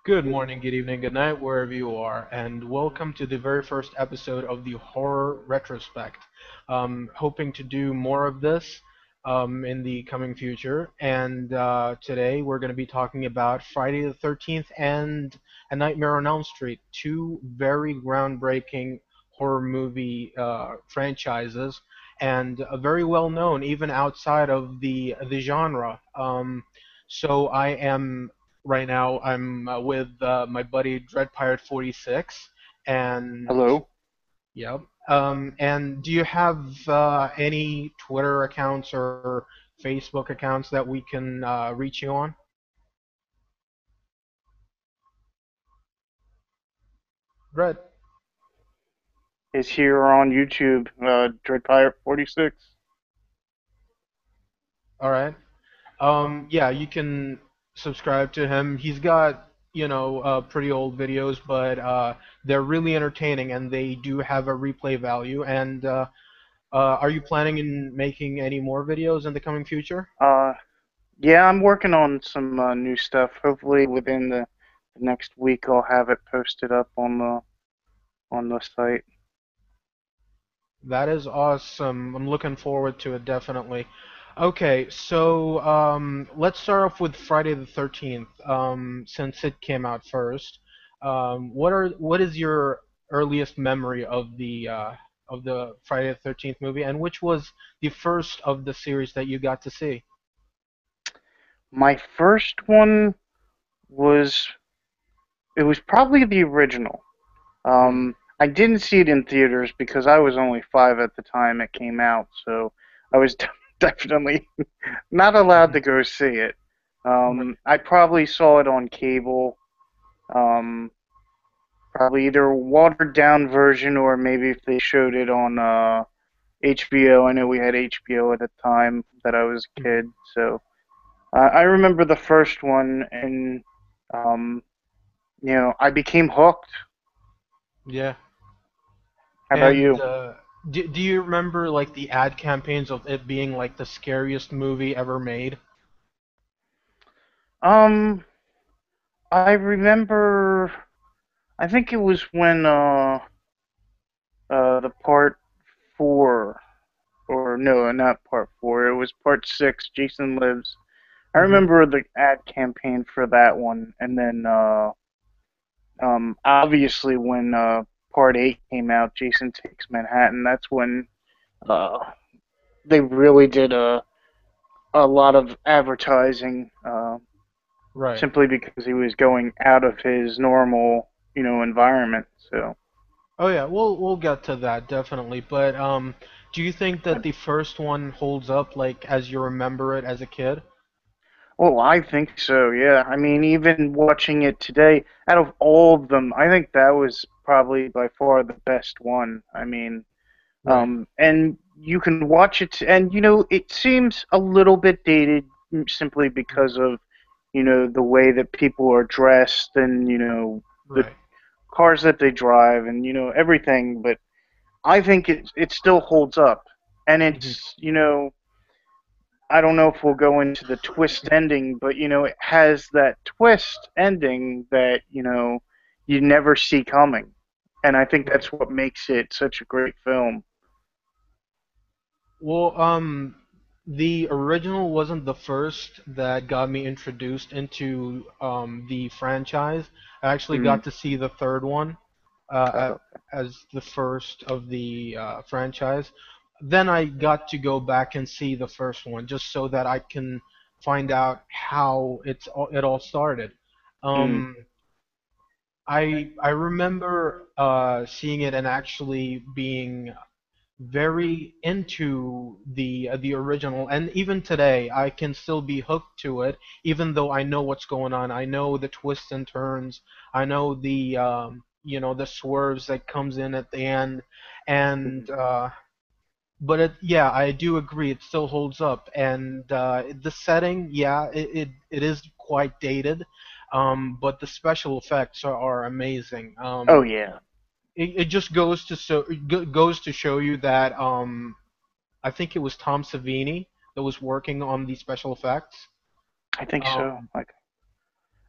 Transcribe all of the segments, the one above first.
Good morning, good evening, good night, wherever you are, and welcome to the very first episode of the Horror Retrospect. Hoping to do more of this in the coming future, and today we're going to be talking about Friday the 13th and A Nightmare on Elm Street, two very groundbreaking horror movie franchises, and very well known even outside of the genre. So I am Right now, I'm with my buddy Dread Pirate 46, and Hello. yep. And do you have any Twitter accounts or Facebook accounts that we can reach you on? Dread. Is here on YouTube, Dread Pirate 46. All right. Yeah, you can subscribe to him. He's got, pretty old videos, but they're really entertaining and they do have a replay value. And are you planning in making any more videos in the coming future? Uh, yeah, I'm working on some new stuff. Hopefully, within the next week, I'll have it posted up on the site. That is awesome. I'm looking forward to it, definitely. Okay, so let's start off with Friday the 13th, since it came out first. What is your earliest memory of the Friday the 13th movie, and which was the first of the series that you got to see? My first one was it was probably the original. Hmm. I didn't see it in theaters because I was only 5 at the time it came out, so I was definitely not allowed to go see it. Right. I probably saw it on cable. Um, Probably either a watered down version or maybe if they showed it on HBO. I know we had HBO at the time that I was a Mhm. kid, so I remember the first one, and um, I became hooked. Yeah. How about And you? do you remember like the ad campaigns of it being like the scariest movie ever made? Um, I remember. I think it was when the part 4, or no, not part 4. It was part 6. Jason Lives. I Hmm. remember the ad campaign for that one, and then obviously when part 8 came out, Jason Takes Manhattan. That's when uh, they really did a lot of advertising, Right. simply because he was going out of his normal, environment. So, Oh yeah, we'll get to that definitely. But do you think that the first one holds up like as you remember it as a kid? oh, I think so. Yeah, I mean, even watching it today, out of all of them, I think that was probably by far the best one. I mean, Right. and you can watch it, and it seems a little bit dated, simply because of the way that people are dressed, and the Right. cars that they drive, and everything. But I think it still holds up, and Hmm. it's I don't know if we'll go into the twist ending, but it has that twist ending that you never see coming, and I think Right. that's what makes it such a great film. Well, the original wasn't the first that got me introduced into the franchise. I actually Mm. got to see the third one Uh, as the first of the franchise. Then I got to go back and see the first one just so that I can find out how it all started. mm. Um, I remember seeing it and actually being very into the original, and even today I can still be hooked to it even though I know what's going on. I know the twists and turns. I know the swerves that comes in at the end, and Mm. but yeah, I do agree it still holds up. And the setting, yeah, it is quite dated, but the special effects are amazing. Oh yeah, It just goes to show you that I think it was Tom Savini that was working on the special effects. I think so. Um, Like,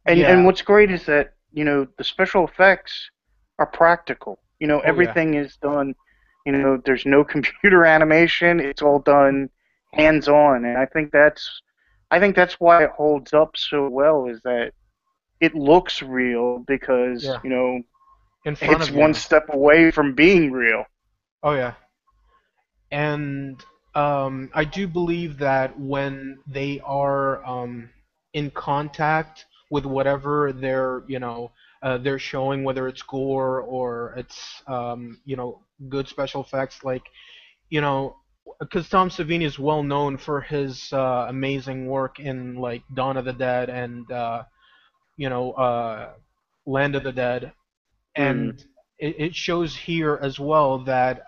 and yeah. what's great is that the special effects are practical. Oh yeah. Everything is done. There's no computer animation. It's all done hands on, and I think that's why it holds up so well. Is that it looks real because Yeah. In front it's of one you. step away from being real. Oh yeah. And I do believe that when they are in contact with whatever they're showing, whether it's gore or it's good special effects, like you know, because Tom Savini is well known for his amazing work in like Dawn of the Dead and you know uh, Land of the Dead, Hmm. and it shows here as well that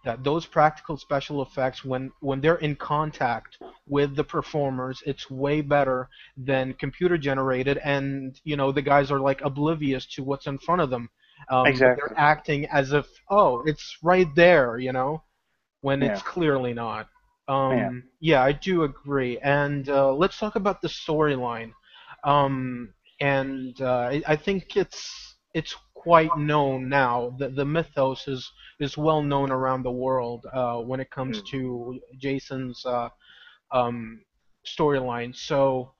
that those practical special effects, when they're in contact with the performers, it's way better than computer generated, and the guys are like oblivious to what's in front of them, but they're Exactly. acting as if, oh, it's right there, when Yeah. it's clearly not. Yeah. Yeah, I do agree. And let's talk about the storyline. And I think it's quite known now. The mythos is well known around the world when it comes Hmm. to Jason's um, storyline. So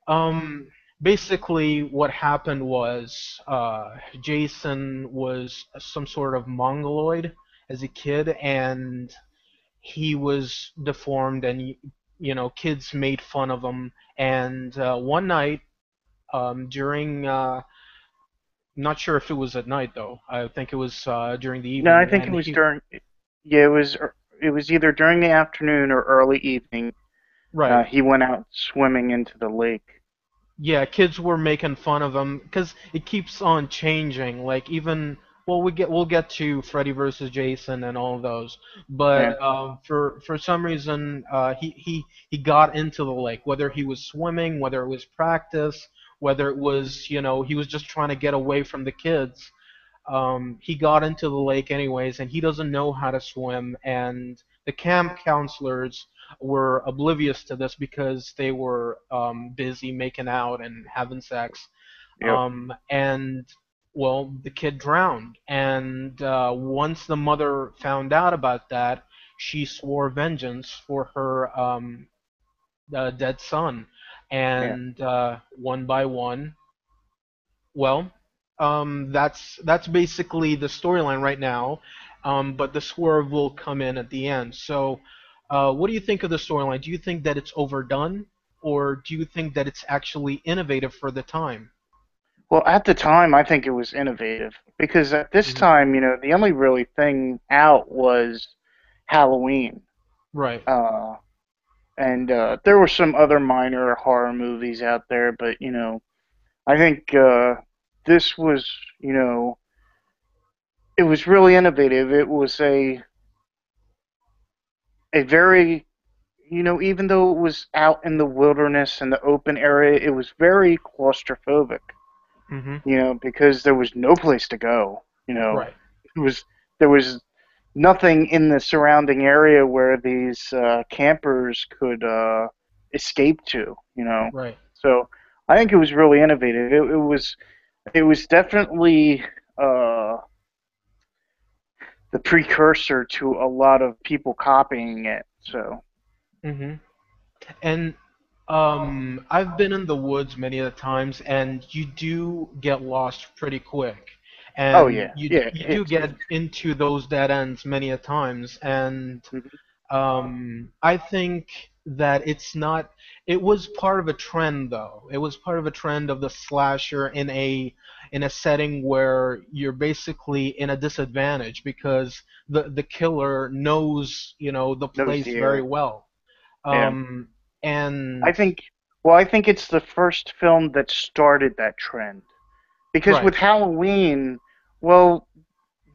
um, basically, what happened was Jason was some sort of mongoloid as a kid, and he was deformed, and kids made fun of him. And one night, during not sure if it was at night though. I think it was during the No, I evening, think it and was he during. Yeah, it was either during the afternoon or early evening. right. He went out swimming into the lake. Yeah, kids were making fun of him because it keeps on changing. Like even well, we'll get to Freddy versus Jason and all of those, Yeah. but for some reason he got into the lake. Whether he was swimming, whether it was practice, whether it was he was just trying to get away from the kids. He got into the lake anyways, and he doesn't know how to swim. And the camp counselors were oblivious to this because they were busy making out and having sex. Yep. And well, the kid drowned. And once the mother found out about that, she swore vengeance for her dead son. Yeah. And one by one, well, that's basically the storyline right now, but the swerve will come in at the end. So, what do you think of the storyline? Do you think that it's overdone, or do you think that it's actually innovative for the time? Well, at the time, I think it was innovative because at this Hmm. time, the only really thing out was Halloween. Right. Uh, and there were some other minor horror movies out there, but I think this was, you know, it was really innovative. It was a very, even though it was out in the wilderness and the open area, it was very claustrophobic. Hmm. Because there was no place to go. Right. It was there was nothing in the surrounding area where these campers could escape to. Right. So I think it was really innovative. It was definitely uh, the precursor to a lot of people copying it. So Hmm. And I've been in the woods many of the times, and you do get lost pretty quick, oh and yeah, you yeah, you do it's get into those dead ends many a times, and mhm. I think that it's not. It was part of a trend, though. It was part of a trend of the slasher in a setting where you're basically in a disadvantage because the killer knows the Knows place the very area. well. Yeah. Um, I and think well, I think it's the first film that started that trend. Because right, with Halloween, well,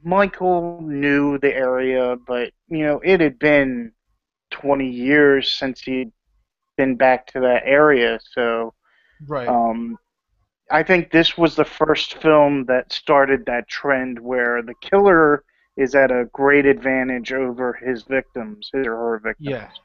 Michael knew the area, but it had been 20 years since he'd been back to that area. So right, um, I think this was the first film that started that trend where the killer is at a great advantage over his victims, his or her yeah. victims.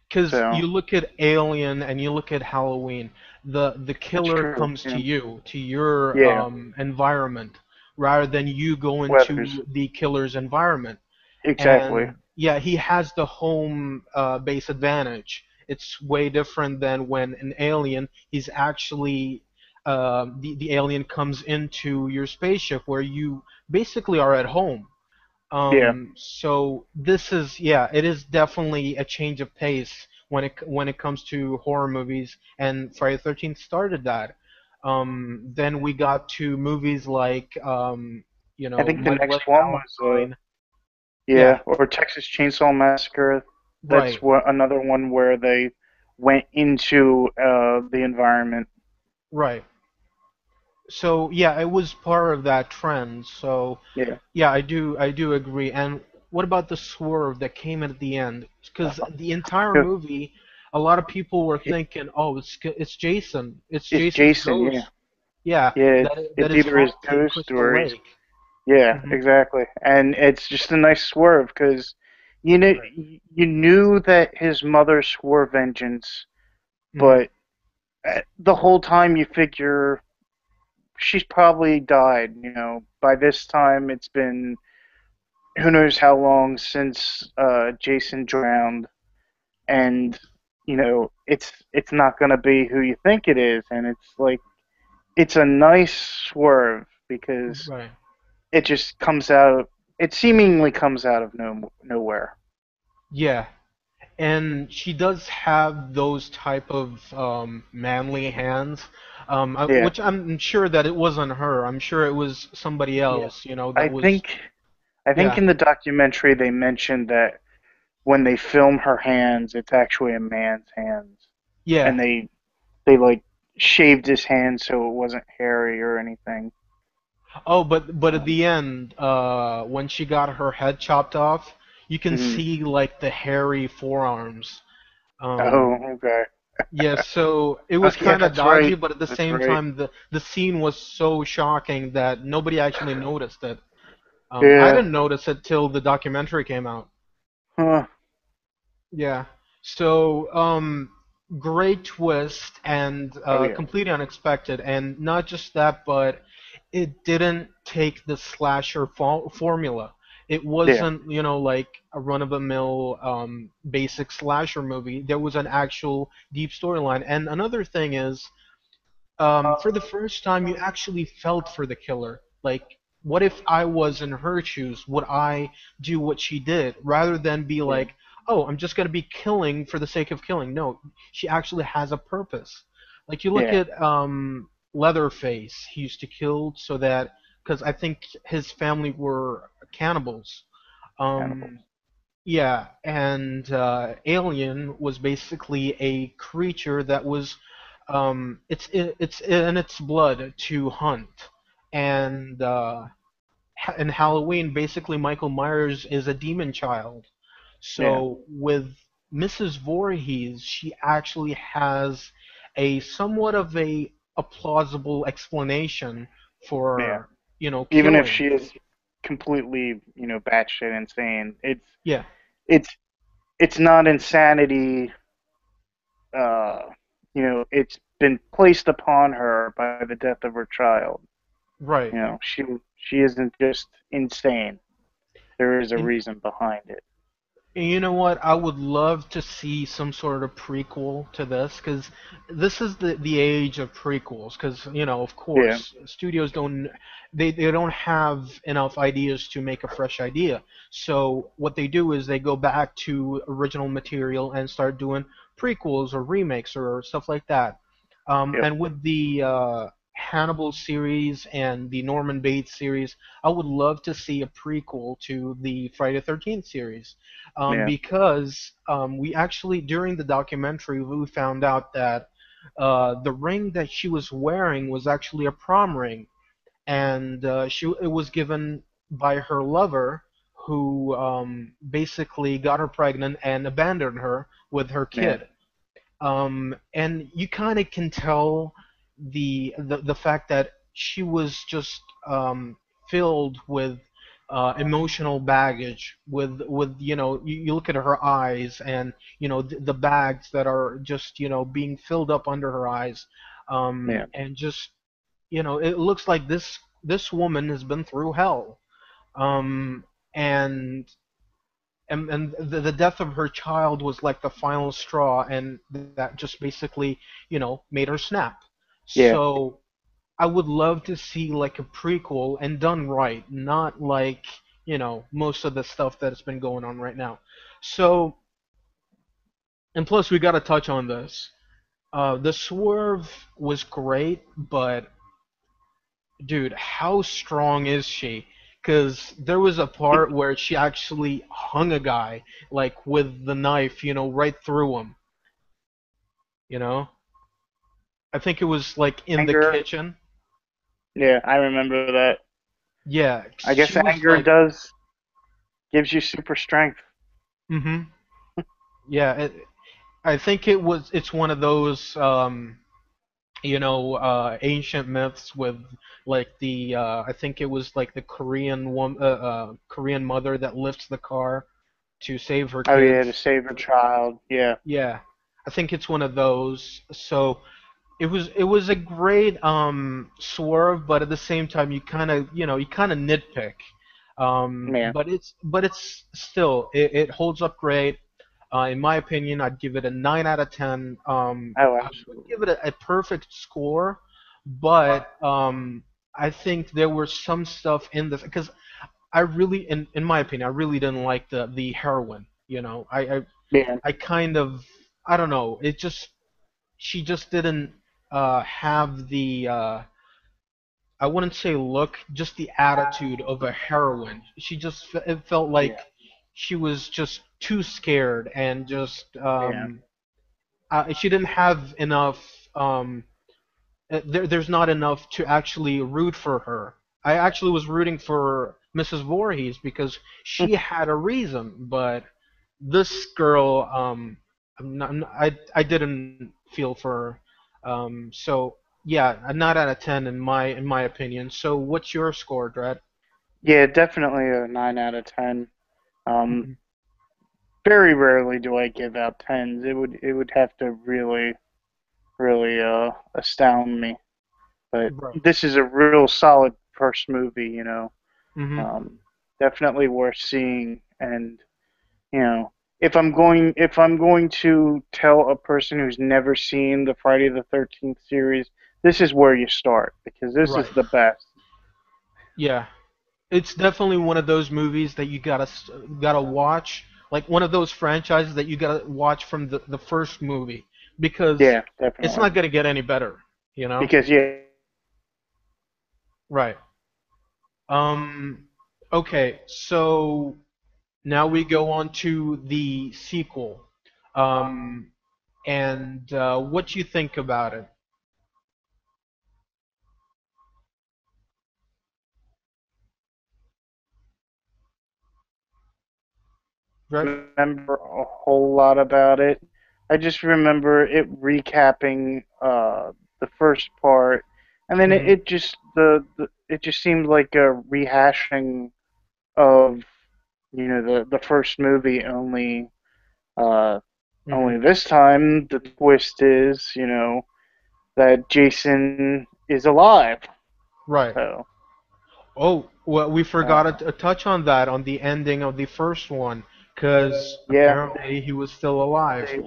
Because So you look at Alien and you look at Halloween. the That's killer true. comes to Yeah. you, to your Yeah. environment, rather than you go Weathers. into the killer's environment. Exactly. And yeah, he has the home base advantage. It's way different than when an alien, he's actually the alien comes into your spaceship where you basically are at home. Yeah. So this is, yeah, it is definitely a change of pace when it comes to horror movies, and Friday the 13th started that. Then we got to movies like I think the My Bloody next one was Valentine. yeah, Yeah, or Texas Chainsaw Massacre. That's right, what another one where they went into the environment. right. So yeah, it was part of that trend. So Yeah. yeah, I do agree. And what about the swerve that came at the end? Because the entire Good. movie, a lot of people were It, thinking, oh, it's Jason, it's it's Jason's Jason. Yeah. ghost. Yeah, Yeah. that It's is either his haunting ghost Crystal or he's Lake. yeah, Hmm. exactly. And it's just a nice swerve because Right. you knew that his mother swore vengeance, Hmm. but the whole time you figure she's probably died. By this time it's been who knows how long since Jason drowned, and it's not gonna be who you think it is, and it's like it's a nice swerve because Right. it just comes out. It seemingly comes out of nowhere. Yeah. And she does have those type of manly hands, Yeah, which I'm sure that it wasn't her. I'm sure it was somebody yeah. else, I that was, think I think yeah, in the documentary they mentioned that when they film her hands, it's actually a man's hands, yeah. and they like shaved his hands so it wasn't hairy or anything. Oh, but at Um, the end, when she got her head chopped off, you can mhm. see like the hairy forearms. Oh, Um, okay. yeah, so it was Yeah, kind of that's dodgy, right. but at the That's same right. time, the scene was so shocking that nobody actually noticed it. I Yeah. didn't notice it till the documentary came out. Huh. Yeah. So, great twist and Oh yeah. completely unexpected, and not just that, but it didn't take the slasher formula. It Yeah. wasn't, like a run-of-the-mill basic slasher movie. There was an actual deep storyline. And another thing is, for the first time, you actually felt for the killer. Like, what if I was in her shoes? Would I do what she did? Rather than be Yeah. like, oh, I'm just gonna be killing for the sake of killing. No, she actually has a purpose. Like you look Yeah. at Leatherface. He used to kill so that because I think his family were cannibals. Cannibals. Um, yeah, and Alien was basically a creature that was, it's in its blood to hunt, and in Halloween, basically Michael Myers is a demon child. Yeah. So with Mrs. Voorhees, she actually has a somewhat of a plausible explanation Yeah. for, Even if killing. she is completely, batshit insane, Yeah, it's it's not insanity. Uh, it's been placed upon her by the death of her child. right. She isn't just insane. There is a And reason behind it. And you know what? I would love to see some sort of prequel to this because this is the age of prequels. Because of Yeah. course, studios they don't have enough ideas to make a fresh idea. So what they do is they go back to original material and start doing prequels or remakes or stuff like that. Yep. And with the Hannibal series and the Norman Bates series, I would love to see a prequel to the Friday the 13th series, Yeah. because we actually, during the documentary, we found out that the ring that she was wearing was actually a prom ring, and it was given by her lover, who basically got her pregnant and abandoned her with her Yeah. kid. And you kind of can tell the fact that she was just filled with emotional baggage. With you look at her eyes, and the bags that are just being filled up under her eyes. Yeah. and just it looks like this woman has been through hell, um, and and the death of her child was like the final straw, and that just basically made her snap. Yeah. So I would love to see like a prequel and done right, not like most of the stuff that's been going on right now. So, and plus we got to touch on this. The swerve was great, but dude, how strong is she? Because there was a part where she actually hung a guy, like with the knife, right through him. You know, I think it was like in the Anger. kitchen. Yeah, I remember that. Yeah, I she guess was anger like, does gives you super strength. mm-hmm. Yeah, I think it's one of those ancient myths with like the I think it was like the Korean mother that lifts the car to save her Oh yeah, to kids. save a child. Yeah. Yeah, I think it's one of those. So it was a great swerve, but at the same time you kind of nitpick. Yeah. But it's still it holds up great. In my opinion, I'd give it a 9 out of 10. Oh, I would absolutely. give it a perfect score, but I think there were some stuff in this because I really, in my opinion, I really didn't like the heroine. Yeah. I kind of I don't know. She just didn't have the I wouldn't say look, just the attitude of a heroine. It felt like Yeah. she was just too scared and just Yeah. she didn't have enough there's not enough to actually root for her. I actually was rooting for Mrs. Voorhees because she had a reason, but this girl, I didn't feel for her. So yeah, a 9 out of 10 in my opinion. So what's your score, Dred? Yeah, definitely a 9 out of 10. Um, Hmm. very rarely do I give out tens. It would have to really really astound me. But Right. this is a real solid first movie. Hmm. Um, definitely worth seeing. And you know, if I'm going to tell a person who's never seen the Friday the 13th series, this is where you start because this is Right. the best. Yeah. It's definitely one of those movies that you gotta watch, like one of those franchises that you gotta watch from the first movie because Yeah, it's definitely. not gonna get any better, you know? Because yeah, Right. Um. Okay, so now we go on to the sequel. Um. And what you think about it, Brett? remember a whole lot about it. I just remember it recapping the first part, and then it, Mm-hmm. it just it just seemed like a rehashing of the first movie. Uh, only Mm-hmm. this time the twist is that Jason is alive. Right. So Oh, well, we forgot uh, to touch on that on the ending of the first one, because yeah, apparently he was still alive. they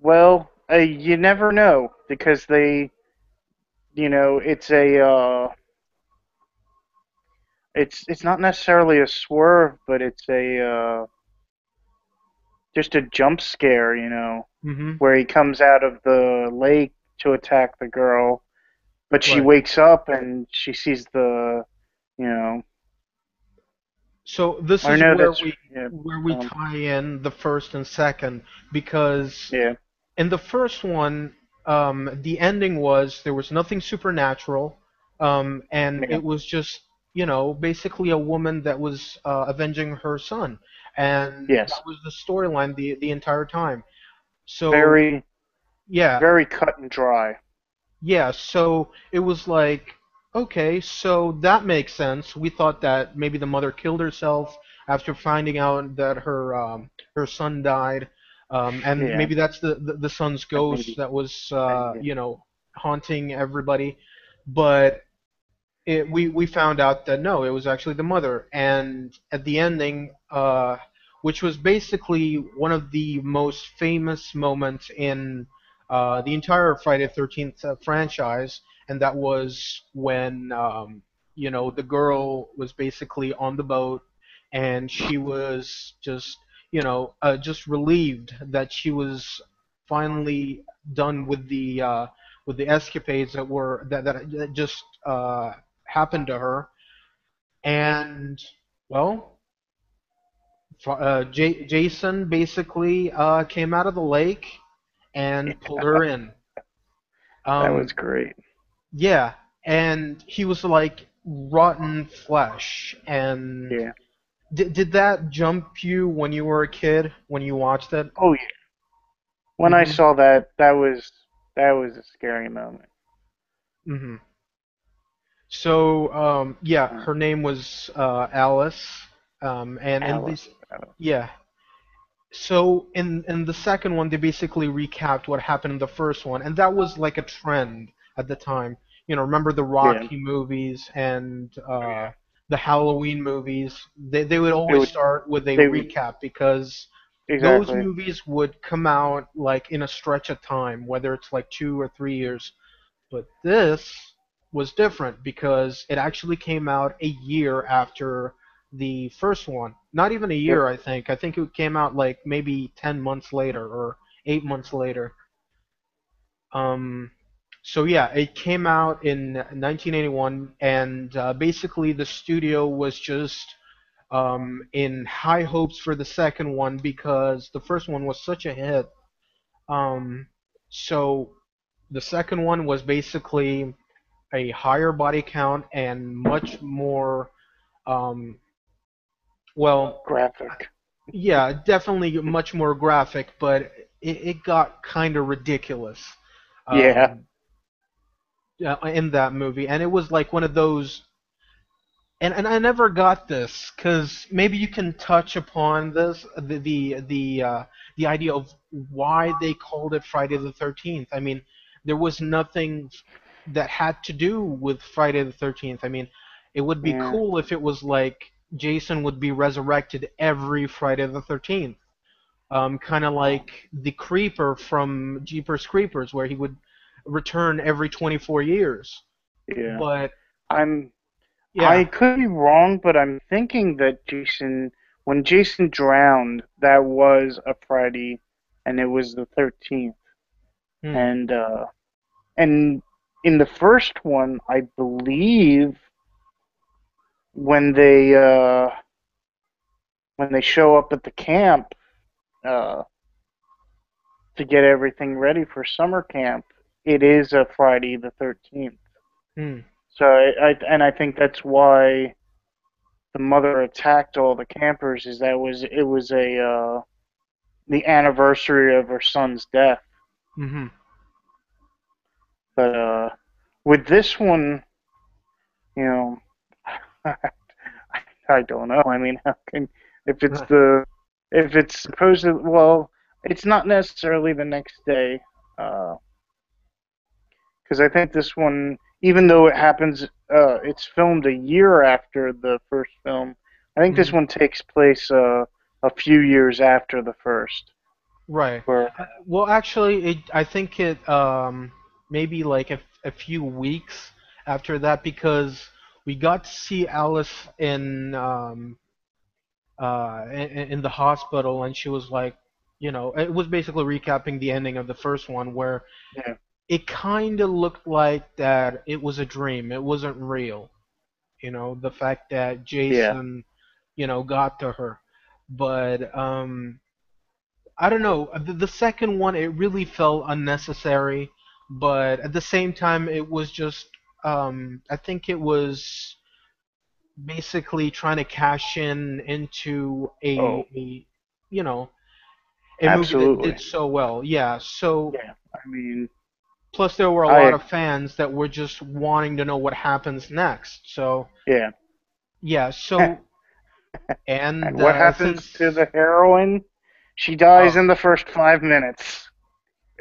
well you never know because it's not necessarily a swerve, but it's a just a jump scare, Mm-hmm. where he comes out of the lake to attack the girl, but she Right. wakes up and she sees the, you know, So this or is no, where that's we yeah, where we um, tie in the first and second, because yeah, in the first one, the ending was there was nothing supernatural, and yeah, it was just basically a woman that was avenging her son, and that yes, was the storyline the entire time. So very, yeah, very cut and dry. yeah, so it was like, okay, so that makes sense. We thought that maybe the mother killed herself after finding out that her son died, and Yeah, maybe that's the son's and ghost maybe, that was and yeah, haunting everybody, but we found out that no, it was actually the mother. And at the ending, which was basically one of the most famous moments in the entire Friday the 13th franchise, and that was when the girl was basically on the boat, and she was just relieved that she was finally done with the escapades that just happened to her. And well, Jason basically came out of the lake and pulled her in. That was Um, great. yeah, and he was like rotten flesh. And Yeah. did that jump you when you were a kid when you watched it? Oh yeah. When I Mm-hmm. saw that, that was a scary moment. Mm-hmm. So yeah, Uh, her name was Alice. And in this, Alice. Alice. yeah, so in the second one, they basically recapped what happened in the first one, and that was like a trend at the time. Remember the Yeah. Rocky movies and Oh yeah. the Halloween movies? They would They always would. start with a They would. recap because those Exactly. movies would come out like in a stretch of time, whether it's like 2 or 3 years. But this was different because it actually came out a year after the first one. Not even a Yep. year, I think. I think it came out like maybe 10 months later or 8 months later. Um, so yeah, it came out in 1981, and basically the studio was just in high hopes for the second one because the first one was such a hit. Um, so the second one was basically a higher body count and much more, um, well, Graphic. yeah, definitely much more graphic, but it got kind of ridiculous Yeah. um, in that movie. And it was like one of those, and I never got this because maybe you can touch upon this the idea of why they called it Friday the 13th. I mean, there was nothing that had to do with Friday the 13th. I mean, it would be Yeah. cool if it was like Jason would be resurrected every Friday the 13th, kind of Oh, like the Creeper from Jeepers Creepers, where he would return every 24 years. yeah. But I'm. I yeah. could be wrong, but I'm thinking that when Jason drowned, that was a Friday, and it was the 13th. Hmm. And in the first one, I believe when they show up at the camp uh, to get everything ready for summer camp, it is a Friday the 13th. Hmm. So I think that's why the mother attacked all the campers. Is that was it was a the anniversary of her son's death. Mm-hmm. But with this one, you know, I don't know. I mean, how can if it's the if it's supposed to, well, it's not necessarily the next day, because I think this one, even though it's filmed a year after the first film. I think this Hmm. one takes place a few years after the first. Right. Where Well, actually, I think it maybe like a few weeks after that because we got to see Alice in the hospital, and she was like, it was basically recapping the ending of the first one where yeah, it kind of looked like that it was a dream. It wasn't real. The fact that yeah, Jason, got to her. But I don't know. The second one, it really felt unnecessary, but at the same time, it was just. I think it was basically trying to cash in into oh, you know, a movie that absolutely, did so well. Yeah. So yeah. I mean, plus there were a lot I of fans that were just wanting to know what happens next. So yeah. yeah. So And and what happens to since the heroine? She dies uh, in the first 5 minutes.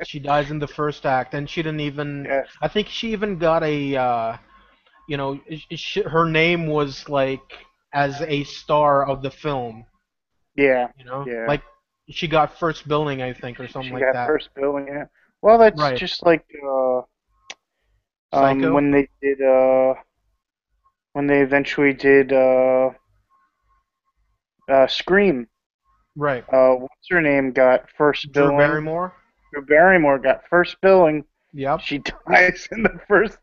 She dies in the first act, and she didn't even. Yes. I think she even got a. Her name was like as a star of the film. Yeah. Like Yeah. she got first billing, I think, or something She like got that. first billing. Yeah. Well, that's Right. just like Psycho. when they did when they eventually did Scream. Right. What's her name got first Drew billing? Barrymore. Drew Barrymore got first billing. Yep. She dies in the first,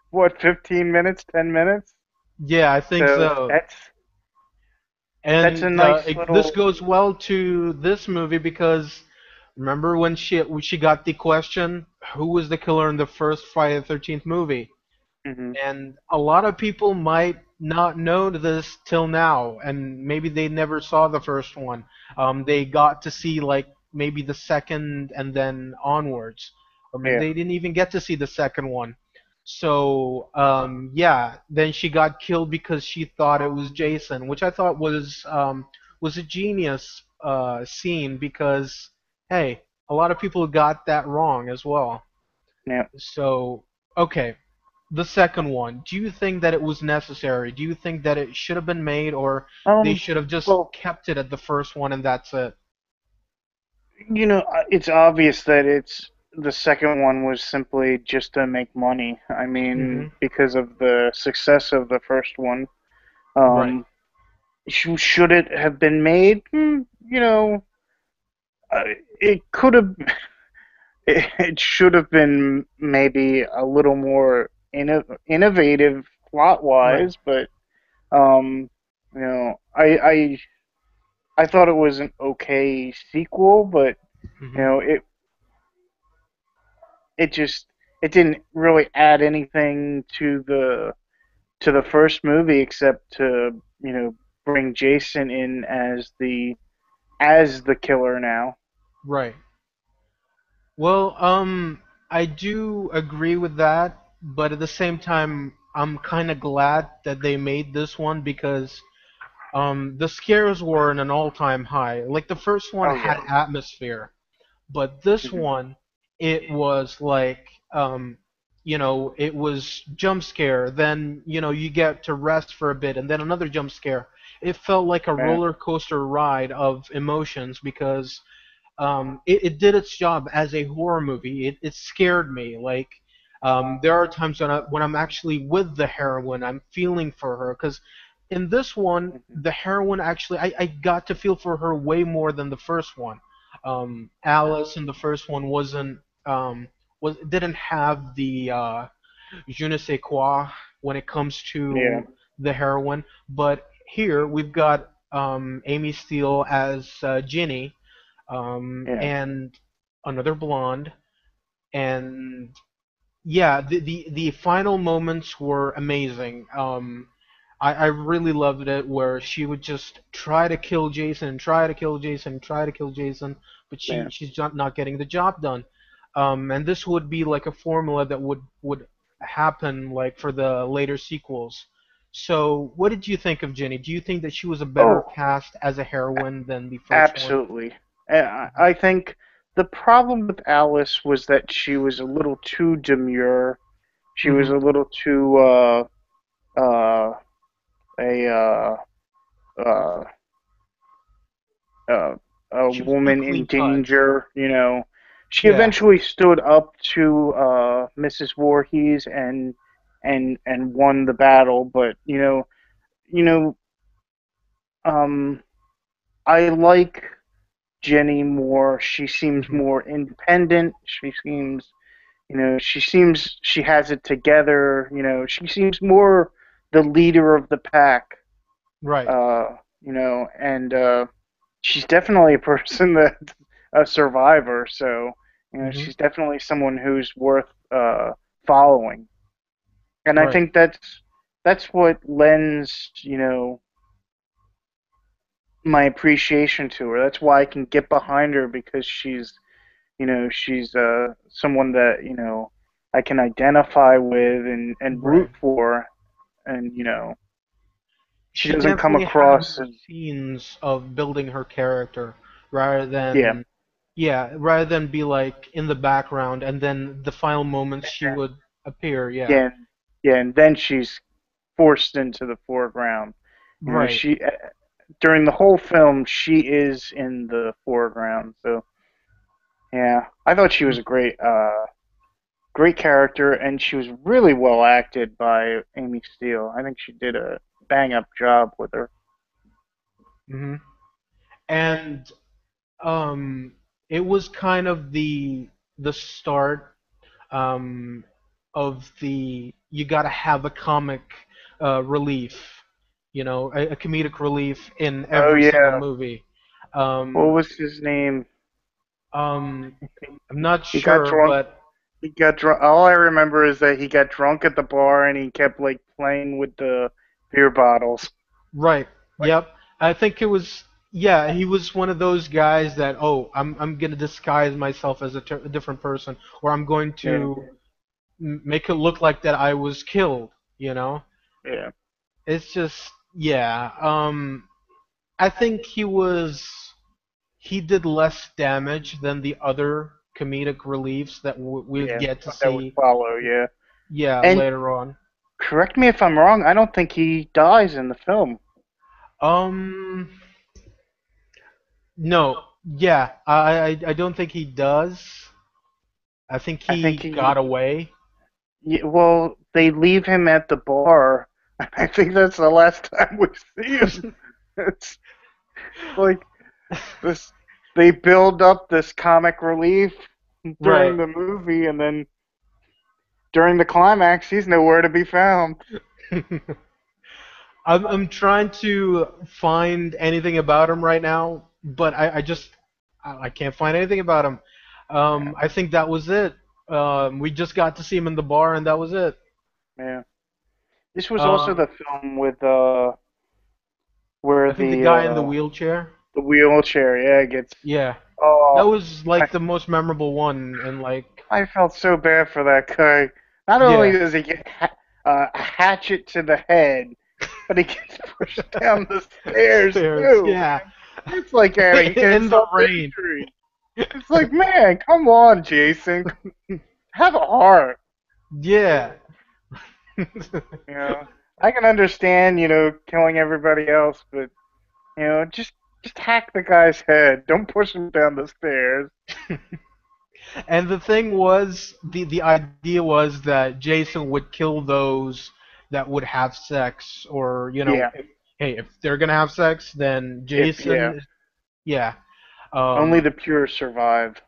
what, 15 minutes, 10 minutes? Yeah, I think So so. that's a And nice this little. goes well to this movie because remember when she got the question, who was the killer in the first Friday the 13th movie? Hmm. And a lot of people might not know this till now, and maybe they never saw the first one. They got to see like maybe the second and then onwards, or maybe Yeah. they didn't even get to see the second one. So yeah, then she got killed because she thought it was Jason, which I thought was a genius scene because hey, a lot of people got that wrong as well. Yeah. So okay, the second one, do you think that it was necessary? Do you think that it should have been made, or they Um. should have just Well, kept it at the first one and that's it? it's obvious that it's the second one was simply just to make money. I mean, Hmm. because of the success of the first one. Right. Um. Should it have been made? It could have. It should have been maybe a little more innovative plot Right. wise, but um, I thought it was an okay sequel, but you Hmm. know, it just it didn't really add anything to the first movie except to bring Jason in as the killer now. Right. Well, I do agree with that, but at the same time, I'm kind of glad that they made this one because the scares were in an all-time high. Like the first one Oh had yeah. atmosphere. But this Hmm. one, it was like, it was jump scare. Then, you get to rest for a bit, and then another jump scare. It felt like a Yeah. roller coaster ride of emotions because it did its job as a horror movie. It scared me. Like there are times when I'm actually with the heroine, I'm feeling for her because in this one, Hmm. the heroine actually, I got to feel for her way more than the first one. Alice in the first one didn't have the je ne sais quoi when it comes Yeah. to the heroine, but here we've got Amy Steele as Ginny, Yeah. and another blonde, and yeah, the final moments were amazing. I really loved it where she would just try to kill Jason, try to kill Jason, try to kill Jason, but Yeah. she's not getting the job done. And this would be like a formula that would happen like for the later sequels. So, what did you think of Jenny? Do you think that she was a better Oh, cast as a heroine than the first one? absolutely. I think the problem with Alice was that she was a little too demure. She was Hmm. a little too uh a uh uh a She was too woman in clean cut. danger, She Yeah, eventually stood up to Mrs. Voorhees and won the battle, but you know um I like Jenny more. She seems hmm, more independent. She has it together. She seems more the leader of the pack. right. And she's definitely a person that a survivor. So, Hmm. she's definitely someone who's worth following. And I Right. think that's what lends, my appreciation to her. That's why I can get behind her because she's someone that I can identify with and root Right. for, and she She doesn't come definitely had across her as scenes of building her character rather yeah, than Yeah, rather than be like in the background and then the final moments she would appear. Yeah. Yeah, yeah, and then she's forced into the foreground. You know, Right. she during the whole film she is in the foreground. So yeah, I thought she was a great character, and she was really well acted by Amy Steele. I think she did a bang up job with her. Hmm. And um, it was kind of the start um, of the you gotta have a comic relief, a comedic relief in Oh every single yeah, movie. what Um, was his name? um, I'm not He got sure, drunk. but He got drunk. All I remember is that he got drunk at the bar and he kept like playing with the beer bottles. right, Like, yep. I think it was yeah. He was one of those guys that I'm gonna disguise myself as a different person, or I'm going yeah, to make it look like that I was killed. You know, yeah, it's just yeah. I think he did less damage than the other comedic reliefs that we'd yeah. get to That would see. follow. Yeah, Yeah, and later on. correct me if I'm wrong. I don't think he dies in the film. Um, no, yeah, I don't think he does. I think I think he he. got away. Yeah, well, they leave him at the bar. I think that's the last time we see him. It's like this. They build up this comic relief Right. during the movie, and then during the climax, he's nowhere to be found. I'm trying to find anything about him right now, but I can't find anything about him. Yeah, I think that was it. We just got to see him in the bar, and that was it. yeah. This was also Um, the film with where I think the guy in the wheelchair. the wheelchair, yeah, gets. Yeah, that Oh, was like I the most memorable one, and like, I felt so bad for that guy. Not only yeah, does he get a hatchet to the head, but he gets pushed down the stairs stairs. too. Yeah, It's like having in the insult to rain. injury. It's like, man, come on, Jason, have a heart. Yeah. You know, I can understand, killing everybody else, but just hack the guy's head. Don't push him down the stairs. And the thing was, the idea was that Jason would kill those that would have sex, or Yeah, hey, if they're gonna have sex, then yeah, Jason, yeah, only um, the pure survive.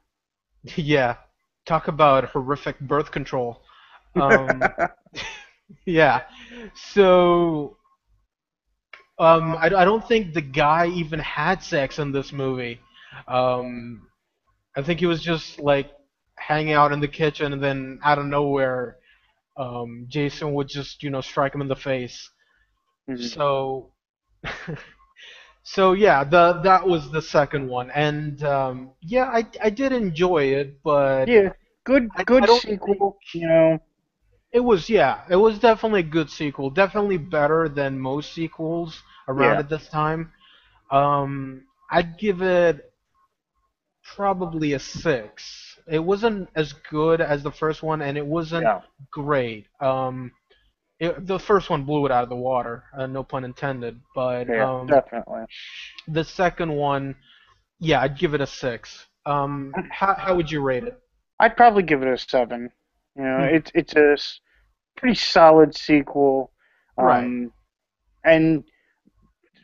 yeah. Talk about horrific birth control. Um, yeah. So, I don't think the guy even had sex in this movie. Um, I think he was just like hanging out in the kitchen, and then out of nowhere, Jason would just strike him in the face. Mhm. So so yeah, the that was the second one, and yeah, I did enjoy it, but Yeah, good I good don't think sequel. You know, it was yeah, it was definitely a good sequel, definitely better than most sequels around yeah, at this time. I'd give it probably a six. It wasn't as good as the first one, and it wasn't yeah, great. The first one blew it out of the water, no pun intended. But yeah, definitely. the second one, yeah, I'd give it a six. How would you rate it? I'd probably give it a 7. Hmm. It's a pretty solid sequel, Right. um, and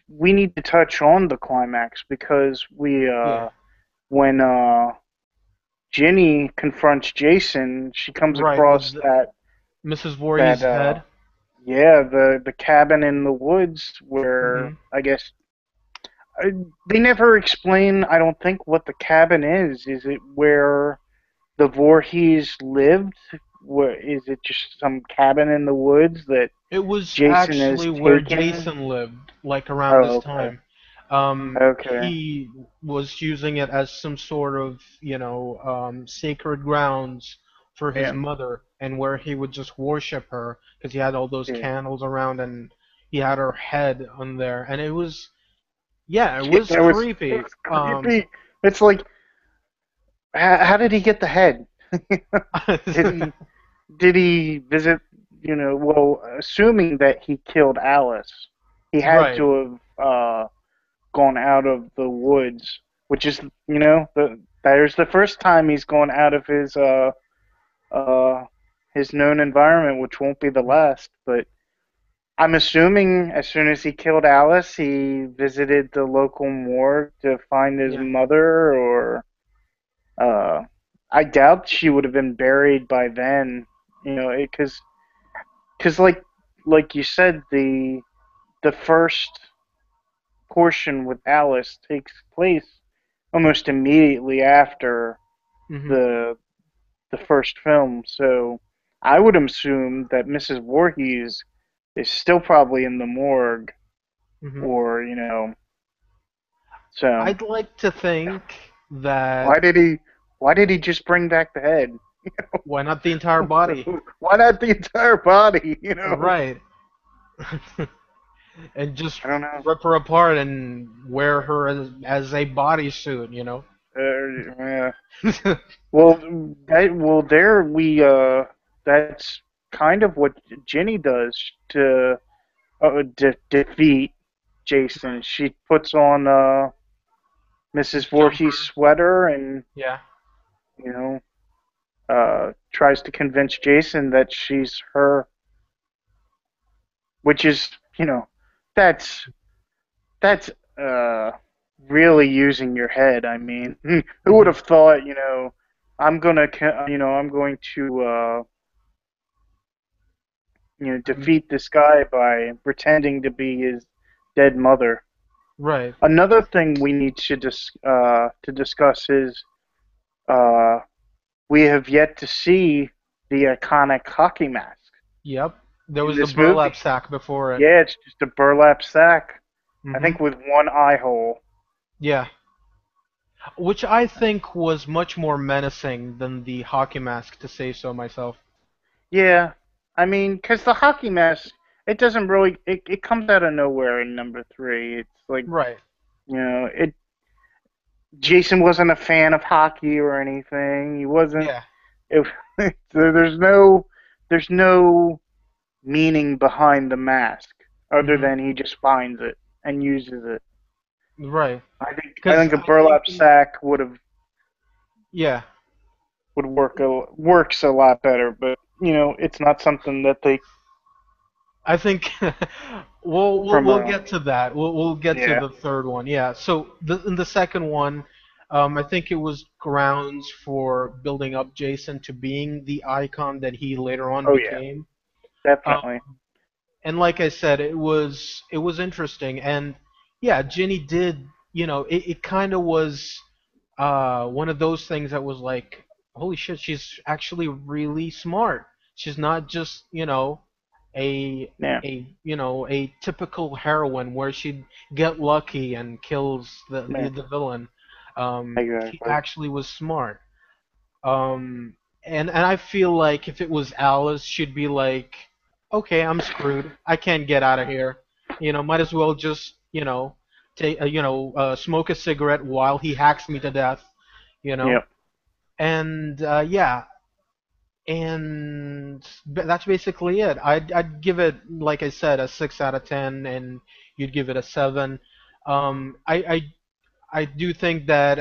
we need to touch on the climax because we Yeah. when Ginny confronts Jason, she comes Right. across With Mrs. that Voorhees' head. yeah, the cabin in the woods where Hmm. I guess I, they never explain. I don't think what the cabin is. Is it where the Voorhees lived? Where is it just some cabin in the woods that It was Jason has actually where taken? Jason lived, like around this Oh, okay, time. okay, He was using it as some sort of, sacred grounds for his yeah, mother, and where he would just worship her because he had all those yeah. candles around, and he had her head on there, and it was, yeah, it Yeah, was that was creepy. creepy. It's like how did he get the head? Did he did he visit? Well, assuming that he killed Alice, he had Right. to have gone out of the woods, which is there's the first time he's gone out of uh his known environment, which won't be the last. But I'm assuming as soon as he killed Alice, he visited the local morgue to find his Yeah. mother, or uh, I doubt she would have been buried by then. Because like you said, the first portion with Alice takes place almost immediately after Mhm. the the first film. So I would assume that Mrs. Voorhees is still probably in the morgue, Mhm. or so I'd like to think that why did he why did he just bring back the head? why not the entire body? Why not the entire body? Right. And just I don't know. rip her apart and wear her as a bodysuit, you know? Yeah. Well, there we that's kind of what Ginny does to defeat Jason. She puts on His Mrs. Voorhees' jumper. sweater and Yeah. you know tries to convince Jason that she's her, which is that's that's uh really using your head. I mean, who would Mhm. have thought? I'm going to Mhm. defeat this guy by pretending to be his dead mother. Right. Another thing we need to discuss is uh, we have yet to see the iconic hockey mask Yep. There in was the this burlap movie. sack before it. Yeah, it's just a burlap sack. I Mhm. think with one eye hole. Yeah. Which I think was much more menacing than the hockey mask, to say so myself. Yeah, I mean, because the hockey mask, it doesn't really, it comes out of nowhere in number three. It's like, Right. it. Jason wasn't a fan of hockey or anything. He wasn't. Yeah. It, there's no meaning behind the mask other Mhm. than he just finds it and uses it. Right. I think Because a I think burlap sack yeah. would works a lot better, but it's not something that they I think we'll from get to that. We'll get to yeah. the third one. Yeah. So in the second one, I think it was grounds for building up Jason to being the icon that he later on Oh yeah, became. Um, definitely. and like I said, it was interesting, and yeah, Ginny did. It kind of was one of those things that was like, holy shit, she's actually really smart. She's not just a Yeah, a typical heroine where she'd get lucky and kills the yeah, the villain. She exactly. actually was smart. Um, and I feel like if it was Alice, she'd be like, okay, I'm screwed. I can't get out of here. Might as well just take smoke a cigarette while he hacks me to death. You know, Yep. and yeah, and that's basically it. I'd give it, like I said, a 6 out of 10, and you'd give it a 7. I do think that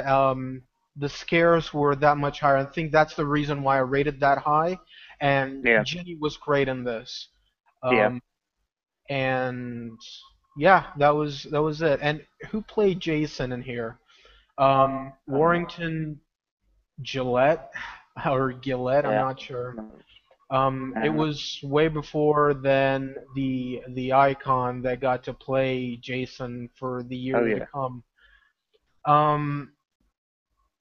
the scares were that much higher. I think that's the reason why I rated that high. And Yeah. Ginny was great in this. Yeah. Um, and yeah, that was it. And who played Jason in here? Uh, Warrington Gillette or Gillette, I'm yeah. not sure. No, I It don't know. was way before than the icon that got to play Jason for the Oh years to yeah. come. Um,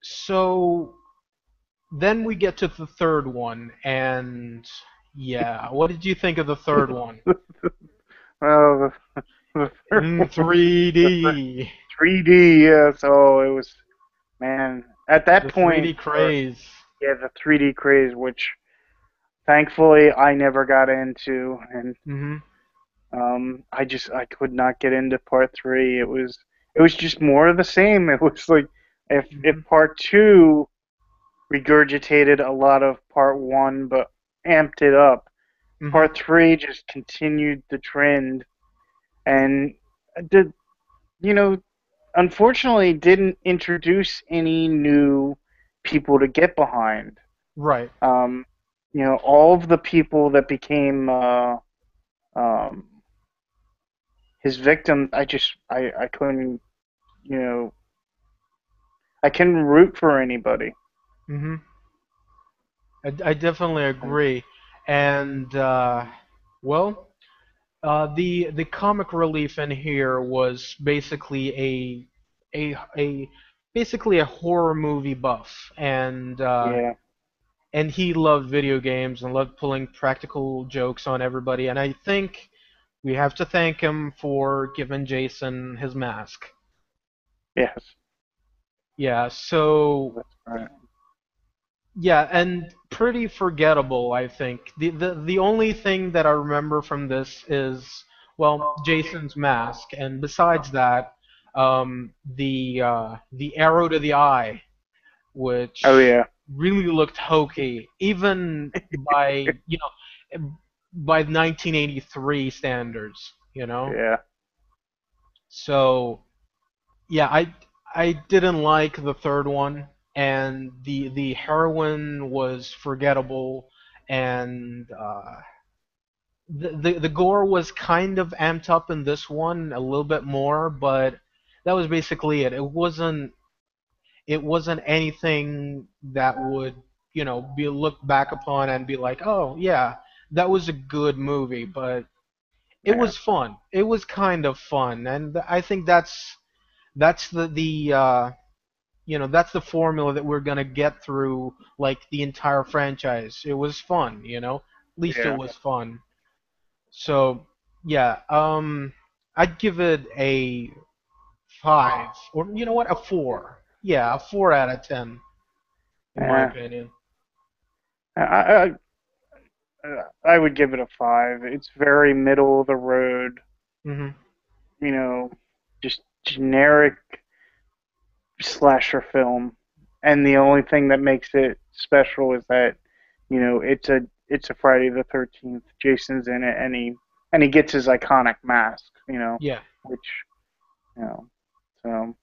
so then we get to the third one, and yeah, what did you think of the third one? Well, the third In one was the 3D, 3D. Yeah. So it was, man. At that the 3D point, or craze. yeah, the 3D craze, which thankfully I never got into, and Mhm. I could not get into part three. It was just more of the same. It was like if Mhm. part two regurgitated a lot of part one, but amped it up. Mhm. Part three just continued the trend and did, you know, unfortunately didn't introduce any new people to get behind. Right. Um, all of the people that became um, his victims, I couldn't, you know, I couldn't root for anybody. Mhm. I definitely agree. And well, the comic relief in here was basically a basically a horror movie buff, Yeah, and he loved video games and loved pulling practical jokes on everybody. And I think we have to thank him for giving Jason his mask. yes, Yeah. So that's right. yeah, and pretty forgettable, I think. The only thing that I remember from this is, well, Jason's mask, and besides that, the arrow to the eye, Oh which yeah, really looked hokey, even by, by 1983 standards, you know? yeah, So, yeah, I didn't like the third one, and the heroine was forgettable, and the gore was kind of amped up in this one a little bit more, but that was basically it. It wasn't anything that would be looked back upon and be like, oh yeah, that was a good movie, but it yeah, was fun. It was kind of fun, and I think that's that's the formula that we're gonna get through like the entire franchise. It was fun, at least it yeah. was fun. So yeah, I'd give it a 5, or you know what, a 4. Yeah, a 4 out of 10 in my Yeah. opinion. I would give it a five. It's very middle of the road, Mhm. you know, just generic slasher film. And the only thing that makes it special is that, it's a Friday the 13th. Jason's in it, and he gets his iconic mask, Yeah, which, you know, so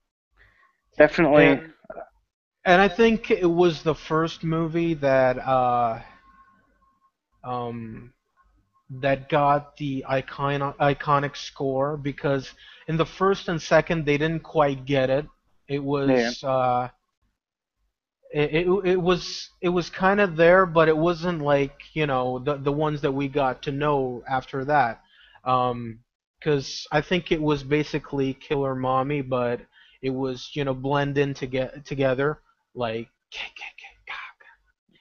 definitely, and and I think it was the first movie um that got the iconic score, because in the first and second they didn't quite get it. It yeah, was it was kind of there, but it wasn't like the ones that we got to know after that. Because I think it was basically Killer Mommy, but it was blend in to get together like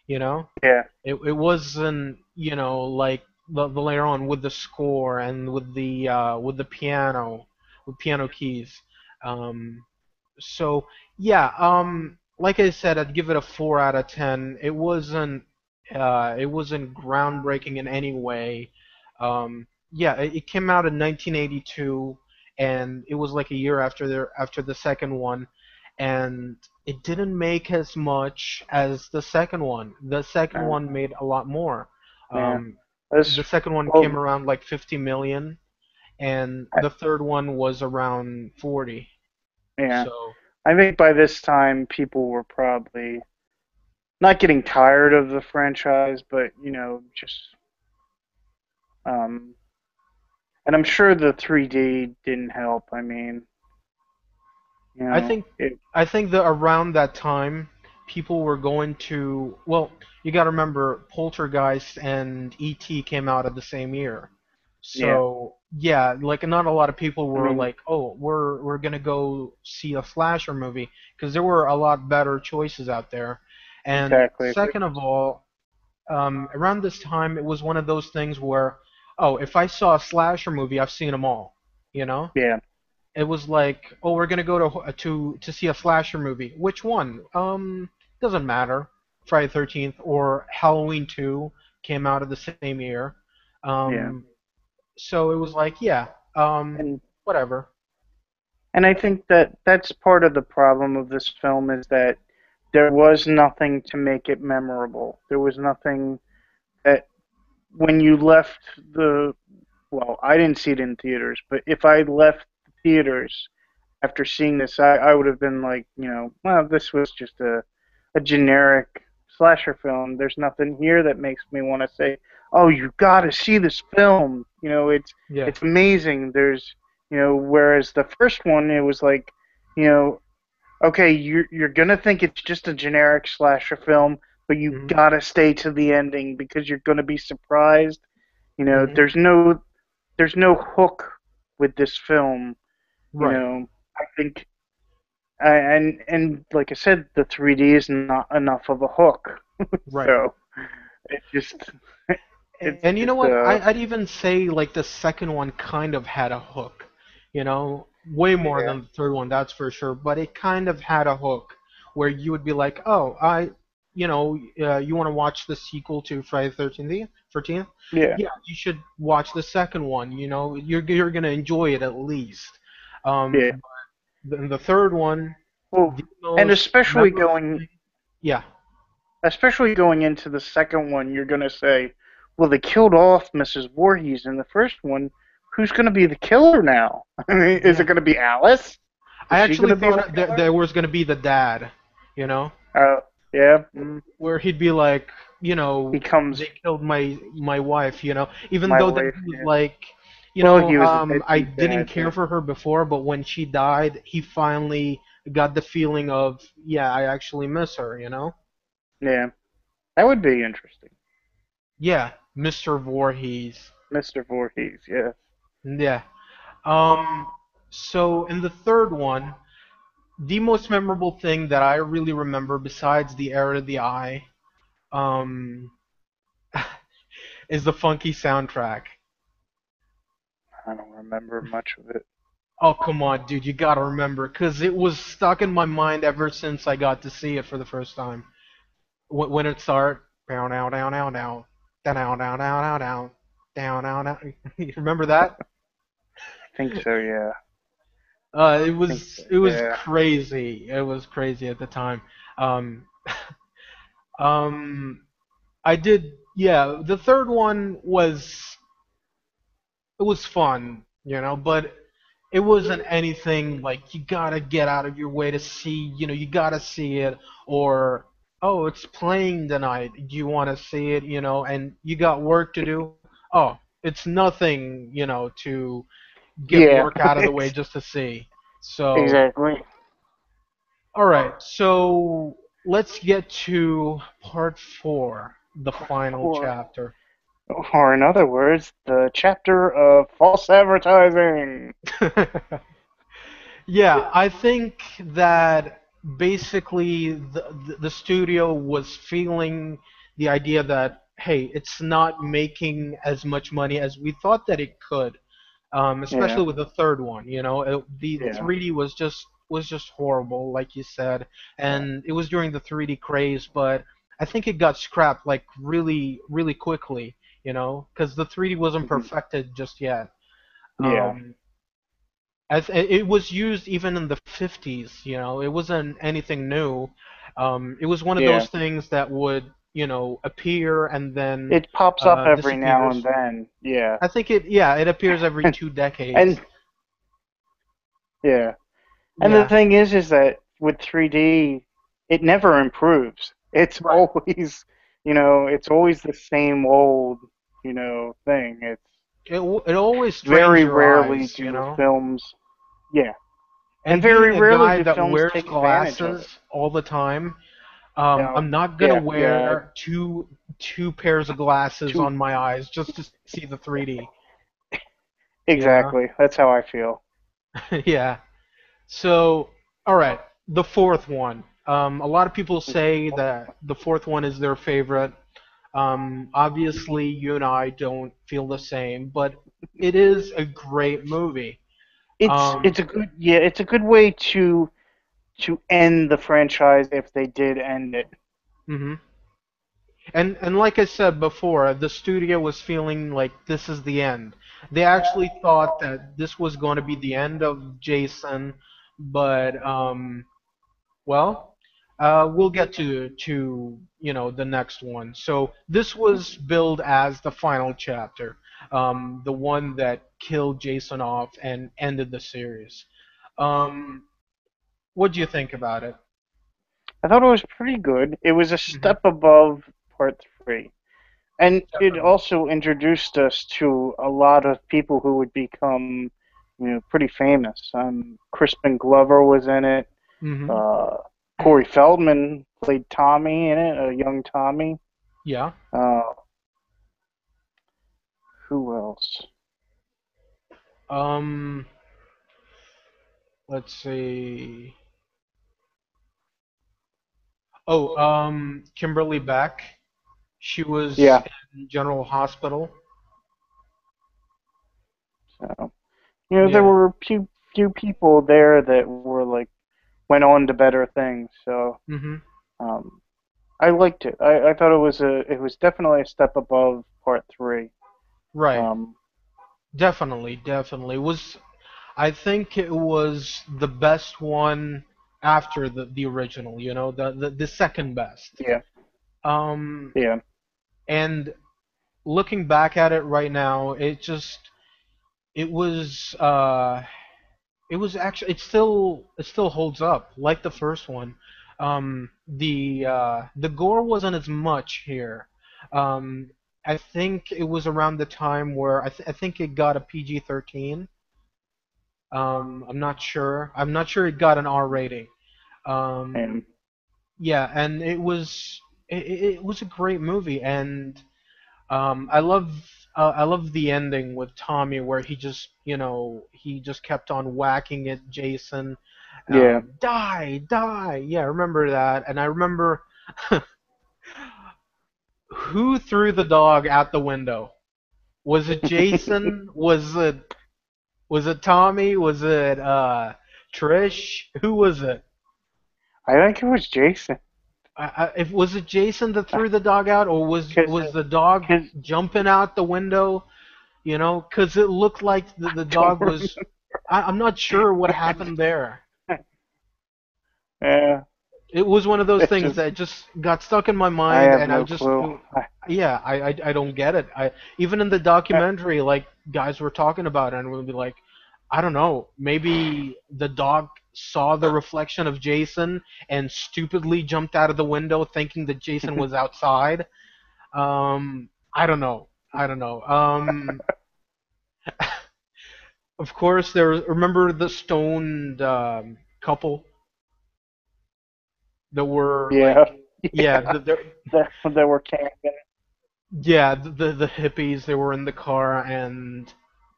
you know. yeah, It wasn't like the later on with the score and with the piano, with piano keys. Um, so yeah, like I said, I'd give it a 4 out of 10. It wasn't groundbreaking in any way. Yeah, it came out in 1982, and it was like a year after the second one, and it didn't make as much as the second one. The second uh, one made a lot more. yeah. Um, This, the second one came well, around like 50 million, and I, the third one was around 40. yeah. So I think by this time people were probably not getting tired of the franchise, but just um, and I'm sure the 3D didn't help. I mean, I think it, I think that around that time, people were going to. Well, you got to remember, Poltergeist and E.T. came out at the same year, yeah. so yeah, like not a lot of people I were mean, like, "Oh, we're gonna go see a slasher movie," because there were a lot better choices out there. And exactly. second of all, around this time, it was one of those things where, oh, if I saw a slasher movie, I've seen them all, you know? Yeah, It was like, oh, we're gonna go to see a slasher movie. Which one? Doesn't matter. Friday 13th or Halloween 2 came out of the same year. yeah. Um, so it was like, yeah, And whatever. and I think that that's part of the problem of this film is that there was nothing to make it memorable. There was nothing that when you left the well, I didn't see it in theaters, but if I left the theaters after seeing this, I would have been like, well, this was just a generic slasher film. There's nothing here that makes me want to say, oh, you got to see this film. Yeah. It's amazing. Whereas the first one, it was like, you know, okay, you're gonna think it's just a generic slasher film, but you Hmm. gotta stay to the ending because you're gonna be surprised. Hmm. There's no hook with this film. Right. I think, and like I said, the 3D is not enough of a hook. Right. So it just, it's And you know just what? I'd even say like the second one kind of had a hook, way more yeah, than the third one, that's for sure. But it kind of had a hook where you would be like, oh, you want to watch the sequel to Friday the 13th? 13th? yeah, Yeah, you should watch the second one. You're gonna enjoy it at least. yeah. The third one, Well, the and most memorable thing. Yeah. especially going into the second one, you're gonna say, well, they killed off Mrs. Voorhees in the first one. Who's gonna be the killer now? I mean, is it Yeah. gonna be Alice? Is I she actually gonna be the thought killer? there was gonna be the dad, you know, Yeah. where he'd be like, He comes they killed my wife, even my though that wife. he was Yeah. like, Well, he was a I deadbeat didn't dad. care Yeah. for her before, but when she died, he finally got the feeling of, yeah, I actually miss her. Yeah. That would be interesting. Yeah, Mr. Voorhees. Mr. Voorhees. Yeah. Yeah. Um, so in the third one, the most memorable thing that I really remember besides the error of the eye, um, is the funky soundtrack. I don't remember much of it. Oh, come on, dude, you gotta remember, because it was stuck in my mind ever since I got to see it for the first time. When it started, down, down, down, down, down, down, down, down, down, down, down, down, down. You remember that? I think so. Yeah. It I think was so. it was Yeah. crazy. It was crazy at the time. Um, um, I did, yeah. The third one was fun, but it wasn't anything like you gotta get out of your way to see, you gotta see it, or oh, it's playing tonight. Do you want to see it, and you got work to do? Oh, it's nothing, to get Yeah. work out of the way It's just to see. So, exactly. all right, so let's get to part four, the Part final four. chapter. Or in other words, the chapter of false advertising. Yeah, I think that basically the studio was feeling the idea that, hey, it's not making as much money as we thought that it could, Yeah. especially with the third one. The Yeah. 3D was just horrible, like you said, Yeah. and it was during the 3D craze, but I think it got scrapped like really really quickly, because the 3D wasn't Mhm. perfected just yet. Yeah. Um, as it was used even in the 50s, it wasn't anything new. It was one of Yeah. those things that would, appear and then It pops up every now and disappears. then. Yeah. I think it appears every And 2 decades. and yeah. And the Yeah, thing is that with 3D, it never improves. It's right. always, it's always the same old, thing. It's It always strains very your rarely eyes, do films, yeah, and And very being a rarely guy do that films wears take advantage of it. glasses all the time, Yeah, I'm not gonna yeah, yeah. wear two pairs of glasses Too on my eyes just to see the 3D. You know? exactly. That's how I feel. Yeah. So, all right, the fourth one. A lot of people say that the fourth one is their favorite. Obviously, you and I don't feel the same, but it is a great movie. It's Um, a good yeah. It's a good way to end the franchise if they did end it. mhm. And like I said before, the studio was feeling like this is the end. They actually thought that this was going to be the end of Jason, but well. We'll get to the next one. So this was billed as the final chapter, the one that killed Jason off and ended the series. Um, what do you think about it? I thought it was pretty good. It was a Hmm. step above part three. And it Definitely. also introduced us to a lot of people who would become, pretty famous. Crispin Glover was in it. Hmm. Uh, Corey Feldman played Tommy in it, a young Tommy. Yeah. Uh, who else? Um, let's see. Oh, Kimberly Beck. She was Yeah. in General Hospital. So, there Yeah. were few people there that were like went on to better things. So Hmm. um, I liked it. I thought it was definitely a step above part three. Right. Um, Definitely, definitely. I think it was the best one after the original, the second best. yeah, Um, yeah, and looking back at it right now, it was it was actually it still holds up like the first one. The gore wasn't as much here. Um, I think it was around the time where I think it got a PG-13. I'm not sure. I'm not sure it got an R rating. and Um, yeah, and it was a great movie, and I love the ending with Tommy where he just kept on whacking at Jason. yeah. Die, die. Yeah, I remember that, and I remember who threw the dog out the window. Was it Jason? Was it Tommy? Was it Trish? Who was it? I think it was Jason, If was it Jason that threw the dog out, or was because was the dog because jumping out the window? Because it looked like the I don't dog was. I'm not sure what happened there. remember. Yeah, It was one of those it things just that just got stuck in my I mind, have and I no just, clue. yeah, I don't get it. Even in the documentary, like guys were talking about it, and we'll be like, I don't know, maybe the dog saw the reflection of Jason and stupidly jumped out of the window, thinking that Jason was outside. I don't know. I don't know. Of course, remember the stoned couple that were Yeah, like, yeah, they were camping. yeah, the hippies. They were in the car and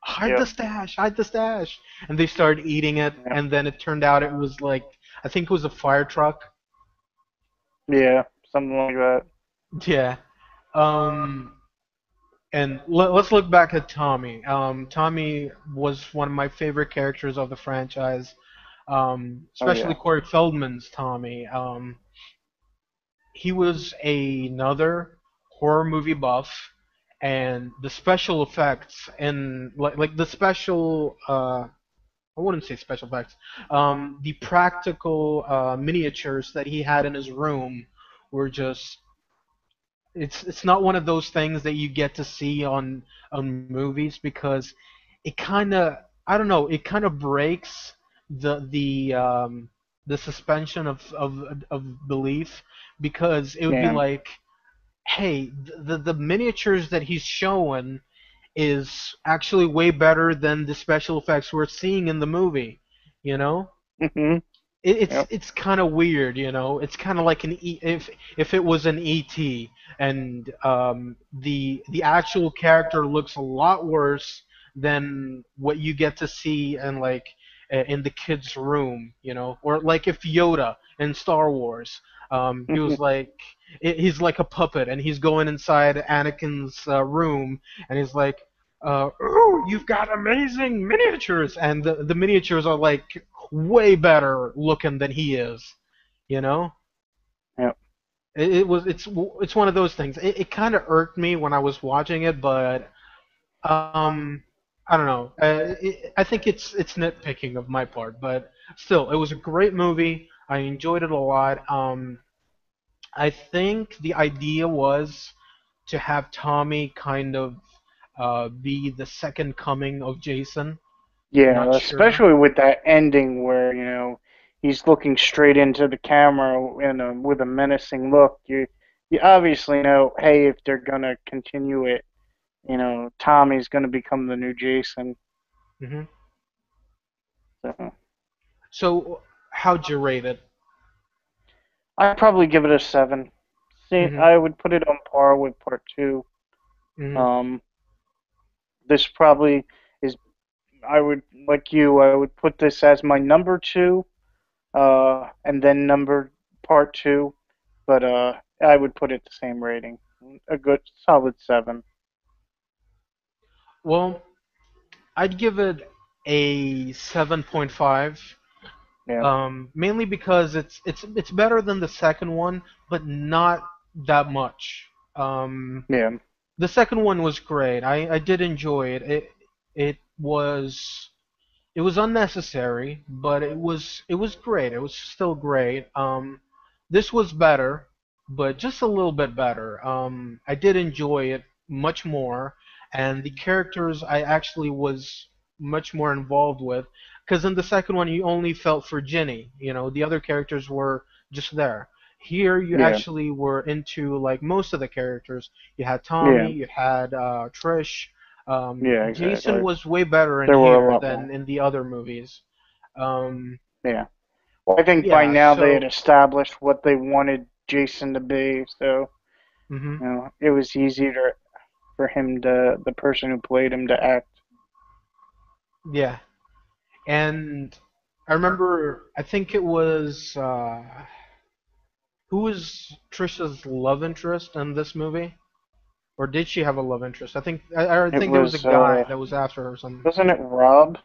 hide the Yep, stash, hide the stash, and they started eating it. yep, And then it turned out it was like, I think it was a fire truck. yeah, something like that. Yeah. Um, and let's look back at Tommy. Tommy was one of my favorite characters of the franchise, Oh especially yeah, Corey Feldman's Tommy. He was another horror movie buff, and the special effects and like the special I wouldn't say special effects, the practical miniatures that he had in his room were just it's not one of those things that you get to see on movies because it kind of I don't know, it kind of breaks the suspension of belief, because it would be yeah. like, hey, the miniatures that he's showing is actually way better than the special effects we're seeing in the movie, you know? Mhm. It's Yep. it's kind of weird, It's kind of like if it was an ET, and the actual character looks a lot worse than what you get to see in like in the kid's room, or like if Yoda in Star Wars, he was like he's like a puppet and he's going inside Anakin's room and he's like, "Ooh, you've got amazing miniatures," and the miniatures are like way better looking than he is. You know, Yep. it's one of those things. It kind of irked me when I was watching it, but um, I don't know. I think it's nitpicking of my part, but still, it was a great movie. I enjoyed it a lot. I think the idea was to have Tommy kind of be the second coming of Jason. Not Yeah, sure. especially with that ending where, he's looking straight into the camera with a menacing look. You obviously know, hey, if they're gonna continue it, Tommy's gonna become the new Jason. Hmm. So So, how'd you rate it? I'd probably give it a 7. See, Hmm. I would put it on par with part 2. Hmm. Um, this probably is. I would like you. I would put this as my number 2, and then number part 2, but I would put it the same rating, a good solid 7. Well, I'd give it a 7.5. Yeah, Mainly because it's better than the second one, but not that much. yeah, The second one was great. I did enjoy it. It was it was unnecessary, but it was great. It was still great. This was better, but just a little bit better. I did enjoy it much more, and the characters I actually was much more involved with, because in the second one you only felt for Ginny. The other characters were just there. Here you yeah, actually were into like most of the characters. You had yeah, Tommy, you had Trish. yeah. Jason Exactly. was way better in There were a here lot than more. in the other movies. Um, Yeah. Well, I think by yeah, now they had so established what they wanted Jason to be, so hmm it was easier for him to the person who played him to act. yeah, and I remember I think it was who was Trisha's love interest in this movie, or did she have a love interest? I It think there was a was guy that was after her or something. wasn't it Rob?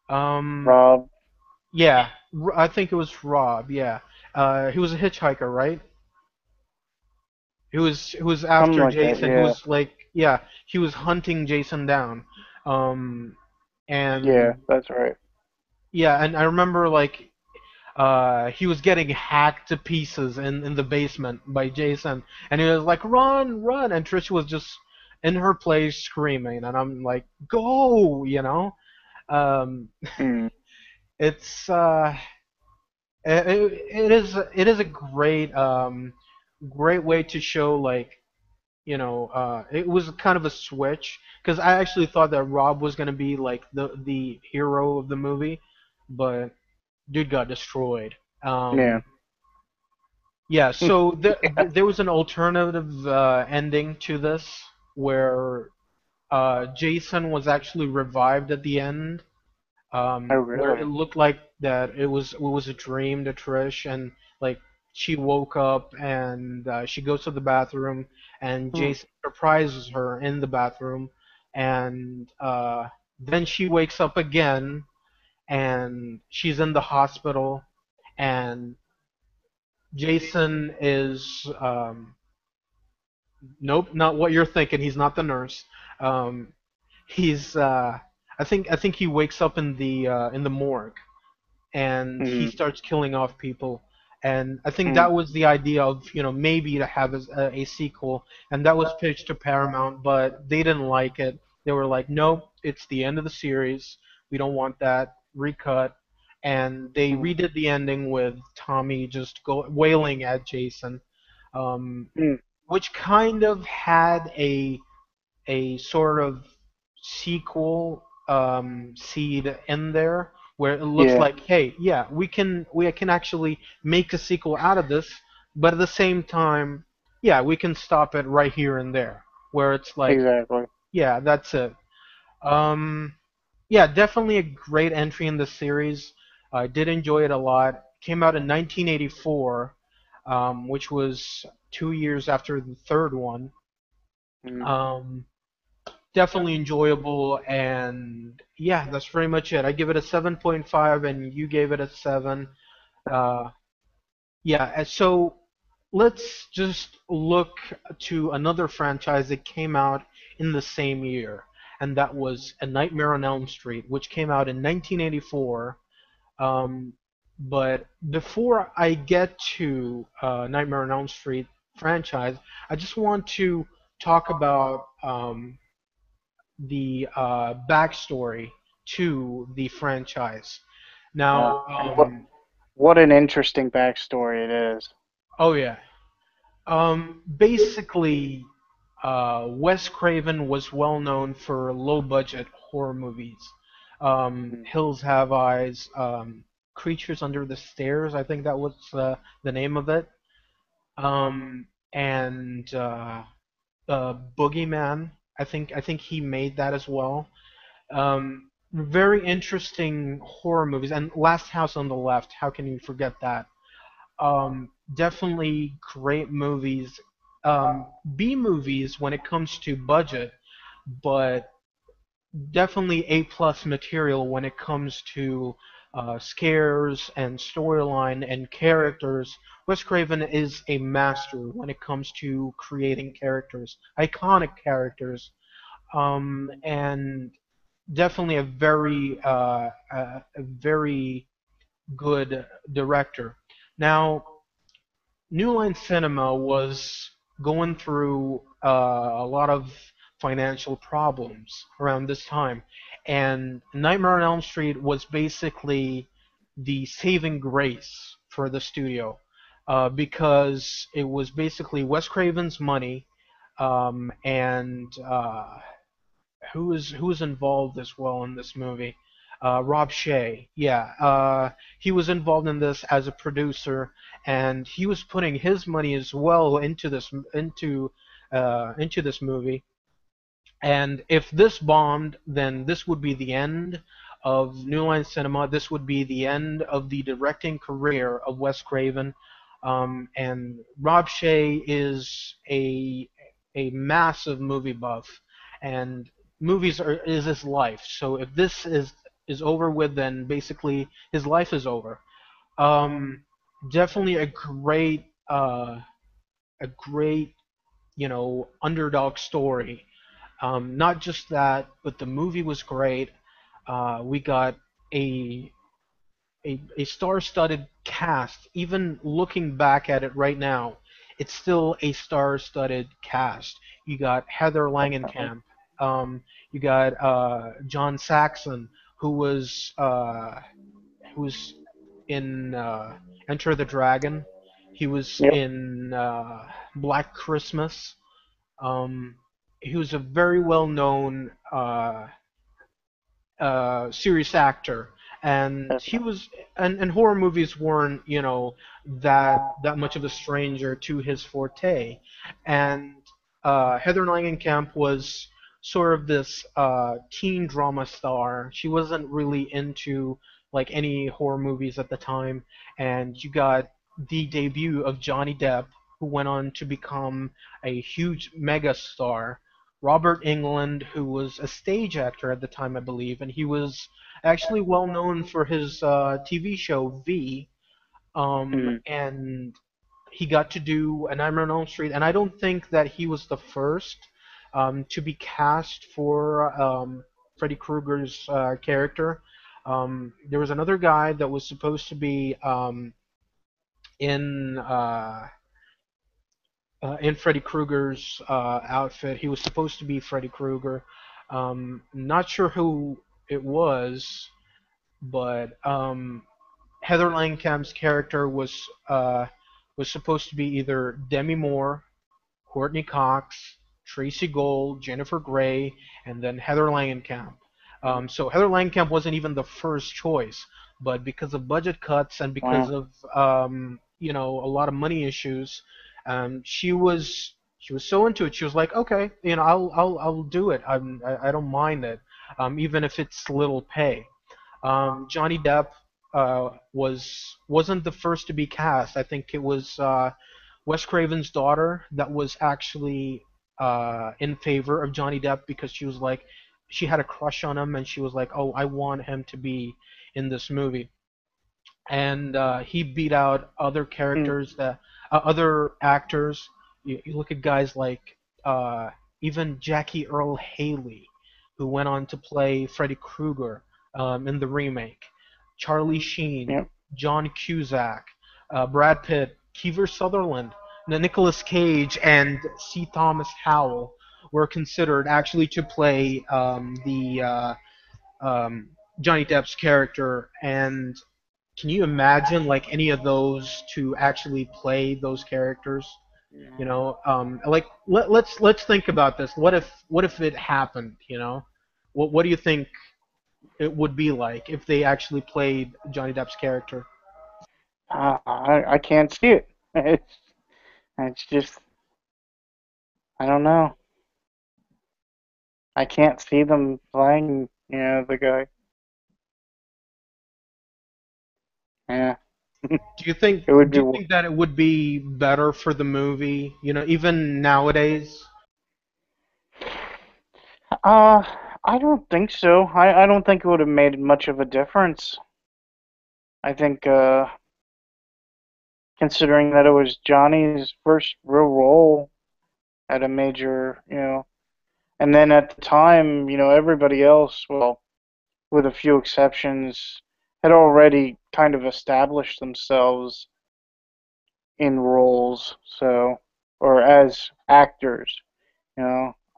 Um, Rob, yeah, I think it was Rob. Yeah, he was a hitchhiker, right? Who was something after like that. Jason, who Yeah, was like, yeah, he was hunting Jason down. Um, yeah, and that's right. yeah, and I remember like he was getting hacked to pieces in the basement by Jason, and he was like, "Run, run!" And Trish was just in her place screaming, and I'm like, "Go!" Um, Mm, it's it is a great way to show like it was kind of a switch because I actually thought that Rob was gonna be like the hero of the movie, but dude got destroyed. yeah. Yeah, so there was an alternative ending to this where Jason was actually revived at the end, Oh, where it really? looked like that it was a dream to Trish, and like she woke up and she goes to the bathroom, and Hmm. Jason surprises her in the bathroom, and then she wakes up again, and she's in the hospital, and Jason is nope, not what you're thinking. He's not the nurse. Um, he's I think he wakes up in the morgue, and he Mm, starts killing off people. And I think mm, that was the idea of maybe to have a sequel, and that was pitched to Paramount, but they didn't like it. They were like, nope, it's the end of the series. We don't want that recut. And they mm, redid the ending with Tommy just wailing at Jason, um, mm. which kind of had a sort of sequel seed in there where it looks Yeah, like, hey, yeah, we can actually make a sequel out of this, but at the same time, yeah, we can stop it right here and there, where it's like, exactly. yeah, that's it. Um, yeah, definitely a great entry in the series. I did enjoy it a lot. Came out in 1984, which was 2 years after the third one. Mm. Um, Definitely enjoyable, and yeah, that's pretty much it. I give it a 7.5 and you gave it a 7. uh yeah, and so let's just look to another franchise that came out in the same year, and that was A Nightmare on Elm Street, which came out in 1984. um But before I get to Nightmare on Elm Street franchise, I just want to talk about the backstory to the franchise. Now, And what an interesting backstory it is. oh yeah, basically, Wes Craven was well known for low-budget horror movies. Mm, Hills Have Eyes, Creatures Under the Stairs, I think that was the name of it. And Boogeyman, I think he made that as well. Very interesting horror movies, and Last House on the Left. How can you forget that? Definitely great movies. B movies when it comes to budget, but definitely A plus material when it comes to scares and storyline and characters. Wes Craven is a master when it comes to creating characters, iconic characters, and definitely a very good director. Now, New Line Cinema was going through a lot of financial problems around this time, and Nightmare on Elm Street was basically the saving grace for the studio because it was basically Wes Craven's money and who was involved as well in this movie? Rob Shea. Yeah, he was involved in this as a producer, and he was putting his money as well into this movie. And if this bombed, then this would be the end of New Line Cinema. This would be the end of the directing career of Wes Craven. And Rob Shea is a massive movie buff, and is his life. So if this is over with, then basically his life is over. Um, Definitely a great underdog story. Not just that, but the movie was great. We got a, a star-studded cast. Even looking back at it right now, it's still a star-studded cast. You got Heather definitely. Langenkamp. You got John Saxon, who was in Enter the Dragon. He was Yep. in Black Christmas. Um, he was a very well-known serious actor, and he Definitely. was, and horror movies weren't, that much of a stranger to his forte. And Heather Langenkamp was sort of this teen drama star. She wasn't really into like any horror movies at the time, and you got the debut of Johnny Depp, who went on to become a huge mega star. Robert England, who was a stage actor at the time, I believe, and he was actually well known for his TV show V. Mm, And he got to do A Nightmare on Elm Street, and I don't think that he was the first to be cast for Freddy Krueger's character. There was another guy that was supposed to be in in Freddy Krueger's outfit. He was supposed to be Freddy Krueger. Not sure who it was, but Heather Langkamp's character was supposed to be either Demi Moore, Courtney Cox, Tracy Gold, Jennifer Grey, and then Heather Langenkamp. mm, So Heather Langenkamp wasn't even the first choice, but because of budget cuts and because wow. of a lot of money issues, she was so into it. She was like, okay, I'll do it. I don't mind it, even if it's little pay. Johnny Depp wasn't the first to be cast. I think it was Wes Craven's daughter that was actually in favor of Johnny Depp because she had a crush on him and she was like, oh, I want him to be in this movie. And he beat out Mm, other actors. You look at guys like even Jackie Earl Haley, who went on to play Freddy Krueger in the remake. Charlie Sheen, yep. John Cusack, Brad Pitt, Kiefer Sutherland, Nicolas Cage, and C. Thomas Howell were considered actually to play the Johnny Depp's character. And can you imagine like any of those to actually play those characters? You know, like let's think about this. What if it happened? You know, what do you think it would be like if they actually played Johnny Depp's character? I can't see it. It's just I don't know. I can't see them playing, the guy. Yeah, Do you think it would do be. you think that it would be better for the movie? You know, even nowadays. Uh, I don't think so. I don't think it would have made much of a difference. I think, considering that it was Johnny's first real role at a major, and then at the time, everybody else, well, with a few exceptions, had already kind of established themselves in roles, so, or as actors,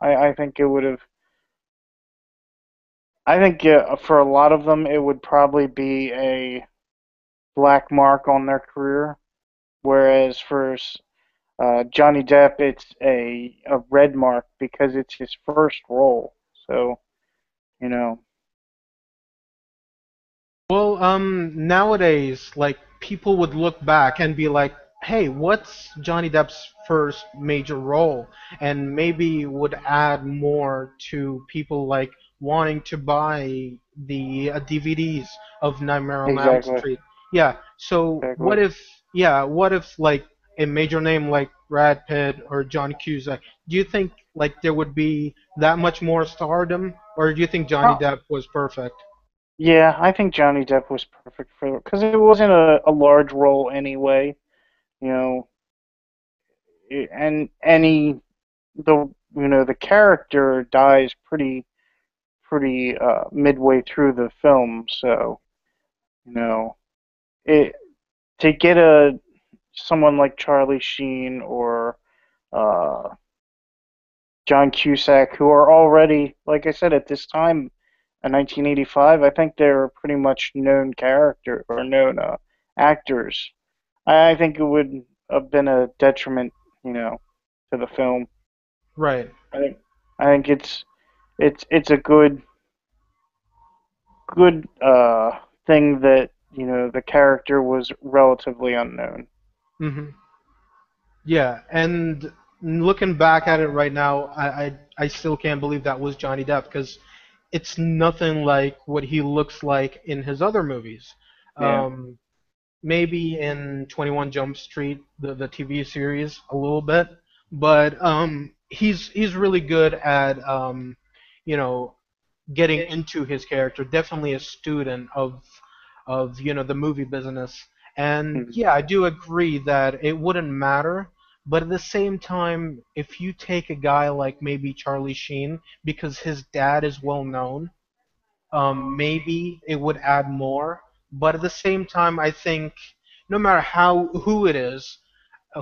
I think it would have, I think for a lot of them, it would probably be a black mark on their career, whereas for Johnny Depp, it's a red mark because it's his first role. So, you know, Well, nowadays, like people would look back and be like, "Hey, what's Johnny Depp's first major role?" And maybe would add more to people like wanting to buy the DVDs of Nightmare on Elm exactly, Street. Yeah. So exactly. what if like a major name like Brad Pitt or John Cusack? Do you think like there would be that much more stardom, or do you think Johnny Uh, Depp was perfect? yeah, I think Johnny Depp was perfect for because it wasn't a large role anyway. You know, and any the character dies pretty midway through the film, so you know it to get a someone like Charlie Sheen or uh, John Cusack, who are already, like I said, at this time in 1985, I think they're pretty much known character or known actors. I think it would have been a detriment, to the film. Right. I think I think it's a good thing that the character was relatively unknown. Hmm. Yeah, and looking back at it right now, I still can't believe that was Johnny Depp because it's nothing like what he looks like in his other movies. Yeah. Um, maybe in 21 Jump Street, the TV series, a little bit, but he's really good at you know getting into his character. Definitely a student of the movie business. And Mhm. yeah, I do agree that it wouldn't matter. But at the same time, if you take a guy like maybe Charlie Sheen, because his dad is well known, maybe it would add more. But at the same time, I think no matter who it is,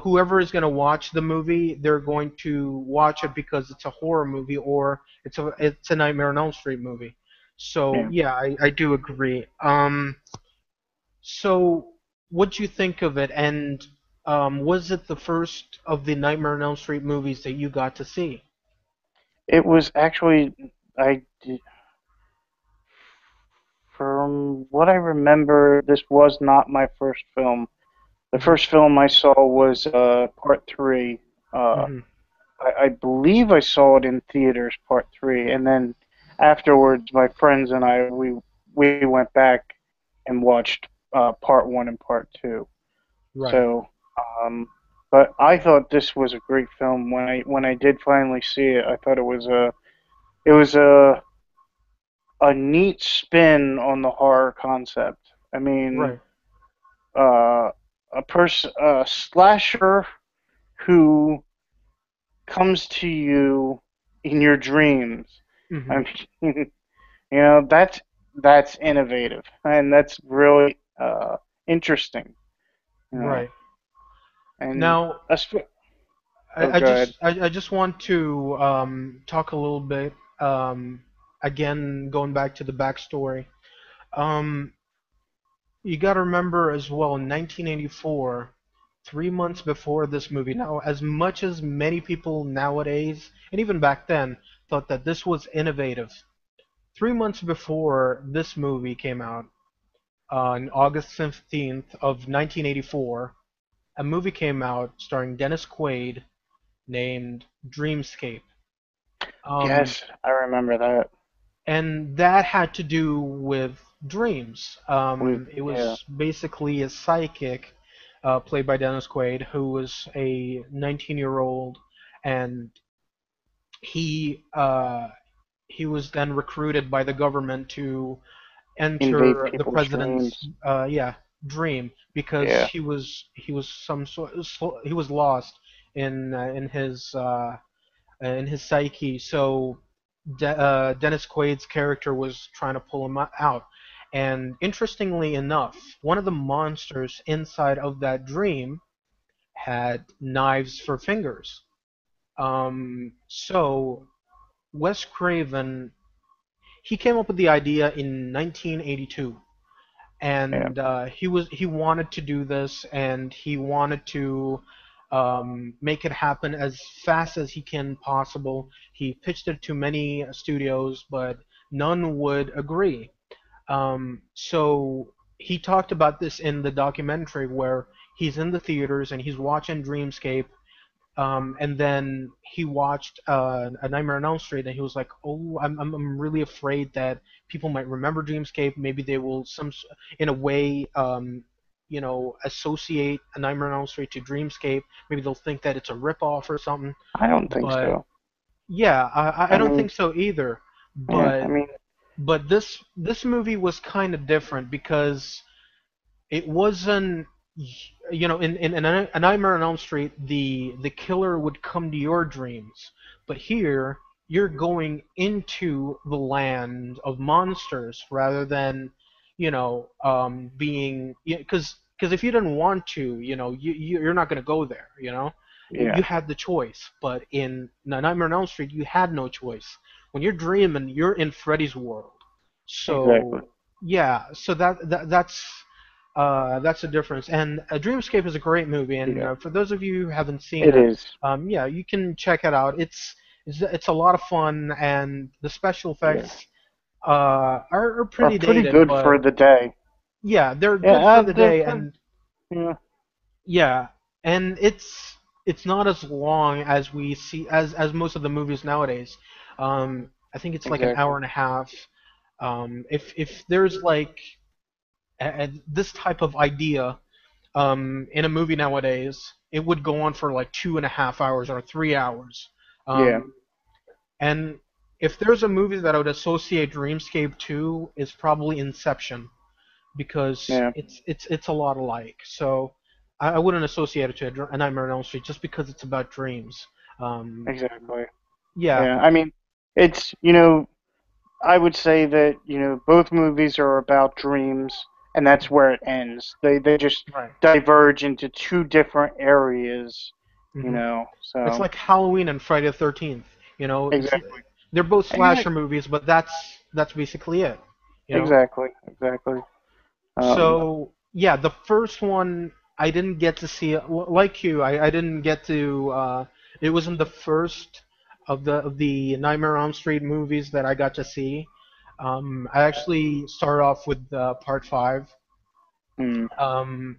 whoever is going to watch the movie, they're going to watch it because it's a horror movie or it's a Nightmare on Elm Street movie. So Yeah. yeah, I do agree. So what do you think of it? And was it the first of the Nightmare on Elm Street movies that you got to see? It was actually I from what I remember, this was not my first film. The Hmm. first film I saw was Part Three. Uh, Hmm. I believe I saw it in theaters, Part Three, and then afterwards, my friends and I we went back and watched Part One and Part Two. Right. So, um, but I thought this was a great film when I did finally see it. I thought it was a neat spin on the horror concept. I mean, Right. uh, a slasher who comes to you in your dreams. Hmm. I mean, that's innovative, and that's really interesting, you know. Right. And Now, oh, go ahead. I just want to talk a little bit again, going back to the backstory. Um, you got to remember as well, in 1984, 3 months before this movie. Now, as much as many people nowadays, and even back then, thought that this was innovative, 3 months before this movie came out, on August 15th of 1984, a movie came out starring Dennis Quaid named Dreamscape. Um, Yes, I remember that. and that had to do with dreams. With It yeah, was basically a psychic, played by Dennis Quaid, who was a 19-year-old, and he uh, he was then recruited by the government to invade enter the people's president's dreams. dream because Yeah, he was some sort he was lost in his psyche. So Dennis Quaid's character was trying to pull him out. And interestingly enough, one of the monsters inside of that dream had knives for fingers. So Wes Craven, he came up with the idea in 1982, yeah. and he wanted to do this, and he wanted to make it happen as fast as he can possible. He pitched it to many studios, but none would agree. So he talked about this in the documentary where he's in the theaters and he's watching Dreamscape, and then he watched A Nightmare on Elm Street, and he was like, "Oh, I'm really afraid that people might remember Dreamscape. Maybe they will in a way, associate A Nightmare on Elm Street to Dreamscape. Maybe they'll think that it's a ripoff or something." I don't think But so. yeah, I I don't mean, think so either. yeah, I But mean, this movie was kind of different because it wasn't, in A Nightmare on Elm Street, the killer would come to your dreams, but here you're going into the land of monsters rather than, being, because if you didn't want to, you're not going to go there, you yeah, had the choice, but in A Nightmare on Elm Street you had no choice. When you're dreaming, you're in Freddy's world. exactly. So yeah, so that's the difference. And Dreamscape is a great movie, and Yeah, for those of you who haven't seen it it, is. yeah, you can check it out. It's a lot of fun, and the special Yeah, effects are are pretty pretty dated, good for but the day. yeah, they're Yeah, good for the they're day, pretty. and Yeah, yeah, and it's not as long as we see as most of the movies nowadays. I think it's like an hour exactly. and a half. If there's like this type of idea in a movie nowadays, it would go on for like 2.5 hours or 3 hours. Yeah, Um, and if there's a movie that I would associate Dreamscape to, it's probably Inception because yeah, it's a lot alike. So I wouldn't associate it to A Nightmare on Elm Street just because it's about dreams. Um, exactly. yeah, Yeah, I mean, it's I would say that both movies are about dreams, and that's where it ends. They just right. diverge into two different areas. hmm It's So like Halloween and Friday the 13th. It's exactly. they're both Yeah, slasher movies, but that's basically it. You know. exactly. Um, So yeah, the first one I didn't get to see. Like you, I didn't get to. It wasn't the first of the Nightmare on Elm Street movies that I got to see. I actually started off with part five. hmm, Um,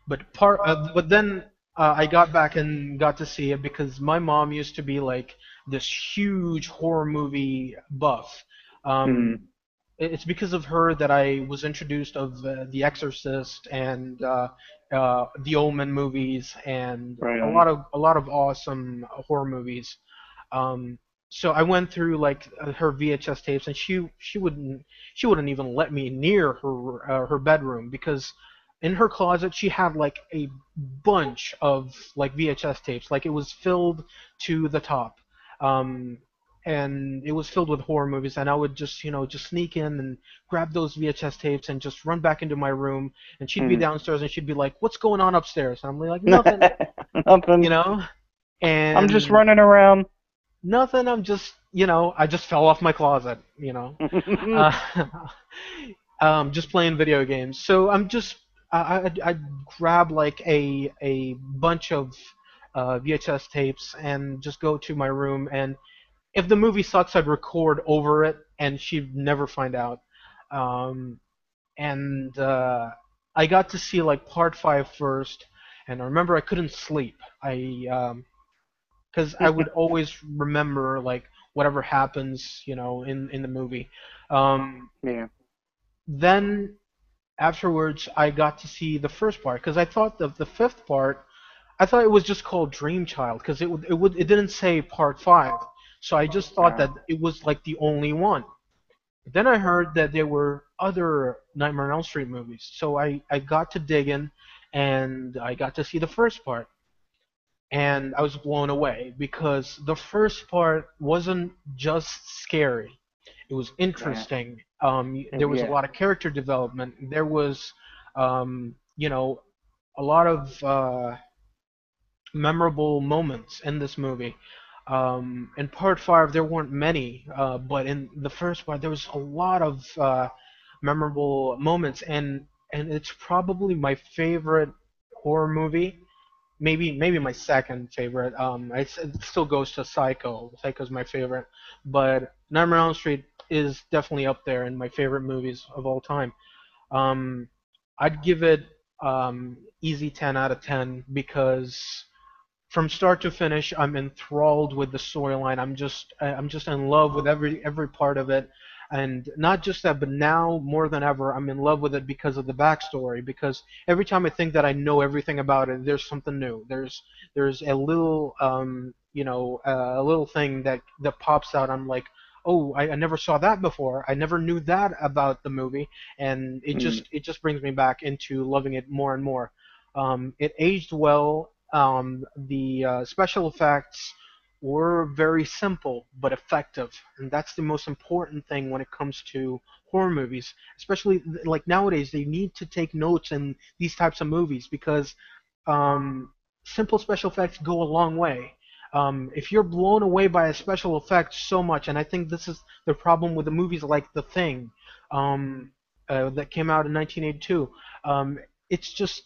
but then I got back and got to see it because my mom used to be like this huge horror movie buff. hmm, Um, it's because of her that I was introduced of The Exorcist and the Omen movies and right a on. lot of a lot of awesome horror movies. Um, so I went through like her VHS tapes, and she wouldn't even let me near her bedroom because in her closet she had like a bunch of like VHS tapes, like it was filled to the top. Um, and it was filled with horror movies, and I would just just sneak in and grab those VHS tapes and just run back into my room, and she'd be Mm. downstairs and she'd be like, "What's going on upstairs?" And I'm like, "Nothing," you Nothing. know, I'm just and running around. nothing. I'm just I just fell off my closet. Uh, just playing video games. So I'm just I grab like a bunch of VHS tapes and just go to my room, and if the movie sucks, I'd record over it, and she'd never find out. Um, and I got to see like part five first, and I remember I couldn't sleep. Because I would always remember like whatever happens, in the movie. Um, Yeah, then afterwards, I got to see the first part because I thought the fifth part, I thought it was just called Dream Child because it didn't say part five, so I just thought uh, that it was like the only one. Then I heard that there were other Nightmare on Elm Street movies, so I got to dig in, and I got to see the first part, and I was blown away because the first part wasn't just scary. It was yeah, interesting. There was a yeah, lot of character development. There was, a lot of memorable moments in this movie. In part five, there weren't many, but in the first part, there was a lot of memorable moments, and it's probably my favorite horror movie. Maybe my second favorite. It still goes to Psycho. Psycho's my favorite, but Nightmare on Elm Street is definitely up there in my favorite movies of all time. Um, I'd give it easy 10 out of 10 because from start to finish, I'm enthralled with the storyline. I'm just in love with every part of it, and not just that, but now more than ever, I'm in love with it because of the backstory. Because every time I think that I know everything about it, there's something new. There's a little a little thing that pops out. I'm like, oh, I never saw that before. I never knew that about the movie, and it mm, just it just brings me back into loving it more and more. It aged well. The special effects were very simple but effective, and that's the most important thing when it comes to horror movies. Especially like nowadays, they need to take notes in these types of movies because um, simple special effects go a long way. If you're blown away by a special effect so much, and I think this is the problem with the movies like The Thing, um, that came out in 1982. Um, it's just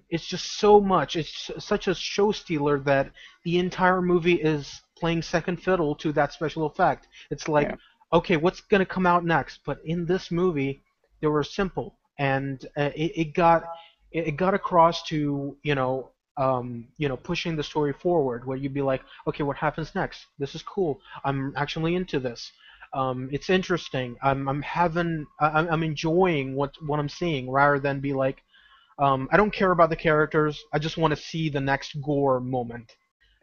it's just so much. It's such a show stealer that the entire movie is playing second fiddle to that special effect. It's like, yeah, okay, what's gonna come out next? But in this movie, they were simple, and it got across to pushing the story forward, where you'd be like, okay, what happens next? This is cool. I'm actually into this. It's interesting. I'm enjoying what I'm seeing rather than be like, I don't care about the characters. I just want to see the next gore moment.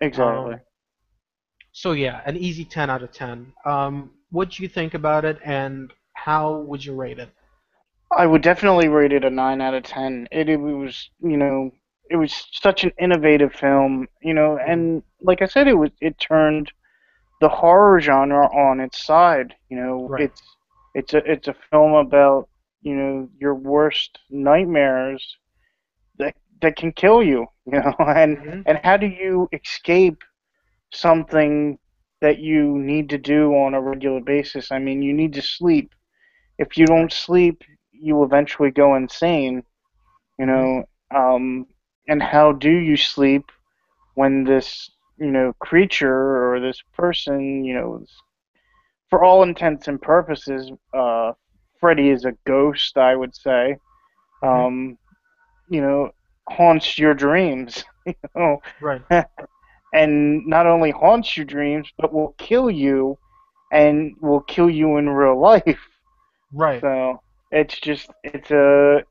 exactly. Um, so yeah, an easy 10 out of 10. What do you think about it, and how would you rate it? I would definitely rate it a 9 out of 10. It was, it was such an innovative film, Hmm. and like I said, it turned the horror genre on its side. Right. It's a film about, your worst nightmares that can kill you, and Hmm. how do you escape something that you need to do on a regular basis? I mean, you need to sleep. If you Right. don't sleep, you eventually go insane, you Hmm. know. Um, and how do you sleep when this, creature or this person, for all intents and purposes, Freddy is a ghost, I would say, Hmm. um, you know, haunts your dreams, know, Right. and not only haunts your dreams, but will kill you and will kill you in real life. Right. So it's a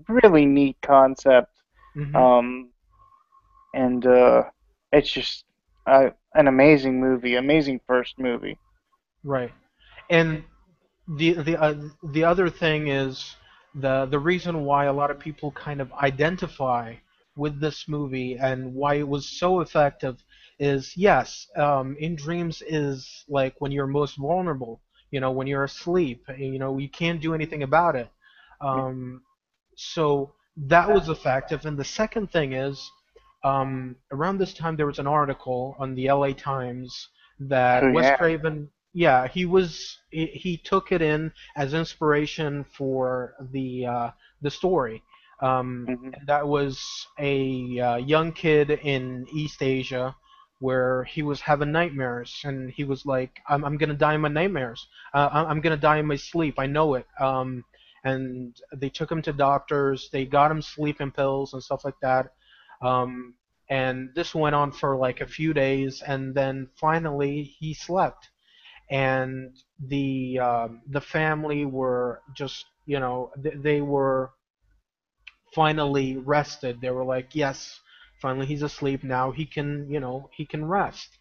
really neat concept, Hmm. um, and it's just an amazing movie, amazing first movie. Right. And the other thing is the reason why a lot of people kind of identify with this movie and why it was so effective is yes, in dreams is like when you're most vulnerable. When you're asleep, you can't do anything about it. Yeah. Um, so that was effective. And the second thing is, around this time there was an article on the LA Times Oh that Wes yeah. Craven, yeah, he took it in as inspiration for the story. Hmm. And that was a young kid in East Asia where he was having nightmares, and he was like, I'm gonna die in my nightmares. I'm gonna die in my sleep. I know it. And they took him to doctors. They got him sleeping pills and stuff like that. Um, and this went on for like a few days, and then finally he slept. And the family were just, they were finally rested. They were like, yes, finally he's asleep now. He can rest.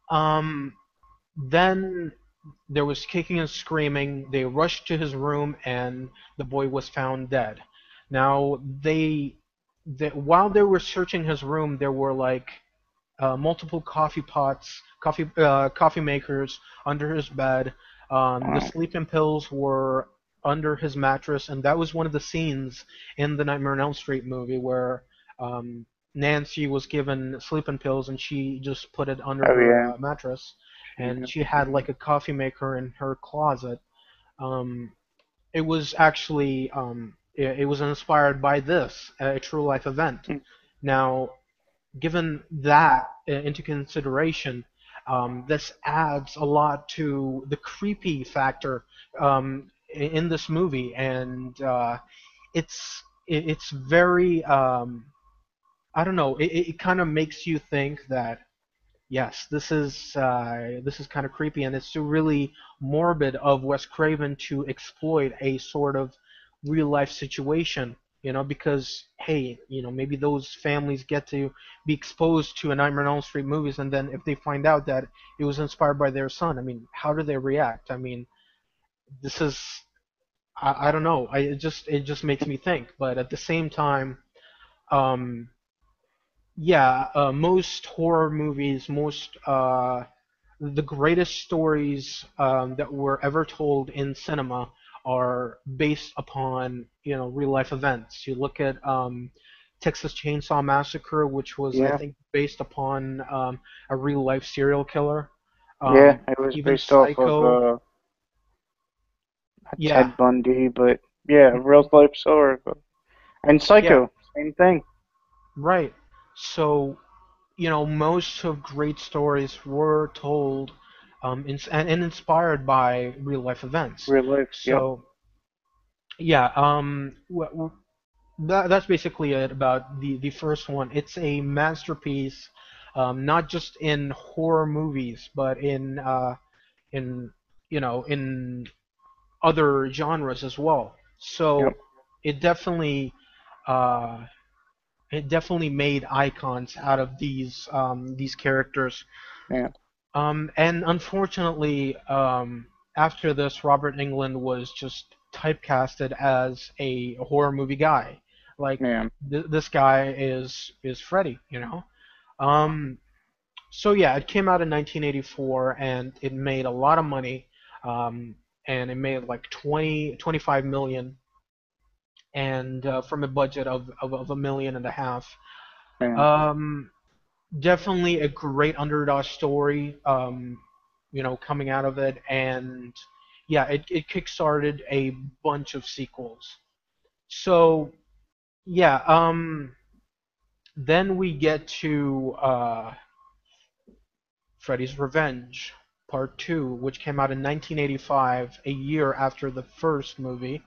Um, then there was kicking and screaming. They rushed to his room, and the boy was found dead. Now while they were searching his room, there were like multiple coffee pots, coffee makers under his bed. The Wow. sleeping pills were under his mattress, and that was one of the scenes in the Nightmare on Elm Street movie where um, Nancy was given sleeping pills and she just put it under Oh her yeah. mattress, She and had she to do had like a coffee maker in her closet. Um, it was actually it was inspired by this, a true life event. that. Now, given that into consideration, this adds a lot to the creepy factor in this movie, and it's very I don't know. It kind of makes you think that yes, this is kind of creepy, and it's really morbid of Wes Craven to exploit a sort of real life situation, because hey, maybe those families get to be exposed to a Nightmare on Elm Street movies, and then if they find out that it was inspired by their son, I mean, how do they react? I mean, this is I don't know. It just makes me think, but at the same time, um, yeah, most horror movies, most the greatest stories that were ever told in cinema are based upon real life events. You look at Texas Chainsaw Massacre, which was I Yeah. think based upon a real life serial killer. Yeah. It was Even based off of Psycho, yeah, Ted Bundy, but yeah, real life story. And yeah, Psycho, same thing. right. So most of great stories were told and inspired by real life events. Real life. Yep. So yeah, that's basically it about the first one. It's a masterpiece, not just in horror movies, but in in other genres as well. Yep. So it definitely uh, it definitely made icons out of these characters. Yeah. And unfortunately, after this, Robert Englund was just typecasted as a horror movie guy. Like Yeah. this guy is Freddy. Um, so yeah, it came out in 1984, and it made a lot of money. Um, and it made like 25 million, and from a budget of a million and a half. Yeah. Um, Definitely a great underdog story, coming out of it, and yeah, it kickstarted a bunch of sequels. So yeah, then we get to Freddy's Revenge Part 2, which came out in 1985, a year after the first movie.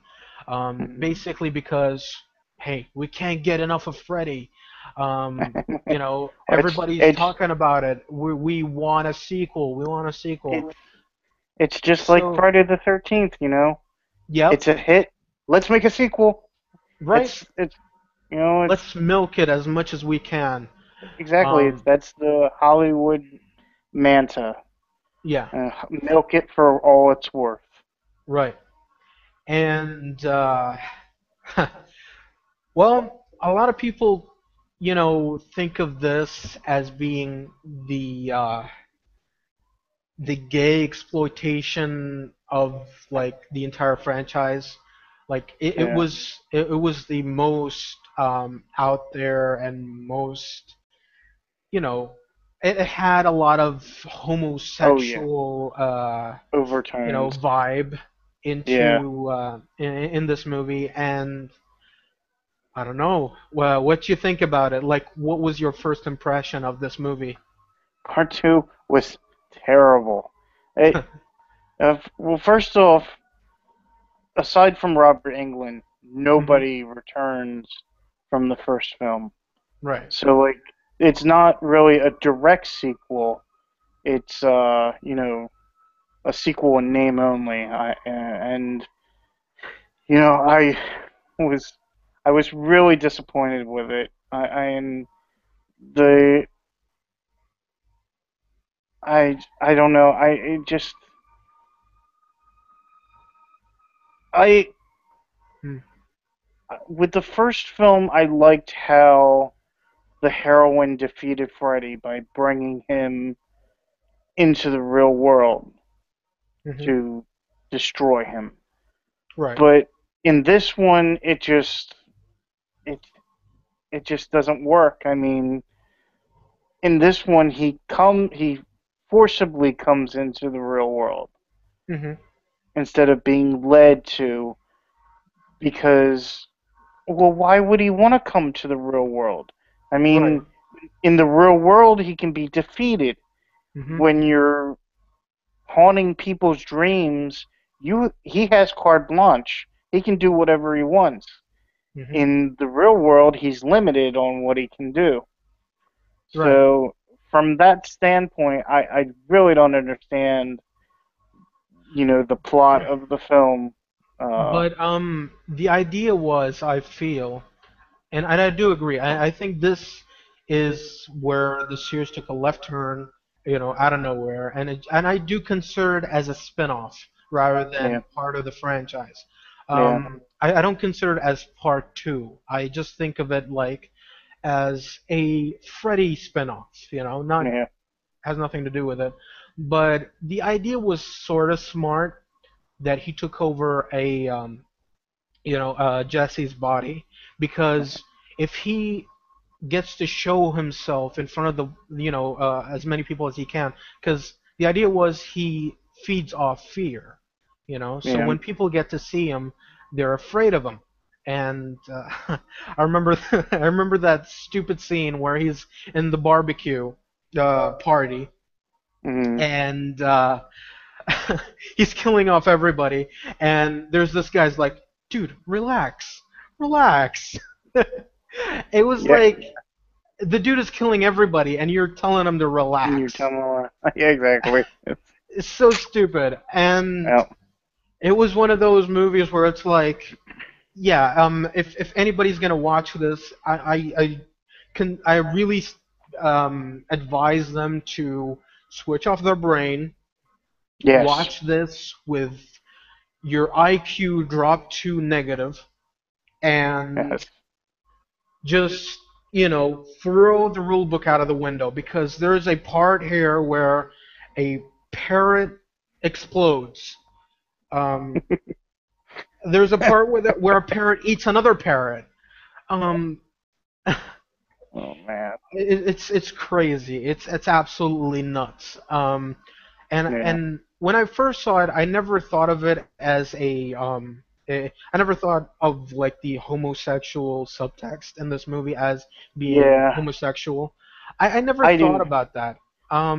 Hmm. Basically because, hey, we can't get enough of Freddy. it's Everybody's it's talking about it. We want a sequel. We want a sequel. it's it's just like So, Friday the 13th. yep, It's a hit. Let's make a sequel. right. It's it's Let's milk it as much as we can. exactly. It's Um, That's the Hollywood manta. yeah, Milk it for all it's worth. right. And well, a lot of people. think of this as being the gay exploitation of like the entire franchise. Like Yeah. it was the most out there and most you know it had a lot of Oh yeah. homosexual Overtones. vibe Yeah. into in this movie. And I don't know, well, what you think about it. Like, what was your first impression of this movie? Part two was terrible. It, well, first off, aside from Robert Englund, Hmm. nobody returns from the first film. Right. So like, it's not really a direct sequel. It's a sequel in name only. And was I was really disappointed with it. And the I don't know. I it just I Mm. with the first film, I liked how the heroine defeated Freddy by bringing him into the real world Hmm. to destroy him. Right. But in this one, it it just doesn't work. I mean, in this one, he forcibly comes into the real world Hmm. instead of being led to. Because, well, why would he want to come to the real world? I Right. mean, in the real world, he can be defeated. Hmm. When you're haunting people's dreams, he has carte blanche. He can do whatever he wants. Hmm. In the real world, he's limited on what he can do. Right. So, from that standpoint, I really don't understand, the plot of the film. Uh, But the idea was, I feel, and I do agree. I think this is where the series took a left turn, out of nowhere, and I do consider it as a spin-off rather yeah, than part of the franchise. yeah, I don't consider it as part two. I just think of it like as a Freddy spin-off. Not yeah, has nothing to do with it. But the idea was sort of smart that he took over Jesse's body, because if he gets to show himself in front of as many people as he can, because the idea was he feeds off fear, so yeah. when people get to see him, they're afraid of him. And I remember I remember that stupid scene where he's in the barbecue party, Mm, and he's killing off everybody, and there's this guy's like, dude, relax, relax. It was yeah, like the dude is killing everybody and you're telling him to you're relax. telling me. Yeah, exactly. It's so stupid. And Yeah, it was one of those movies where it's like, yeah, if anybody's gonna watch this, I really advise them to switch off their brain, yes, watch this with your IQ dropped to negative, and yes, just throw the rule book out of the window, because there's a part here where a parrot explodes. Um, there's a part where a parrot eats another parrot. Um, oh man, it's crazy. It's absolutely nuts. yeah, And when I first saw it, I never thought of it as I never thought of like the homosexual subtext in this movie as being yeah. homosexual. I never I thought didn't, about that.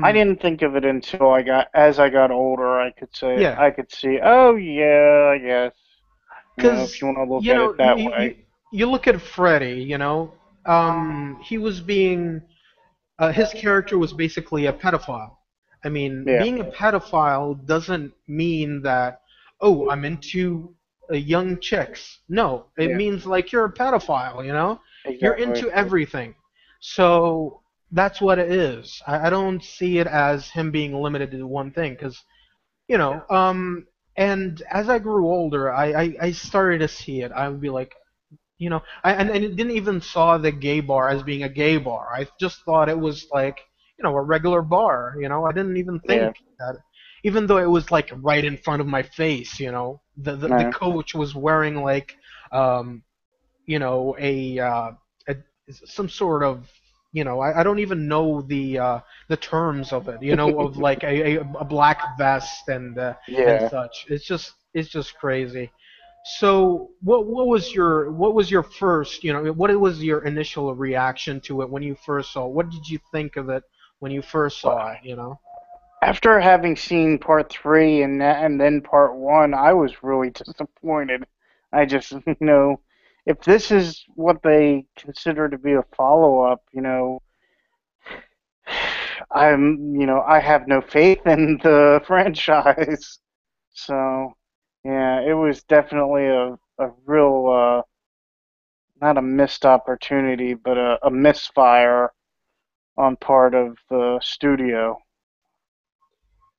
I didn't think of it until as I got older. Yeah, I could see. Oh yeah, I guess. If because you want to look at it that way. you look at Freddy, he was being his character was basically a pedophile. I mean, Yeah, being a pedophile doesn't mean that, oh, I'm into young chicks. No, it yeah, means like you're a pedophile, You're exactly. into everything. So that's what it is. I don't see it as him being limited to one thing, because, you know, um, and as I grew older, I started to see it. I would be like, and I didn't even saw the gay bar as being a gay bar. I just thought it was like, a regular bar. I didn't even Yeah. think that, even though it was like right in front of my face. The No. coach was wearing like, um, a some sort of, I don't even know the terms of it, of like a black vest and Yeah. such. It's just crazy. So what was your first, what was your initial reaction to it when you first saw it? What did you think of it when you first Well, saw it? after having seen part three and then part one, I was really disappointed. I just, if this is what they consider to be a follow up, I have no faith in the franchise. So, yeah, it was definitely a real, not a missed opportunity, but a misfire on part of the studio.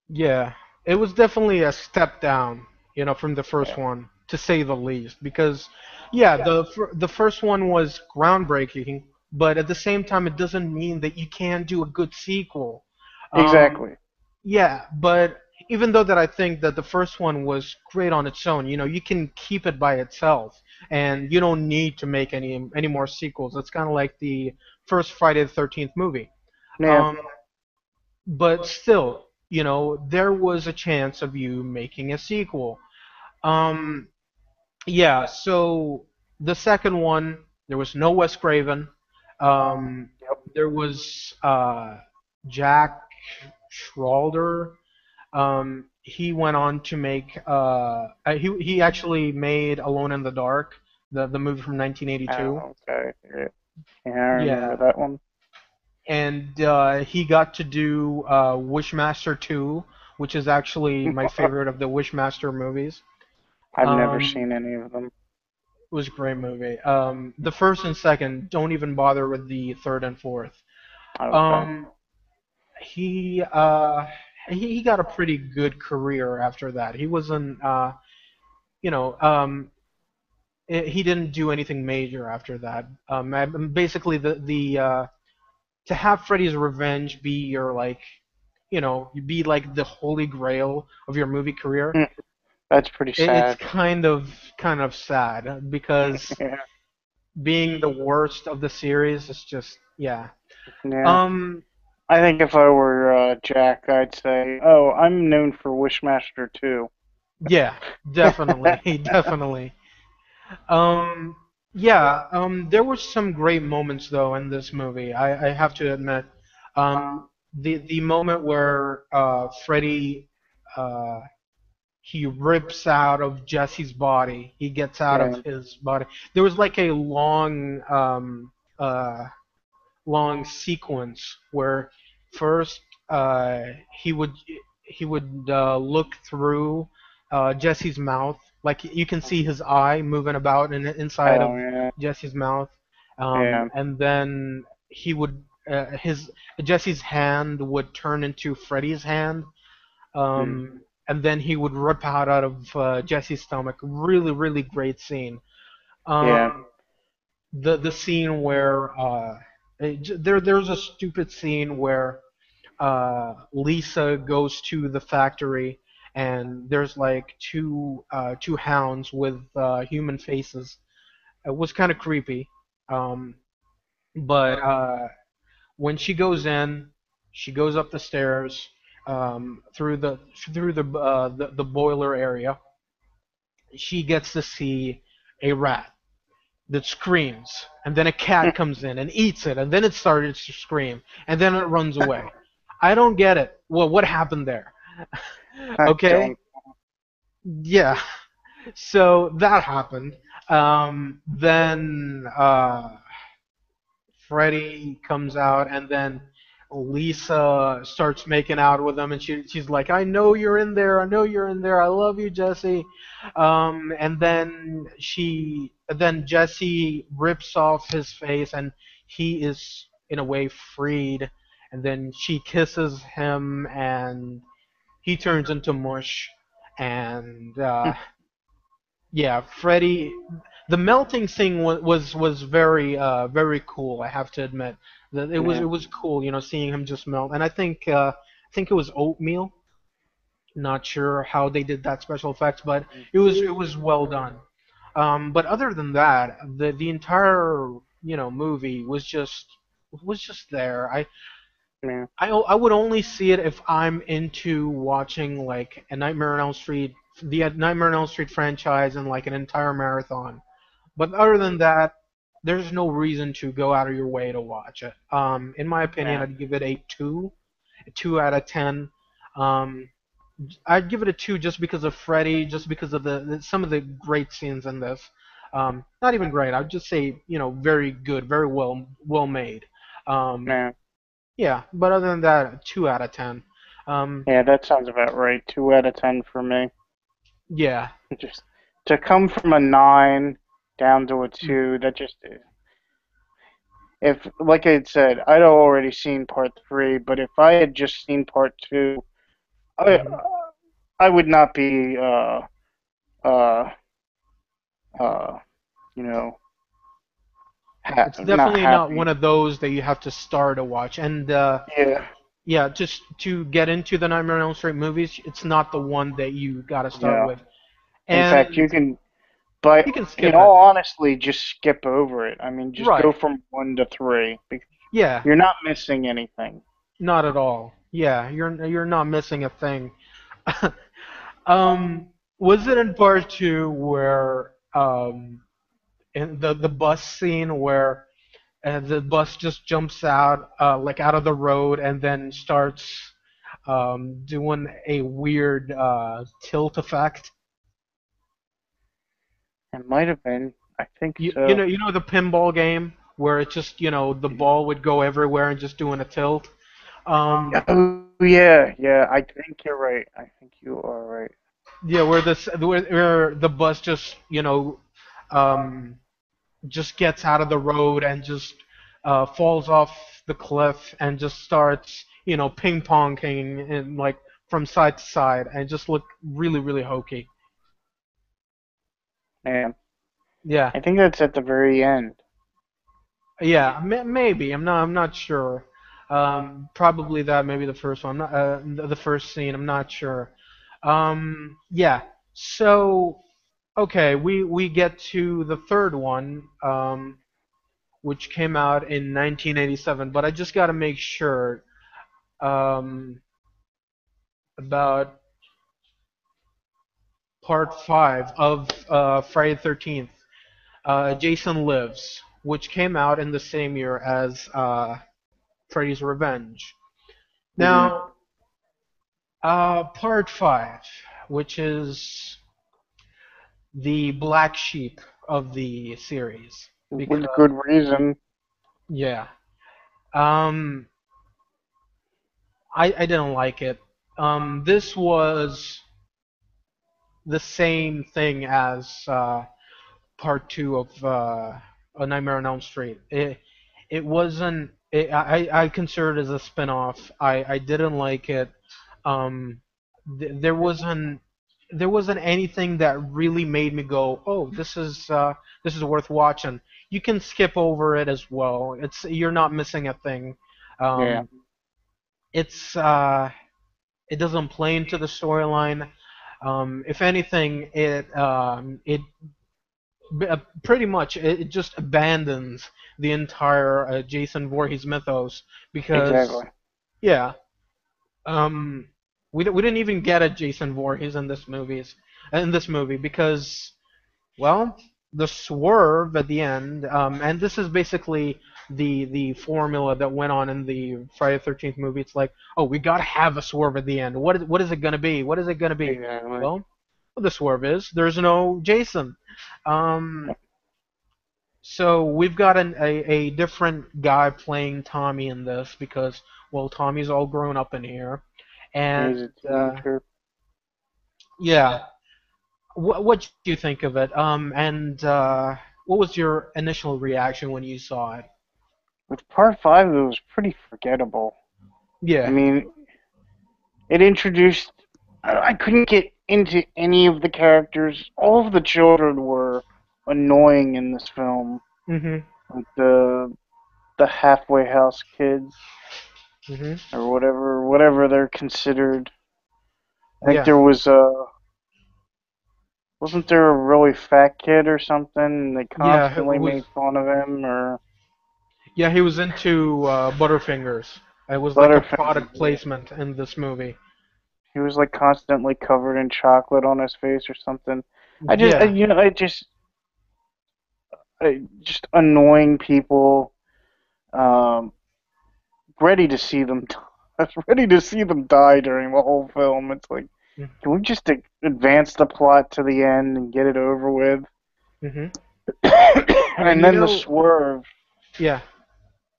Yeah, it was definitely a step down, from the first Yeah. one, to say the least. Because, yeah, the first one was groundbreaking, but at the same time, it doesn't mean that you can't do a good sequel. Um, Exactly. yeah, but even though that I think that the first one was great on its own, you can keep it by itself, and you don't need to make any more sequels. It's kind of like the first Friday the 13th movie. Yeah. Um, but still, there was a chance of you making a sequel. Um, yeah, so the second one, there was no Wes Craven. Um, Yep. there was Jack Schroeder. He went on to make he actually made Alone in the Dark, the movie from 1982. Oh, okay. Yeah. Yeah, I remember Yeah, that one. and he got to do Wishmaster 2, which is actually my favorite of the Wishmaster movies. I've never Um, seen any of them. it was a great movie. The first and second, don't even bother with the third and fourth. Okay. Um, he uh, he got a pretty good career after that. He wasn't, you know, he didn't do anything major after that. Basically, the to have Freddy's Revenge be your like, be like the holy grail of your movie career. Hmm, that's pretty It's sad. kind of sad because Yeah. being the worst of the series is just, yeah. Yeah. Um, I think if I were Jack, I'd say, "Oh, I'm known for Wishmaster too." yeah, definitely, definitely. Um, yeah, there were some great moments though in this movie. I have to admit, the moment where Freddy uh, he rips out of Jesse's body, he gets out of Yeah. his body. There was like a long sequence where first uh, he would he would look through Jesse's mouth, like you can see his eye moving about inside Oh of yeah. Jesse's mouth, Yeah. and then he would his Jesse's hand would turn into Freddy's hand, Hmm. and then he would rip out of Jesse's stomach. Really, really great scene. Yeah. Um, the scene where there's a stupid scene where Lisa goes to the factory and there's like two hounds with human faces. It was kind of creepy, um, but when she goes in, she goes up the stairs through the boiler area. She gets to see a rat that screams, and then a cat comes in and eats it, and then it starts to scream, and then it runs away. I don't get it. Well, what happened there? I Okay, don't. yeah. So that happened. Then Freddy comes out, and then Lisa starts making out with him, and she's like, "I know you're in there. I know you're in there. I love you, Jesse." And then Jesse rips off his face, and he is in a way freed. And then she kisses him, and he turns into mush. And yeah, Freddy. the melting thing was very very cool. I have to admit that Yeah. it was cool, seeing him just melt. And I think it was oatmeal. Not sure how they did that special effects, but it was well done. But other than that, the entire movie was just there. Yeah. I would only see it if I'm into watching like a Nightmare on Elm Street, the Nightmare on Elm Street franchise, and like an entire marathon. But other than that, there's no reason to go out of your way to watch it. In my opinion, Yeah. I'd give it a 2 out of 10. Um, I'd give it a 2 just because of Freddy, just because of some of the great scenes in this. Not even great. I'd just say very good, very well made. Um, Yeah. yeah, but other than that, 2 out of 10. Um, Yeah, that sounds about right. 2 out of 10 for me. yeah, Just to come from a 9 down to a mm, 2, that just if like I had said, I'd already seen part 3, but if I had just seen part 2, I mhm. I would not be uh uh you know It's not definitely not one happy. of those that you have to start to watch. And Yeah. yeah, just to get into the Nightmare on Elm Street movies, it's not the one that you got to start Yeah. with. In fact, And you can, but you can in skip it. all honesty, just skip over it. I mean, just go Right. from 1 to 3 because Yeah, you're not missing anything. not at all. Yeah, you're not missing a thing. um, was it in part two where in the bus scene where the bus just jumps out like out of the road and then starts doing a weird tilt effect? It might have been. I think so. You know the pinball game where it's just the ball would go everywhere and just doing a tilt. Um, Oh yeah, yeah. I think you're right. I think you are right. yeah, where the bus just um, just gets out of the road and just falls off the cliff and just starts ping ponging and like from side to side and just look really really hokey. Yeah. Yeah, I think that's at the very end. yeah, maybe I'm not sure. Probably that maybe the first one. I'm not, the first scene. I'm not sure. Yeah. So okay, we get to the third one, which came out in 1987. But I just got to make sure about part five of Friday the 13th. Jason Lives, which came out in the same year as Freddy's Revenge. Hmm. Now, part five, which is the black sheep of the series, because With good reason. yeah, um, I didn't like it. This was the same thing as part two of A Nightmare on Elm Street. It wasn't. I consider it as a spin-off. I didn't like it. Um, there wasn't anything that really made me go, oh, this is worth watching. You can skip over it as well. You're not missing a thing. Yeah, Um, it's it doesn't play into the storyline. If anything, it pretty much it just abandons the entire Jason Voorhees mythos because exactly. yeah, um, we didn't even get a Jason Voorhees in this movie because well the swerve at the end and this is basically the formula that went on in the Friday the 13th movie. It's like, oh, we gotta have a swerve at the end. What is it gonna be? What is it gonna be? Exactly. Well, the swerve is there's no Jason. Um, so we've got a different guy playing Tommy in this because, well, Tommy's all grown up in here, and He's a uh, teenager. yeah. What do you think of it? And what was your initial reaction when you saw it? With part 5, it was pretty forgettable. I Yeah. mean, it introduced. I couldn't get into any of the characters. All of the children were annoying in this film. Mhm. Like the halfway house kids Mhm. or whatever they're considered. I think Yeah. there was a wasn't there a really fat kid or something? And they Yeah. constantly made fun of him or Yeah, he was into Butterfingers. It was like a Butterfinger. product Yeah. placement in this movie. He was like constantly covered in chocolate on his face or something. Yeah. Just annoying people. Um, ready to see them, ready to see them die during the whole film. It's like, can we just advance the plot to the end and get it over with? Mhm. And And then the swerve. yeah.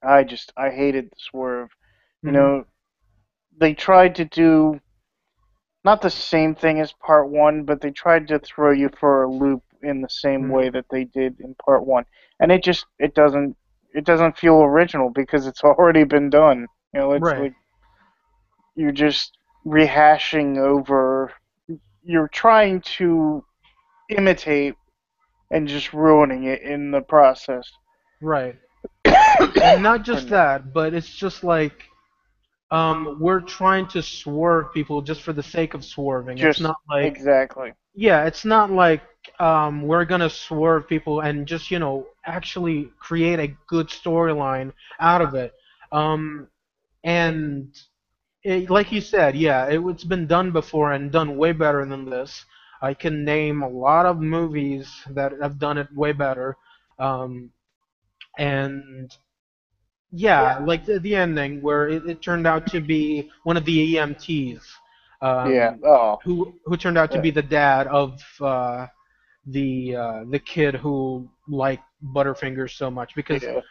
I hated the swerve. You Mhm. know, they tried to do not the same thing as part one, but they tried to throw you for a loop in the same Mhm. way that they did in part one, and it doesn't feel original because it's already been done. It's Right. like you're just rehashing over. You're trying to imitate and just ruining it in the process. Right. And not just Pardon me. that, but it's just like we're trying to swerve people just for the sake of swerving. It's Just not like exactly. yeah, it's not like we're gonna swerve people and just actually create a good storyline out of it. Um, and like you said, yeah, it's been done before and done way better than this. I can name a lot of movies that have done it way better. Um, and yeah, like the ending where it turned out to be one of the EMTs, Yeah. um, Oh. who turned out to uh, be the dad of the kid who liked Butterfingers so much because Yeah.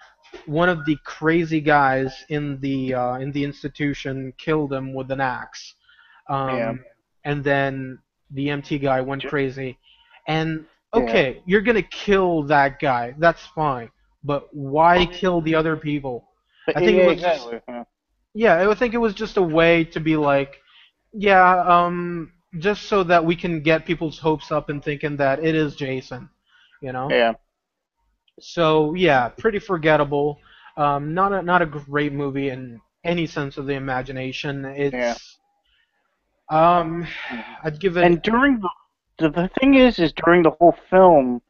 one of the crazy guys in the institution killed him with an axe, Yeah. um, and then the MT guy went crazy. And Yeah. okay, you're gonna kill that guy, that's fine, but why kill the other people? But I think it yeah, was just exactly. Yeah. yeah, I think it was just a way to be like, yeah, just so that we can get people's hopes up and thinking that it is Jason, you know. Yeah. So yeah, pretty forgettable. Not a great movie in any sense of the imagination. Yeah. It's um, Mhm. I'd give it. And during the thing is during the whole film,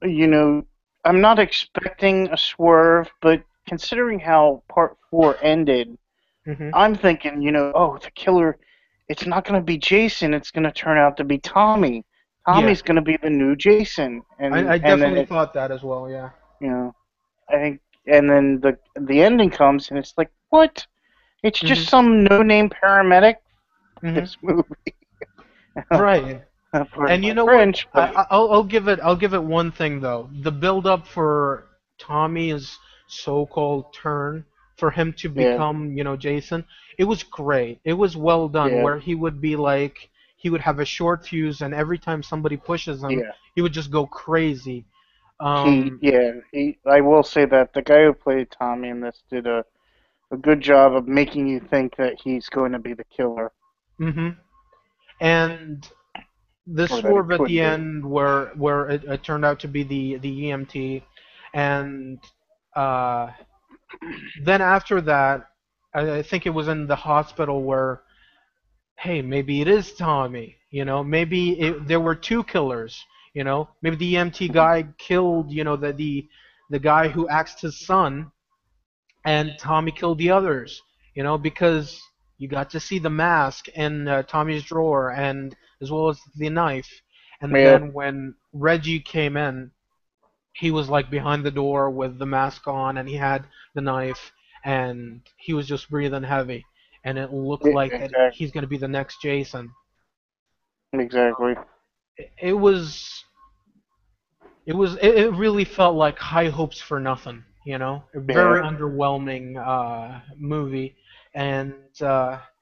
you know, I'm not expecting a swerve, but considering how part four ended, Hmm. I'm thinking, oh, the killer, it's not going to be Jason. It's going to turn out to be Tommy. Yeah, Tommy's going to be the new Jason, I and then definitely thought that as well. Yeah. you know, I think, and then the ending comes, and it's like, what? It's Hmm. just some no name paramedic. Hmm. This movie, Right. pardon And you my know what? French, but I'll give it one thing though. The build up for Tommy's so-called turn for him to yeah, become, Jason, it was great. It was well done yeah, where he would be like he would have a short fuse and every time somebody pushes him, yeah. he would just go crazy. He, Um, yeah, he. I will say that the guy who played Tommy in this did a good job of making you think that he's going to be the killer, mhm. And the or that he swerve at could the be. end where it turned out to be the EMT and uh then after that, I think it was in the hospital where, hey, maybe it is Tommy. Maybe there were two killers. Maybe the EMT Mhm. guy killed, the guy who axed his son, and Tommy killed the others. Because you got to see the mask in Tommy's drawer, and as well as the knife. And Yeah, then when Reggie came in, he was like behind the door with the mask on and he had the knife and he was just breathing heavy and it looked yeah, like that exactly, he's going to be the next Jason. exactly. It was it really felt like high hopes for nothing, a Yeah, very underwhelming movie. And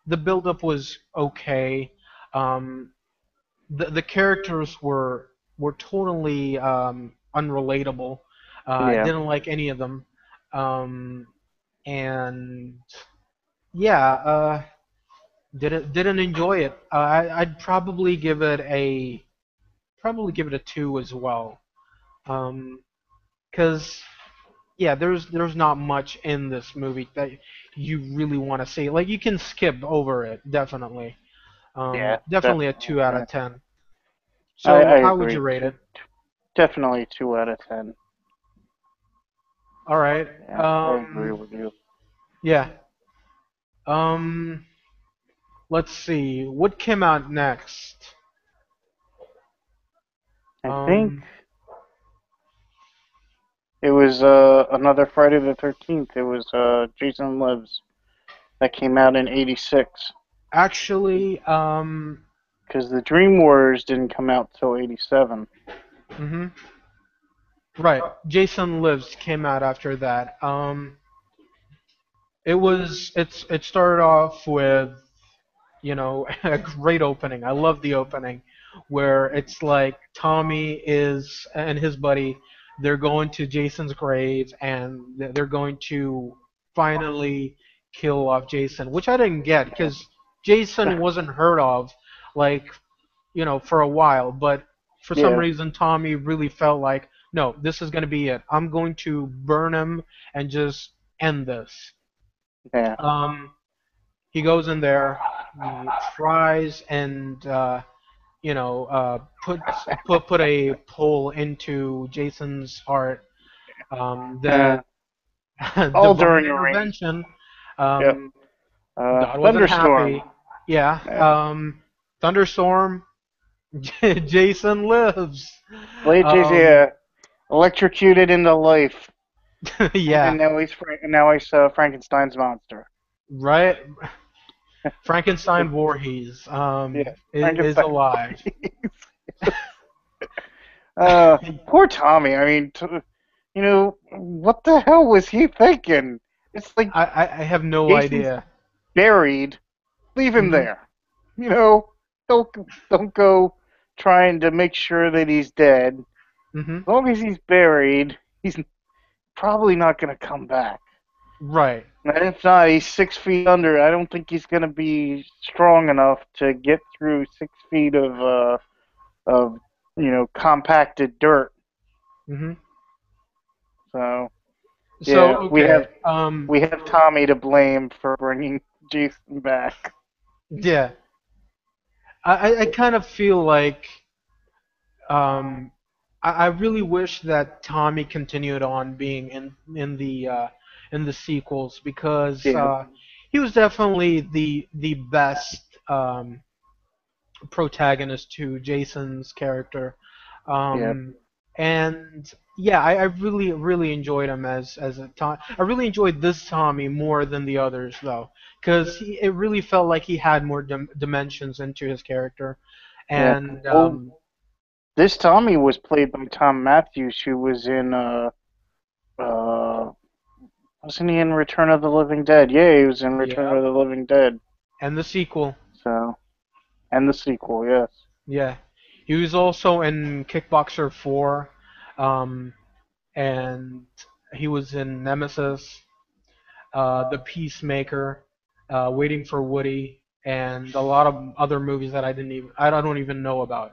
the build-up was okay. um, the characters were totally unrelatable. I yeah, didn't like any of them. Um, and yeah, didn't enjoy it. I'd probably give it a two as well. Because yeah, there's not much in this movie that you really want to see. Like you can skip over it, definitely. Yeah, Definitely a definitely. 2 out of 10. I So how would agree. you rate it? Definitely 2 out of 10. All right. Yeah, I agree with you. Yeah. Um, let's see. What came out next? I think Um, it was another Friday the 13th. It was Jason Lives that came out in '86 actually, because the Dream Warriors didn't come out till '87. mhm, right. Jason Lives came out after that. It started off with a great opening. I love the opening where it's like Tommy is and his buddy, they're going to Jason's grave and they're going to finally kill off Jason, which I didn't get because Jason wasn't heard of like, for a while, but for some Yeah, reason Tommy really felt like, no, this is going to be it. I'm going to burn him and just end this. yeah. Um, he goes in there, he tries and put a pole into Jason's heart. The Uh, all divine during the rain. intervention. Yep. Um, God wasn't Thunderstorm. happy. Yeah. Yeah. Thunderstorm. Jason lives. Late Jason, Um, yeah, electrocuted into life, and yeah. now he's Frankenstein's monster. Right. Frankenstein Voorhees Yeah, is Frankenstein. alive. Poor Tommy. I mean, what the hell was he thinking? It's like I have no Jason's idea. buried. Leave him Hmm. there. You know, don't don't go trying to make sure that he's dead. As Hmm. long as he's buried, he's probably not going to come back. Right. And if not, he's 6 feet under. I don't think he's going to be strong enough to get through 6 feet of compacted dirt. Hmm. So So yeah, we okay. have we have Tommy to blame for bringing Jason back. Yeah. I kind of feel like um I really wish that Tommy continued on being in the sequels because Yeah, he was definitely the best protagonist to Jason's character. yeah, Um, and yeah, I really enjoyed him as a Tom. I really enjoyed this Tommy more than the others though, because it really felt like he had more dimensions into his character, yeah. and Well, this Tommy was played by Tom Matthews, who was in uh wasn't he in Return of the Living Dead? Yeah, he was in Return yeah, of the Living Dead. and the sequel, So and the sequel, yes. yeah, he was also in Kickboxer 4, um, and he was in Nemesis. The Peacemaker, Waiting for Woody, and a lot of other movies that I don't even know about.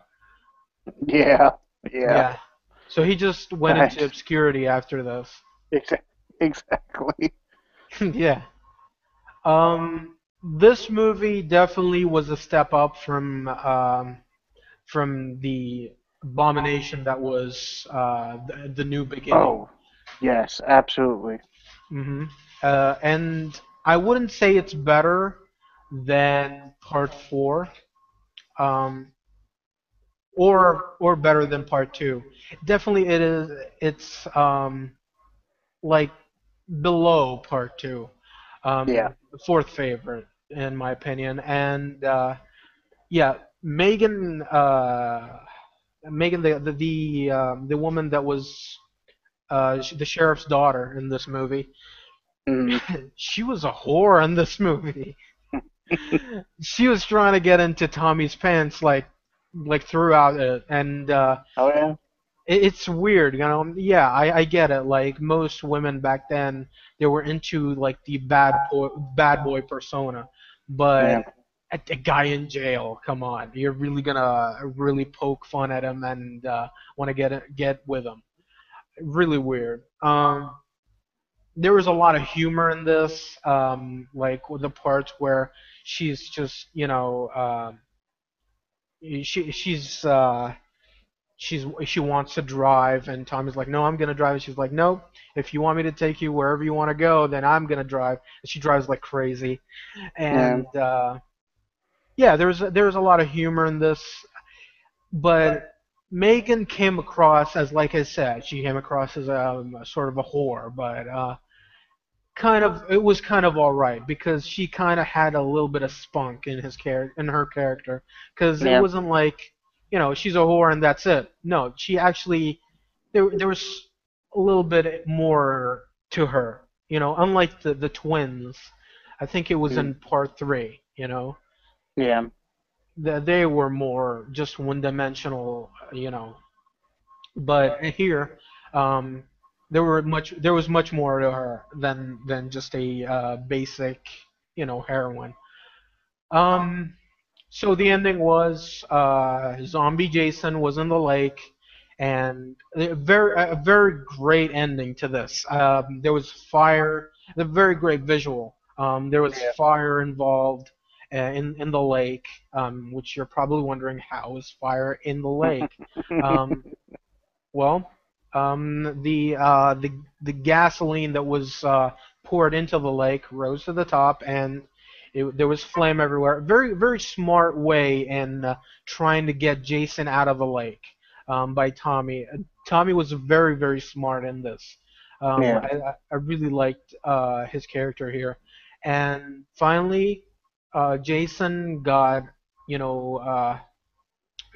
Yeah, yeah. Yeah. So he just went into Right. obscurity after this. Exactly. Yeah. This movie definitely was a step up from the abomination that was the New Beginning. Oh, yes, absolutely. Hmm. And I wouldn't say it's better than Part 4. Um, or better than part two. Definitely it is it's like below part two. Yeah. The fourth favorite in my opinion. And yeah, Megan the woman that was the sheriff's daughter in this movie. Mm. She was a whore in this movie. She was trying to get into Tommy's pants like throughout it, and Oh yeah. it's weird, Yeah, I get it. Like most women back then, they were into like the bad boy persona, Yeah. but a guy in jail, come on, you're really gonna really poke fun at him and want to get with him. really weird. There was a lot of humor in this, like with the parts where she's just, she wants to drive, and Tommy's like, no, I'm gonna drive, and she's like, nope. If you want me to take you wherever you want to go, then I'm gonna drive. And she drives like crazy, Yeah, and yeah, there was a lot of humor in this, but Megan came across as, like I said, she came across as a sort of a whore, but it was kind of all right because she kind of had a little bit of spunk in her character, because it yeah, wasn't like, she's a whore and that's it. No, she actually, there was a little bit more to her, unlike the twins. I think it was mm, in part three, yeah, that they were more just one dimensional, but here, um, there was much more to her than just a basic, heroine. Um, so the ending was zombie Jason was in the lake, and a very great ending to this. There was fire, a very great visual. There was yeah. fire involved in the lake, which you're probably wondering, how is fire in the lake? Um, well, the gasoline that was poured into the lake rose to the top, and there was flame everywhere. Very very smart way in trying to get Jason out of the lake, by Tommy. Tommy was very very smart in this. Yeah, I really liked his character here, and finally, Jason you know. Uh,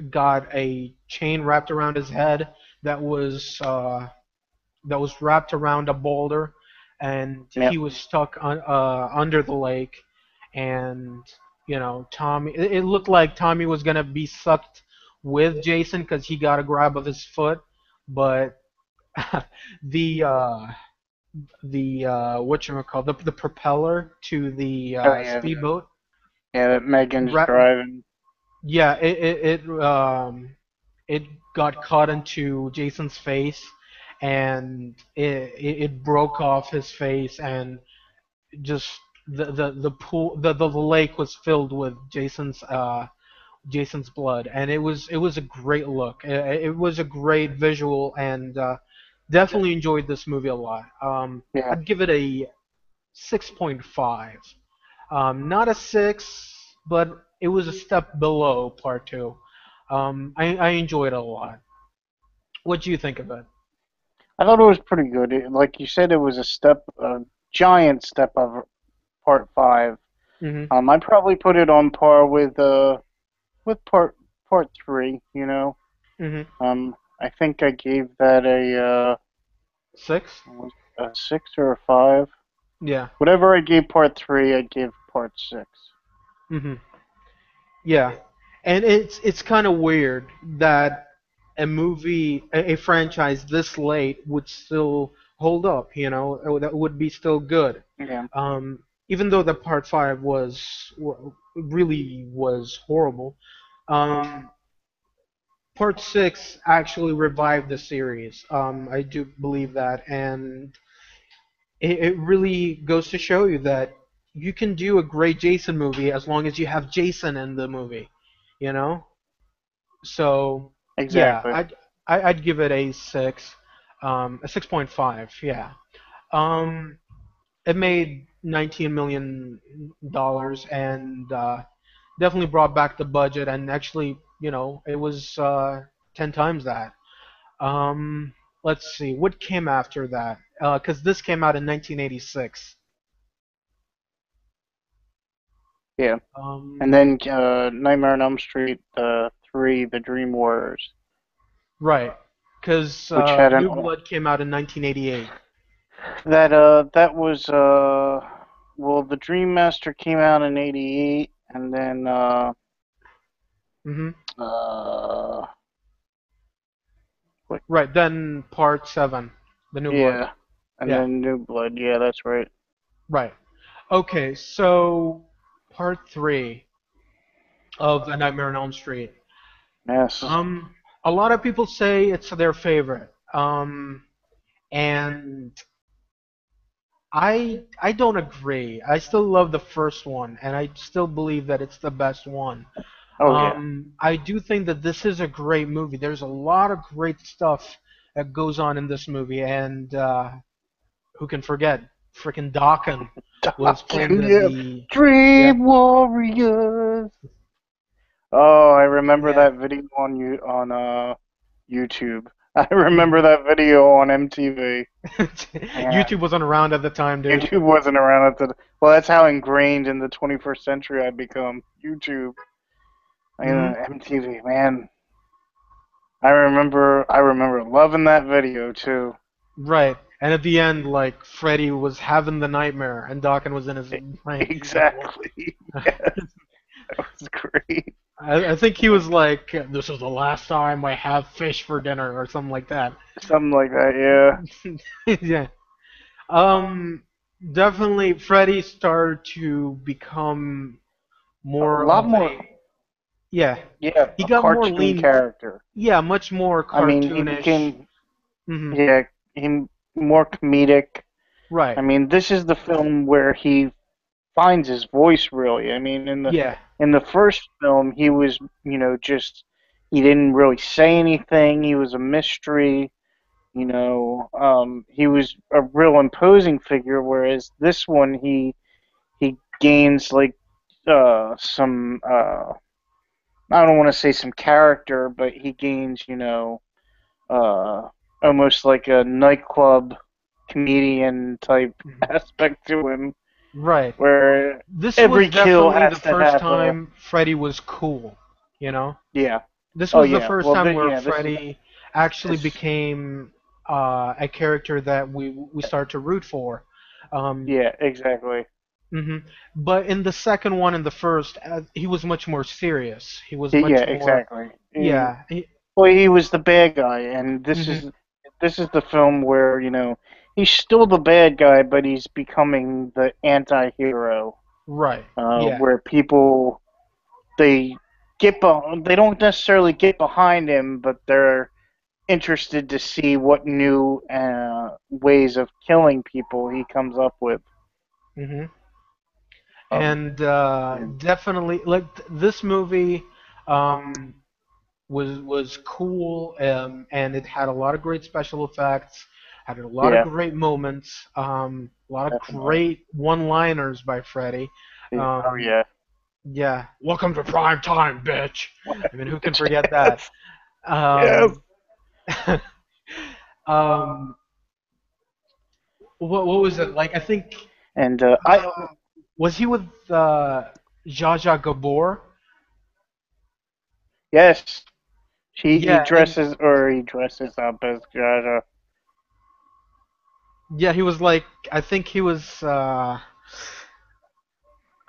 got a chain wrapped around his head that was uh, that was wrapped around a boulder, and yeah, he was stuck under the lake. And Tommy, it looked like Tommy was gonna be sucked with Jason because he got a grab of his foot, but the whatchamacallit, the propeller to the oh yeah, speedboat, yeah. That Megan's ra- driving. yeah, it got caught into Jason's face, and it broke off his face, and just the lake was filled with Jason's blood, and it was a great look. It was a great visual, and definitely enjoyed this movie a lot. Yeah, I'd give it a 6.5. Not a 6, but it was a step below part two. I enjoyed it a lot. What do you think of it? I thought it was pretty good. Like you said, it was a giant step of part five. Mhm. I'd probably put it on par with part three. Mhm. I think I gave that 6? a six or a five. Yeah. Whatever I gave part three, I'd give part six. Mhm. Yeah. And it's kind of weird that a franchise this late would still hold up, that would be still good. Yeah, Even though the part 5 really was horrible. Um, Part 6 actually revived the series. I do believe that, and it really goes to show you that you can do a great Jason movie as long as you have Jason in the movie, you know? So, yeah, exactly. I'd give it a 6, a 6.5, yeah. Um, it made $19 million, and definitely brought back the budget, and actually, it was 10 times that. Um, let's see, what came after that? Because this came out in 1986. Yeah, and Um, then Nightmare on Elm Street three, The Dream Warriors, right, because which had an New Blood came out in 1988. that was well, The Dream Master came out in '88, and then Hmm. uh what? Right, then Part 7, The New Blood. Yeah, and Yeah, then New Blood. Yeah, that's right. right. Okay, so Part 3 of A Nightmare on Elm Street. Yes. A lot of people say it's their favorite. and I don't agree. I still love the first one, and I still believe that it's the best one. Oh yeah. I do think that this is a great movie. There's a lot of great stuff that goes on in this movie, and who can forget? Freaking Dawkins was playing Talking, yeah. yeah, Dream Warriors. Oh, I remember yeah. that video on YouTube. I remember that video on MTV. Man, YouTube wasn't around at the time, dude. YouTube wasn't around at the. Well, that's how ingrained in the 21st century I've become. YouTube, Hmm. MTV. Man, I remember loving that video too. Right. And at the end, like Freddy was having the nightmare, and Dawkins was in his brain. Exactly. Yes, that was great. I think he was like, "This is the last time I have fish for dinner," or something like that. Something like that. Yeah. Yeah. Um, Definitely, Freddy started to become A more lot of more. a yeah. Yeah, He a got more cartoon lean. character. Yeah, much more I mean, he cartoonish. became Hmm. yeah, he more comedic. Right. I mean, this is the film where he finds his voice really. I mean, Yeah. in the first film, he was, just he didn't really say anything. He was a mystery. He was a real imposing figure. Whereas this one, he gains like some I don't want to say some character, but he gains, uh, almost like a nightclub comedian type Mhm. aspect to him, Right. where This was every kill definitely the has to first have a time Freddy was cool, you know? yeah. This Oh was the yeah. first Well, time where this is Freddy actually this. became a character that we start to root for. Um, Yeah, exactly. hmm But in the second one and the first, he was much more serious. He was Yeah, much more, exactly. yeah. Well, he was the bad guy, and Hmm. this is the film where he's still the bad guy, but he's becoming the anti-hero. Right. Yeah. Where people they they don't necessarily get behind him, but they're interested to see what new ways of killing people he comes up with. Hmm. Um, And and definitely, like this movie, um, was cool, and it had a lot of great special effects, had a lot of yeah, great moments, a lot of definitely. great one-liners by Freddy. Yeah. Oh Um, yeah. yeah, welcome to prime time, bitch. I mean, who can forget that? Yes. Yes. Um, um, what was it like? I think And was he with Zsa Zsa Gabor? yes, Yeah, and he dresses up as Jaja. yeah, he was like I think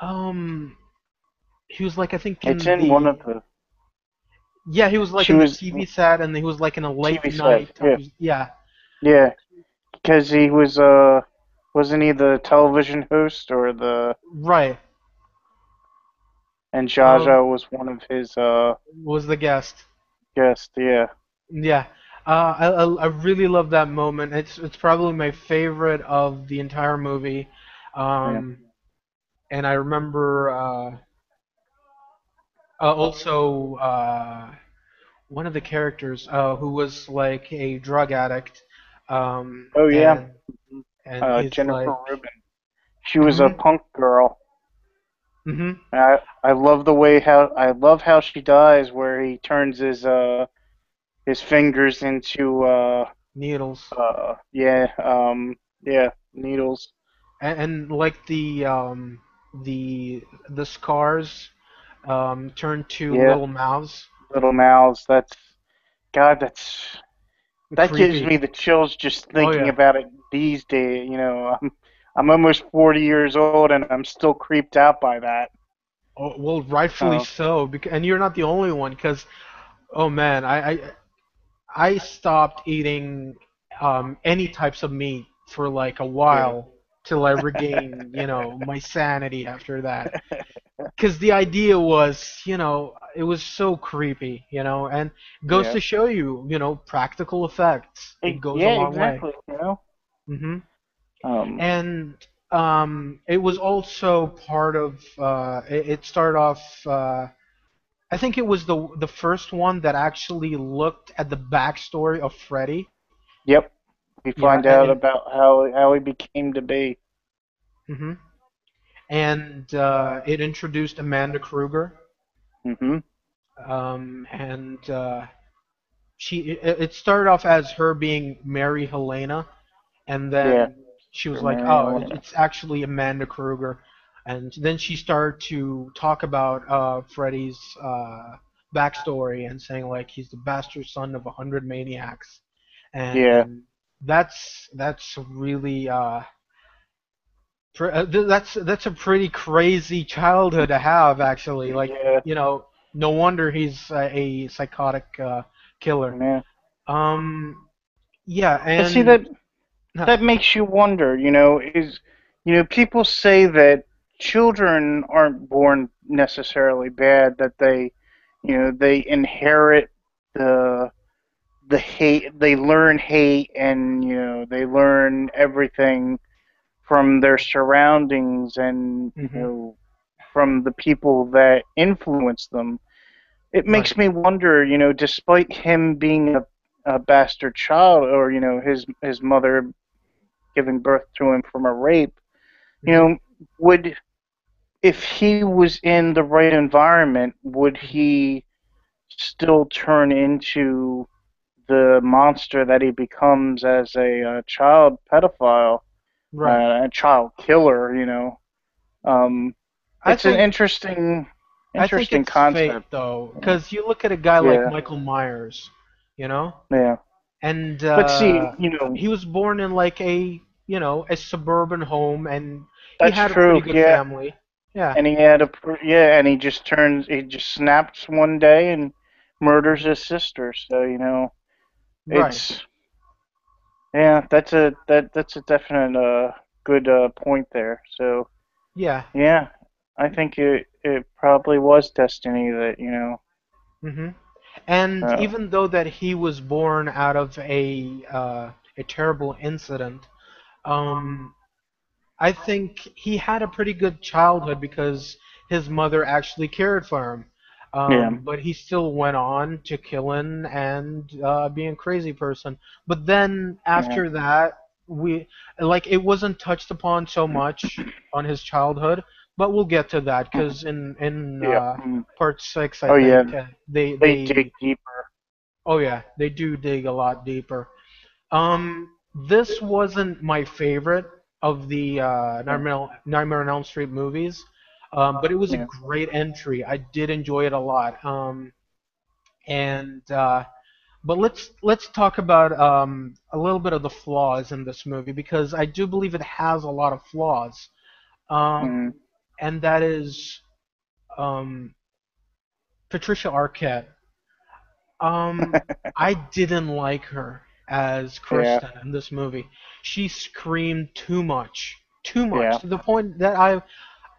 um he was like I think It's in in one of the the. yeah, he was like She in the was TV set, and he was like in a late TV set. night type Yeah, of yeah. yeah, because he was wasn't he the television host or the Right. and Um Jaja was one of his was the guest. guests. Yeah, Yeah. I really love that moment. It's probably my favorite of the entire movie. yeah. Um and I remember also one of the characters who was like a drug addict, um, Oh yeah, and and he's Jennifer like, Rubin. She was a hmm punk girl. hmm I love the way how I love how she dies, where he turns his fingers into needles, yeah yeah needles. and like the the scars turn to Yeah, little mouths, little mouths. That's God. That gives creepy. me the chills just Oh thinking yeah. about it these days. I'm almost 40 years old and I'm still creeped out by that. Oh, well, rightfully Uh, so, because, and you're not the only one, because oh man, I stopped eating any types of meat for like a yeah, while. till I regain, my sanity after that. Because the idea was, it was so creepy, and goes Yeah. to show you, practical effects. It goes a Yeah, long way. exactly. You know. Hmm. Um. And it was also part of. It started off. I think it was the first one that actually looked at the backstory of Freddy. Yep. We Yeah, find out about how he became to be. mhm. And it introduced Amanda Kruger, Hmm. and it started off as her being Mary Helena, and Yeah. then she was For like, Mary "Oh, Elena. it's actually Amanda Kruger," and then she started to talk about Freddy's backstory and saying like he's the bastard son of 100 maniacs, Yeah. and that's really that's a pretty crazy childhood to have actually. Like Yeah. no wonder he's a psychotic killer. Yeah. Um, yeah, And see and that that makes you wonder. People say that children aren't born necessarily bad. That they inherit the the hate. They learn hate, and they learn everything from their surroundings and hmm from the people that influence them. It right. makes me wonder, despite him being a bastard child, or his mother giving birth to him from a rape, you hmm know, would if he was in the right environment, would hmm he still turn into the monster that he becomes as a child pedophile, Right. a child killer? Um, I it's an think I think interesting it's fate concept. though, Yeah, because you look at a guy like yeah, Michael Myers, you know, yeah. and But see, he was born in like a suburban home, and he that's had a pretty true. good Yeah, family. Yeah. and and he just snaps one day and murders hmm his sister. So Right. it's yeah, that's a definite good point there. So Yeah. yeah, I think it probably was destiny that hmm And uh, even though that he was born out of a terrible incident, um, I think he had a pretty good childhood because his mother actually cared for him. yeah. But he still went on to killing and being a crazy person. But then Yeah. after that, we like it wasn't touched upon so much on his childhood. But we'll get to that Mhm. because in Yeah. part 6, I Oh yeah, think they they dig they deeper. oh yeah they do dig a lot deeper. This wasn't my favorite of the Yeah. Nightmare on Elm Street movies, but it was a Yeah. great entry. I did enjoy it a lot. And but let's talk about a little bit of the flaws in this movie because I do believe it has a lot of flaws. Mm. And that is um, Patricia Arquette. Um, I didn't like her as Yeah. Kristen in this movie. She screamed too much Yeah. to the point that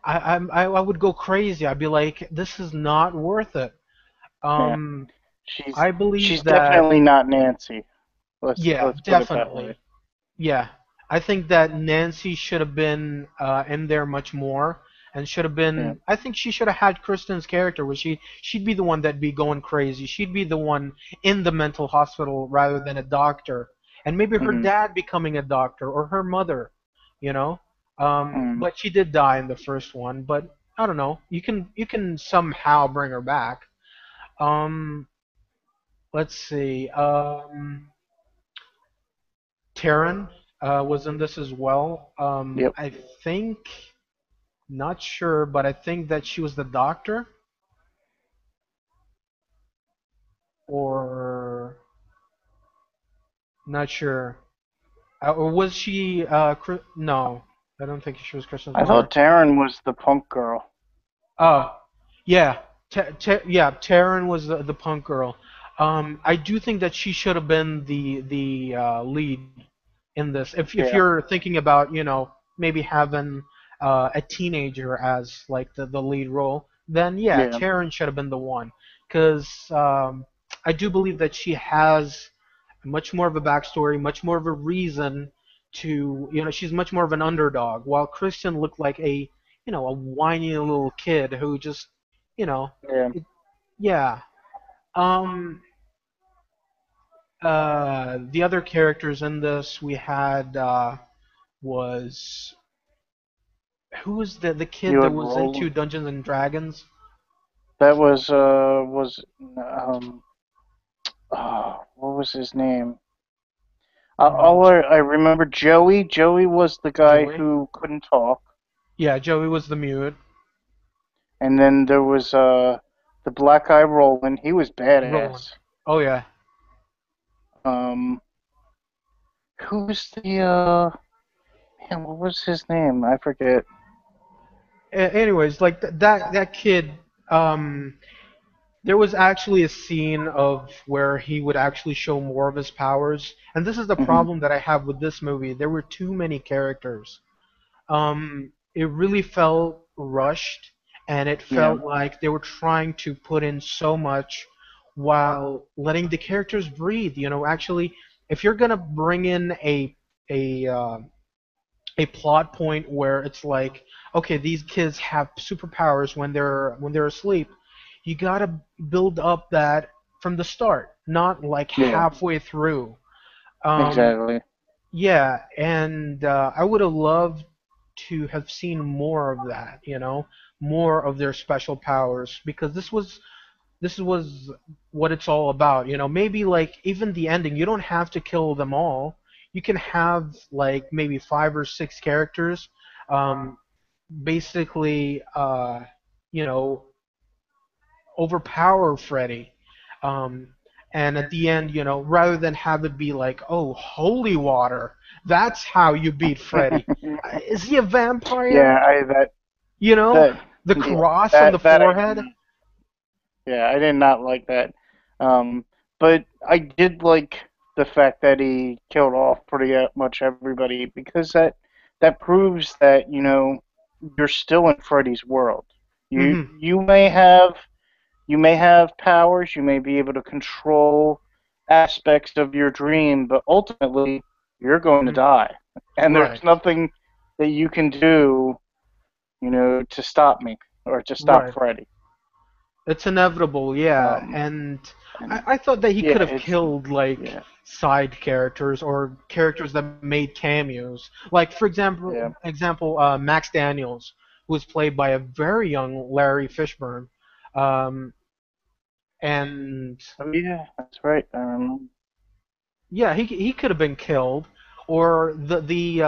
I would go crazy. I'd be like, this is not worth it. Yeah. Um, She's I believe she's that, definitely not Nancy. yeah, Let's put it that way. definitely. Yeah, I think that Nancy should have been in there much more, and should have Yeah. been. I think she should have had Kristen's character, where she'd be the one that'd be going crazy. She'd be the one in the mental hospital rather than a doctor, and maybe her Hmm. dad becoming a doctor or her mother, you know. Mm. But she did die in the first one. But I don't know. You can somehow bring her back. Um, let's see. Taryn was in this as well. Yep. I think, not sure, but I think that she was the doctor, or not sure. Or was she? No, I don't think she was Christian's I mother. thought Taryn was the punk girl. Oh, yeah, yeah. Taryn was the punk girl. I do think that she should have been the lead in this. If Yeah. you're thinking about maybe having a teenager as like the lead role, then yeah, Yeah. Taryn should have been the one, because I do believe that she has much more of a backstory, much more of a reason to, she's much more of an underdog, while Christian looked like a whiny little kid who just, you know, Yeah. it, yeah. Um, the other characters in this we had was who was the kid You that would was roll. into Dungeons and Dragons? That was what was his name? All J- I remember Joey. Joey was the guy Joey. who couldn't talk, Yeah, Joey was the mute. and then there was the black guy Roland. He was Roland. badass. Oh yeah. Um, who's the man? What was his name? I forget. Anyways, like that kid. Um, there was actually a scene of where he would actually show more of his powers, and this is the Hmm. problem that I have with this movie. There were too many characters. It really felt rushed, and it Yeah. felt like they were trying to put in so much while letting the characters breathe. Actually, if you're gonna bring in a uh, a plot point where it's like, okay, these kids have superpowers when they're asleep, you gotta build up that from the start, not like Yeah. halfway through. Um, Exactly. yeah, and I would have loved to have seen more of that, more of their special powers, because this was what it's all about. Maybe like even the ending, you don't have to kill them all. You can have like maybe 5 or 6 characters, um, basically, you know, overpower Freddy. Um, and at the end, rather than have it be like, oh, holy water, that's how you beat Freddy. Is he a Yeah. vampire? I that You know, that the yeah cross on the that I forehead. yeah I did not like that. Um, but I did like the fact that he killed off pretty much everybody because that proves that you're still in Freddy's world. You Hmm. you may have you may have powers, you may be able to control aspects of your dream, but ultimately you're going to Hmm. die, and there's Right. nothing that you can do, to stop me or to stop Right. Freddy. It's inevitable, yeah. Um, And I, and I thought that he yeah, could have it's killed like yeah, side characters or characters that made cameos. Like for yeah. example, Max Daniels, who was played by a very young Larry Fishburne. Um, and Oh yeah, that's right. I remember. yeah, he could have been killed, or the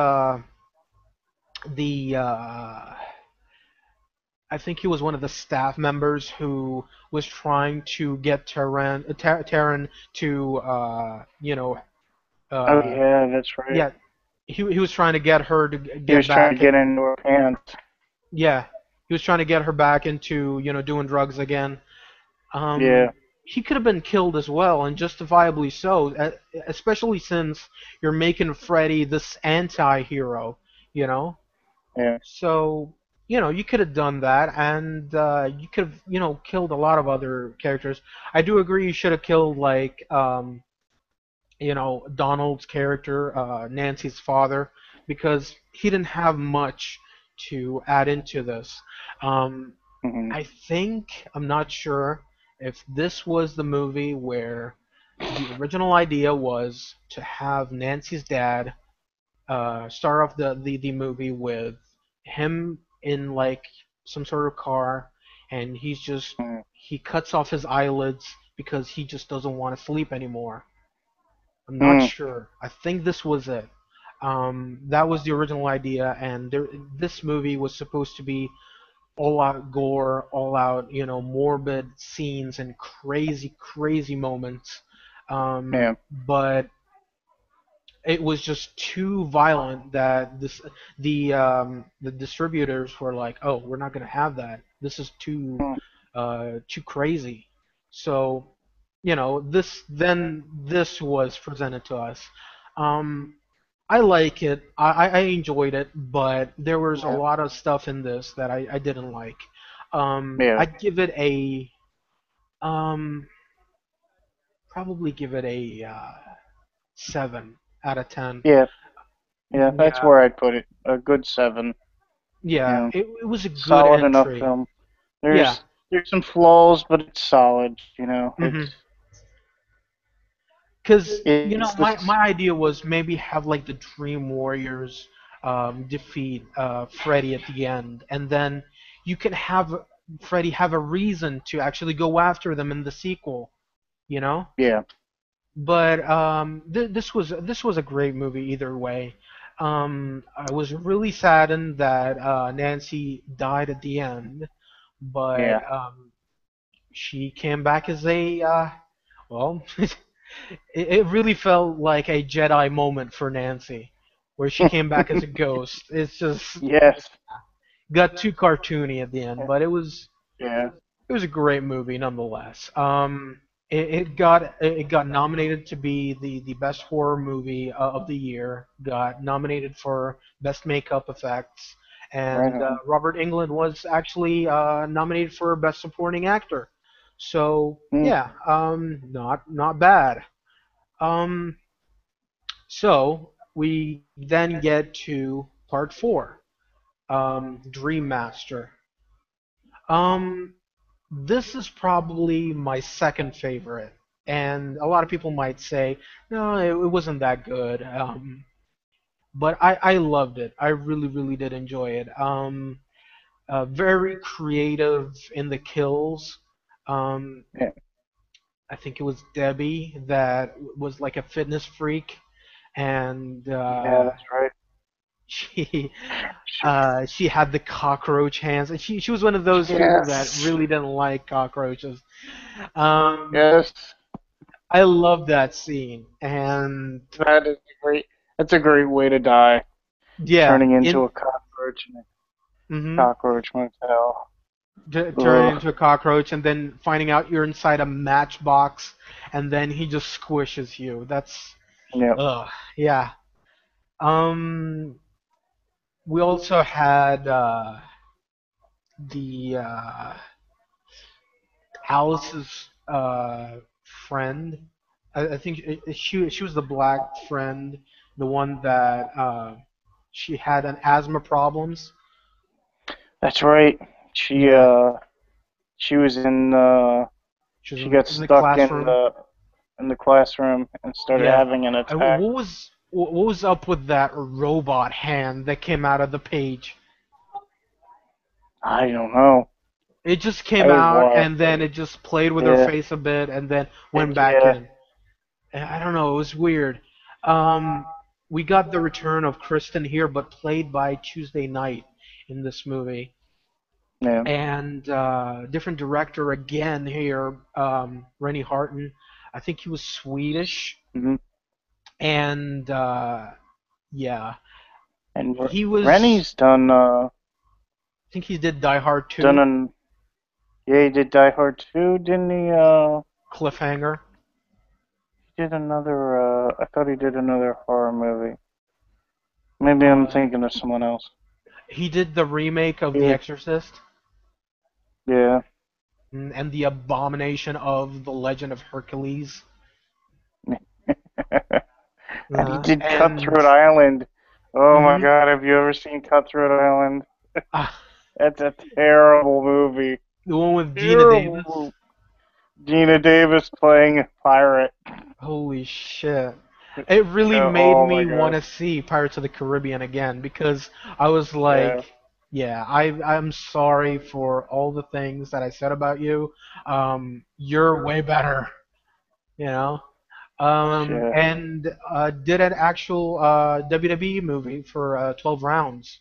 I think he was one of the staff members who was trying to get Taryn to, Oh uh, yeah, that's right. yeah, he was trying to get her to He get was trying to back, get and into her pants. yeah, he was trying to get her back into, doing drugs again. Yeah, Um, he could have been killed as well, and justifiably so, especially since you're making Freddy this anti-hero, you know? yeah. So, you could have done that, and you could have, killed a lot of other characters. I do agree you should have killed, like, Donald's character, Nancy's father, because he didn't have much to add into this. Um, Hmm. I think, I'm not sure if this was the movie where the original idea was to have Nancy's dad start off the movie with him in like some sort of car, and he cuts off his eyelids because he just doesn't want to sleep anymore. I'm not Hmm. sure. I think this was it. That was the original idea, and this movie was supposed to be all out gore, all out, morbid scenes and crazy, crazy moments. Yeah. But it was just too violent that the distributors were like, "Oh, we're not gonna have that. This is Hmm. too crazy." So, this was presented to us. Um, I like it. I enjoyed it, but there was a Yeah. lot of stuff in this that I didn't like. Yeah. I'd give it a um, probably give it a 7 out of 10. Yeah. Yeah. That's Yeah, where I'd put it. A good seven. You yeah. know, It was a good solid enough entry. film. Yeah. There's some flaws, but it's solid. hmm Because it's my this. idea was maybe have like the Dream Warriors defeat Freddy at the end, and then you can have Freddy have a reason to actually go after them in the sequel. You know. Yeah. But this was a great movie either way. I was really saddened that Nancy died at the end, but Yeah. she came back as a well, it really felt like a Jedi moment for Nancy, where she came back as a ghost. It's just Yes. got too cartoony at the end, but Yeah. it was a great movie nonetheless. It got nominated to be the best horror movie of the year. Got nominated for best makeup effects, Right and on. Robert Englund was actually nominated for best supporting actor. So Mm. yeah, not bad. Um, so we then get to part four, Dream Master. Um, This is probably my second favorite, and a lot of people might say, no, it wasn't that good. But I loved it. I really, really did enjoy it. Very creative in the kills. Um, Yeah. I think it was Debbie that was like a fitness freak, and Yeah, that's right. she Sh- she had the cockroach hands, and she was one of those people that Yes. really didn't like cockroaches. Um, Yes. I love that scene, and That is a great. That's a great way to die. yeah, Turning into in a cockroach in a hmm cockroach motel. turning Ugh. into a cockroach, and then finding out you're inside a matchbox, and then he just squishes you. That's Yep. yeah. Um, we also had the Alice's friend. I think she was the black friend, the one that she had an asthma problems. That's right. She Yeah, uh she was in she was she got in the stuck classroom. in the classroom and started Yeah. having an attack. What was up with that robot hand that came out of the page? I don't know. It just That came was out wild. and then it just played with her Yeah. face a bit and then went It, back yeah. in. I don't know, it was weird. Um, we got the return of Kristen here, but played by Tuesday Night in this movie. Yeah. And different director again here, Rennie Harton. I think he was Swedish, Hmm. and yeah, And he was. Rennie's done I think he did Die Hard done 2, an yeah, he did Die Hard 2, didn't he? Cliffhanger. He did another I thought he did another horror movie. Maybe I'm Uh, thinking of someone else. he did the remake of The Yeah. Exorcist Yeah. and the abomination of The Legend of Hercules. And he did And Cutthroat Island. Oh my mhm, God, have you ever seen Cutthroat Island? uh, That's a terrible movie. the one with Gina Terrible Davis. movie. Gina Davis playing a pirate. Holy shit. It really made Oh my me want God. to see Pirates of the Caribbean again because I was Yeah. like, yeah, I'm sorry for all the things that I said about you. You're way better, you know. Yeah. And did an actual WWE movie for 12 rounds.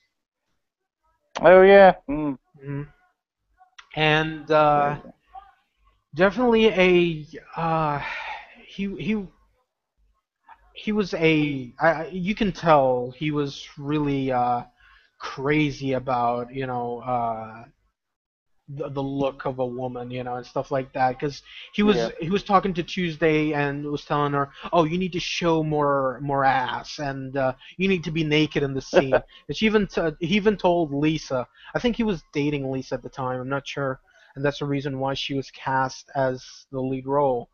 Oh yeah. Mm. Mhm. And Yeah. definitely he he was you can tell he was really crazy about the look of a woman, and stuff like that. Because Yeah. he was talking to Tuesday and was telling her, "Oh, you need to show more ass, and you need to be naked in the scene." And he even told Lisa. I think he was dating Lisa at the time. I'm not sure, and that's the reason why she was cast as the lead role.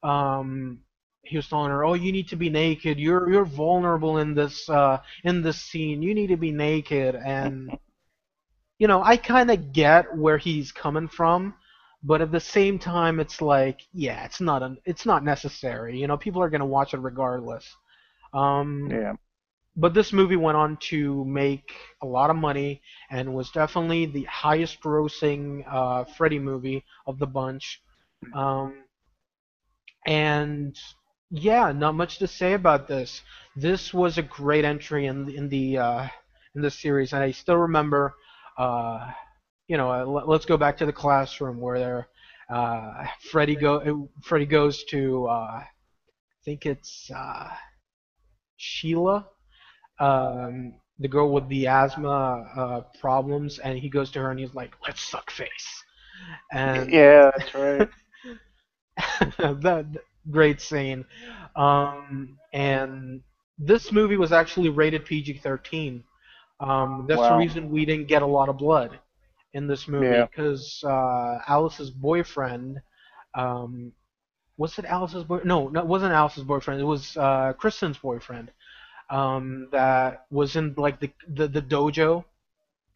Um, he was telling her, "Oh, you need to be naked. You're vulnerable in this scene. You need to be naked." And I kind of get where he's coming from, but at the same time, it's like, yeah, it's not necessary. People are gonna watch it regardless. Um, Yeah. but this movie went on to make a lot of money and was definitely the highest grossing Freddy movie of the bunch. Um, and yeah, not much to say about this. This was a great entry in the series, and I still remember. Uh, let's go back to the classroom where Freddy goes to I think it's Sheila, the girl with the asthma problems, and he goes to her and he's like, "Let's suck face," and Yeah, that's right. that great scene. And this movie was actually rated PG-13. That's the Wow. reason we didn't get a lot of blood in this movie Yeah. because Alice's boyfriend, um, was it Alice's boy? No, it wasn't Alice's boyfriend. It was Kristen's boyfriend. That was in like the dojo,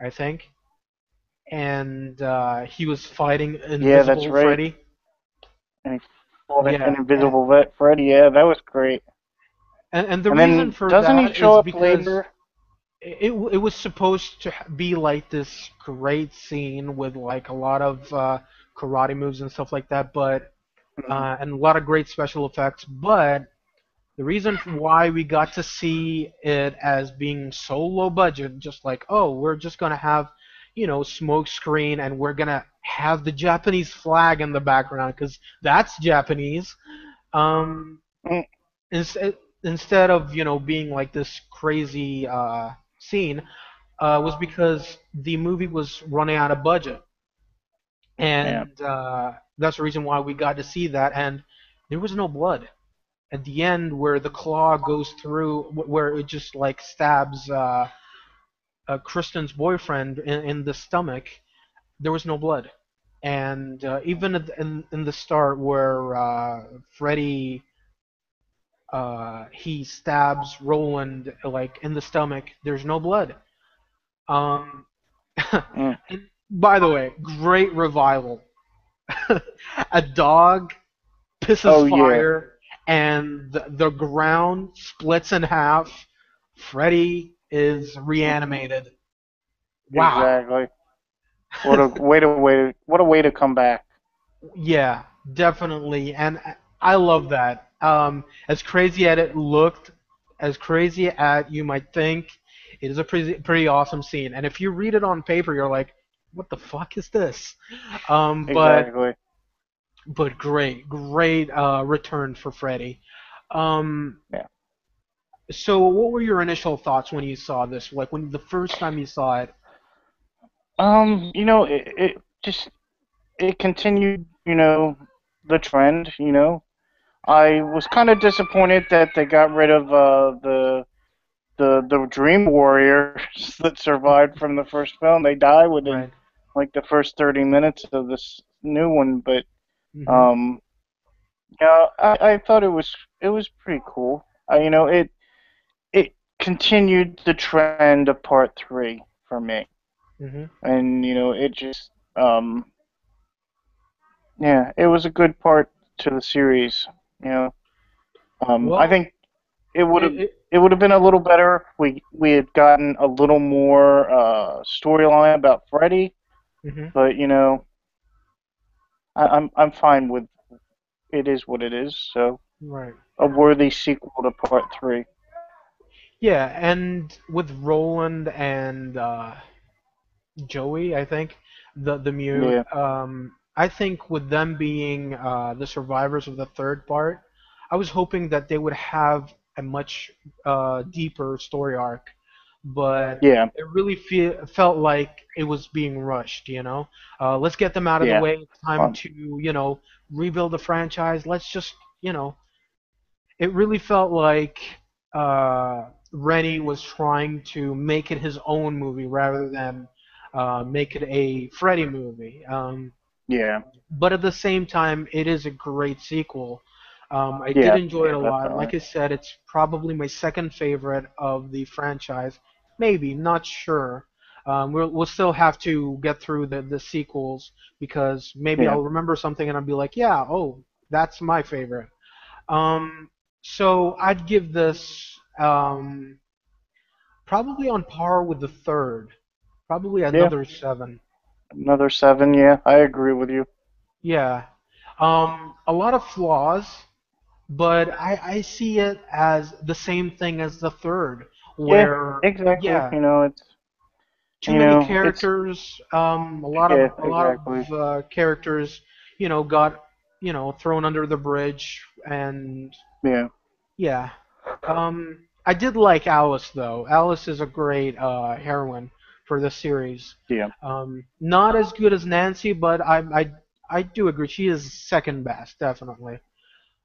I think, and he was fighting Yeah, that's Invisible right. Freddy. And he fought an Yeah, invisible vet Freddy. Yeah, that was great. and the And reason then for doesn't he that show is up because later? it was supposed to be like this great scene with like a lot of karate moves and stuff like that, but Mhm. and a lot of great special effects. But the reason why we got to see it as being so low budget, just like, oh, we're just gonna have, smoke screen and we're gonna have the Japanese flag in the background because that's Japanese. Um, Mm, instead of being like this crazy scene, was because the movie was running out of budget, yeah. and that's the reason why we got to see that. And there was no blood at the end where the claw goes through, where it just like stabs Kristen's boyfriend in the stomach. There was no blood, and even in the start where Freddy he stabs Roland like in the stomach, there's no blood. Um, Mm. and by the way, great revival. A dog pisses Oh yeah. fire and the ground splits in half. Freddy is reanimated. Wow. Exactly. What a way to come back. Yeah, definitely. And I love that. As crazy as it looked, as crazy as you might think, it is a pretty awesome scene. And if you read it on paper, you're like, what the fuck is this? Um, but Exactly. but great return for Freddy. Um, Yeah. so what were your initial thoughts when you saw this? Like when the first time you saw it? It just it continued, the trend, I was kind of disappointed that they got rid of the Dream Warriors that survived from the first film. They die within Right. like the first 30 minutes of this new one, but Mhm. um, I thought it was pretty cool. It continued the trend of part three for me, Mhm. and it just yeah, it was a good part to the series. You know, I Well, think it would have it. it would have been a little better if we had gotten a little more storyline about Freddy, Mhm. but I'm fine with it is what it is. So Right. a worthy sequel to part three. Yeah, and with Roland and Joey, I think the mute. Yeah. I think with them being the survivors of the third part, I was hoping that they would have a much deeper story arc. but Yeah. it really felt like it was being rushed. Let's get them out of the Yeah. way. It's time Fun. to rebuild the franchise. Let's just it really felt like Rennie was trying to make it his own movie rather than make it a Freddy movie. Yeah. But at the same time, it is a great sequel. I did Yeah. enjoy it Yeah. a lot. Definitely. Like I said, it's probably my second favorite of the franchise. Maybe, not sure. We'll still have to get through the sequels because maybe Yeah. I'll remember something and I'll be like, yeah, oh, that's my favorite. Um, so I'd give this probably on par with the third, probably Yeah. another 7. Another 7. Yeah. I agree with you. Yeah. A lot of flaws, but I see it as the same thing as the third, Yeah. where Exactly. yeah, too many It's characters, yeah. a lot Exactly. of characters, got thrown under the bridge, and Yeah. yeah. I did like Alice though. Alice is a great heroine for this series. Yeah. Not as good as Nancy, but I do agree she is second best, definitely.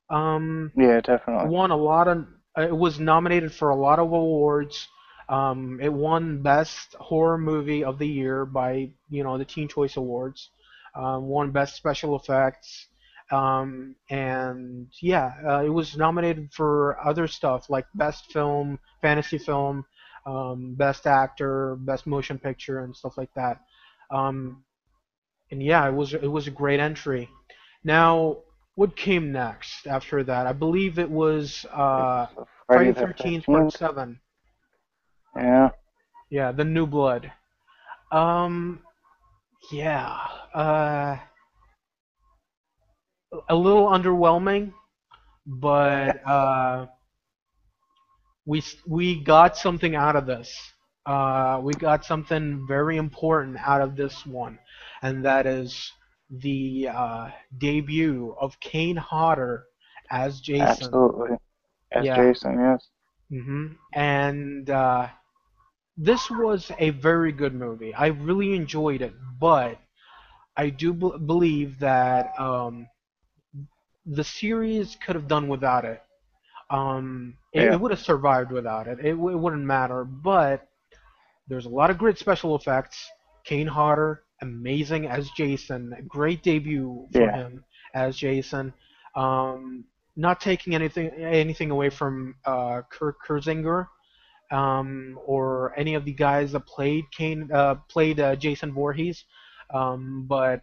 Um, Yeah. Definitely. won a lot of. It was nominated for a lot of awards. It won Best Horror Movie of the Year by the Teen Choice Awards. Won Best Special Effects. And yeah, it was nominated for other stuff like Best Film, Fantasy Film, Best Actor, Best Motion Picture, and stuff like that. Um, and yeah, it was a great entry. Now, what came next after that? I believe it was It's Friday Friday the the 13th Part 13th. 7. Yeah. Yeah, The New Blood. Um, yeah, uh, a little underwhelming, but we got something out of this. We got something very important out of this one, and that is the debut of Kane Hodder as Jason. Absolutely. As Yeah. Jason. Yes. And this was a very good movie. I really enjoyed it, but I do believe that the series could have done without it. It Yeah. would have survived without it. It wouldn't matter, but there's a lot of great special effects. Kane Hodder, amazing as Jason. Great debut for Yeah. him as Jason. Um, not taking anything away from Kirk Kurzinger or any of the guys that played Jason Voorhees, but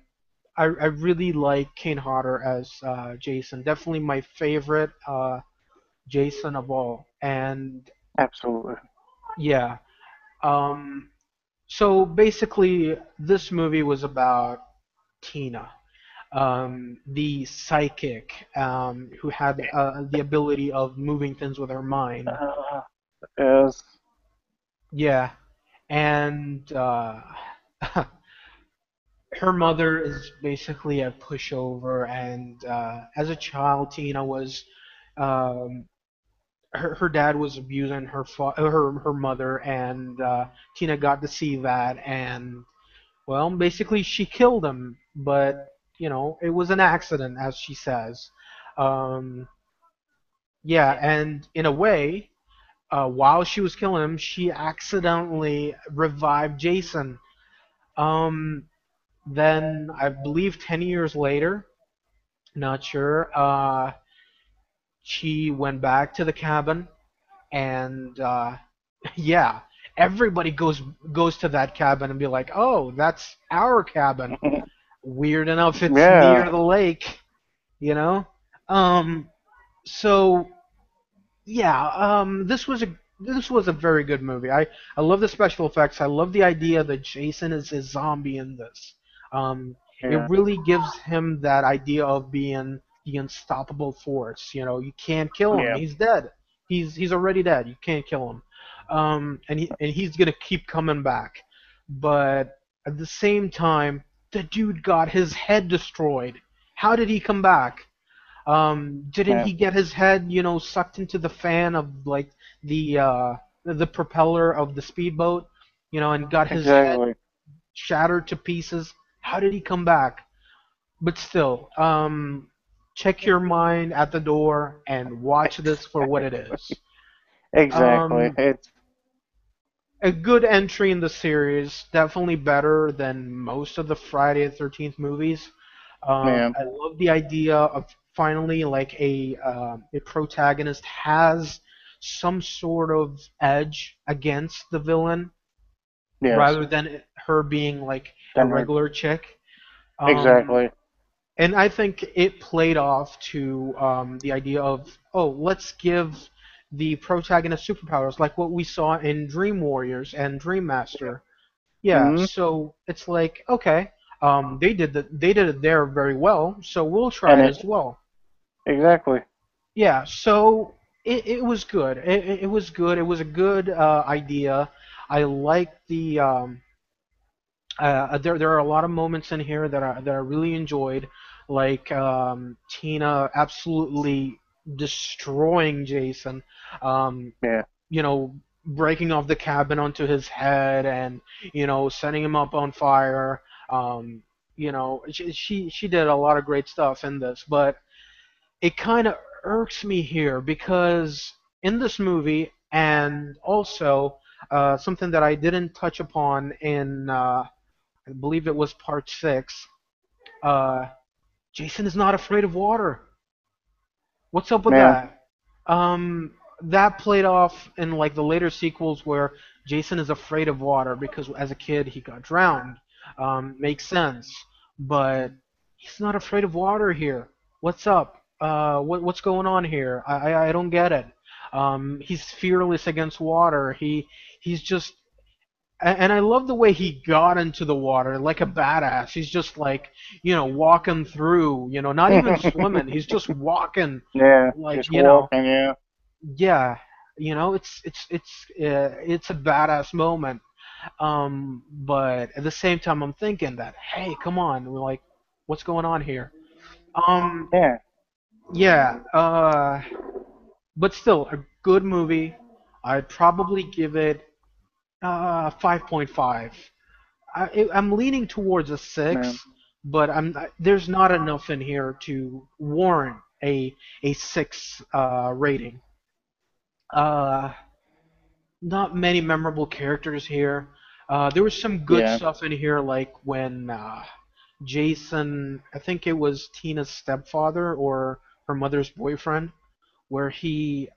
I really like Kane Hodder as Jason. Definitely my favorite Jason of all. And Absolutely. yeah. Um, So basically, this movie was about Tina, the psychic who had the ability of moving things with her mind. Uh, yes. Yeah, and her mother is basically a pushover, and as a child, Tina was. Um, her dad was abusing her mother, and Tina got to see that, and well, basically, she killed him, but it was an accident, as she says. Um, yeah, and in a way, while she was killing him, she accidentally revived Jason. Um, then I believe 10 years later, not sure, she went back to the cabin, and yeah, everybody goes to that cabin and be like, "Oh, that's our cabin." Weird enough, it's Yeah. near the lake, you know. Um, so yeah, this was a very good movie. I love the special effects. I love the idea that Jason is a zombie in this. It Yeah. really gives him that idea of being the unstoppable force. You can't kill him. Yeah. He's dead. He's already dead. You can't kill him. And he's gonna keep coming back. But at the same time, the dude got his head destroyed. How did he come back? Didn't Yeah. he get his head, sucked into the fan of like the the propeller of the speedboat, and got his head Exactly. shattered to pieces. How did he come back? But still, check your mind at the door and watch this for what it is. Exactly. Um, It's a good entry in the series, definitely better than most of the Friday the 13th movies. yeah, I love the idea of finally like a protagonist has some sort of edge against the villain yes. rather than her being like a Then her regular chick. Um, exactly. and I think it played off to the idea of, oh, let's give the protagonist superpowers like what we saw in Dream Warriors and Dream Master. Yeah, Hmm. so it's like, okay, they did it there very well, so we'll try And it it as well. exactly. Yeah, so it was good. It was good. It was a good idea. I liked the there are a lot of moments in here that I really enjoyed, like Tina absolutely destroying Jason, um, Yeah. breaking off the cabin onto his head and setting him up on fire. Um, she did a lot of great stuff in this, but it kind of irks me here because in this movie and also something that I didn't touch upon in I believe it was part six. Uh, Jason is not afraid of water. What's up with Yeah. that? Um, that played off in like the later sequels where Jason is afraid of water because as a kid he got drowned. Makes sense, but he's not afraid of water here. What's up? What's going on here? I don't get it. He's fearless against water. He's just and I love the way he got into the water like a badass. He's just like, walking through, not even swimming. He's just walking yeah. like, Just walking. Yeah. yeah, it's a badass moment. But at the same time, I'm thinking that, hey, come on, we're like, what's going on here? Um, Yeah. yeah, but still a good movie. I'd probably give it 5.5. I'm leaning towards a Man. 6, but there's not enough in here to warrant a 6 rating. Uh, Not many memorable characters here. There was some good Yeah. stuff in here, like when Jason, I think it was Tina's stepfather or her mother's boyfriend, where he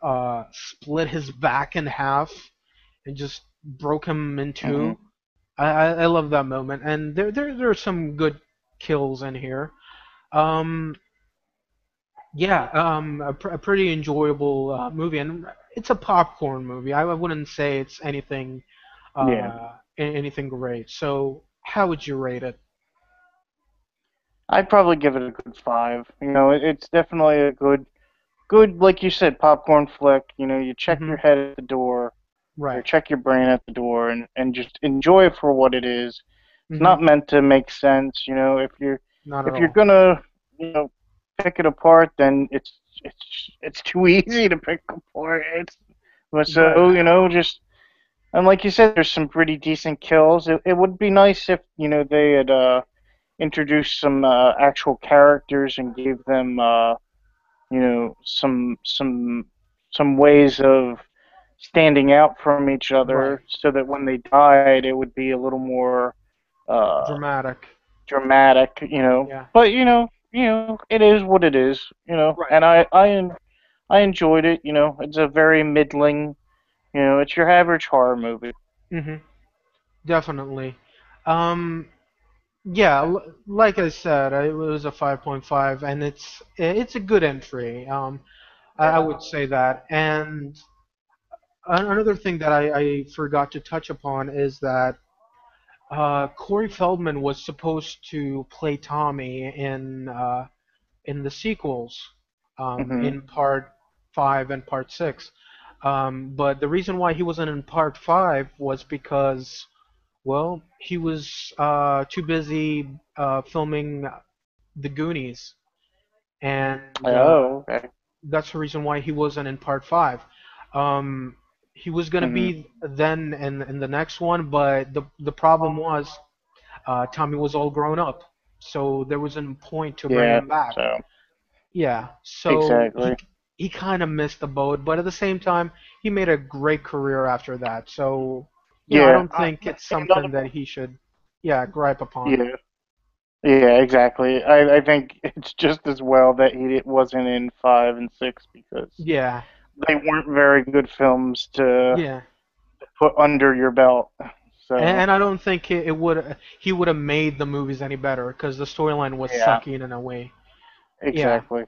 split his back in half and just broke him in Hmm. two. I love that moment, and there are some good kills in here. Um, yeah, a pretty enjoyable movie, and it's a popcorn movie. I wouldn't say it's anything Yeah. anything great. So how would you rate it? I'd probably give it a good five. It's definitely a good, like you said, popcorn flick. You check your Hmm. head at the door or Right. check your brain at the door and just enjoy it for what it is. It's Hmm. not meant to make sense. Not at If you're all. gonna pick it apart, then it's too easy to pick apart. It's but Right. so just and like you said, there's some pretty decent kills. It would be nice if they had introduced some actual characters and gave them some ways of standing out from each Right. other, so that when they died, it would be a little more uh, Dramatic. dramatic. Yeah. But it is what it is. Right. And I enjoyed it. It's a very middling. It's your average horror movie. Hmm. Definitely. Um, yeah, like I said, it was a 5.5, and it's a good entry. I would say that. And another thing that I forgot to touch upon is that Corey Feldman was supposed to play Tommy in the sequels, Hmm. in part five and part six. But the reason why he wasn't in part five was because, well, he was too busy filming The Goonies, and Oh, okay. that's the reason why he wasn't in part five. Um, he was gonna Hmm. be then in the next one, but the problem was Tommy was all grown up, so there wasn't a point to bring Yeah. him back. So Yeah, so exactly. he kind of missed the boat, but at the same time, he made a great career after that. So, I Yeah. don't think it's Another. something that he should, yeah, gripe upon. Yeah. Yeah. Exactly. I think it's just as well that he wasn't in 5 and 6 because Yeah, they weren't very good films to yeah, put under your belt. So and I don't think it would he would have made the movies any better because the storyline was yeah. sucky in a way. Yeah. Exactly.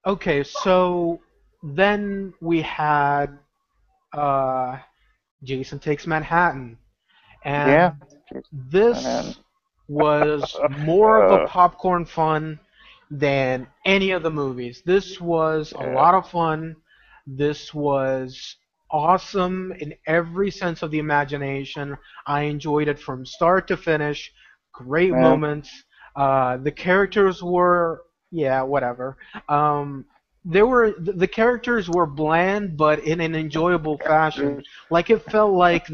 Okay, so then we had uh, Jason Takes Manhattan. Yeah. And And then this was more of a popcorn fun than any of the movies. This was a yeah. lot of fun. This was awesome in every sense of the imagination. I enjoyed it from start to finish. Great Yeah. moments. The characters were, yeah, whatever. The characters were bland, but in an enjoyable fashion. Like it felt like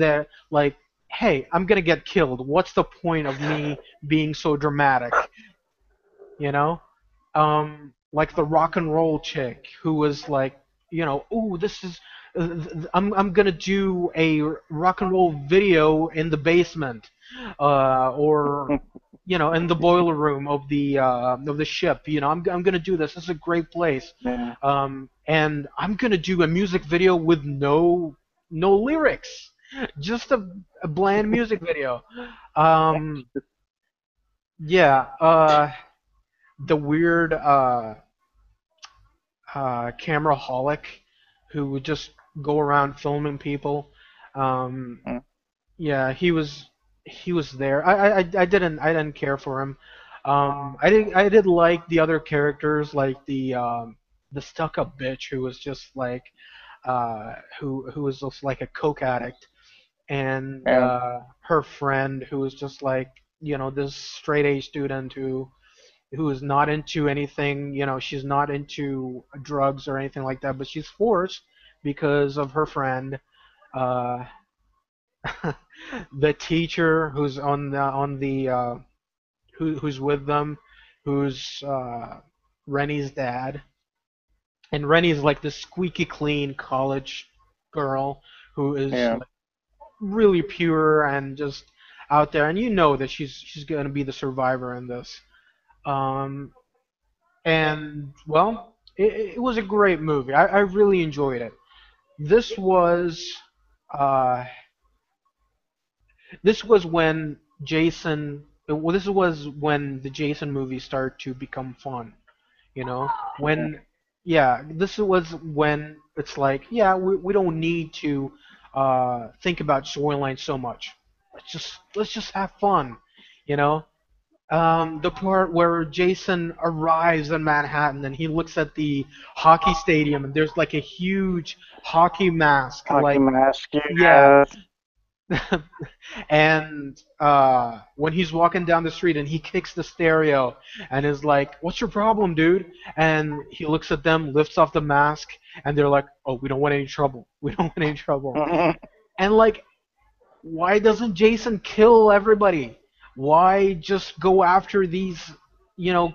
like, hey, I'm gonna get killed. What's the point of me being so dramatic? You know? Like the rock and roll chick who was like, ooh, this is, I'm gonna do a rock and roll video in the basement, or in the boiler room of the ship. I'm gonna do this. This is a great place, Yeah. and I'm gonna do a music video with no lyrics, just a bland music video. Um, yeah, the weird camera holic who would just go around filming people. Um, Mm. yeah, he was there. I didn't care for him. I did like the other characters, like the stuck-up bitch who was just like who was just like a coke addict, and Yeah. her friend who was just like this straight A student who is not into anything. She's not into drugs or anything like that, but she's forced because of her friend. Uh, the teacher who's who's with them, who's Rennie's dad, and Rennie's like the squeaky clean college girl who is Yeah. like really pure and just out there, and that she's gonna be the survivor in this. Um, and well, it was a great movie. I really enjoyed it. This was uh, this was when this was when the Jason movies started to become fun. Yeah. When yeah, this was when it's like, yeah, we don't need to think about storyline so much. Let's just have fun. You know, the part where Jason arrives in Manhattan and he looks at the hockey stadium and there's like a huge hockey mask, Hockey like, mask. yeah. Yeah. And when he's walking down the street and he kicks the stereo and is like, "What's your problem, dude?" And he looks at them, lifts off the mask, and they're like, "Oh, we don't want any trouble. We don't want any trouble." And like, why doesn't Jason kill everybody? Why just go after these,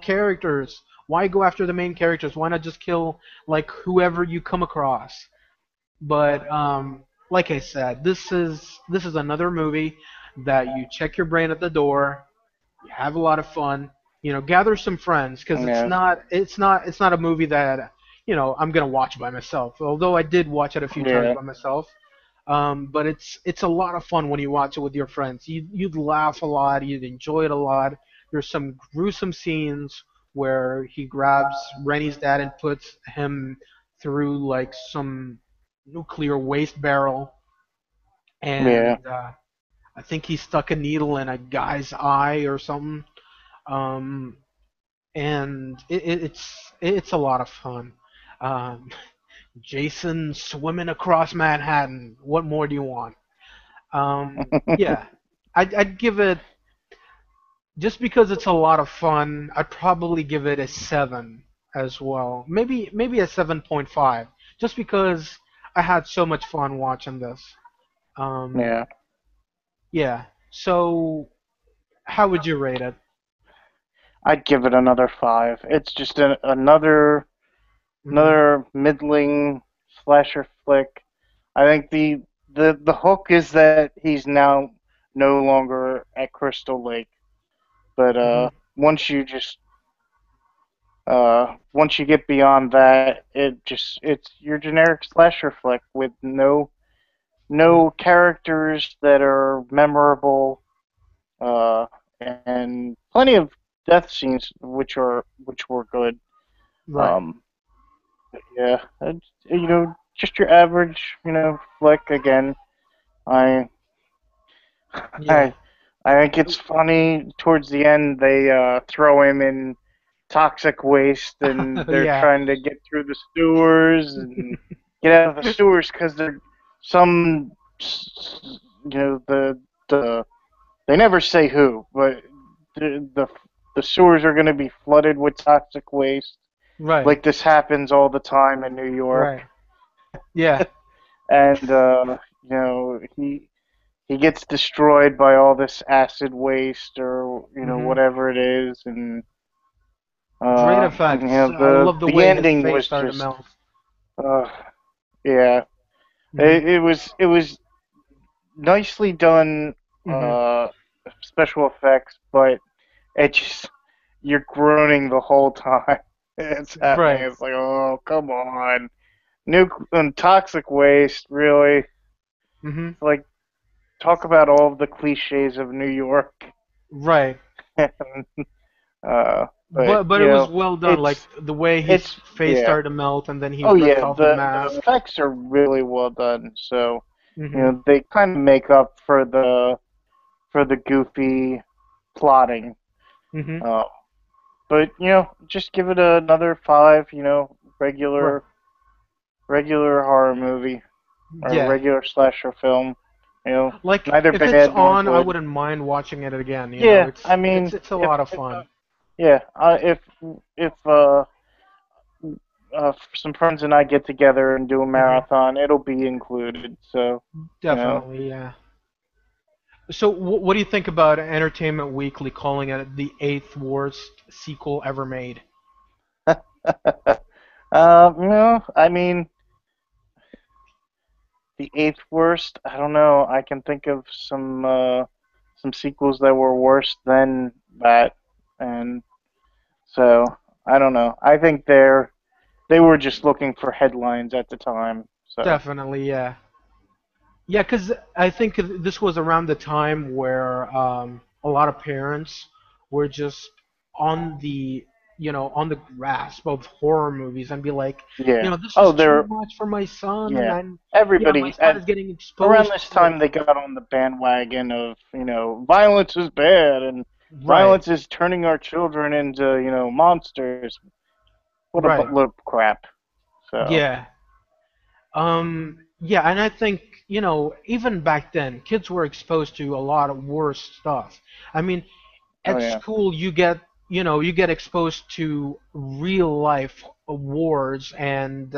characters? Why go after the main characters? Why not just kill like whoever you come across? But like I said, this is another movie that you check your brain at the door, you have a lot of fun, gather some friends because it's Yeah. not it's not it's not a movie that I'm gonna watch by myself. Although I did watch it a few times Yeah. by myself, but it's a lot of fun when you watch it with your friends. You'd laugh a lot, you'd enjoy it a lot. There's some gruesome scenes where he grabs Rennie's dad and puts him through like some nuclear waste barrel, Yeah. and I think he stuck a needle in a guy's eye or something. Um, and it's a lot of fun. Um, Jason swimming across Manhattan. What more do you want? Yeah, I'd give it, just because it's a lot of fun. I'd probably give it a 7 as well. Maybe a 7.5, just because I had so much fun watching this. Um, Yeah, yeah. So, how would you rate it? I'd give it another five. It's just Hmm. another middling slasher flick. I think the hook is that he's now no longer at Crystal Lake, but Hmm. once you get beyond that, it's your generic slasher flick with no characters that are memorable, uh, and plenty of death scenes which were good. Right. Um, yeah, just your average, flick again. I Yeah. I I think it's funny towards the end they throw him in toxic waste and they're Yeah. trying to get through the sewers and get out of the sewers because they're some the they never say who, but the sewers are going to be flooded with toxic waste. Right. Like this happens all the time in New York, Right. Yeah. and he gets destroyed by all this acid waste or Hmm. whatever it is, and Great effects. I the love the the way his ending face was started to just melt. uh yeah, Hmm. it was nicely done, Hmm. special effects, but it just you're groaning the whole time it's happening. Right. It's like, oh, come on, and toxic waste, really. Hmm. It's like, talk about all of the cliches of New York. Right. uh but But it was well done. Like it's the way his it's face yeah. started to melt, and then he Oh ripped yeah, off the the mask. effects are really well done. So, Hmm. they kind of make up for the goofy plotting. Hmm. Uh, but just give it another five. Right. Regular horror movie or Yeah. regular slasher film. Like Neither if it's bad nor on, I good. wouldn't mind watching it again. Yeah, I It's mean, a lot of fun. yeah, if some friends and I get together and do a Hmm. marathon, it'll be included. So, you know, Definitely, yeah. So, what do you think about Entertainment Weekly calling it the eighth worst sequel ever made? I mean, the eighth worst. I don't know. I can think of some sequels that were worse than that, and so I don't know. I think they were just looking for headlines at the time. So Definitely, yeah. Yeah, because I think this was around the time where a lot of parents were just on the, on the grasp of horror movies and be like, yeah. this is Oh, too they're much for my son, and yeah. I'm, my Everybody son at is getting around exposed this to it. time they got on the bandwagon of violence is bad and Right, violence is turning our children into monsters. What a right. buttload of crap. So Yeah. Yeah, and I think, even back then, kids were exposed to a lot of worse stuff. I mean, oh at yeah, school you get exposed to real life wars and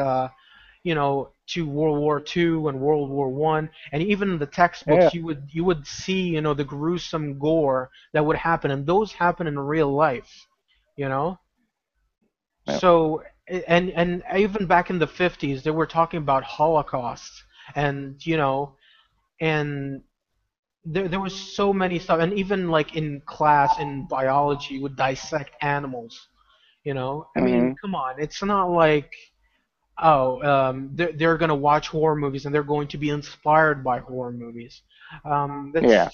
to World War II and World War One, and even in the yeah, textbooks you would see the gruesome gore that would happen, and those happen in real life, you know. yeah. So and even back in the 50s they were talking about Holocaust, and and there was so many stuff, and even like in class in biology would dissect animals. I mean, Mhm. come on, it's not like, oh, they're gonna watch horror movies and they're going to be inspired by horror movies. Yeah,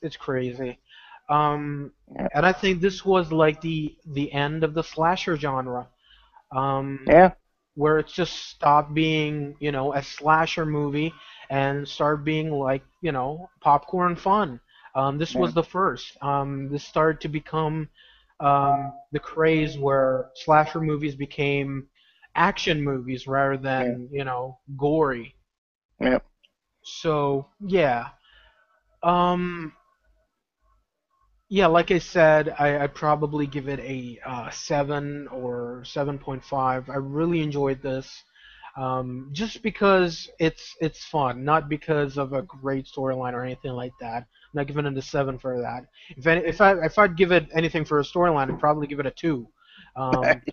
It's crazy. um yeah, and I think this was like the end of the slasher genre, um yeah, where it's just stopped being, a slasher movie and started being like, popcorn fun. This yeah, was the first. This started to become the craze where slasher movies became action movies rather yeah, than, gory. yeah, So yeah. Um, yeah, like I said, I'd probably give it a 7 or 7.5. I really enjoyed this. just because it's fun, not because of a great storyline or anything like that. I'm not giving it a seven for that. If I'd give it anything for a storyline, I'd probably give it a two. Um,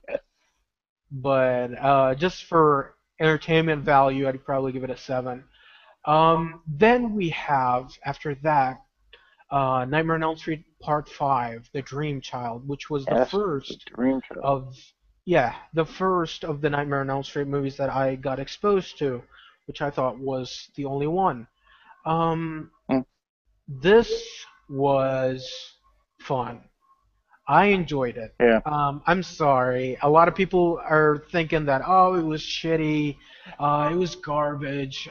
but just for entertainment value, I'd probably give it a seven. Then we have after that Nightmare on Elm Street Part 5, The Dream Child, which was the Yes, the first Dream Child. of the first of the Nightmare on Elm Street movies that I got exposed to, which I thought was the only one. Um, Mm, this was fun. I enjoyed it. yeah, I'm sorry. A lot of people are thinking that, oh, it was shitty, it was garbage.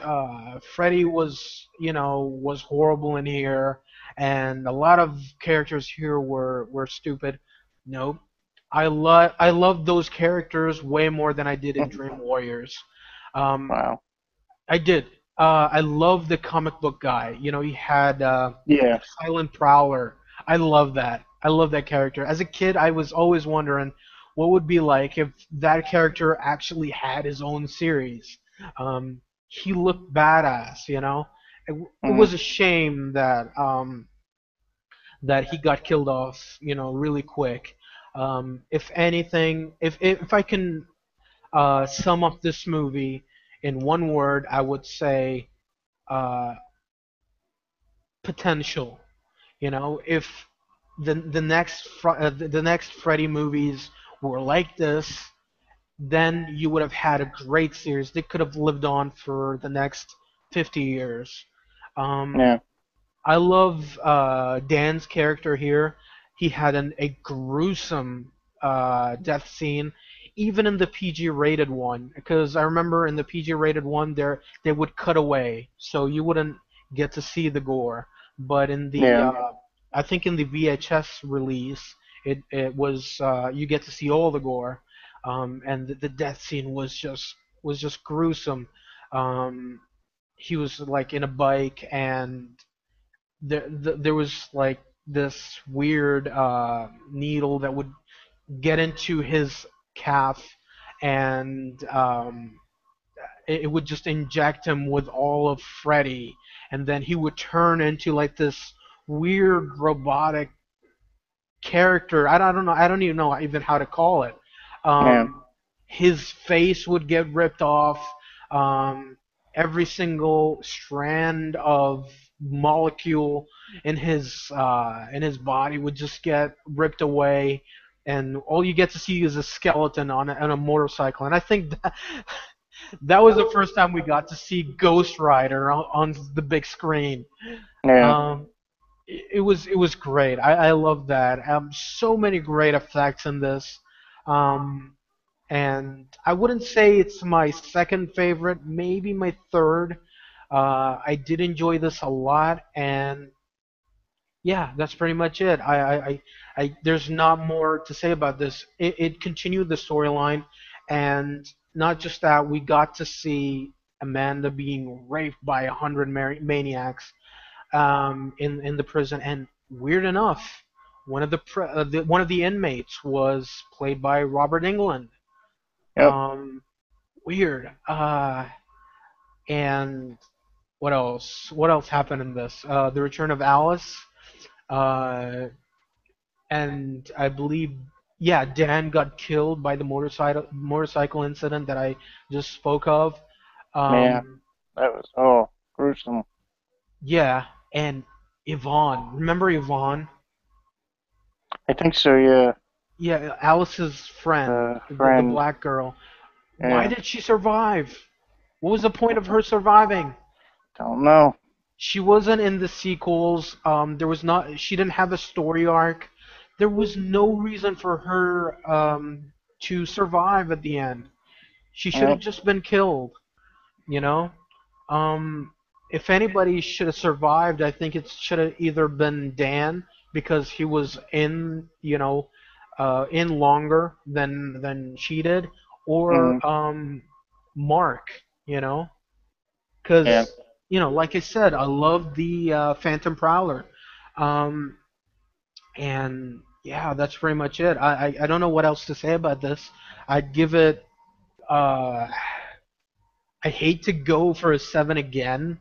Freddy was, was horrible in here, and a lot of characters here were stupid. Nope. I love those characters way more than I did in mm, Dream Warriors. Um, wow, I did. I love the comic book guy. He had yeah, Silent Prowler. I love that. I love that character. As a kid, I was always wondering what would be like if that character actually had his own series. He looked badass. It mm, was a shame that he got killed off, really quick. If anything, if I can sum up this movie in one word, I would say uh, potential. If the next Freddy movies were like this, then you would have had a great series. They could have lived on for the next 50 years. Um, yeah, I love Dan's character here. He had a gruesome death scene, even in the PG rated one. Because I remember in the PG rated one, they would cut away, so you wouldn't get to see the gore. But in the yeah, I think in the VHS release, it was you get to see all the gore, and the death scene was just gruesome. Um, he was like in a bike and there was like this weird needle that would get into his calf and it would just inject him with all of Freddy and then he would turn into like this weird robotic character. I don't know. I don't even know even how to call it. yeah, Um, his face would get ripped off. Um, every single strand of molecule in his body would just get ripped away, and all you get to see is a skeleton on a motorcycle. And I think that was the first time we got to see Ghost Rider on the big screen. yeah, Um, it was great. I love that. So many great effects in this. Um, and I wouldn't say it's my second favorite, maybe my third. I did enjoy this a lot, and yeah, that's pretty much it. There's not more to say about this. It continued the storyline, and not just that, we got to see Amanda being raped by 100 maniacs in the prison. And weird enough, one of the inmates was played by Robert England. yep, Um, weird. And what else? What else happened in this? The return of Alice. Uh, and I believe, yeah, Dan got killed by the motorcycle incident that I just spoke of. yeah. Um, That was gruesome. yeah, and Yvonne. Remember Yvonne? I think so. Yeah, Yeah, Alice's friend, the the friend. black girl. Why Yeah, did she survive? What was the point of her surviving? don't know. She wasn't in the sequels. There was not. She didn't have a story arc. There was no reason for her to survive at the end. She should have Yep. just been killed. You know. Um, if anybody should have survived, I think it should have either been Dan because he was in longer than she did, Mm, or Mark. You know, yeah. because like I said, I love the Phantom Prowler, um, and yeah, that's pretty much it. I don't know what else to say about this. I'd give it. Uh, I hate to go for a 7 again,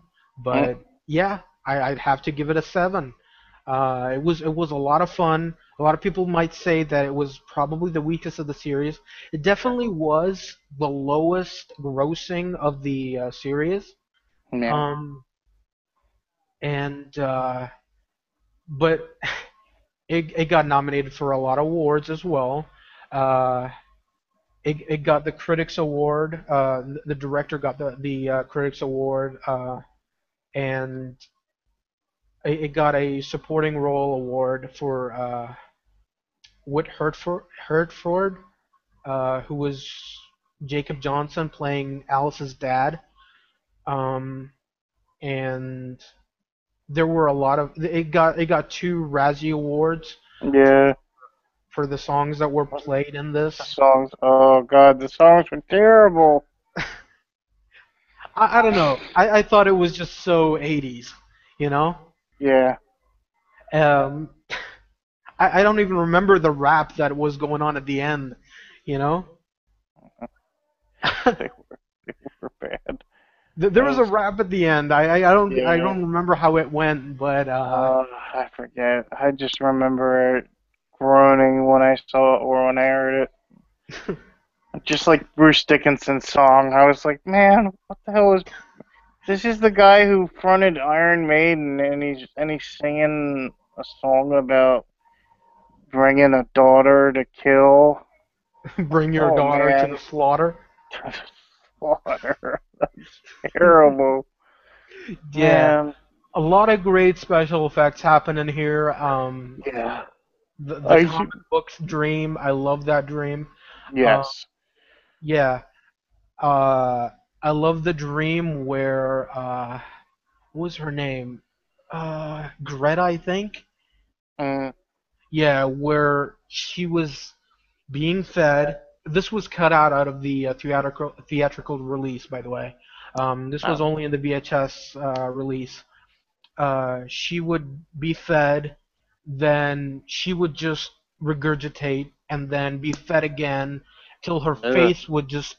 Mm, but yeah, I'd have to give it a 7. It was a lot of fun. A lot of people might say that it was probably the weakest of the series. It definitely was the lowest grossing of the series. yeah, Um, and but it got nominated for a lot of awards as well. Uh, it got the Critics Award. The director got the Critics Award, and it got a supporting role award for Whit Hertford, who was Jacob Johnson playing Alice's dad. Um, and there were a lot of it got two Razzie Awards yeah. for the songs that were played in The this. songs. Oh God, the songs were terrible. I don't know. I thought it was just so 80s, you know. Yeah, Um, I don't even remember the rap that was going on at the end, you know. they they were bad. There It was a was, rap at the end. I yeah. don't remember how it went, but I forget. I just remember it groaning when I saw it or when I heard it. Just like Bruce Dickinson's song, I was like, man, what the hell is this? Is the guy who fronted Iron Maiden, and he's singing a song about bringing a daughter to kill. bring your Oh daughter to man, the slaughter. slaughter. That's terrible, Yeah, man. a lot of great special effects happen in here. Yeah, The I comic books dream, I love that dream. Uh, yes. yeah, uh, I love the dream where what was her name? Greta, I think. Mm, Yeah, where she was being fed. This was cut out of the theatrical release, by the way. This was oh, only in the VHS release. She would be fed, then she would just regurgitate, and then be fed again till her ugh, face would just,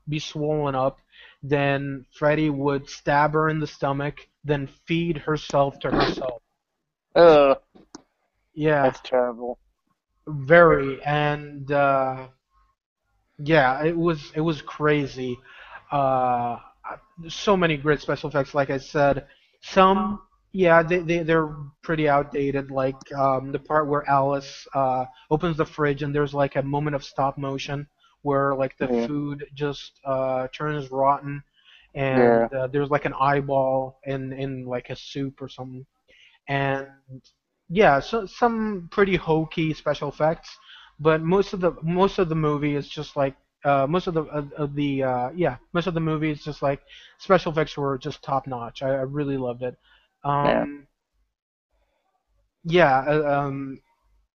be swollen up. Then Freddy would stab her in the stomach, then feed herself to herself. ugh, Yeah, that's terrible. very. And yeah, it was crazy. Uh, so many great special effects, like I said. Some, yeah, they're pretty outdated. Like the part where Alice opens the fridge and there's like a moment of stop motion where like the Yeah, food just turns rotten, and yeah, there's like an eyeball in like a soup or something. And yeah, so some pretty hokey special effects, but most of the movie is just like most of the movie is just like special effects were just top notch. I really loved it. yeah. Um, yeah,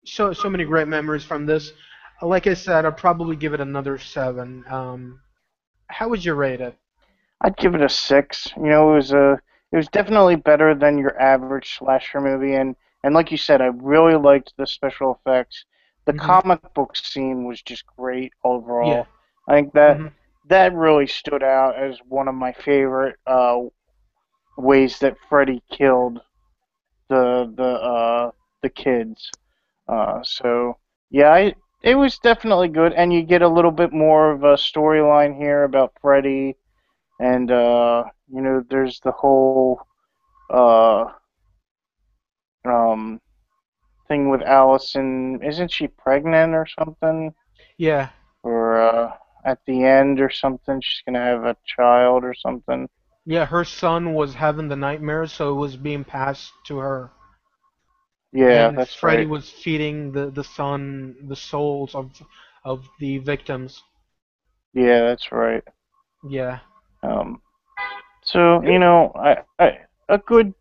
so many great memories from this. Like I said, I'd probably give it another 7. How would you rate it? I'd give it a 6. It was definitely better than your average slasher movie, and like you said, I really liked the special effects. The Hmm. comic book scene was just great Yeah. overall. I think that Hmm. that really stood out as one of my favorite ways that Freddy killed the kids. So yeah, it was definitely good, and you get a little bit more of a storyline here about Freddy, and there's the whole uh um thing with Allison. Isn't she pregnant or something? Yeah. Or at the end or something, she's gonna have a child or something. Yeah, her son was having the nightmares, so it was being passed to her. Yeah, And that's Freddy right. was feeding the son the souls of the victims. Yeah, that's right. Yeah. Um, so It, I a good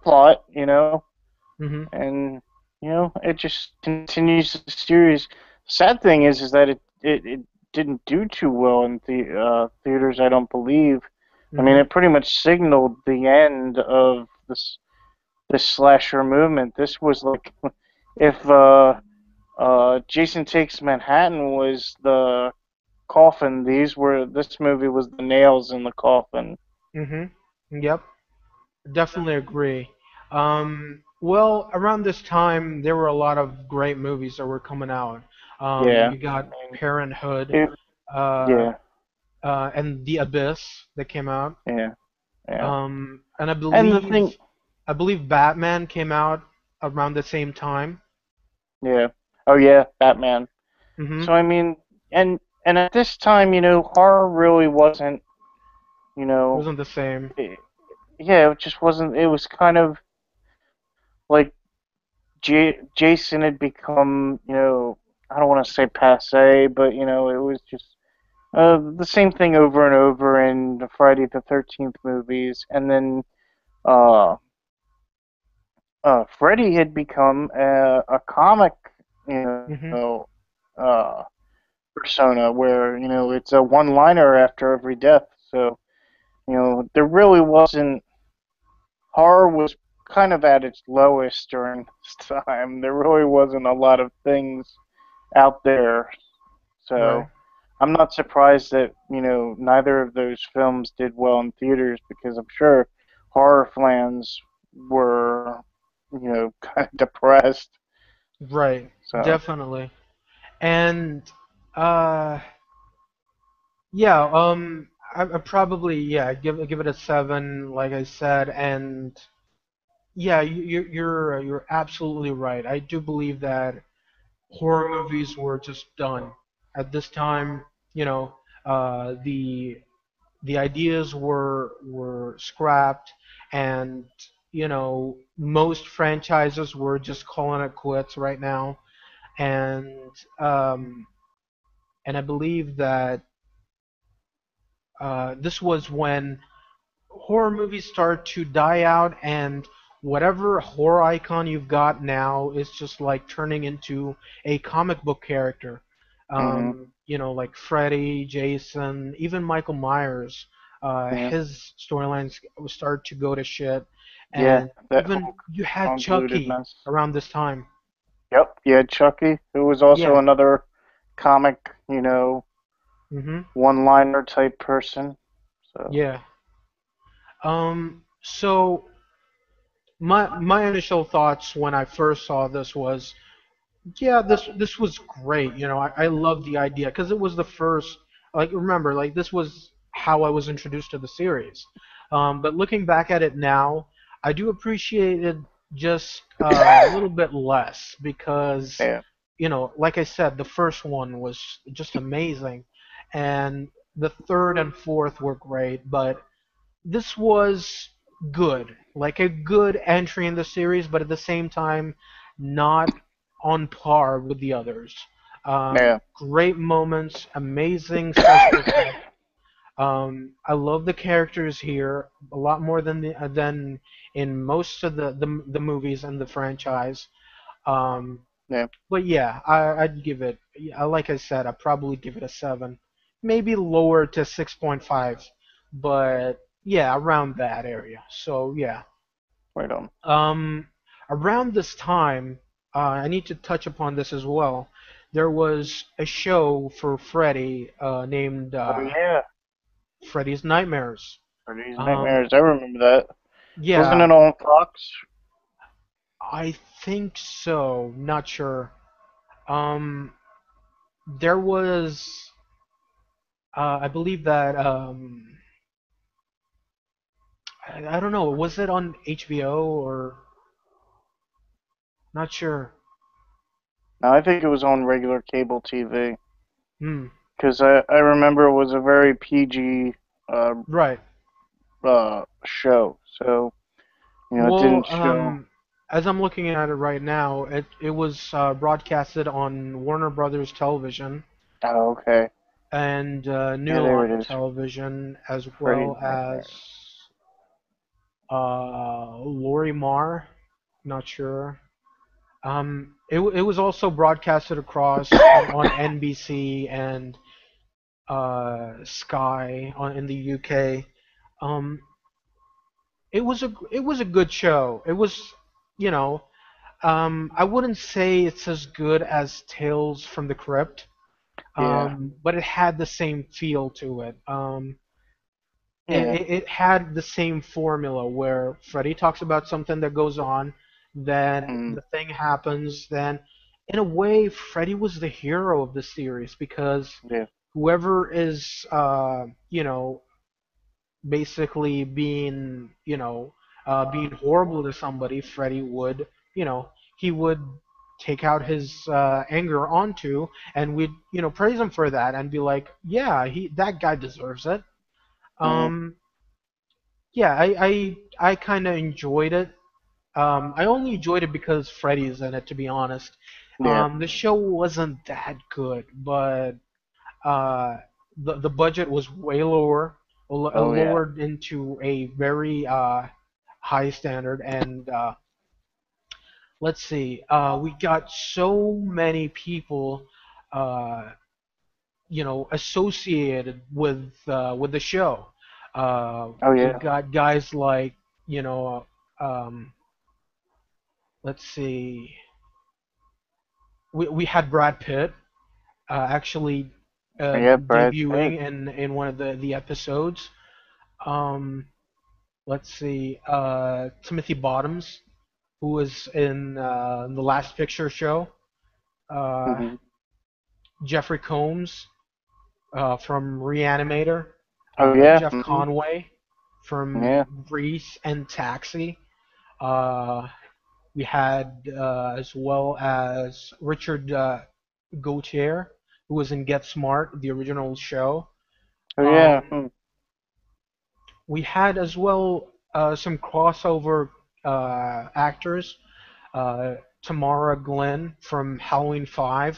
plot, hmm. and it just continues the series. Sad thing is that it didn't do too well in the theaters. I don't believe. I mean, Hmm. it pretty much signaled the end of this slasher movement. This was like if Jason Takes Manhattan was coffin. This movie was the nails in the coffin. Mhm. Yep. Definitely agree. Well, around this time, there were a lot of great movies that were coming out. Yeah. You got I mean, Parenthood, it, uh, yeah, and The Abyss that came out. yeah, yeah. And And the thing, I believe Batman came out around the same time. yeah. Oh yeah, Batman. Mhm. So I mean, and at this time, horror really wasn't, you know, Wasn't the same. it, yeah, it just wasn't. It was kind of like Jason had become, I don't want to say passe, but it was just the same thing over and over in the Friday the 13th movies, and then uh, Freddy had become a comic, you Mhm. know, uh, persona where it's a one-liner after every death. So there really wasn't horror was kind of at its lowest during this time. There really wasn't a lot of things out there. Right. So I'm not surprised that, neither of those films did well in theaters because I'm sure horror fans were, kind of depressed. Right. So, Definitely. And uh yeah, I probably yeah, give it a 7 like I said, and yeah, you're absolutely right. I do believe that horror movies were just done at this time. You know, the ideas were scrapped, and most franchises were just calling it quits right now, and um, I believe that this was when horror movies start to die out, and whatever horror icon you've got now is just like turning into a comic book character. hmm Like Freddy, Jason, even Michael Myers. yeah, His storylines start to go to shit, yeah, and that even whole you had convoluted Chucky mess. around this time. Yep, yeah, Chucky, who was also Yeah. another comic, Mhm. one-liner type person. So, Yeah. So my initial thoughts when I first saw this was, yeah, this was great. I love the idea because it was the first. Like, remember, like this was how I was introduced to the series. But looking back at it now, I do appreciate it just a little bit less because, yeah, like I said, the first one was just amazing, and the third and fourth were great, but this was good, like a good entry in the series, but at the same time, not on par with the others. yeah, Great moments, amazing special effects. I love the characters here a lot more than in most of the movies and the franchise. Um, yeah, but yeah, I'd give it. Yeah, like I said, I'd probably give it a 7, maybe lower to 6.5, but yeah, around that area. So yeah, right on. um, around this time, I need to touch upon this as well. There was a show for Freddy named Oh yeah, Freddy's Nightmares. Freddy's Um, Nightmares. I remember that. Wasn't yeah, it on Fox? I think so. Not sure. Um, there was. I believe that I don't know. Was it on HBO or not sure? No, I think it was on regular cable TV Hmm. because I remember it was a very PG uh, Right. show. So it Well, didn't show. as I'm looking at it right now, it was broadcasted on Warner Brothers Television Oh, okay. and Yeah, New there Line it is. Television, as Freddy's well as Nightmares. Lori Marr. Not sure. It was also broadcasted across on NBC and Sky in the UK. Um, it was a good show. It was, you know, I wouldn't say it's as good as Tales from the Crypt, Yeah. but it had the same feel to it. Yeah. It had the same formula where Freddy talks about something that goes on, then Mm, the thing happens, then in a way, Freddy was the hero of the series because yeah. whoever is, basically being horrible to somebody, Freddy would, he would take out his anger onto, and we'd, praise him for that and be like, yeah, that guy deserves it. Mm, Um, yeah, I kind of enjoyed it. I only enjoyed it because Freddy's in it, to be honest. yeah. The show wasn't that good, but uh, the budget was way lower, Oh yeah. lowered into a very high standard. And let's see, we got so many people, uh, associated with the show. Oh We yeah. got guys like, you know, um, let's see, we had Brad Pitt actually Yeah. Brad Pitt. debuting in one of the episodes. Um, let's see, Timothy Bottoms, who was in the Last Picture Show. Uh, Hmm. Jeffrey Combs from Reanimator. Oh yeah. Jeff Hmm. Conway from Yeah. Grease and Taxi. Uh, we had as well as Richard Gautier, who was in Get Smart, the original show. Oh yeah. Um, we had as well some crossover actors. Uh, Tamara Glenn from Halloween 5.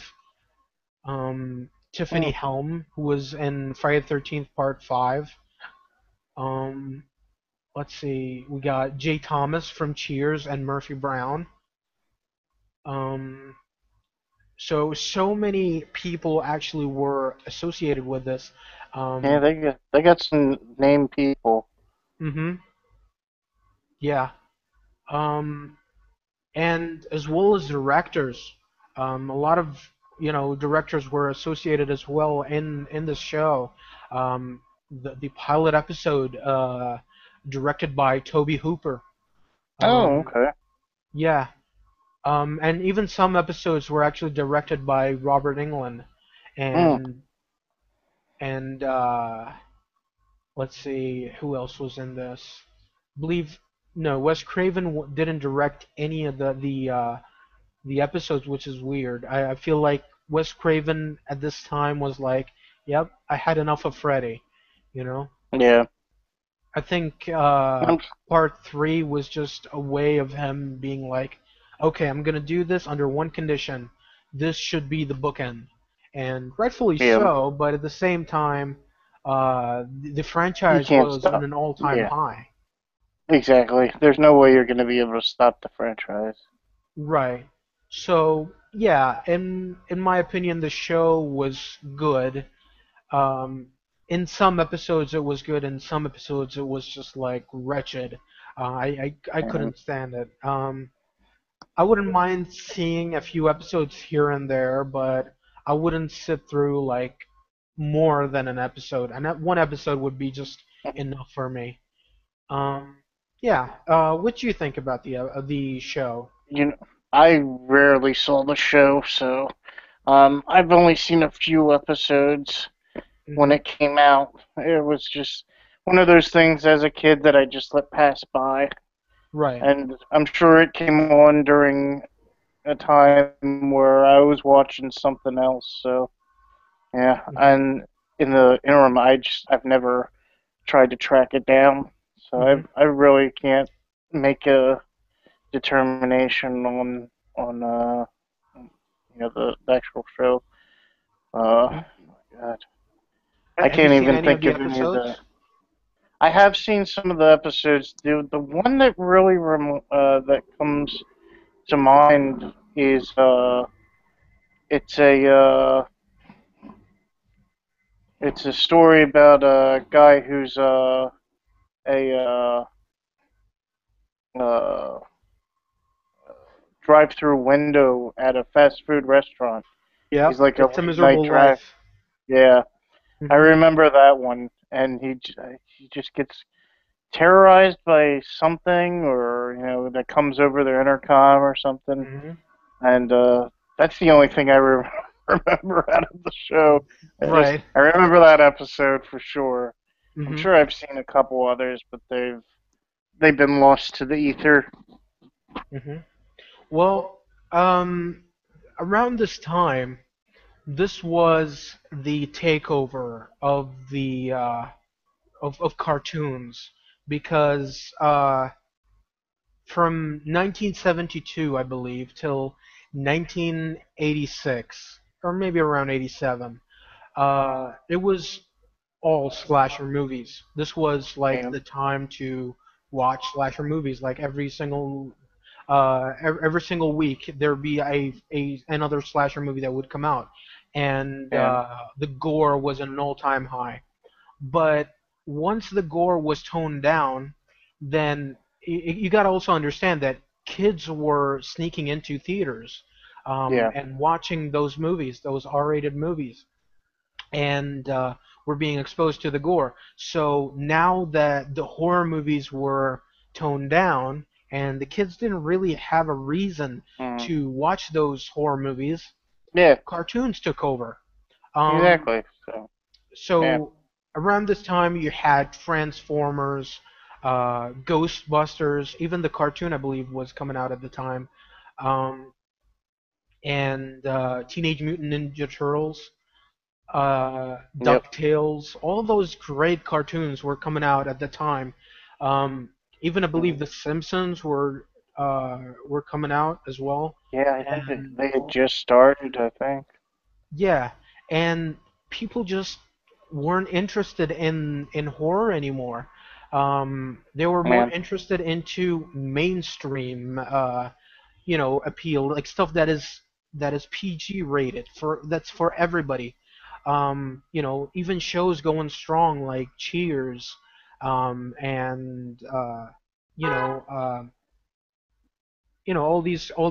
Tiffany Mm, Helm, who was in Friday the 13th Part 5. Um, let's see, we got Jay Thomas from Cheers and Murphy Brown. Um, so many people actually were associated with this. yeah. Um, They got some name people. hmm yeah. Um, and as well as directors. A lot of directors were associated as well in this show. The pilot episode directed by Toby Hooper. Oh Um, okay. yeah, and even some episodes were actually directed by Robert Englund, Mm, and and let's see who else was in this. Believe no, Wes Craven didn't direct any of the episodes, which is weird. I feel like Wes Craven at this time was like, "Yep, I had enough of Freddy," you know. yeah. I think I'm, part three was just a way of him being like, "Okay, I'm gonna do this under one condition. This should be the bookend," and rightfully yeah. so. But at the same time, the You franchise can't was on stop. an all-time Yeah. high. Exactly. There's no way you're gonna be able to stop the franchise. Right. So yeah, in my opinion, the show was good. Um, in some episodes it was good, in some episodes it was just like wretched. I And couldn't stand it. I wouldn't mind seeing a few episodes here and there, but I wouldn't sit through like more than an episode. And that one episode would be just enough for me. Um, yeah. What do you think about the show? you know, I rarely saw the show, so I've only seen a few episodes when Hmm. it came out. It was just one of those things as a kid that I just let pass by. Right. And I'm sure it came on during a time where I was watching something else. So yeah, Hmm. and in the interim, I've never tried to track it down. So Hmm. I really can't make a determination on the actual show. Hmm. God, I Have you can't seen even any of think the of any of the. episodes? I have seen some of the episodes. The one that really that comes to mind is it's a uh, it's a story about a guy who's a uh, drive-through window at a fast food restaurant. Yep, He's like a it's a late night miserable drive. life. Yeah, I Mhm. remember that one, and he just gets terrorized by something, or that comes over their intercom or something, Mhm. and that's the only thing I remember out of the show. Right. I remember that episode for sure. I'm Mhm. sure I've seen a couple others, but they've been lost to the ether. Mhm. Well, um, around this time, this was the takeover of the of cartoons because from 1972, I believe, till 1986, or maybe around 87, it was all slasher movies. This was like Yeah, the time to watch slasher movies. Like every single week there'd be a another slasher movie that would come out, and yeah, the gore was at an all-time high. But once the gore was toned down, then you got to also understand that kids were sneaking into theaters yeah. and watching those movies, those R-rated movies, and were being exposed to the gore. So now that the horror movies were toned down and the kids didn't really have a reason Mm. to watch those horror movies, Yeah, cartoons took over. Um, exactly. So, yeah, so around this time, you had Transformers, Ghostbusters, even the cartoon I believe was coming out at the time, um, and Teenage Mutant Ninja Turtles, yep. DuckTales. All those great cartoons were coming out at the time. Um, even I believe Mm. The Simpsons were coming out as well, Yeah, I think and they had just started, I think. yeah, and people just weren't interested in horror anymore. They were more Yeah, interested into mainstream, appeal, like stuff that is PG rated that's for everybody. Even shows going strong like Cheers, and you know, uh, all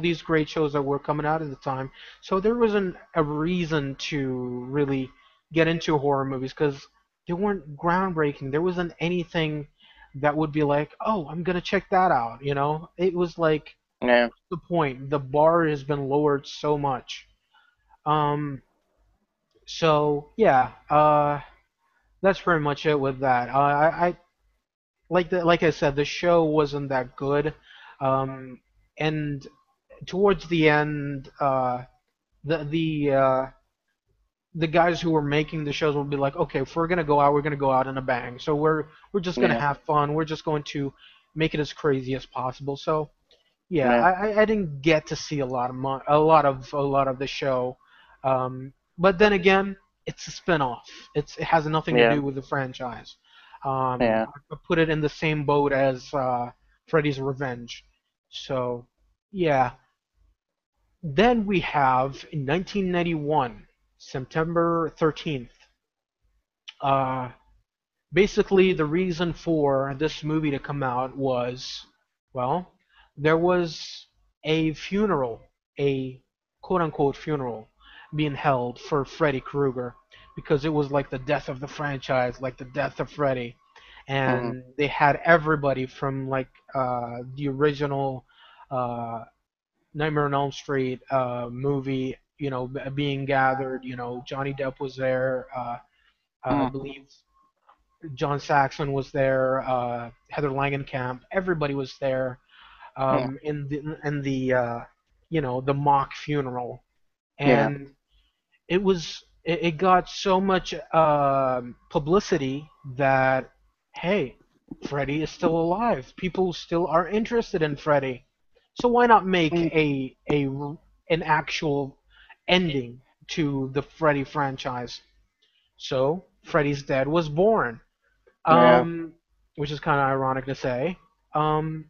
these great shows that were coming out at the time. So there wasn't a reason to really get into horror movies because they weren't groundbreaking. There wasn't anything that would be like, oh, I'm gonna check that out. It was like yeah, the point. The bar has been lowered so much. Um, so yeah, that's pretty much it with that. I like I said, the show wasn't that good, and towards the end, the the uh, the guys who were making the shows would be like, okay, if we're gonna go out, we're gonna go out in a bang. So we're just gonna yeah, have fun. We're just going to make it as crazy as possible. So yeah, yeah, I didn't get to see a lot of the show, but then again, it's a spin-off. It has nothing to yeah, do with the franchise. yeah. I put it in the same boat as Freddy's Revenge. So yeah. Then we have in 1991, September 13th. Uh, Basically, the reason for this movie to come out was, well, there was a funeral, a quote unquote funeral, being held for Freddy Krueger because it was like the death of the franchise, like the death of Freddy. Hmm. And they had everybody from like the original uh, Nightmare on Elm Street movie, being gathered. Johnny Depp was there. I Hmm. believe John Saxon was there, Heather Langenkamp, everybody was there Yeah, in the mock funeral, yeah. and it got so much publicity that hey, Freddy is still alive. People still are interested in Freddy, so why not make Mm. an actual ending to the Freddy franchise? So Freddy's Dead was born, Yeah. um, which is kind of ironic to say. Um,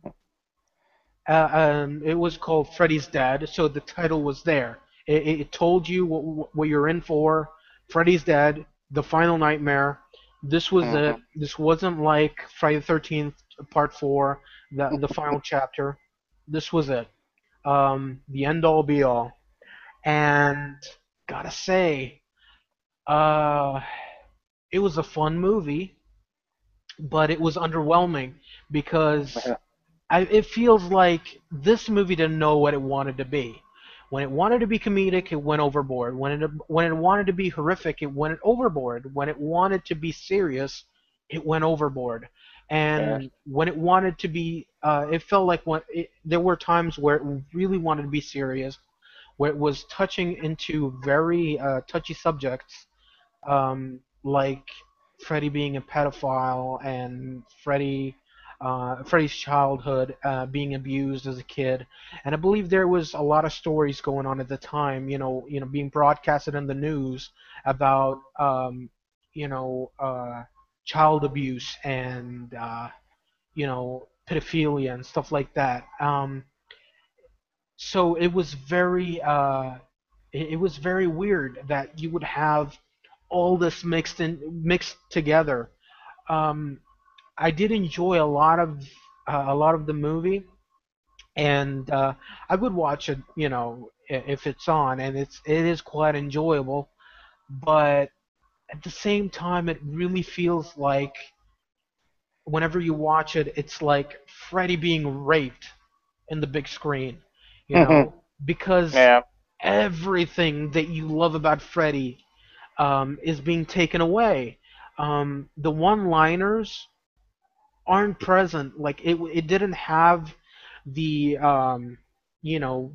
it was called Freddy's Dead, so the title was there. It told you what you're in for. Freddy's Dead, the final nightmare. This was it. Hmm. This wasn't like Friday the 13th Part 4, the final chapter. This was it. The end all be all. And gotta say, Uh, it was a fun movie, but it was underwhelming because Yeah. it feels like this movie didn't know what it wanted to be. When it wanted to be comedic, it went overboard. When it wanted to be horrific, it went overboard. When it wanted to be serious, it went overboard. Yeah. And when it wanted to be, it felt like there were times where it really wanted to be serious, where it was touching into very touchy subjects, like Freddie being a pedophile and Freddie's childhood, being abused as a kid, and I believe there was a lot of stories going on at the time, being broadcasted in the news about, you know, child abuse and pedophilia and stuff like that. So it was very weird that you would have all this mixed together. Um, I did enjoy a lot of the movie, and I would watch it, if it's on, and it is quite enjoyable. But at the same time, it really feels like whenever you watch it, it's like Freddy being raped in the big screen, because Yeah. everything that you love about Freddy is being taken away. The one-liners aren't present. Like it didn't have the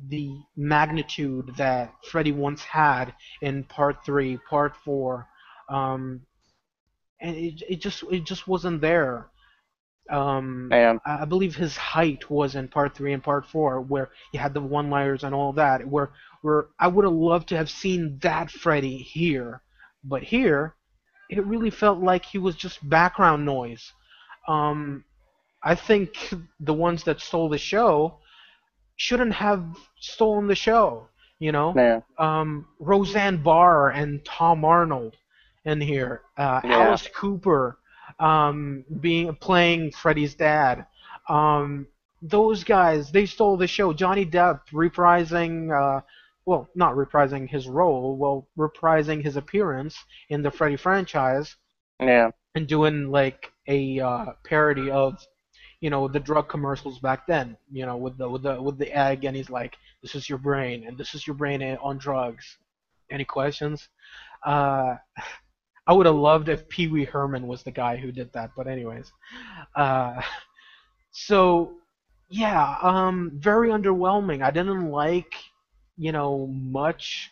the magnitude that Freddy once had in Part Three, Part Four, and it just wasn't there. Yeah. I believe his height was in Part Three and Part Four, where he had the one-liners and all that. Where I would have loved to have seen that Freddy here, but here it really felt like he was just background noise. Um, I think the ones that stole the show shouldn't have stolen the show. You know, Yeah. Roseanne Barr and Tom Arnold in here, Yeah. Alice Cooper, being playing Freddy's dad. Um, those guys, they stole the show. Johnny Depp reprising, well, not reprising his role, well, reprising his appearance in the Freddy franchise Yeah. and doing like a parody of the drug commercials back then, with the egg, and he's like, "This is your brain, and this is your brain on drugs." Any questions? Uh, I would have loved if Pee Wee Herman was the guy who did that, but anyways. Uh, so yeah, very underwhelming. I didn't like, much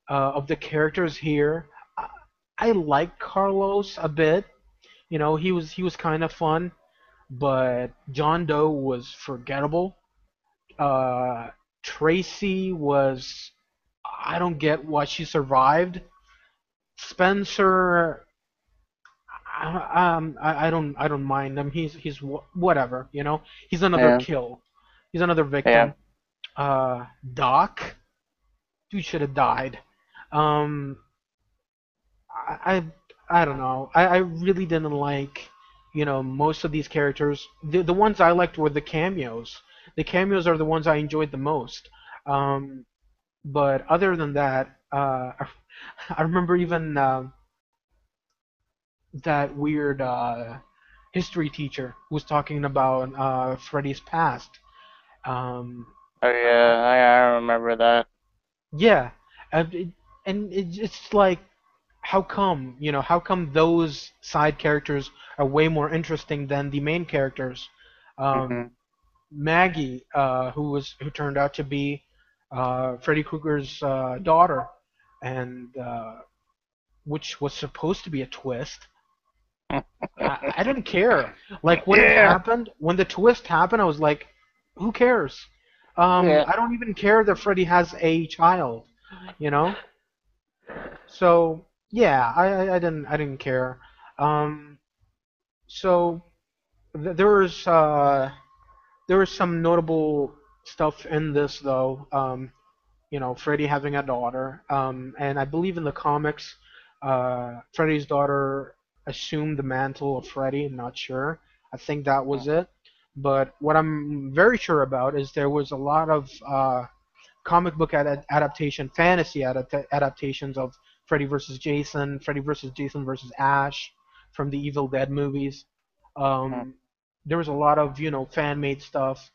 of the characters here. I, I like Carlos a bit. He was kind of fun, but John Doe was forgettable. Uh, Tracy was, I don't get why she survived. Spencer, I don't mind him. He's whatever, He's another Yeah. kill. He's another Yeah. victim. Doc, dude should have died. Um, I I don't know. I really didn't like, most of these characters. The ones I liked were the cameos. The cameos are the ones I enjoyed the most. Um, but other than that, I remember even that weird history teacher who was talking about Freddy's past. Um, Oh uh, yeah. I remember that. yeah, and it's like, how come those side characters are way more interesting than the main characters? Um, Mhm. Maggie, who turned out to be Freddy Krueger's daughter, and which was supposed to be a twist. I didn't care. Like when it Yeah. happened, when the twist happened, I was like, who cares? Yeah. I don't even care that Freddy has a child, you know. So yeah, I didn't care. Um, so there was some notable stuff in this though. Freddy having a daughter, and I believe in the comics, Freddy's daughter assumed the mantle of Freddy. I'm not sure. I think that was it. But what I'm very sure about is there was a lot of comic book adaptation, fantasy adaptations of Freddy versus Jason, Freddy versus Jason versus Ash from the Evil Dead movies. Mm. Um, there was a lot of fan made stuff,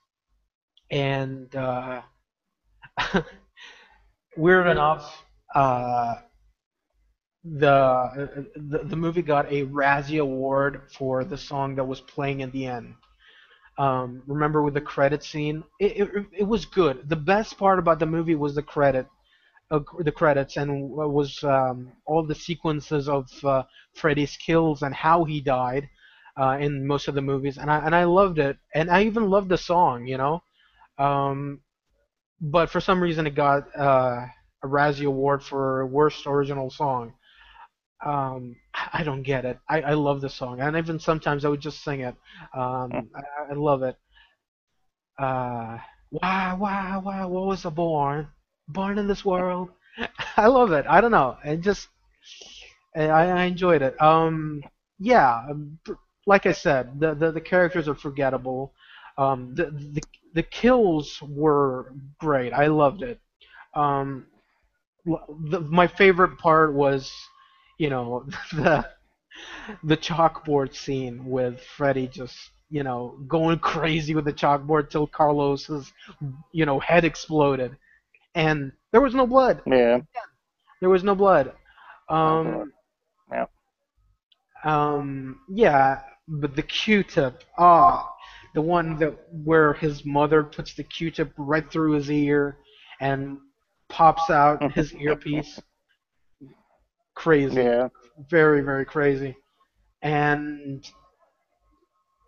and weird enough, the movie got a Razzie Award for the song that was playing at the end. Remember with the credit scene? It was good. The best part about the movie was the credits, and was all the sequences of Freddy's kills and how he died in most of the movies, and I loved it, and I even loved the song. Um, but for some reason it got a Razzie Award for worst original song. I don't get it. I love the song, and even sometimes I would just sing it. I love it. Uh, why, what was a born in this world? I love it. I don't know. I enjoyed it. Yeah, like I said, the characters are forgettable. The kills were great. I loved it. Um, my favorite part was, the the chalkboard scene with Freddy just, going crazy with the chalkboard till Carlos's, head exploded, and there was no blood. Yeah. There was no blood. No blood. Um, Yeah. yeah, but the Q-tip, the one that where his mother puts the Q-tip right through his ear and pops out his earpiece. Crazy, Yeah. very very crazy. And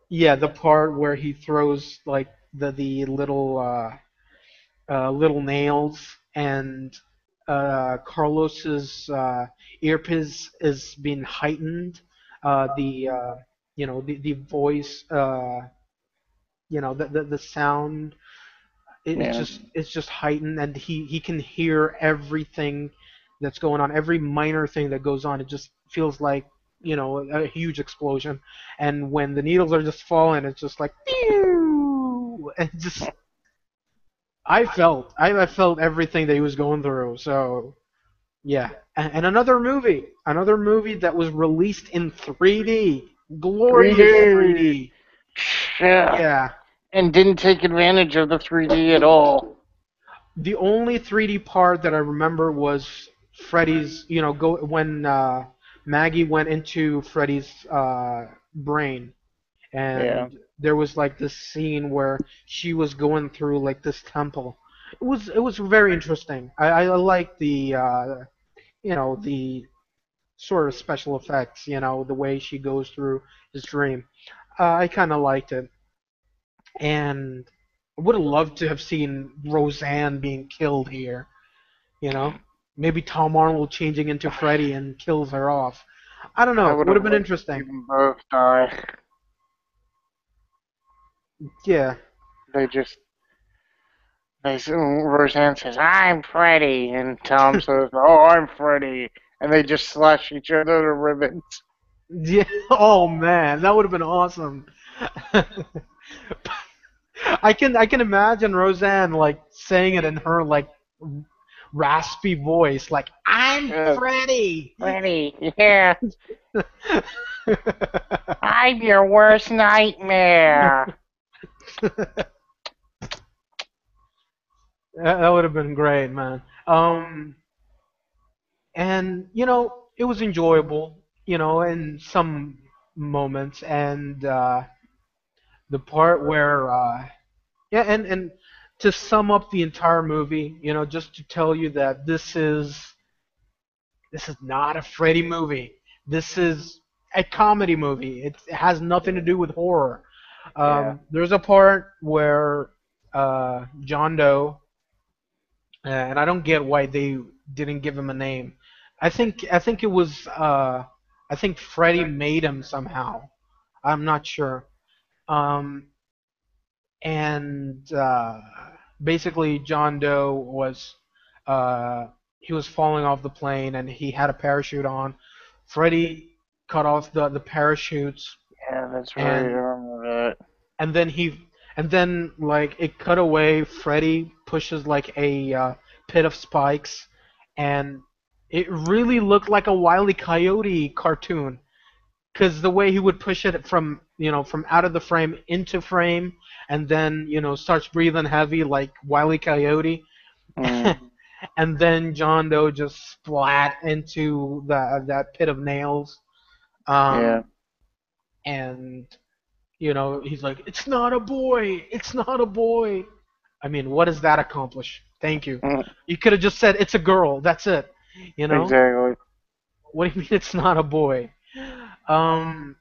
yeah, the part where he throws like the little nails, and Carlos's earpiece is being heightened. The voice, the sound, Yeah. it's just heightened, and he can hear everything that's going on, every minor thing that goes on. It just feels like a huge explosion, and when the needles are just falling, it's just like pew, and just I felt everything that he was going through. So yeah, and another movie that was released in 3D, glorious 3D. 3D. Yeah. Yeah, And didn't take advantage of the 3D at all. the only 3D part that I remember was Freddy's, go when Maggie went into Freddy's brain, Yeah. and there was like this scene where she was going through like this temple. It was very interesting. I like the sort of special effects, the way she goes through his dream. I kind of liked it, and I would have loved to have seen Roseanne being killed here. You know, maybe Tom Arnold changing into Freddy and kills her off. I don't I know. would Would have have been liked to see interesting. them both die. Yeah. They just Roseanne says, "I'm Freddy," and Tom says, "Oh, I'm Freddy," and they just slash each other to ribbons. Yeah. Oh man, that would have been awesome. I can imagine Roseanne like saying it in her like raspy voice, like I'm Uh, Freddy. Freddy, yeah, I'm your worst nightmare. That would have been great, man. And it was enjoyable, in some moments, and the part where yeah, and to sum up the entire movie, just to tell you that this is not a Freddy movie. This is a comedy movie. It has nothing to do with horror. Yeah, There's a part where John Doe, and I don't get why they didn't give him a name. I think it was I think Freddy made him somehow. I'm not sure. Um, and basically John Doe was uh, he was falling off the plane, and he had a parachute on. Freddy cut off the parachutes, yeah, that's right. I and remember that. and then he and then like it cut away. Freddy pushes like a pit of spikes, and It really looked like a Wile E. Coyote cartoon, because the way he would push it from from out of the frame into frame, and then starts breathing heavy like Wile E. Coyote, Mm, and then John Doe just splat into that pit of nails. yeah. Um, and he's like, "It's not a boy. It's not a boy." I mean, what does that accomplish? Thank you. Mm, You could have just said it's a girl. That's it. You know? exactly. What do you mean it's not a boy? Um,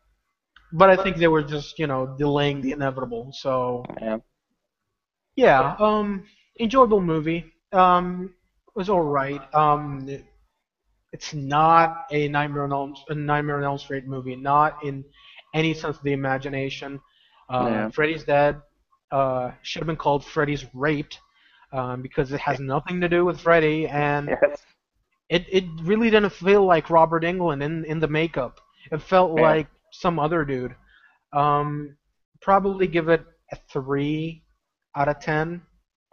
but I think they were just, delaying the inevitable. So Yeah. yeah, enjoyable movie. Was all right. It's not a Nightmare on Elm Street movie, not in any sense of the imagination. Yeah. Freddy's dead. Should have been called Freddy's Raped, because it has nothing to do with Freddy, and Yes. it really didn't feel like Robert Englund in the makeup. It felt Yeah. like some other dude. Um, Probably give it a 3 out of 10.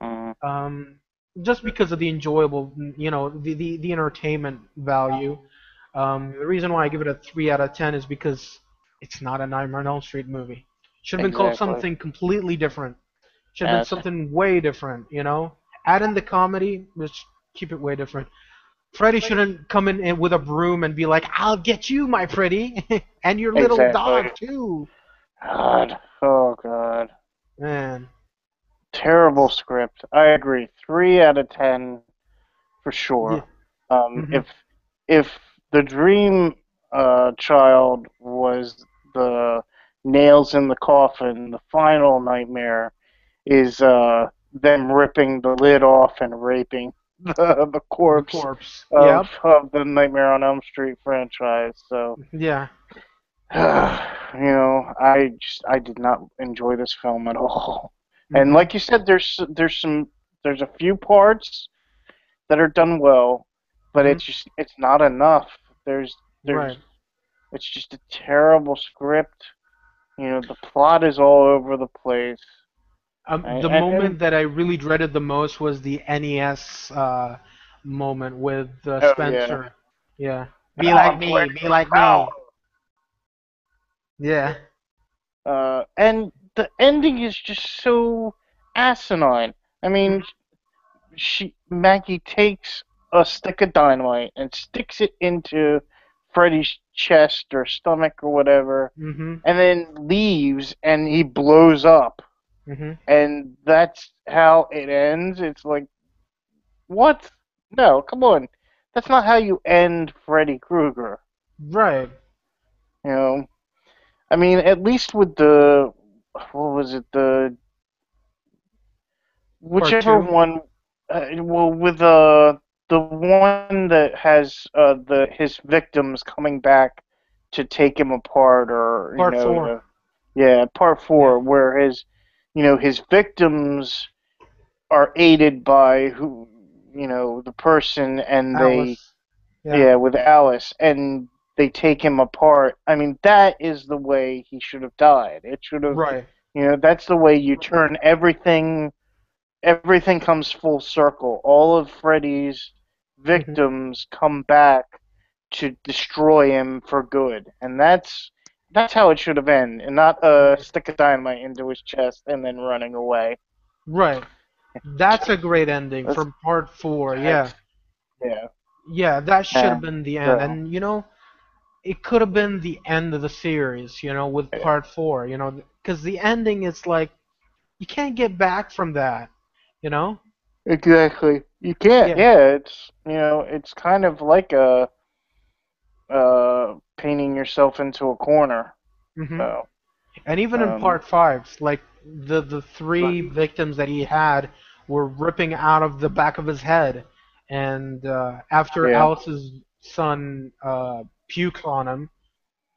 Mm, um, just because of the enjoyable, the entertainment value. The reason why I give it a 3 out of 10 is because it's not a Nightmare on Elm Street movie. Should have been called exactly. something completely different. Should have been Yes. something way different. Add in the comedy, just keep it way different. Freddy shouldn't come in with a broom and be like, "I'll get you, my pretty, and your little Exactly. dog too." God. Oh God. Man, Terrible script. I agree. 3 out of 10 for yeah. sure. Mhm. If the dream child was the nails in the coffin, the final nightmare is them ripping the lid off and raping the The corpse corpse. Yep. of the Nightmare on Elm Street franchise. So Yeah. I did not enjoy this film at all. And Mhm. like you said, there's a few parts that are done well, but Mhm. it's not enough. There's Right. it's just a terrible script. The plot is all over the place. The And moment that I really dreaded the most was the NES moment with oh yeah, Spencer. Yeah. Be now like I'm playing me. Be with like power. me. Yeah. And the ending is just so asinine. I mean, she Maggie takes a stick of dynamite and sticks it into Freddy's chest or stomach or whatever, Mhm. and then leaves, and he blows up, Mhm. and that's how it ends. It's like, what? No, come on, that's not how you end Freddy Krueger. Right. You know, I mean, at least with the what was it, the Part whichever two. one, well, with the one that has the his victims coming back to take him apart, or Part four. yeah, part Yeah. four, where his victims are aided by the person, and they, Alice. Yeah. yeah, with Alice, and they take him apart. I mean, that is the way he should have died. It should have, Right. that's the way you turn everything comes full circle. All of Freddy's Mhm. victims come back to destroy him for good, and that's how it should have ended, and not Right. stick a dynamite into his chest and then running away. Right. That's a great ending That's from part four. Yeah. that's yeah. Yeah. That should have And been the end. so And it could have been the end of the series, with yeah, part four, because the ending is like you can't get back from that, you know? exactly. You can't. Yeah. Yeah, it's kind of like a painting yourself into a corner. Hmm. So And even in um, part five, like the three victims that he had were ripping out of the back of his head, and after yeah, Alice's son pukes on him,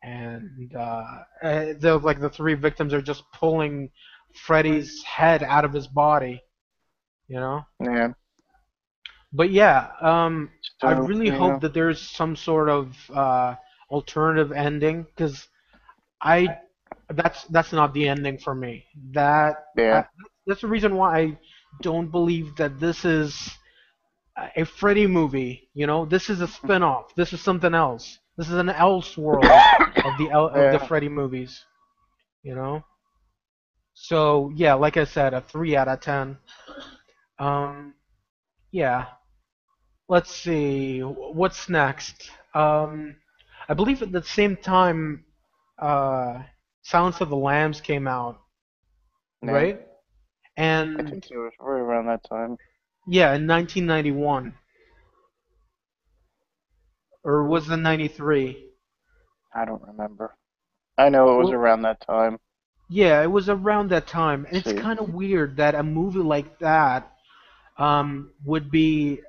and the three victims are just pulling Freddy's head out of his body, you know? yeah. But yeah, I So really hope that there's some sort of alternative ending because I that's not the ending for me. yeah, That's the reason why I don't believe that this is a Freddy movie. This is a spin-off. This is something else. This is an else world of the Yeah, Freddy movies. You know. So yeah, like I said, a 3 out of 10. Um, yeah. Let's see. What's next? I believe at the same time, uh, Silence of the Lambs came out, yeah. right? I And think it was right around that time. yeah, in 1991, or was it 93? I don't remember. I know it was Well, around that time. yeah, it was around that time, and Let's it's see. kind of weird that a movie like that would be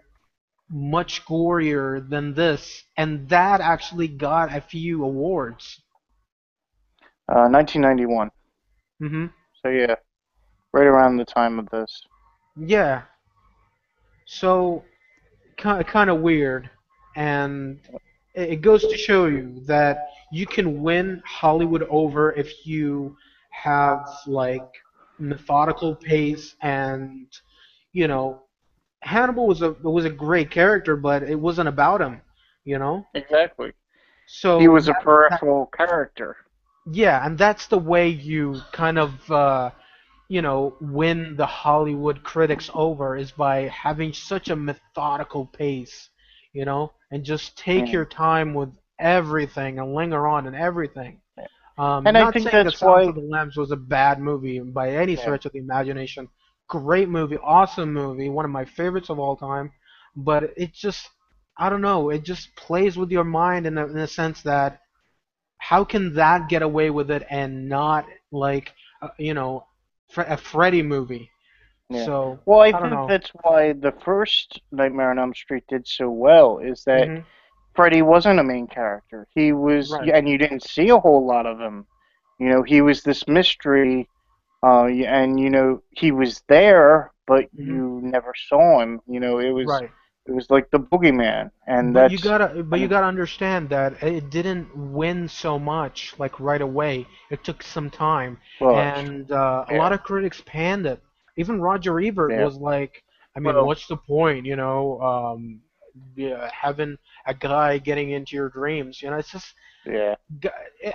much gorier than this, and that actually got a few awards. 1991. Hmm. So yeah, right around the time of this. Yeah, so kind of weird, and it goes to show you that you can win Hollywood over if you have like methodical pace and you know Hannibal was a great character, but it wasn't about him, you know. Exactly. He So was a peripheral character. yeah, and that's the way you kind of win the Hollywood critics over is by having such a methodical pace, and just take Yeah. your time with everything and linger on and everything. And I Not think saying that that's Silence of why. the Lambs was a bad movie by any Yeah. stretch of the imagination. Great movie, awesome movie, one of my favorites of all time. But it just, I don't know, it just plays with your mind in a sense that how can that get away with it and not like, a Freddy movie? Yeah. So, Well, I I don't think know. that's why the first Nightmare on Elm Street did so well. Is that Hmm. Freddy wasn't a main character. He was, Right. yeah, and you didn't see a whole lot of him. He was this mystery. And he was there, but Hmm. you never saw him. Right. It was like the boogeyman, and But you that's gotta, but you and gotta understand that it didn't win so much like right away. It took some time, well, and a yeah, lot of critics panned it. Even Roger Ebert yeah, was like, I mean, well, what's the point, yeah, having a guy getting into your dreams? It's just, yeah.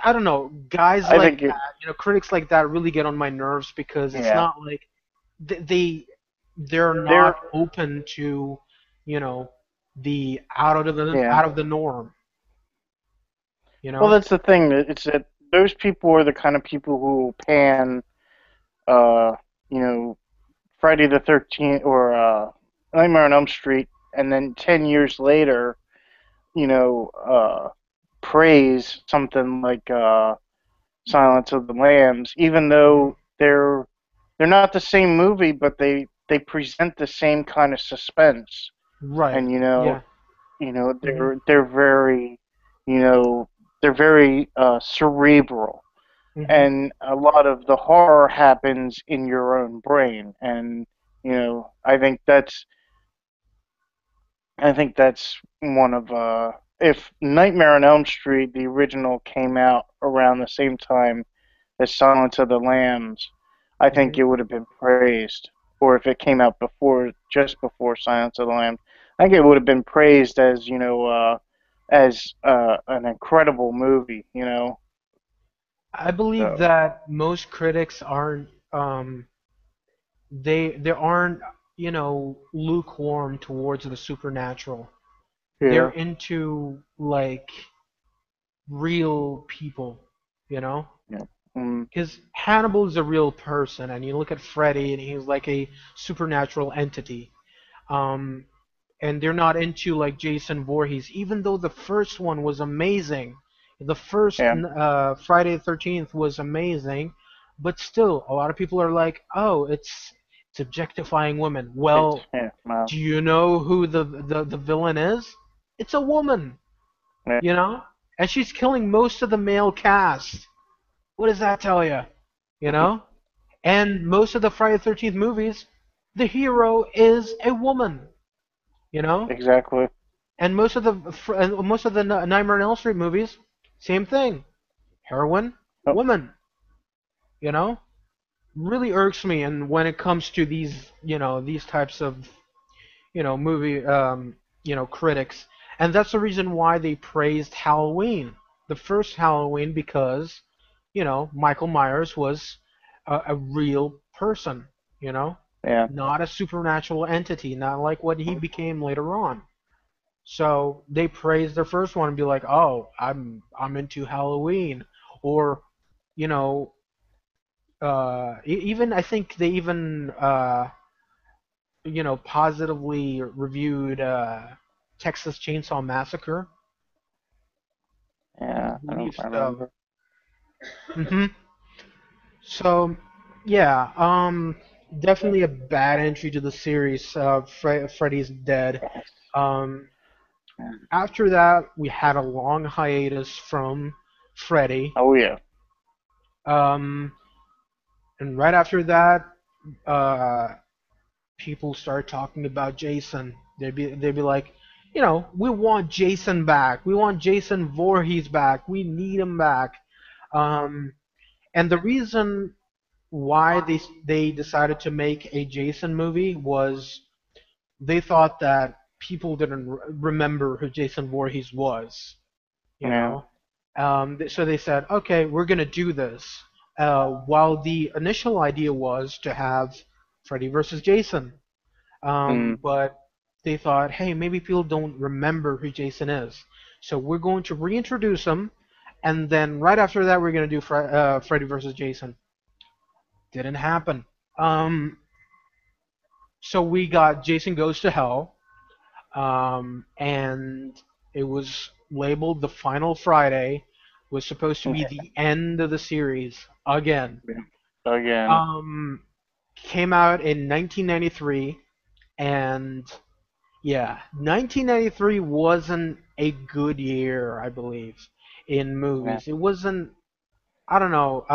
I don't know, guys I like think it, that, critics like that really get on my nerves because it's yeah. not like they they're There, not open to you know the yeah. out of the norm. You Well, know. that's the thing. It's that those people are the kind of people who will pan, uh, you know, Friday the 13th or Nightmare on Elm Street, and then 10 years later, you know, praise something like Silence of the Lambs, even Hmm. though they're not the same movie, but they present the same kind of suspense. Right. And Yeah. Hmm. they're very, you know, they're very cerebral, Hmm. and a lot of the horror happens in your own brain. And I think that's one of if Nightmare on Elm Street, the original, came out around the same time as Silence of the Lambs, I think Hmm. it would have been praised. Or if it came out just before Silence of the Lambs, I think it would have been praised as an incredible movie. I believe So that most critics aren't they aren't lukewarm towards the supernatural. They're yeah, into like real people, you know? yeah, mm, Because Hannibal is a real person, and you look at Freddy, and he's like a supernatural entity. Um, and they're not into like Jason Voorhees, even though the first one was amazing. The first yeah, Friday the 13th was amazing, but still, a lot of people are like, "Oh, it's objectifying women." Well, yeah, well, do you know who the villain is? It's a woman, yeah, you know, and she's killing most of the male cast. What does that tell you? You know? And most of the Friday the 13th movies, the hero is a woman, you know? exactly. And most of the Nightmare on Elm Street movies, same thing. Heroine, Oh, woman, you know? Really irks me and when it comes to these types of, movie critics, and that's the reason why they praised Halloween, the first Halloween, because Michael Myers was a real person, you know, Yeah. not a supernatural entity, not like what he became later on. So they praise their first one and be like, "Oh, I'm into Halloween," or you know, even I think they even positively reviewed Texas Chainsaw Massacre. I Yeah. I don't believe so. remember. hmm So, yeah, definitely a bad entry to the series. Freddy's Dead. Yes. Um, Yeah. After that, we had a long hiatus from Freddy. Oh yeah. Um, and right after that, uh, people start talking about Jason. They'd be like, we want Jason back. We want Jason Voorhees back. We need him back. Um, and the reason why they decided to make a Jason movie was they thought that people didn't remember who Jason Voorhees was. You Yeah. know, so they said, okay, we're gonna do this. While the initial idea was to have Freddy versus Jason, Mm. but they thought, hey, maybe people don't remember who Jason is, so we're going to reintroduce him, and then right after that, we're going to do Freddy versus Jason. Didn't happen. Um, so we got Jason Goes to Hell, and it was labeled the final Friday. Was supposed to be the end of the series again. Yeah. Again. Um, Came out in 1993, and yeah, 1993 wasn't a good year, I believe, in Yeah. movies. It wasn't. I don't know.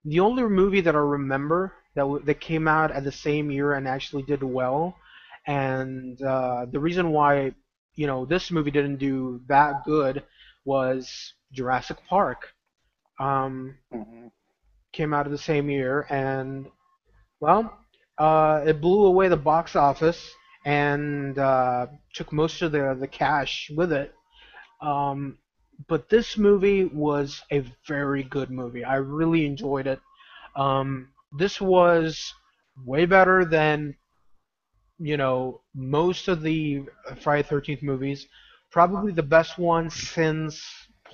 The only movie that I remember that came out at the same year and actually did well, and the reason why this movie didn't do that good was Jurassic Park. Um, Hmm. Came out of the same year, and well, it blew away the box office and took most of the cash with it. Um, but this movie was a very good movie. I really enjoyed it. This was way better than most of the Friday the 13th movies. Probably the best one since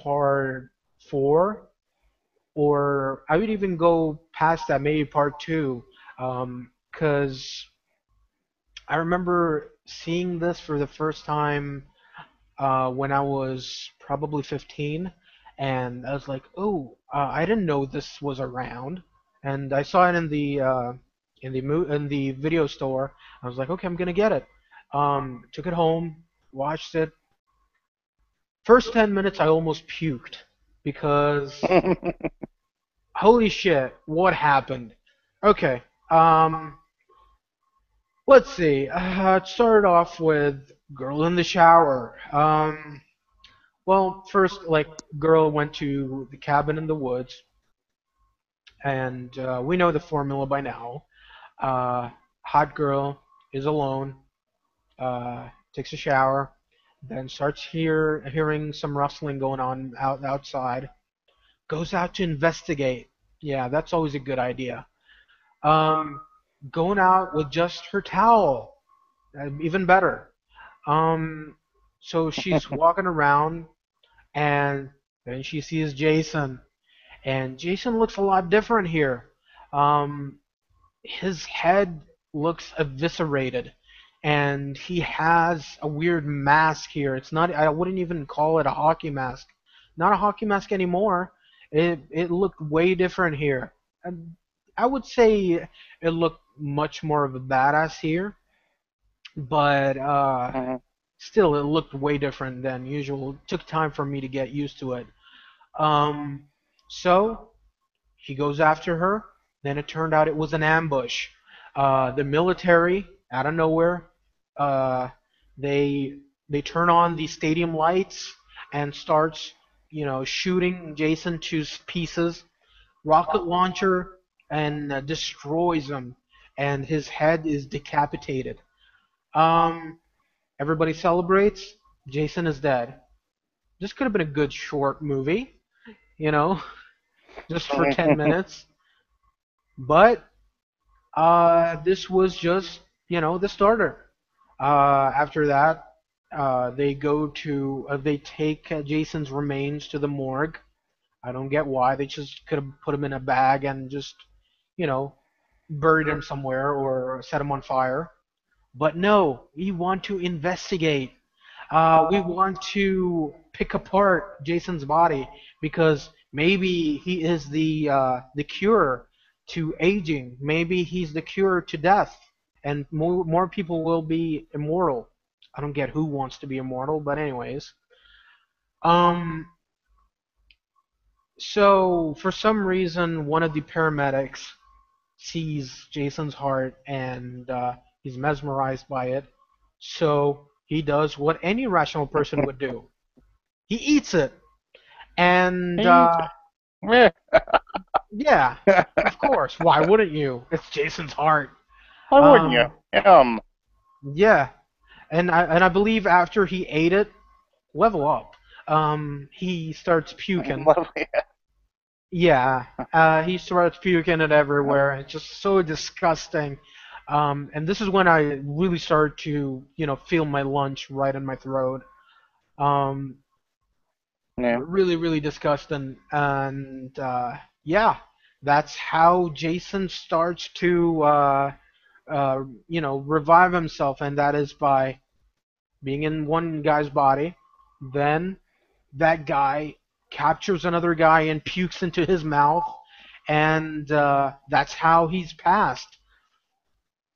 Part 4, or I would even go past that, maybe Part 2, because I remember seeing this for the first time when I was probably 15, and I was like, "Oh, I didn't know this was around." And I saw it in the video store. I was like, "Okay, I'm gonna get it." Took it home, watched it. First 10 minutes, I almost puked because holy shit, what happened? Okay, let's see. It started off with girl in the shower. Well, first, like, girl went to the cabin in the woods, and we know the formula by now. Uh, Hot girl is alone, takes a shower, then starts hearing some rustling going on outside. Goes out to investigate. Yeah, that's always a good idea. Um, Going out with just her towel, even better. Um, so she's walking around, and then she sees Jason. And Jason looks a lot different here. Um, his head looks eviscerated, and he has a weird mask here. It's not. I wouldn't even call it a hockey mask. Not a hockey mask anymore. It looked way different here. And I would say it looked much more of a badass here, but Hmm. still it looked way different than usual. It took time for me to get used to it. Um, so he goes after her. Then it turned out it was an ambush. The military, out of nowhere, uh, they they turn on the stadium lights and starts, shooting Jason to pieces. Rocket launcher and destroys him, and his head is decapitated. Um, everybody celebrates. Jason is dead. This could have been a good short movie, you know, just for 10 minutes. But this was just, the starter. After that, they take Jason's remains to the morgue. I don't get why. They just could have put him in a bag and just, you know, buried him somewhere or set him on fire. But no, we want to investigate. We want to pick apart Jason's body because maybe he is the cure to aging. Maybe he's the cure to death, and more people will be immortal. I don't get who wants to be immortal, but anyways. Um, so for some reason, one of the paramedics sees Jason's heart and he's mesmerized by it. So he does what any rational person would do. He eats it. And He, yeah, yeah, of course. Why wouldn't you? It's Jason's heart. why wouldn't you? Um, yeah. And I believe after he ate it, level up. He starts puking. Lovely. Yeah, he starts puking it everywhere. It's just so disgusting. And this is when I really start to, feel my lunch right in my throat. Um, Yeah, really, really disgusting. And yeah, that's how Jason starts to, revive himself, and that is by being in one guy's body. Then that guy captures another guy and pukes into his mouth, and that's how he's passed.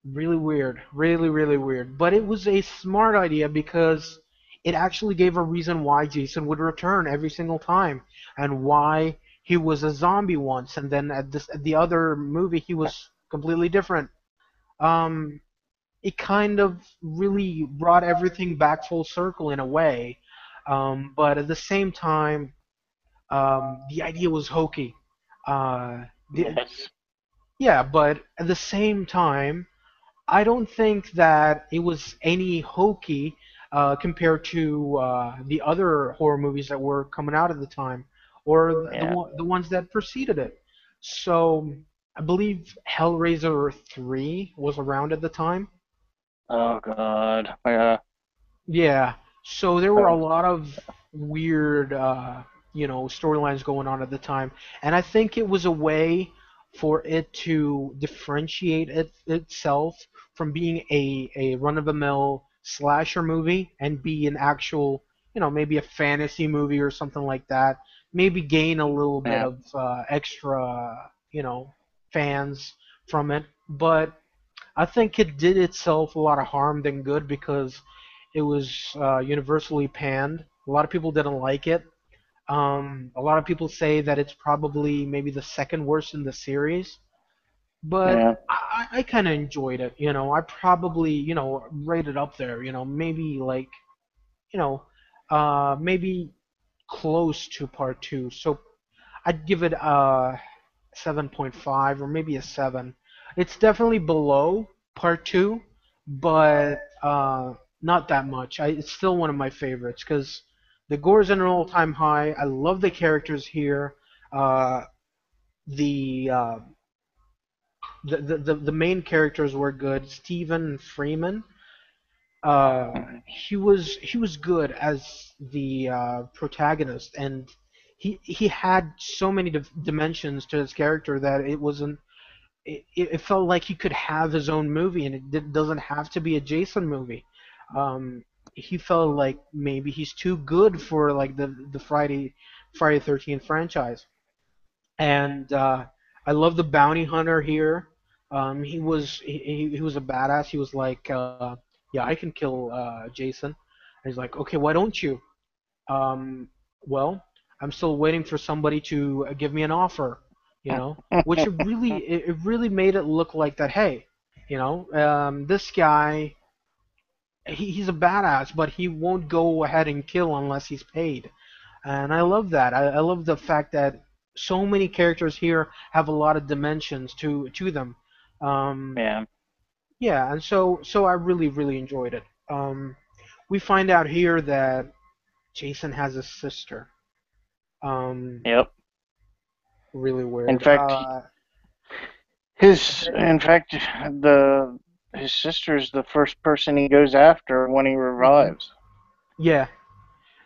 Really weird, really, really weird. But it was a smart idea because it actually gave a reason why Jason would return every single time, and why he was a zombie once, and then at the other movie he was completely different. Um, it kind of really brought everything back full circle in a way, but at the same time, the idea was hokey. Uh, the, yes, yeah, but at the same time, I don't think that it was any hokey compared to the other horror movies that were coming out at the time, or yeah. the ones that preceded it. So I believe Hellraiser 3 was around at the time. Oh God, yeah. Yeah. So there were a Oh, lot of weird, storylines going on at the time, and I think it was a way for it to differentiate itself from being a run-of-the-mill slasher movie and be an actual, maybe a fantasy movie or something like that. Maybe gain a little bit yeah, of extra, fans from it, but I think it did itself a lot of harm than good because it was universally panned. A lot of people didn't like it. A lot of people say that it's probably maybe the second worst in the series, but yeah, I kind of enjoyed it. I probably rate it up there. Maybe like maybe close to part two. So I'd give it a 7.5 or maybe a 7. It's definitely below part 2, but not that much. It's still one of my favorites because the gore's at an all-time high. I love the characters here. Uh, the, uh, the main characters were good. Stephen Freeman, he was good as the protagonist, and he had so many dimensions to his character that it wasn't. It felt like he could have his own movie, and doesn't have to be a Jason movie. He felt like maybe he's too good for like the Friday 13th franchise. And I love the bounty hunter here. He was a badass. He was like, yeah, I can kill Jason. And he's like, okay, why don't you? Um, well, I'm still waiting for somebody to give me an offer. Which it really made it look like that. Hey, this guy, he's a badass, but he won't go ahead and kill unless he's paid. And I love that. I love the fact that so many characters here have a lot of dimensions to them. Um, yeah. yeah, and so I really enjoyed it. We find out here that Jason has a sister. Um, Yep. really In weird. fact, in fact, the his sister's the first person he goes after when he hmm revives. Yeah,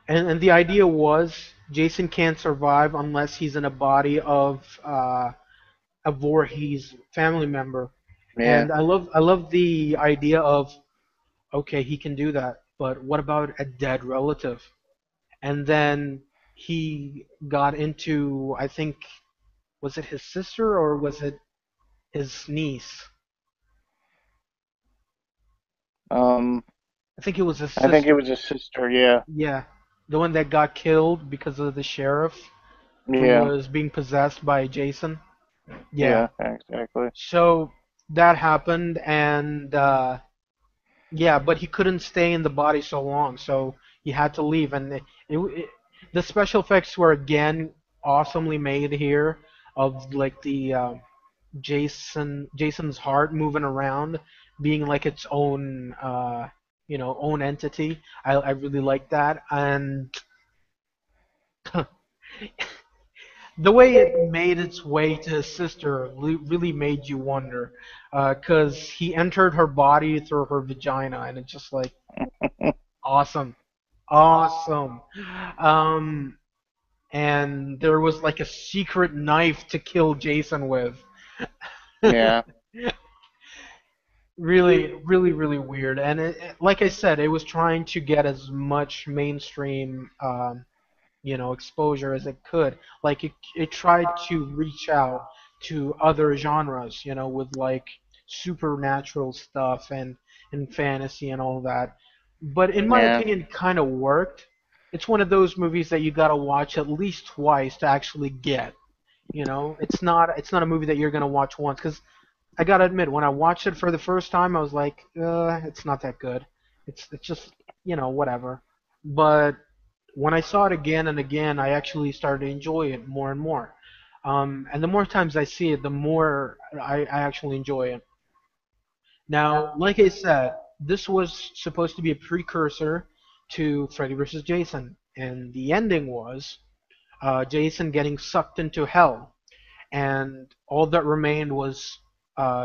and the idea was Jason can't survive unless he's in a body of a Voorhees family member, Yeah. and I love the idea of okay, he can do that, but what about a dead relative? And then he got into, I think, was it his sister or was it his niece? Um, I think it was his I think it sister. was his sister. Yeah. Yeah, the one that got killed because of the sheriff who Yeah. was being possessed by Jason. Yeah. Yeah. Exactly. So that happened, and yeah, but he couldn't stay in the body so long, so he had to leave. And the special effects were again awesomely made here, of like the Jason's heart moving around, being like its own own entity. I really like that, and the way it made its way to his sister really made you wonder, because he entered her body through her vagina, and it's just like awesome, awesome. Um, and there was like a secret knife to kill Jason with. Yeah. Really weird. And like I said, it was trying to get as much mainstream exposure as it could. Like it tried to reach out to other genres, with like supernatural stuff and fantasy and all that. But in my Yeah. opinion, kind of worked. It's one of those movies that you gotta watch at least twice to actually get. It's not a movie that you're gonna watch once, because I gotta admit, when I watched it for the first time, I was like, it's not that good. It's just whatever. But when I saw it again and again, I actually started to enjoy it more and more. And the more times I see it, the more I actually enjoy it. Now, like I said, this was supposed to be a precursor to Freddy vs. Jason, and the ending was Jason getting sucked into hell, and all that remained was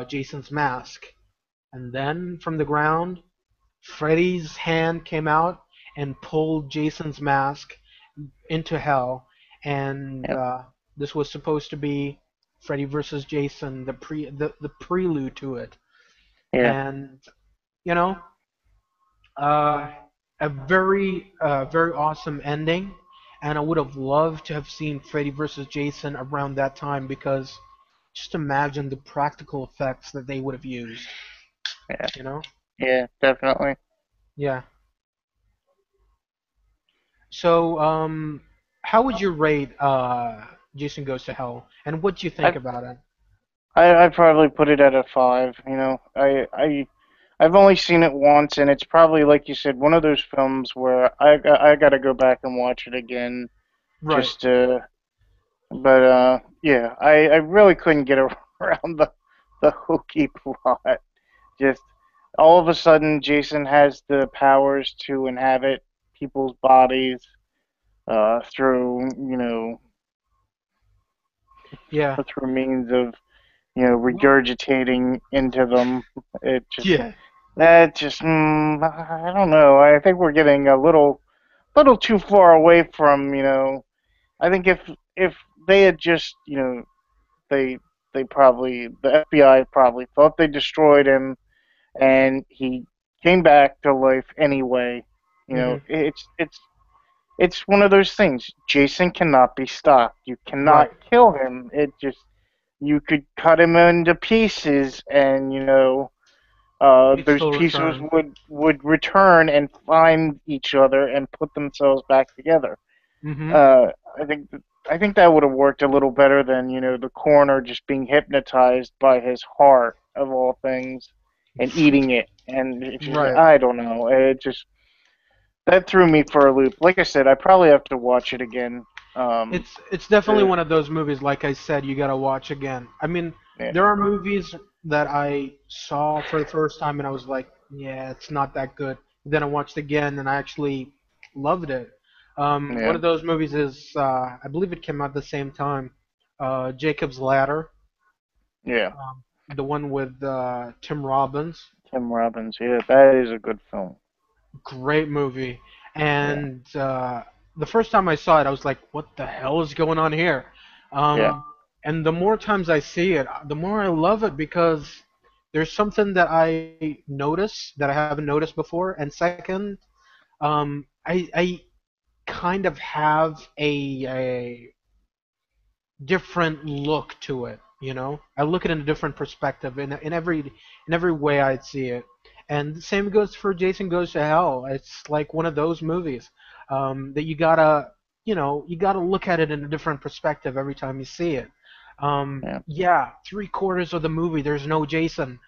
Jason's mask. And then from the ground, Freddy's hand came out and pulled Jason's mask into hell, and Yep. this was supposed to be Freddy versus Jason, the prelude to it, Yeah. and you know, uh, a very awesome ending. And I would have loved to have seen Freddy versus Jason around that time, because just imagine the practical effects that they would have used. Yeah. You know? Yeah. Definitely. Yeah. So, how would you rate Jason Goes to Hell, and what do you think I about it? I probably put it at a five. I've only seen it once, and it's probably like you said, one of those films where I got to go back and watch it again Right. just to. But yeah, I really couldn't get around the hokey plot. Just all of a sudden, Jason has the powers to inhabit people's bodies through Yeah. through means of Well, regurgitating into them. It just yeah. that just I don't know. I think we're getting a little too far away from I think if they had just they they probably the FBI probably thought they destroyed him and he came back to life anyway. Mhm. It's one of those things. Jason cannot be stopped. You cannot Right. kill him. It just you could cut him into pieces and He'd those still pieces return. would return and find each other and put themselves back together. Mhm. Uh, I think I think that would have worked a little better than the coroner just being hypnotized by his heart of all things and eating it. And it's just Right. I don't know. It just that threw me for a loop. Like I said, I probably have to watch it again. It's definitely To one of those movies, like I said, you gotta watch again. I mean, yeah, there are movies. that I saw for the first time and I was like, yeah, it's not that good. Then I watched again and I actually loved it. One Yeah, of those movies is, I believe it came out at the same time, Jacob's Ladder, yeah. the one with Tim Robbins. Tim Robbins. Yeah, that is a good film. Great movie. Yeah, And the first time I saw it, I was like, what the hell is going on here? yeah, And the more times I see it, the more I love it because there's something that I notice that I haven't noticed before. And second, I kind of have a different look to it. You know, I look at it in a different perspective in every way I'd see it. And the same goes for Jason Goes to Hell. It's like one of those movies that you gotta look at it in a different perspective every time you see it. yeah, Yeah, 3/4 of the movie there's no Jason,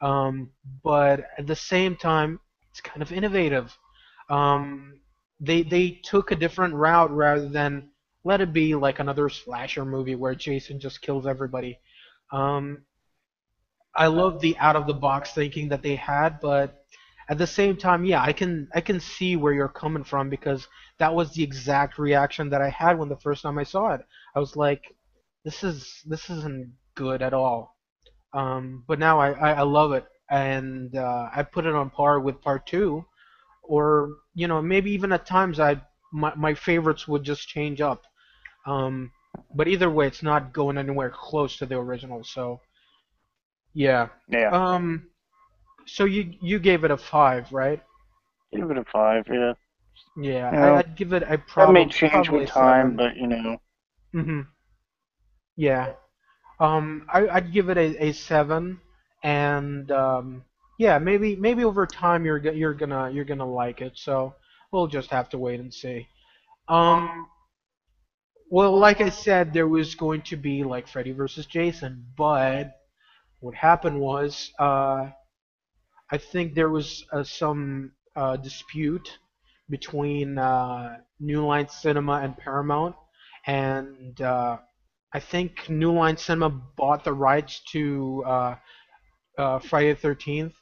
um, but at the same time it's kind of innovative. Um, they took a different route rather than let it be like another slasher movie where Jason just kills everybody. Um, I love the out of the box thinking that they had, but at the same time, yeah, I can see where you're coming from because that was the exact reaction that I had when the first time I saw it. I was like, this isn't good at all. But now I love it, and I put it on par with part two, or maybe even at times my favorites would just change up. Um, but either way, it's not going anywhere close to the original. So yeah. yeah. Um, so you gave it a 5, right? Give it a five. Yeah, Yeah, you I, know I'd give it a that may probably change probably with a time, 7. but Hmm. Yeah. I'd give it a 7, and yeah, maybe over time you're gonna like it. So we'll just have to wait and see. Um, well, like I said, there was going to be like Freddy versus Jason, but what happened was I think there was some dispute between New Line Cinema and Paramount, and I think New Line Cinema bought the rights to Friday the 13th,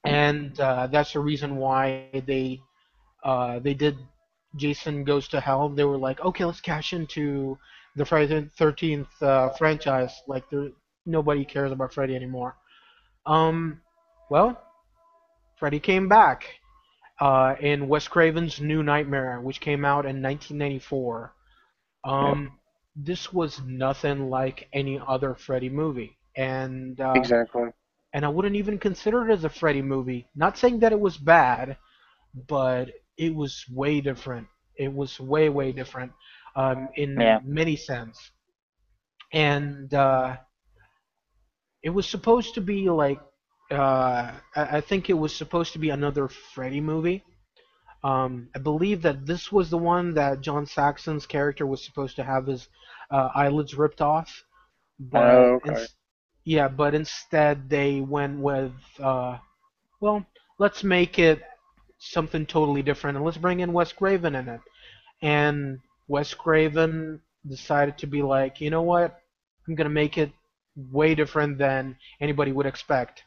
and that's the reason why they did Jason Goes to Hell. They were like, okay, let's cash into the Friday the 13th franchise. Like, nobody cares about Freddy anymore. Um, well, Freddy came back in Wes Craven's New Nightmare, which came out in 1994. yeah, This was nothing like any other Freddy movie, exactly. and I wouldn't even consider it as a Freddy movie. Not saying that it was bad, but it was way different. It was way, way different in Yeah, many sense. And it was supposed to be like, I think it was supposed to be another Freddy movie. I believe that this was the one that John Saxon's character was supposed to have his eyelids ripped off, but oh, okay. yeah, but instead they went with well, let's make it something totally different and let's bring in Wes Craven in it. And Wes Craven decided to be like, you know what? I'm gonna make it way different than anybody would expect.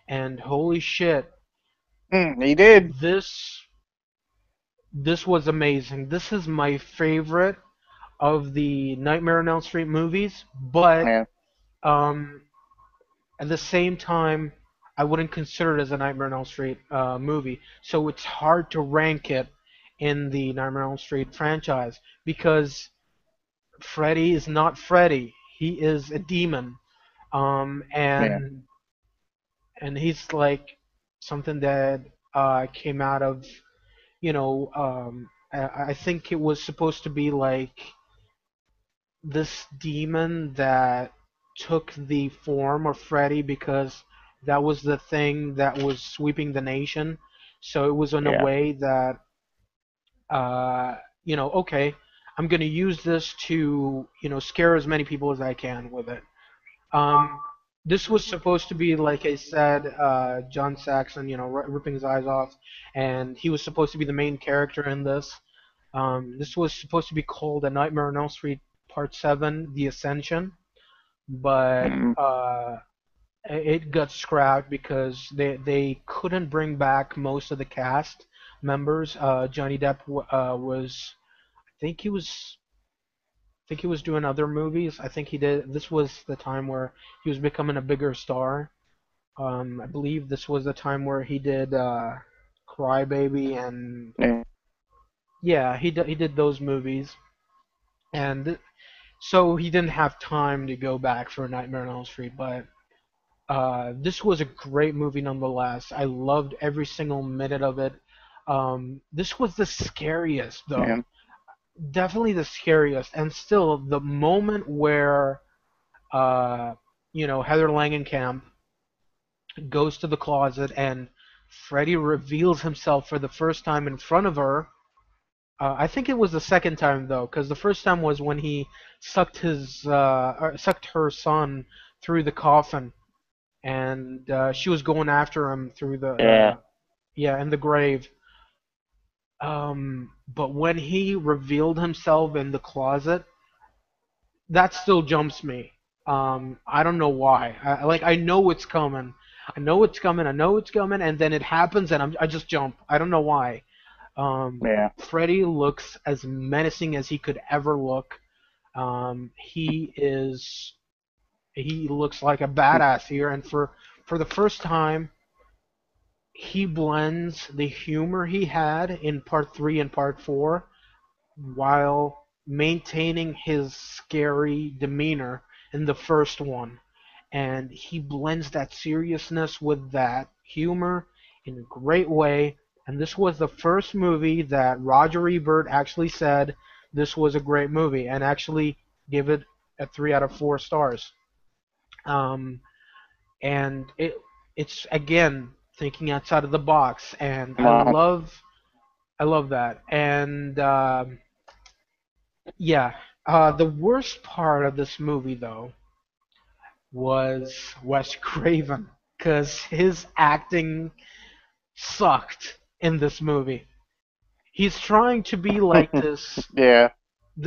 And holy shit, He did. this this was amazing. This is my favorite of the Nightmare on Elm Street movies, but Yeah, um, at the same time, I wouldn't consider it as a Nightmare on Elm Street movie. So it's hard to rank it in the Nightmare on Elm Street franchise because Freddy is not Freddy. He is a demon, um, yeah, and and he's like something that came out of I think it was supposed to be like this demon that took the form of Freddy because that was the thing that was sweeping the nation. So it was in a yeah. way that, uh, okay, I'm going to use this to, scare as many people as I can with it. Um, this was supposed to be, like I said, John Saxon, ripping his eyes off, and he was supposed to be the main character in this. This was supposed to be called A Nightmare on Elm Street Part 7, The Ascension, but Mm, it got scrapped because they couldn't bring back most of the cast members. Johnny Depp was, I think he was, I think he was doing other movies. I think he did. This was the time where he was becoming a bigger star. I believe this was the time where he did Cry Baby and Yeah, yeah, he did those movies, and so he didn't have time to go back for Nightmare on Elm Street. But this was a great movie nonetheless. I loved every single minute of it. This was the scariest yeah, though, definitely the scariest, and still the moment where uh, Heather Langenkamp goes to the closet and Freddy reveals himself for the first time in front of her. I think it was the second time though, because the first time was when he sucked her son through the coffin, and she was going after him through the yeah, yeah, in the grave. But when he revealed himself in the closet, that still jumps me. I don't know why. I know it's coming. I know it's coming. I know it's coming, and then it happens, and I just jump. I don't know why. yeah. Freddy looks as menacing as he could ever look. He looks like a badass here, and for the first time, he blends the humor he had in part three and part four while maintaining his scary demeanor in the first one. And he blends that seriousness with that humor in a great way. And this was the first movie that Roger Ebert actually said this was a great movie and actually give it a 3 out of 4 stars. Um, and it's again thinking outside of the box, and Wow. I love that. And yeah, the worst part of this movie, though, was Wes Craven, because his acting sucked in this movie. He's trying to be like this. Yeah,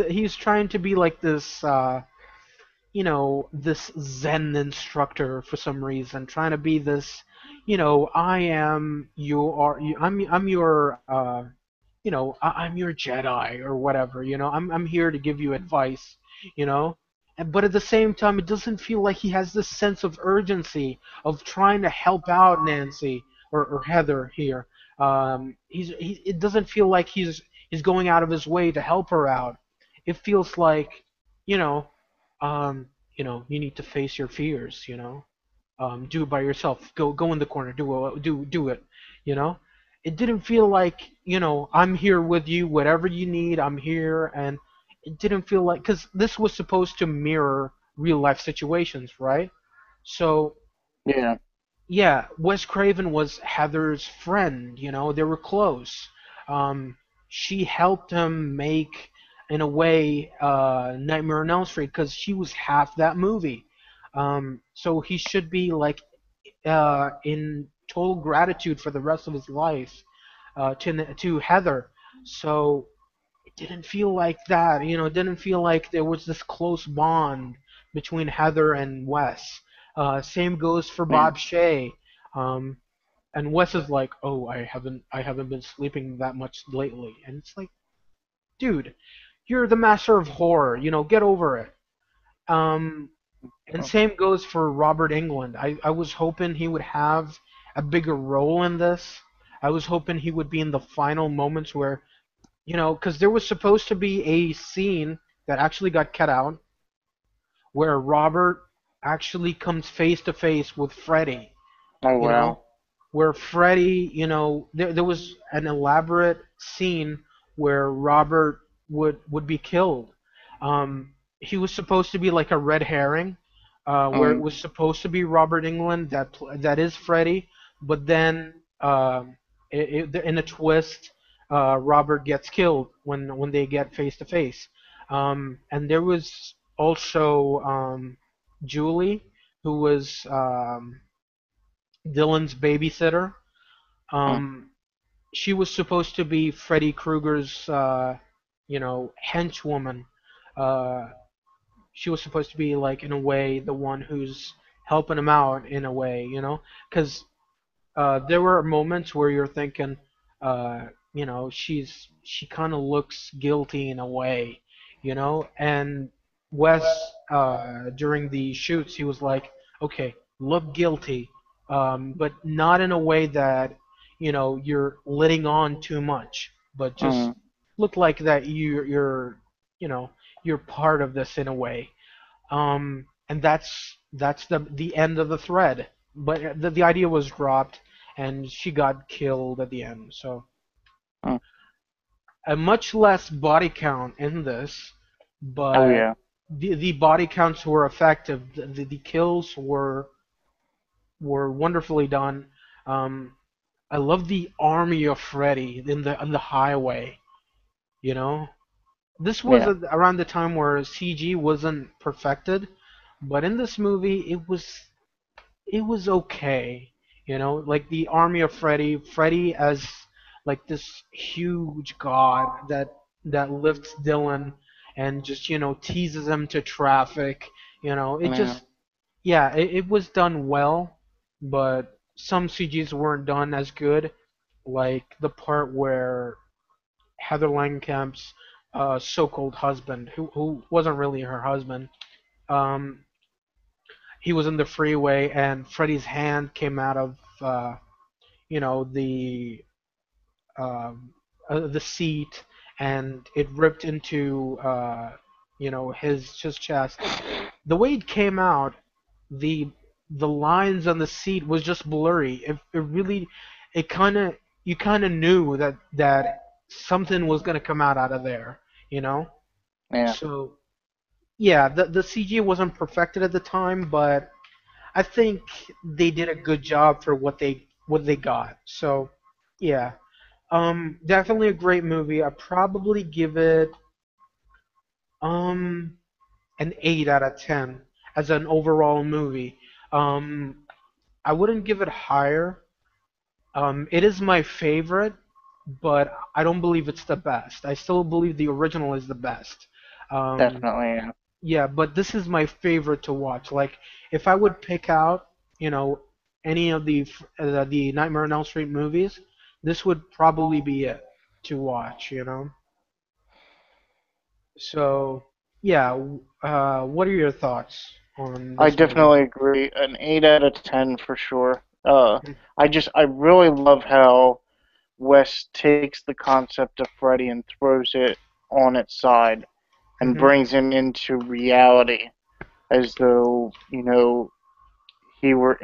He's trying to be like this. This Zen instructor for some reason, trying to be this. I am you are you. I'm your I'm your Jedi or whatever. I'm here to give you advice. You know, but at the same time, it doesn't feel like he has this sense of urgency of trying to help out Nancy or Heather here. It doesn't feel like he's going out of his way to help her out. It feels like, you know, you need to face your fears. Do it by yourself. Go in the corner. Do it. You know, it didn't feel like I'm here with you. Whatever you need, I'm here. And it didn't feel like because this was supposed to mirror real life situations, right? So yeah, yeah, Wes Craven was Heather's friend. They were close. Um, she helped him make, in a way, Nightmare on Elm Street because she was half that movie. So he should be like in total gratitude for the rest of his life to Heather. So it didn't feel like that. It didn't feel like there was this close bond between Heather and Wes. Same goes for yeah, Bob Shay. Um, and Wes is like, "Oh, I haven't been sleeping that much lately." And it's like, dude, you're the master of horror. Get over it. Um, and same goes for Robert Englund. I was hoping he would have a bigger role in this. I was hoping he would be in the final moments where, because there was supposed to be a scene that actually got cut out where Robert actually comes face to face with Freddy, oh you know, wow. where Freddy, there was an elaborate scene where Robert would be killed. He was supposed to be like a red herring, where it Um, was supposed to be Robert Englund that is Freddy, but then in a twist, Robert gets killed when they get face to face. And there was also Julie, who was Dylan's babysitter. um, Um, she was supposed to be Freddy Krueger's, henchwoman. Uh, she was supposed to be like in a way the one who's helping him out in a way, because there were moments where you're thinking, she kind of looks guilty in a way, and Wes, during the shoots, he was like, okay, look guilty, but not in a way that, you're letting on too much, but just Mm. look like that you know, you're part of this in a way. And that's the end of the thread. But the idea was dropped, and she got killed at the end. So Mm. a much less body count in this, Oh but yeah. the body counts were effective. The kills were wonderfully done. Um, I love the army of Freddy in the on the highway. You know, this was Yeah. around the time where CG wasn't perfected, but in this movie it was okay. Like the army of Freddy as like this huge god that lifts Dylan and just teases him to traffic. It Yeah. just yeah, it was done well, but some CGs weren't done as good, like the part where Heather Langenkamp's so-called husband, who wasn't really her husband, um, he was in the freeway and Freddy's hand came out of you know the um, the seat and it ripped into his chest. The way it came out, the the lines on the seat was just blurry. It really, it kind of you kind of knew that something was gonna come out of there, you know. Yeah. So yeah, the CG wasn't perfected at the time, but I think they did a good job for what they got. So yeah, definitely a great movie. I probably give it um an 8 out of 10 as an overall movie. Um, I wouldn't give it higher. It is my favorite, but I don't believe it's the best. I still believe the original is the best. Um, Definitely. Yeah. yeah, but this is my favorite to watch. Like, if I would pick out, any of the Nightmare on Elm Street movies, this would probably be it to watch. So, yeah, what are your thoughts on I this movie? definitely agree. An 8 out of 10 for sure. I really love how Wes takes the concept of Freddy and throws it on its side and Mhm. brings him into reality as though, he were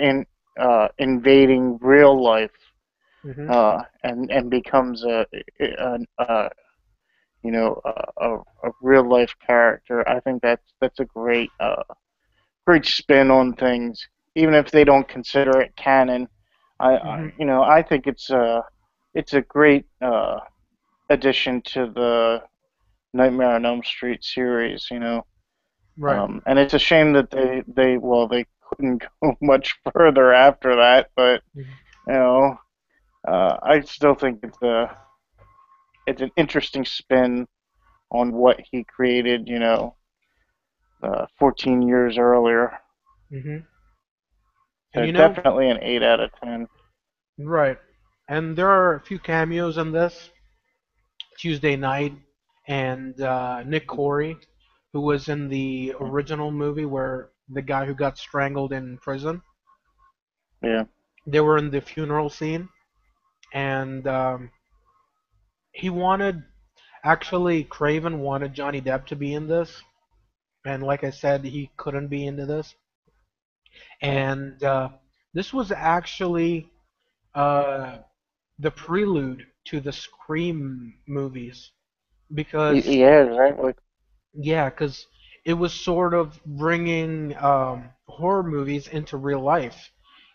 invading real life, Mhm. and becomes a a real life character. I think that's a great spin on things, even if they don't consider it canon. Mhm. I think it's a great addition to the Nightmare on Elm Street series. Right. And it's a shame that they couldn't go much further after that, but Mhm. you know, I still think it's an interesting spin on what he created. 14 years earlier. Mhm. And So you know, definitely an 8 out of 10. right. And there are a few cameos in this. Tuesday Night and Nick Corey, who was in the original movie where the guy who got strangled in prison. Yeah, They were in the funeral scene, and he wanted actually Craven wanted Johnny Depp to be in this, and like I said, he couldn't be into this. And this was actually uh, the prelude to the Scream movies because yeah, exactly. yeah, because it was sort of bringing horror movies into real life,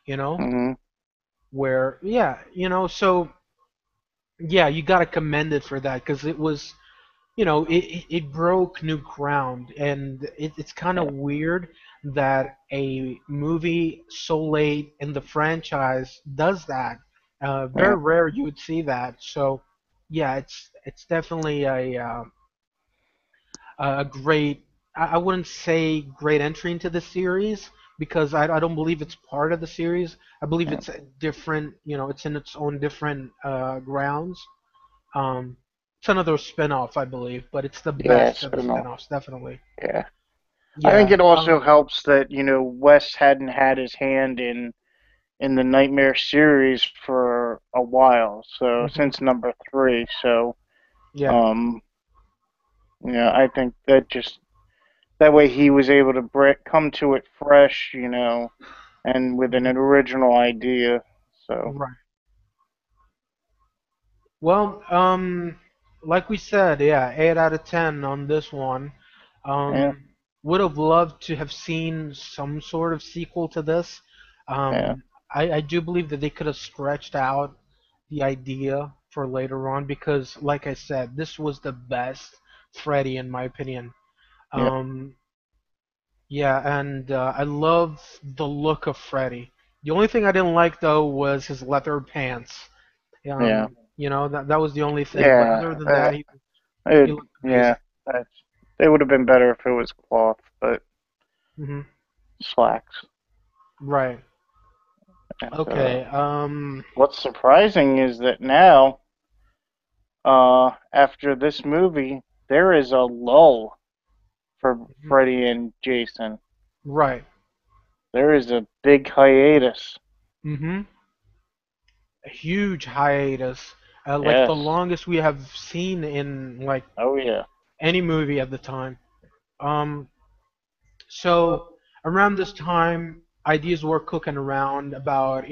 you know, Hmm. where yeah, so yeah, you gotta commend it for that because it was, it broke new ground, and it's kind Yeah, of weird that a movie so late in the franchise does that. yeah, Very rare you would see that. So yeah, it's definitely a great. I wouldn't say great entry into the series, because I don't believe it's part of the series. I believe Yeah, it's a different, it's in its own different grounds. Um, it's another spin-off, I believe, but it's the yeah, best of the spin-off. spin-offs, definitely. Yeah. I think Yeah. it also helps that, Wes hadn't had his hand in the Nightmare series for a while, so Mhm. since number three. So, Yeah. um, I think that just that way he was able to come to it fresh, and with an Mhm. original idea. So, Right. Well, like we said, yeah, 8 out of 10 on this one. yeah, Um, would have loved to have seen some sort of sequel to this. yeah, I do believe that they could have stretched out the idea for later on because, like I said, this was the best Freddy in my opinion. yeah, Um, yeah, and I love the look of Freddy. The only thing I didn't like though was his leather pants. yeah, That was the only thing. But yeah. other than that, he It, looked yeah. amazing. That's, they would have been better if it was cloth, but Hmm. slacks. Right. And Okay. what's surprising is that now, after this movie, there is a lull for Mhm. Freddy and Jason. Right. There is a big hiatus. Hmm. A huge hiatus, like the Yes. longest we have seen in like Oh yeah. any movie at the time. Um, So around this time, ideas were cooking around about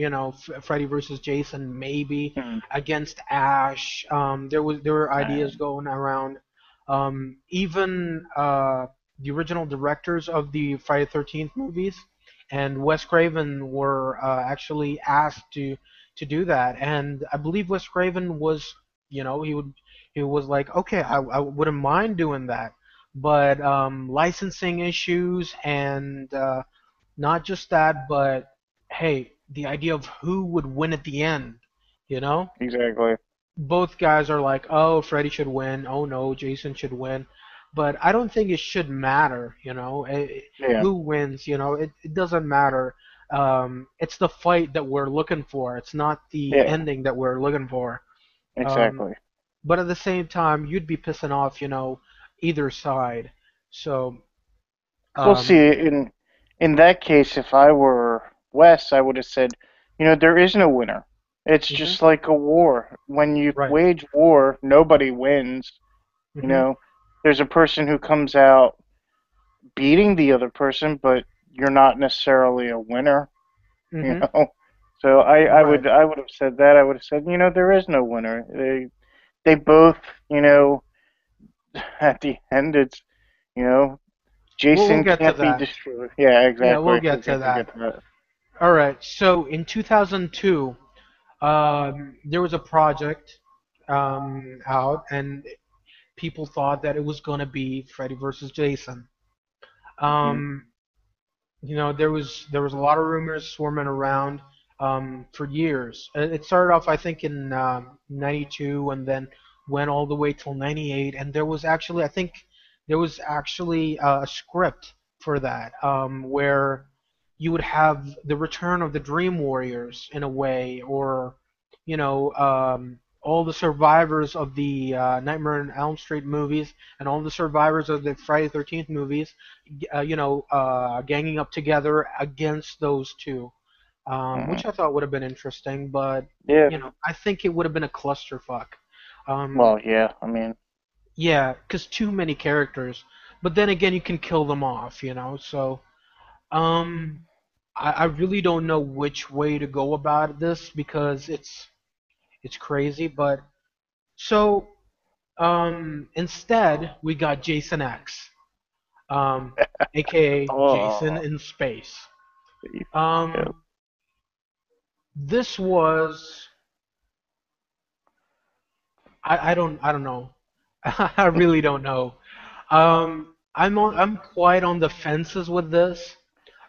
Freddy versus Jason maybe Hmm. against Ash. There were ideas going around. Even the original directors of the Friday 13th movies and Wes Craven were actually asked to do that. And I believe Wes Craven was, he was like, okay, I wouldn't mind doing that, but licensing issues and not just that, but hey, the idea of who would win at the end, you know? Exactly. Both guys are like, oh, Freddy should win. Oh no, Jason should win. But I don't think it should matter, Yeah. who wins, it doesn't matter. It's the fight that we're looking for. It's not the Yeah. ending that we're looking for. Um, Exactly. but at the same time, you'd be pissing off, either side. So, So see, um, in that case, if I were Wes, I would have said, there is no winner. It's mhm, just like a war. When you right. wage war, nobody wins. You Hmm. know, there's a person who comes out beating the other person, but you're not necessarily a winner. You Hmm. know. So Right. I would have said that. I would have said, there is no winner. They both, you know, at the end, it's, you know, We'll Jason get to can't be that. destroyed. Yeah, Yeah, we'll exactly. get to We'll that. get to that. All right. So in 2002, there was a project out, and people thought that it was going to be Freddy versus Jason. Hmm. Um, there was a lot of rumors swarming around for years. It started off, I think, in '92, and then went all the way till '98. And there was actually, I think, there was actually a script for that, where you would have the return of the Dream Warriors in a way, or all the survivors of the Nightmare on Elm Street movies and all the survivors of the Friday 13th movies ganging up together against those two, Hmm. which I thought would have been interesting, but Yeah. I think it would have been a clusterfuck. Um, Well, yeah. I mean, yeah, because too many characters, but then again, you can kill them off, So um, I really don't know which way to go about this because it's crazy, but so instead we got Jason X, um, aka Jason oh, in Space. yeah. Um, this was I don't know. I really don't know. I'm quite on the fences with this.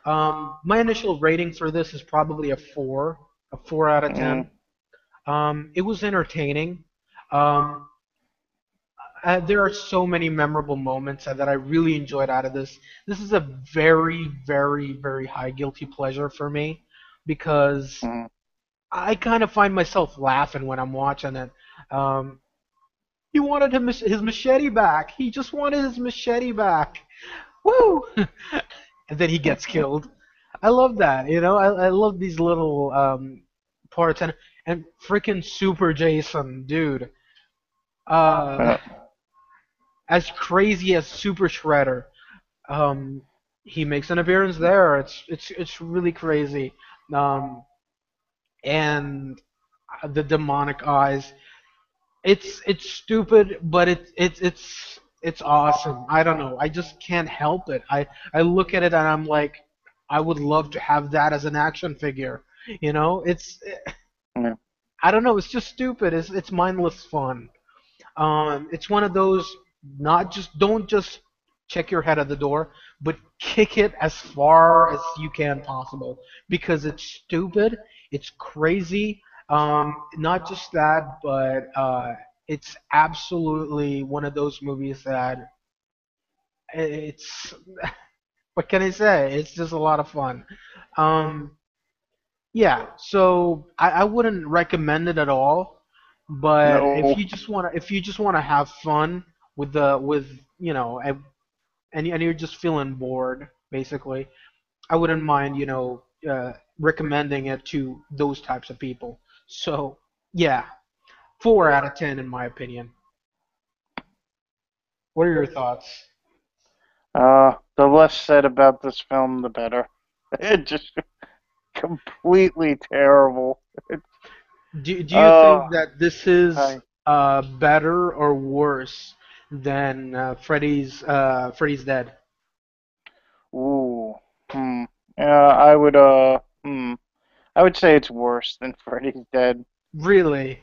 My initial rating for this is probably a 4 out of Mm, 10. It was entertaining. Um, There are so many memorable moments that I really enjoyed out of this. This is a very, very, very high guilty pleasure for me because Mm. I kind of find myself laughing when I'm watching it. Um, he wanted his machete back. He just wanted his machete back. Woo! And then he gets killed. I love that. I love these little parts and freaking Super Jason, dude. Uh, Uh, as crazy as Super Shredder. Um, he makes an appearance there. It's really crazy. Um, and the demonic eyes. It's stupid, but it's awesome. I don't know. I just can't help it. I look at it and I'm like, I would love to have that as an action figure. It's yeah. I don't know. It's just stupid. It's mindless fun. It's one of those not just don't just check your head at the door, but kick it as far as you can possible because it's stupid, it's crazy. Not just that, but it's absolutely one of those movies that it's what can I say? It's just a lot of fun. Um, yeah, so I wouldn't recommend it at all. But No. if you just wanna have fun with and you're just feeling bored, basically, I wouldn't mind recommending it to those types of people. So yeah, 4 out of 10 in my opinion. What are your thoughts? The less said about this film, the better. It just completely terrible. It's, Do you oh, think that this is I, better or worse than Freddy's Dead? ooh, hmm. I would, I would say it's worse than Freddy's Dead. Really?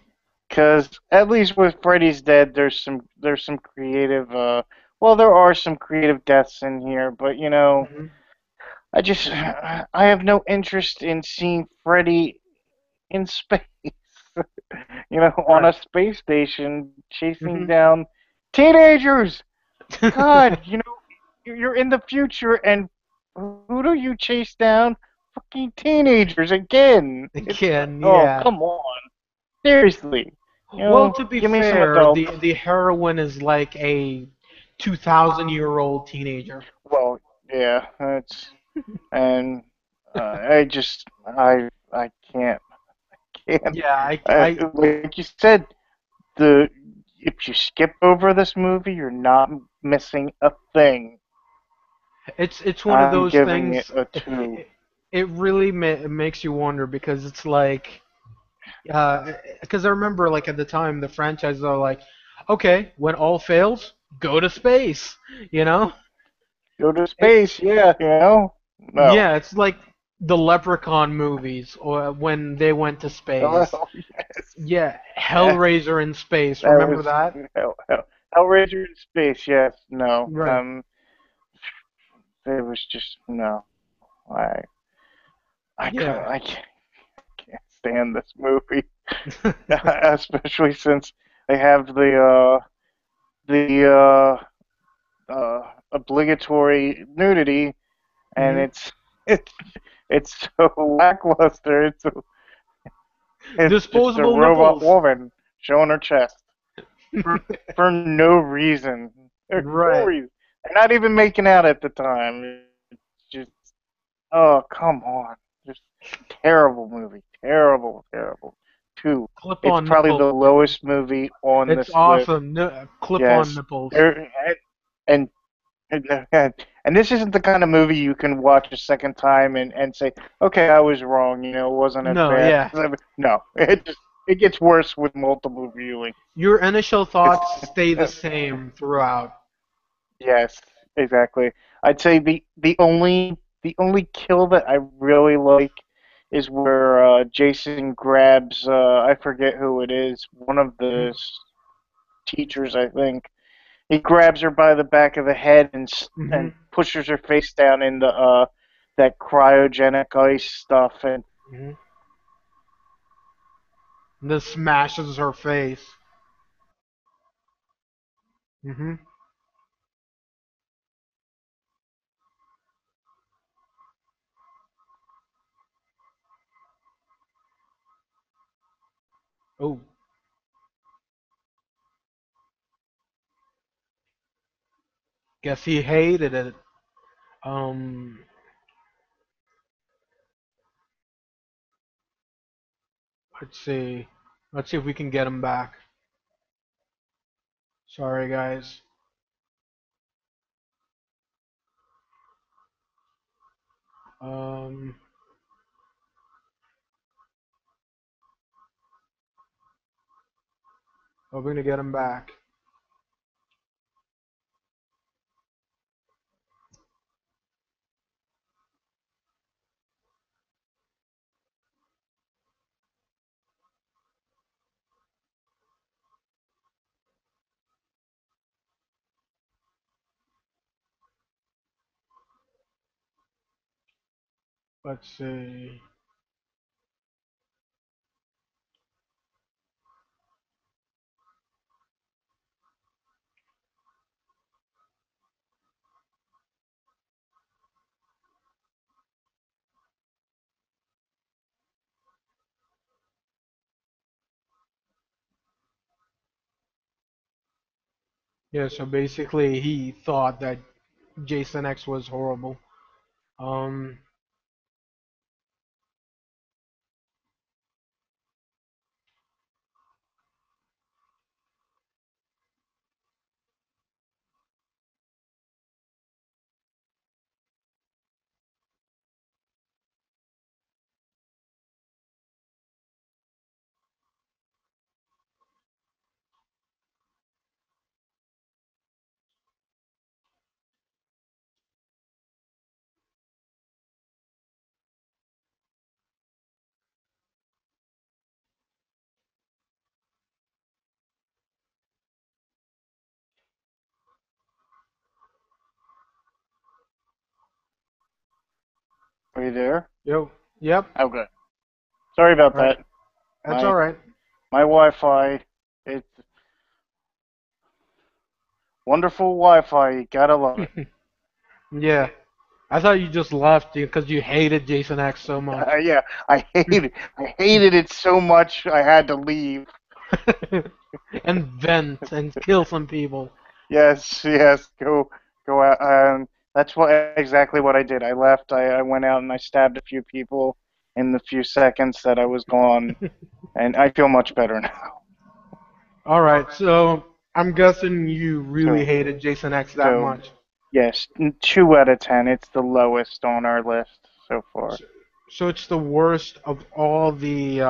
Because at least with Freddy's Dead, there's some creative, well, there are some creative deaths in here, but Hmm. I have no interest in seeing Freddy in space. On Right. a space station chasing Hmm. down teenagers. God, you're in the future, and who do you chase down? Fucking teenagers again. It's Again, oh, yeah. come on, seriously. Well, to be Give me some fair, adults. the heroine is like a 2,000-year-old teenager. Well, yeah, that's and I just I can't. Yeah, I Like you said, the if you skip over this movie, you're not missing a thing. it's one of I'm those giving it things. a two. It really makes you wonder because it's like, because I remember like at the time the franchises are like, okay, when all fails, go to space. You know? Go to It, space, yeah, No. yeah, it's like the Leprechaun movies or when they went to space. Well, yes. Yeah, Yes. Hellraiser in space. That Remember was that? Hellraiser in space, yes. No. Right. It was just no. I Yeah. I can't stand this movie. Especially since they have the obligatory nudity, and Hmm. it's it's so lackluster. It's just a Disposable robot nipples. woman showing her chest for for no reason. There's no Right. reason. They're not even making out at the time. It's just oh come on, just terrible movie, terrible, terrible. Two. It's Clip-on probably the nipples. lowest movie on It's this list. awesome. Clip-on Yes, nipples. there and and this isn't the kind of movie you can watch a second time and say, okay, I was wrong. It wasn't as No, bad. yeah. No, it gets worse with multiple viewing. Your initial It's thoughts stay the same throughout. yes, exactly. I'd say the only kill that I really like is where Jason grabs I forget who it is, one of the teachers, I think. He grabs her by the back of the head and Hmm. pushes her face down in the that cryogenic ice stuff, and Hmm. This smashes her face. Mhm. Oh, guess he hated it. Um, let's see. Let's see if we can get him back. Sorry, guys. Um, we're gonna get him back. Let's see. Yeah, so basically he thought that Jason X was horrible. Um, Are you there? yo, yep, Okay. Sorry about right. that. That's all My right. my Wi-Fi. It's wonderful Wi-Fi. You gotta love it. Yeah, I thought you just left because you hated Jason X so much. Yeah, I hated it so much. I had to leave. And vent and kill some people. Yes, yes. Go out. That's what exactly what I did. I left. I went out and I stabbed a few people in the few seconds that I was gone, and I feel much better now. All right, so I'm guessing you really So hated Jason X that so much. yes, 2 out of 10. It's the lowest on our list so far. So, so it's the worst of all the,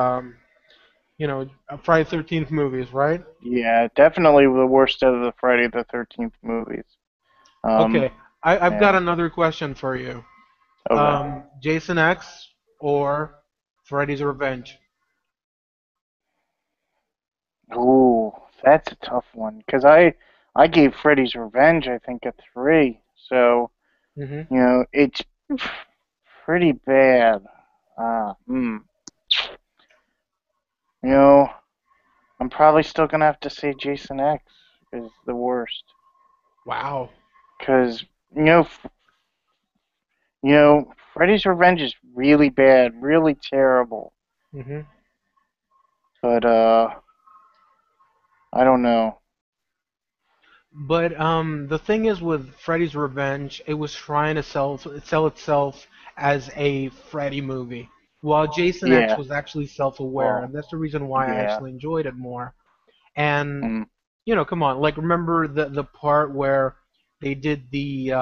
Friday 13th movies, right? Yeah, definitely the worst of the Friday the 13th movies. Um, Okay, I've got yeah. another question for you. Okay. Jason X or Freddy's Revenge? Ooh, that's a tough one because I gave Freddy's Revenge I think a 3. So Hmm. it's pretty bad. You know, I'm probably still gonna have to say Jason X is the worst Wow. because you know, Freddy's Revenge is really bad, really terrible. Hmm. But I don't know. But the thing is with Freddy's Revenge, it was trying to sell itself as a Freddy movie, while Jason X Yeah. was actually self-aware, and Well, that's the reason why I yeah. actually enjoyed it more. And Mm. come on, like remember the part where they did the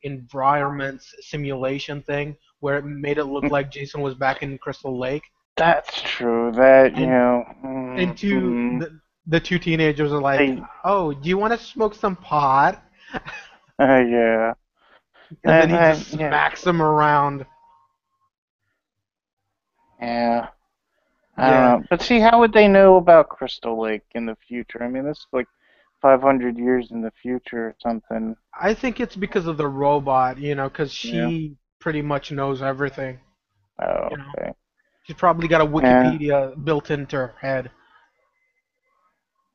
environment simulation thing, where it made it look like Jason was back in Crystal Lake, That's true. That and mm, the two teenagers are like, they "Oh, do you want to smoke some pot?" yeah. And then he just Yeah. smacks them around. Yeah. I don't Yeah, know. But see, how would they know about Crystal Lake in the future? I mean, this is like 500 years in the future or something. I think it's because of the robot, because Yeah. she pretty much knows everything. Oh, You know, okay. she's probably got a Yeah. Wikipedia built into her head.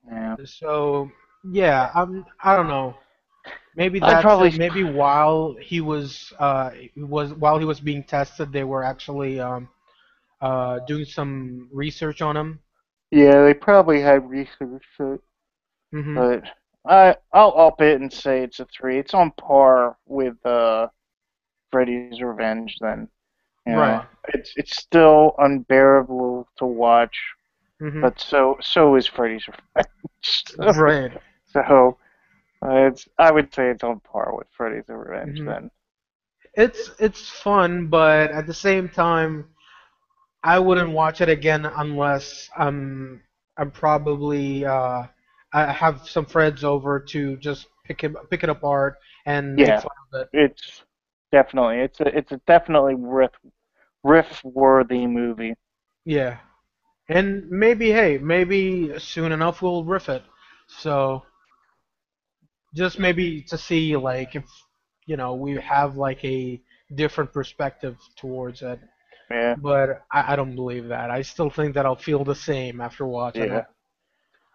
Yeah. So, Yeah, I don't know. Maybe I'd that's it. probably, Maybe while he was being tested, they were actually doing some research on him. yeah, they probably had research, Hmm. but I'll up it and say it's a three. It's on par with Freddy's Revenge. Then Right. it's still unbearable to watch, Hmm. but so is Freddy's Revenge. so Right. so it's I would say it's on par with Freddy's Revenge. Hmm. Then It's fun, but at the same time, I wouldn't watch it again unless I'm probably I have some friends over to just pick it apart and make yeah, fun of it. it's definitely it's a definitely riff worthy movie. Yeah. And maybe, hey, maybe soon enough we'll riff it. So just maybe to see like if we have like a different perspective towards it. Yeah, But I don't believe that. I still think that I'll feel the same after watching yeah. it.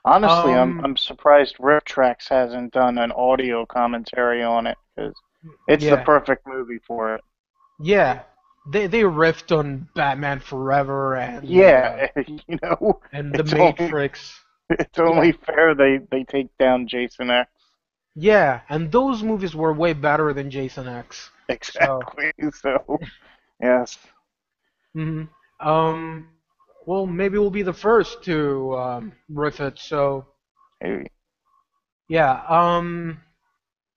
Honestly, Um, I'm surprised Rift Tracks hasn't done an audio commentary on it because it's the yeah, perfect movie for it. yeah. They riffed on Batman Forever Yeah, and The it's only Matrix. it's Yeah, only fair they take down Jason X. yeah, and those movies were way better than Jason X. So. Exactly. So yes, Mhm. Um, well, maybe we'll be the first to riff it. So maybe. yeah.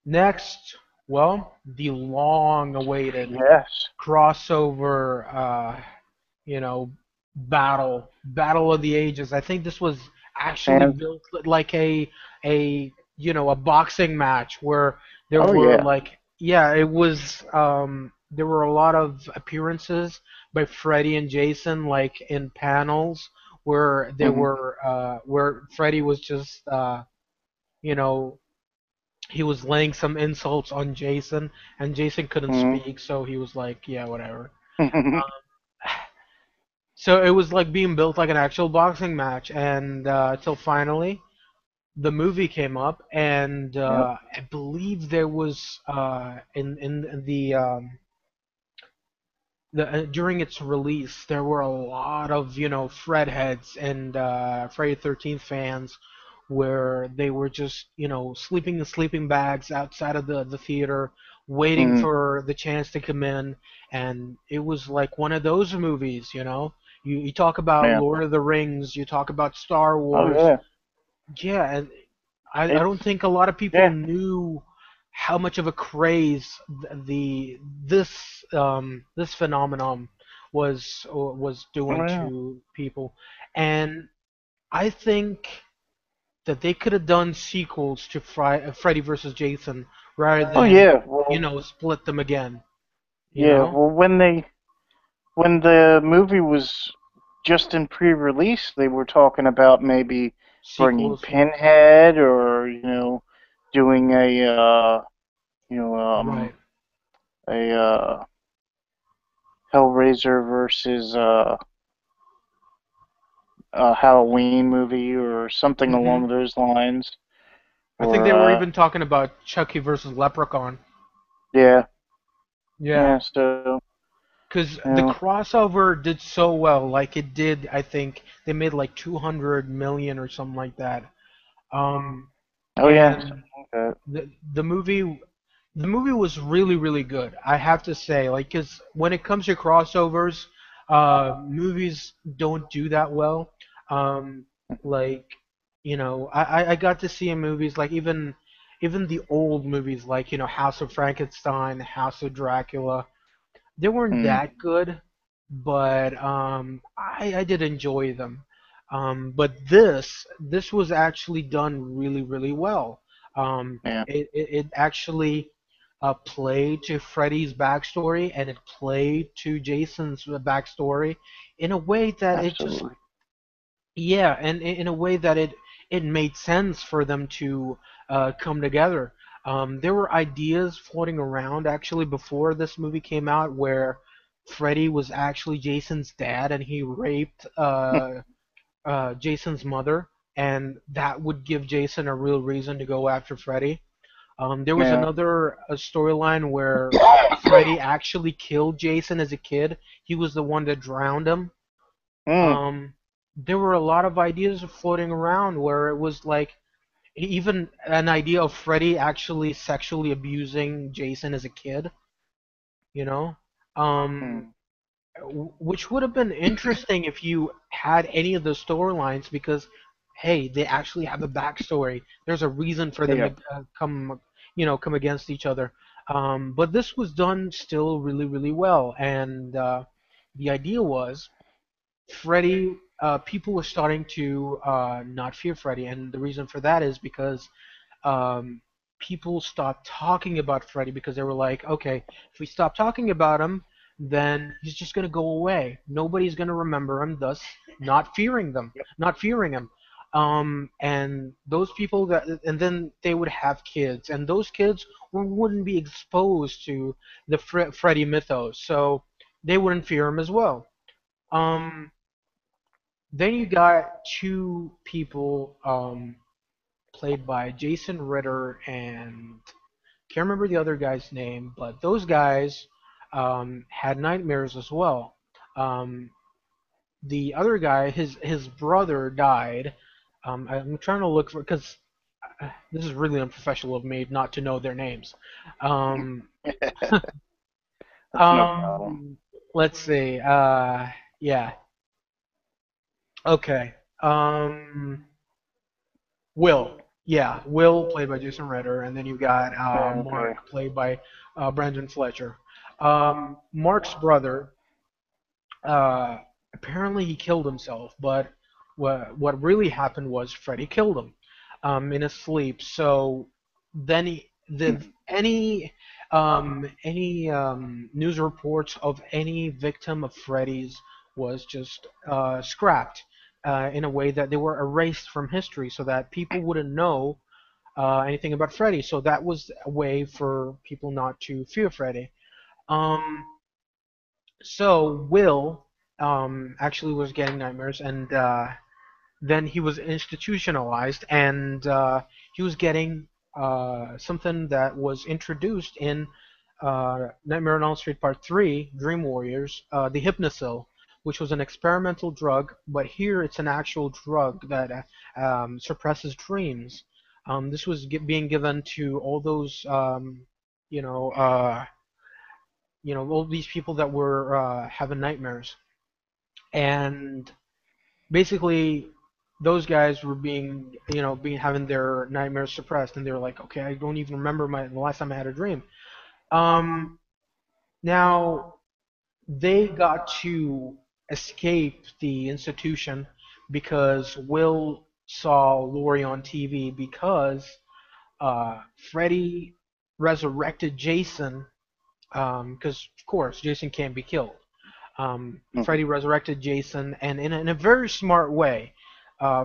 Next, well, the long-awaited Yes, crossover, you know, battle of the ages. I think this was actually and built like a boxing match where there oh were yeah. like, yeah, it was there were a lot of appearances by Freddy and Jason like in panels where they Hmm. were where Freddy was just you know he was laying some insults on Jason, and Jason couldn't Hmm. speak, so he was like, yeah, whatever. So it was like being built like an actual boxing match, and till finally the movie came up, and Yep. I believe there was in the during its release, there were a lot of Fred heads and Friday 13th fans, where they were just sleeping in sleeping bags outside of the theater, waiting Mm. for the chance to come in, and it was like one of those movies. You talk about Yeah. Lord of the Rings, you talk about Star Oh Wars, yeah. yeah, and I don't It's think a lot of people yeah. knew how much of a craze this phenomenon was Oh doing yeah. to people, and I think that they could have done sequels to Freddy versus Jason rather Oh than yeah. Well, split them again. You yeah. know, Well, when the movie was just in pre-release, they were talking about maybe bringing sequels. Yeah. Pinhead or doing you know Right. a Hellraiser versus a Halloween movie or something Hmm. along those lines. I think Or they were even talking about Chucky versus Leprechaun. yeah, Yeah. yeah. So Because you the know, crossover did so well, like it did. I think they made like 200 million or something like that. Um, oh yeah, something and like that. the movie was really really good. I have to say, like, because when it comes to crossovers, movies don't do that well. Um, like, I got to see in movies like even the old movies like House of Frankenstein, House of Dracula. They weren't Mm, that good, but I did enjoy them. But this was actually done really really well. yeah, It actually played to Freddy's backstory and it played to Jason's backstory in a way that it just absolutely. yeah, and in a way that it made sense for them to come together. There were ideas floating around actually before this movie came out where Freddy was actually Jason's dad and he raped Jason's mother. and that would give Jason a real reason to go after Freddy. There was Yeah. another storyline where Freddy actually killed Jason as a kid. He was the one that drowned him. Mm. Um, there were a lot of ideas floating around where it was like even an idea of Freddy actually sexually abusing Jason as a kid, you know? Um, Mm. which would have been interesting if you had any of those storylines because, hey, they actually have a backstory. There's a reason for them Yeah. to come against each other. But this was done still really, really well, and the idea was Freddy. People were starting to not fear Freddy, and the reason for that is because um, people stopped talking about Freddy because they were like, okay, if we stop talking about him, then he's just gonna go away. Nobody's gonna remember him, thus Yep. not fearing him. And those people and then they would have kids, and those kids wouldn't be exposed to the Freddy mythos, so they wouldn't fear him as well. Um, then you got two people played by Jason Ritter and can't remember the other guy's name, but those guys had nightmares as well. Um, the other guy, his brother died. I'm trying to look for because this is really unprofessional of me not to know their names. Um, That's no problem. let's see. Yeah. Okay. Um, Will. Yeah, Will played by Jason Ritter, and then you got Okay. Mark played by Brandon Fletcher. Mark's brother, uh, apparently he killed himself, but what really happened was Freddy killed him in his sleep. So then any news reports of any victim of Freddy's was just scrapped in a way that they were erased from history so that people wouldn't know anything about Freddy. So that was a way for people not to fear Freddy. Um, so Will actually was getting nightmares, and then he was institutionalized, and he was getting something that was introduced in Nightmare on Elm Street Part 3, Dream Warriors, the Hypnosil, which was an experimental drug, but here it's an actual drug that suppresses dreams. This was being given to all those, you know, uh, all these people that were having nightmares, and basically those guys were being having their nightmares suppressed, and they were like, okay, I don't even remember the last time I had a dream. Um, now they got to escape the institution because Will saw Lori on TV because Freddy resurrected Jason because of course Jason can't be killed. Mhm. Freddy resurrected Jason, and in a very smart way,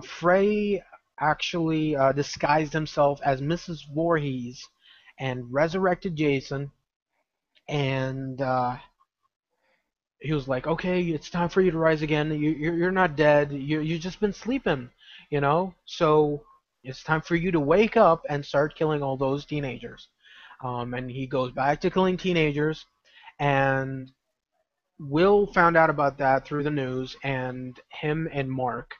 Freddy actually disguised himself as Mrs. Voorhees and resurrected Jason. And he was like, "Okay, it's time for you to rise again. You're not dead. You've just been sleeping, you know. So it's time for you to wake up and start killing all those teenagers." And he goes back to killing teenagers, and Will found out about that through the news, and him and Mark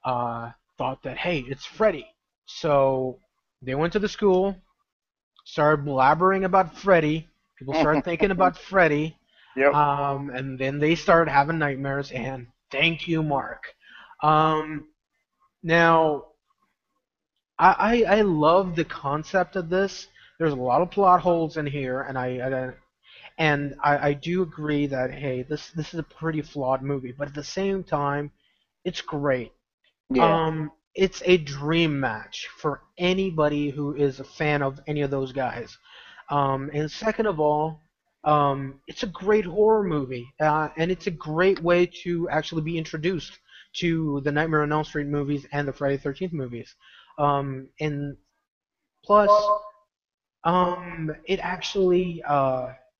thought that, hey, it's Freddy. So they went to the school, started blabbering about Freddy. People started thinking about Freddy, Yep. and then they started having nightmares. And thank you, Mark. Um, now, I love the concept of this. There's a lot of plot holes in here, and I do agree that hey, this is a pretty flawed movie, but at the same time, it's great. Yeah. It's a dream match for anybody who is a fan of any of those guys. And second of all, it's a great horror movie, and it's a great way to actually be introduced to the Nightmare on Elm Street movies and the Friday the 13th movies. And plus, it actually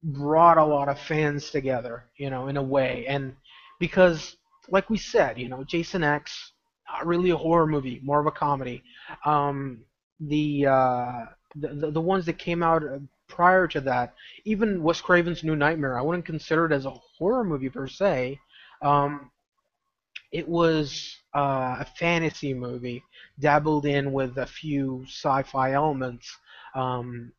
brought a lot of fans together, in a way, and because, like we said, Jason X. not really a horror movie, more of a comedy. Um, the, uh, the ones that came out prior to that, even Wes Craven's New Nightmare, I wouldn't consider it as a horror movie per se. Um, it was a fantasy movie, dabbled in with a few sci-fi elements. Um,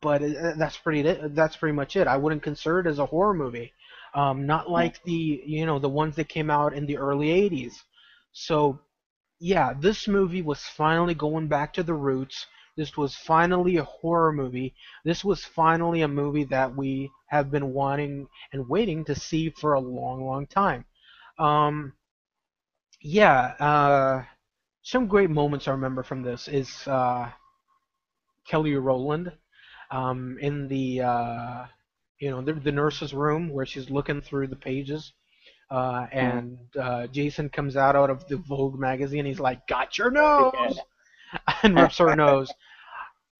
but that's pretty much it. I wouldn't consider it as a horror movie. Not Mm. like the ones that came out in the early '80s. So yeah, this movie was finally going back to the roots. This was finally a horror movie. This was finally a movie that we have been wanting and waiting to see for a long, long time. Um, yeah, some great moments I remember from this is Kelly Rowland in the nurse's room where she's looking through the pages, Mm. and Jason comes out of the Vogue magazine. He's like, "Got your Yeah. nose," and rips her nose.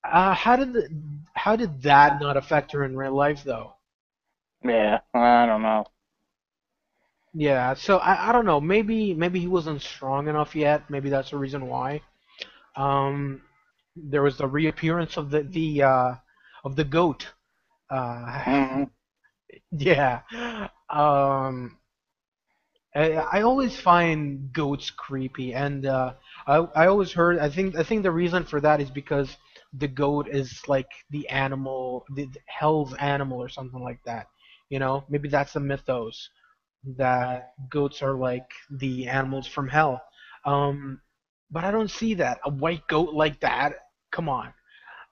How did that not affect her in real life though? Yeah. I don't know. Yeah, so I don't know. Maybe he wasn't strong enough yet. Maybe that's the reason why. Um, there was the reappearance of the goat. Hmm. Yeah. Um, I always find goats creepy, and I always heard. I think the reason for that is because the goat is like the animal, the hell's animal, or something like that. Maybe that's the mythos that goats are like the animals from hell. Um, but I don't see that a white goat like that. Come on.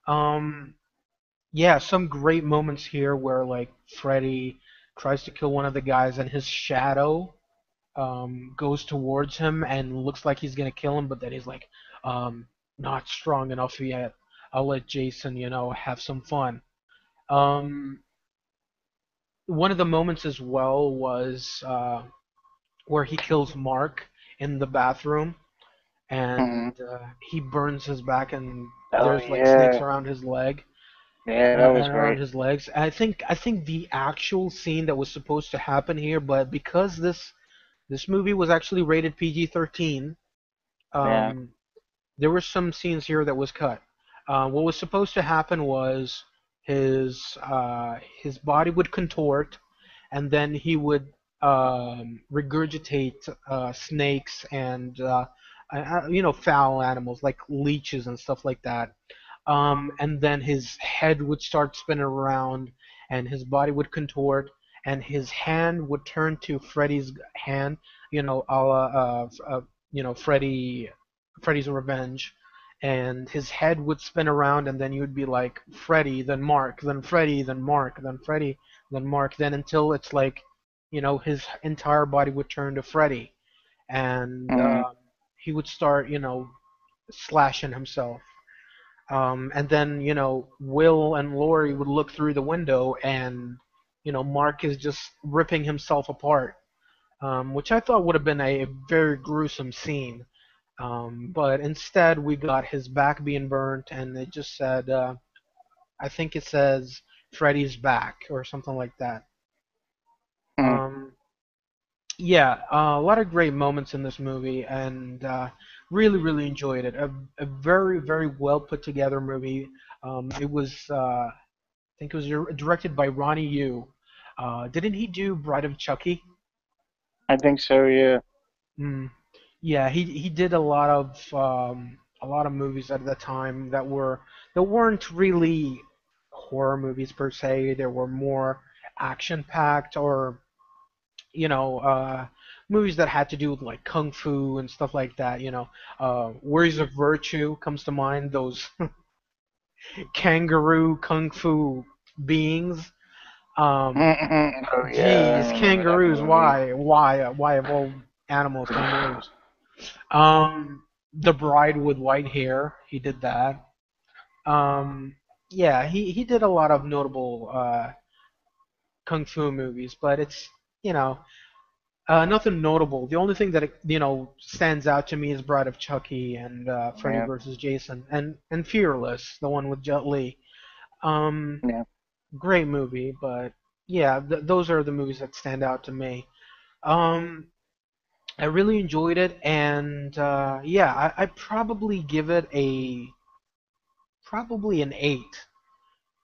Um, yeah, some great moments here where like Freddy tries to kill one of the guys, and his shadow goes towards him and looks like he's gonna kill him, but then he's like, not strong enough yet. I'll let Jason, have some fun. Um, one of the moments as well was where he kills Mark in the bathroom, Hmm. and he burns his back, and Oh there's like snakes yeah. around his leg. Yeah, that was And around great. his legs. I think the actual scene that was supposed to happen here, but because this movie was actually rated PG-13, Yeah. um, there were some scenes here that was cut. What was supposed to happen was his body would contort, and then he would regurgitate snakes and foul animals like leeches and stuff like that. And then his head would start spinning around, and his body would contort, and his hand would turn to Freddy's hand, a la, Freddy's Revenge, and his head would spin around, and then you would be like Freddy, then Mark, then Freddy, then Mark, then Freddy, then Mark, then until it's like, his entire body would turn to Freddy, and Hmm. he would start, slashing himself. And then, Will and Lori would look through the window, and, Mark is just ripping himself apart, which I thought would have been a very gruesome scene. But instead, we got his back being burnt, and it just said, I think it says Freddy's back or something like that. Hmm. Um, yeah, a lot of great moments in this movie, and really, really enjoyed it. A very, very well put together movie. It was, I think it was directed by Ronnie Yu. Didn't he do Bride of Chucky? I think so. Yeah. Mm. Yeah, he did a lot of movies at the time that weren't really horror movies per se. They were more action packed, or you know uh, movies that had to do with like kung fu and stuff like that. Warriors of Virtue comes to mind. Those kangaroo kung fu beings. Um, Oh yeah, I Geez, remember that kangaroos. movie. Why of all animals, kangaroos? The Bride with White Hair. He did that. Yeah, he did a lot of notable kung fu movies, but it's you know nothing notable. The only thing that stands out to me is Bride of Chucky and Freddy Yeah. vs. Jason and Fearless, the one with Jet Li. Um, Yeah. Great movie, but yeah, those are the movies that stand out to me. Um, I really enjoyed it, and yeah, I'd probably give it a probably an 8.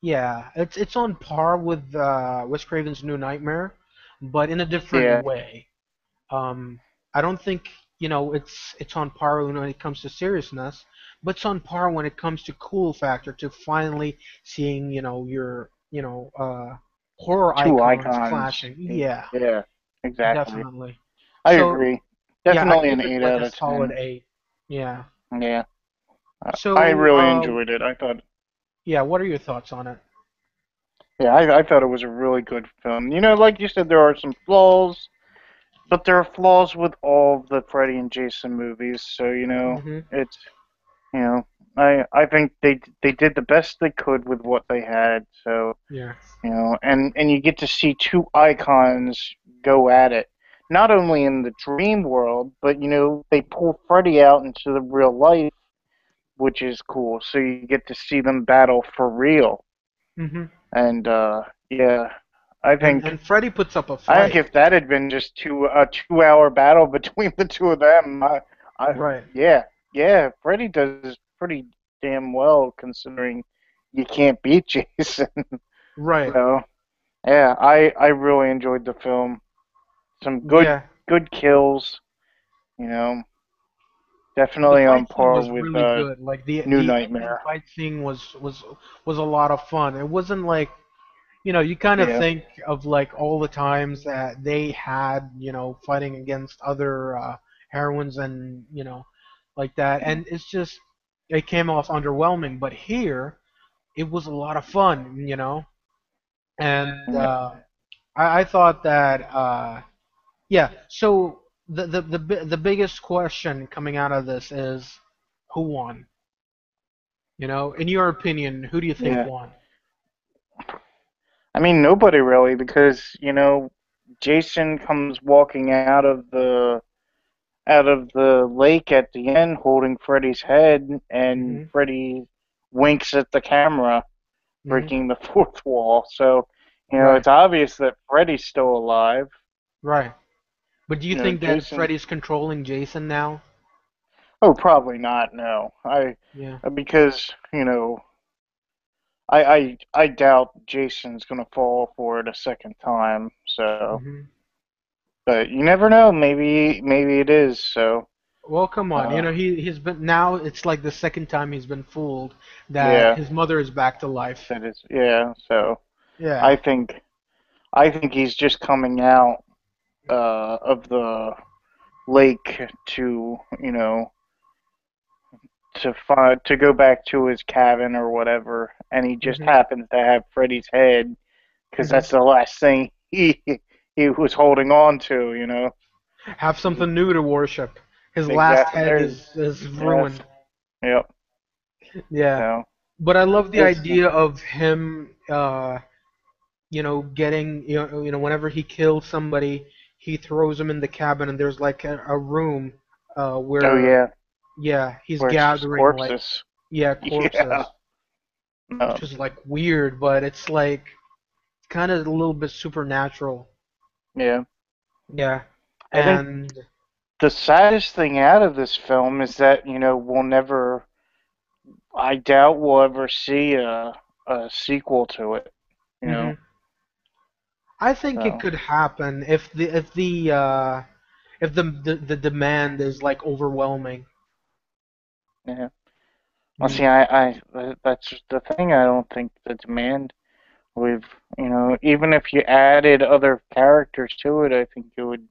Yeah, it's on par with Wes Craven's New Nightmare, but in a different Yeah, way. Um, I don't think it's on par when it comes to seriousness, but it's on par when it comes to cool factor to finally seeing your horror two icons icons. clashing. Yeah, Yeah, exactly. definitely. I So agree. yeah, I'd Definitely give an it 8 like out a of solid 10. 8. Yeah. Yeah, I So really enjoyed it. I thought, yeah, what are your thoughts on it? yeah, I thought it was a really good film. Like you said, there are some flaws, but there are flaws with all of the Freddy and Jason movies. So Hmm. it's you know, I think they did the best they could with what they had. So Yeah. and you get to see two icons go at it. Not only in the dream world, but they pull Freddy out into the real life, which is cool. So you get to see them battle for real. Hmm. And yeah, I And think Freddy puts up a I think fight. if that had been just a 2 hour battle between the two of them, I Right. yeah, yeah, Freddy does pretty damn well considering you can't beat Jason. Right. So yeah, I really enjoyed the film. Some good Yeah. good kills. You know, The definitely on fight scene par was with really good. Like New the ending Nightmare. fight scene was a lot of fun. It wasn't like you kind of Yeah, think of like all the times that they had, fighting against other heroines and like that, and it's just it came off underwhelming. But here, it was a lot of fun, and yeah, I thought that yeah. So the biggest question coming out of this is who won? In your opinion, who do you think yeah. won? I mean, nobody really, because Jason comes walking out of the lake at the end, holding Freddy's head, and Mhm. Freddy winks at the camera, Mhm. breaking the fourth wall. So, Right. it's obvious that Freddy's still alive. Right. But do you think that Jason. Freddy's controlling Jason now? Oh, probably not. No, Yeah. because I doubt Jason's gonna fall for it a second time. So, Mhm. but you never know. Maybe it is. So, Well, come on. uh, He's been now. It's like the second time he's been fooled that yeah, his mother is back to life. that is. Yeah. So, Yeah. I think I think he's just coming out of the lake to to go back to his cabin or whatever, and he just Mhm. happens to have Freddy's head because Mhm. that's the last thing he was holding on to. Have something new to worship. His last Exactly. head There's is yes. ruined. Yep. Yeah. So But I love the it's idea of him getting whenever he kills somebody, he throws them in the cabin, and there's like a room oh where yeah, yeah, he's where it's just gathering like corpses. yeah, Yeah. corpses, which Um, is like weird, but it's like kind of a little bit supernatural. yeah. Yeah. I think And the saddest thing out of this film is that I doubt we'll ever see a sequel to it. You know. hmm I think it So could happen if the demand is like overwhelming. yeah. Well, see, Mm. that's the thing. I don't think the demand with even if you added other characters to it, I think it would.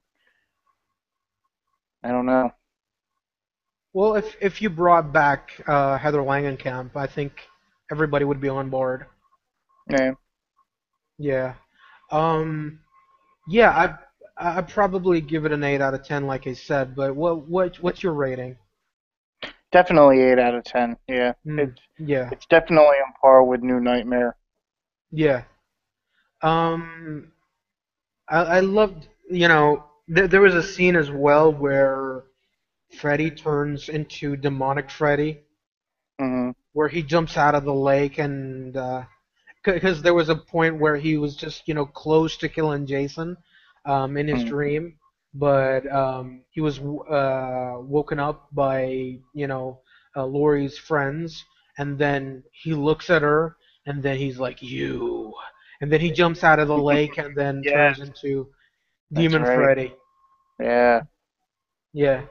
I don't know. Well, if you brought back Heather Langenkamp, I think everybody would be on board. Yeah, Yeah. Um. Yeah. I'd probably give it an 8 out of 10, like I said. But what's your rating? definitely 8 out of 10. Yeah, Mm. it's Yeah. it's definitely on par with New Nightmare. Yeah. Um. I loved. There was a scene as well where Freddy turns into demonic Freddy, Hmm. where he jumps out of the lake and because there was a point where he was just close to killing Jason in his Hmm. dream, but he was woken up by Laurie's friends, and then he looks at her, and then he's like, "You," and then he jumps out of the lake, and then turns Yes, into that's Demon right. Freddy. Yeah, Yeah,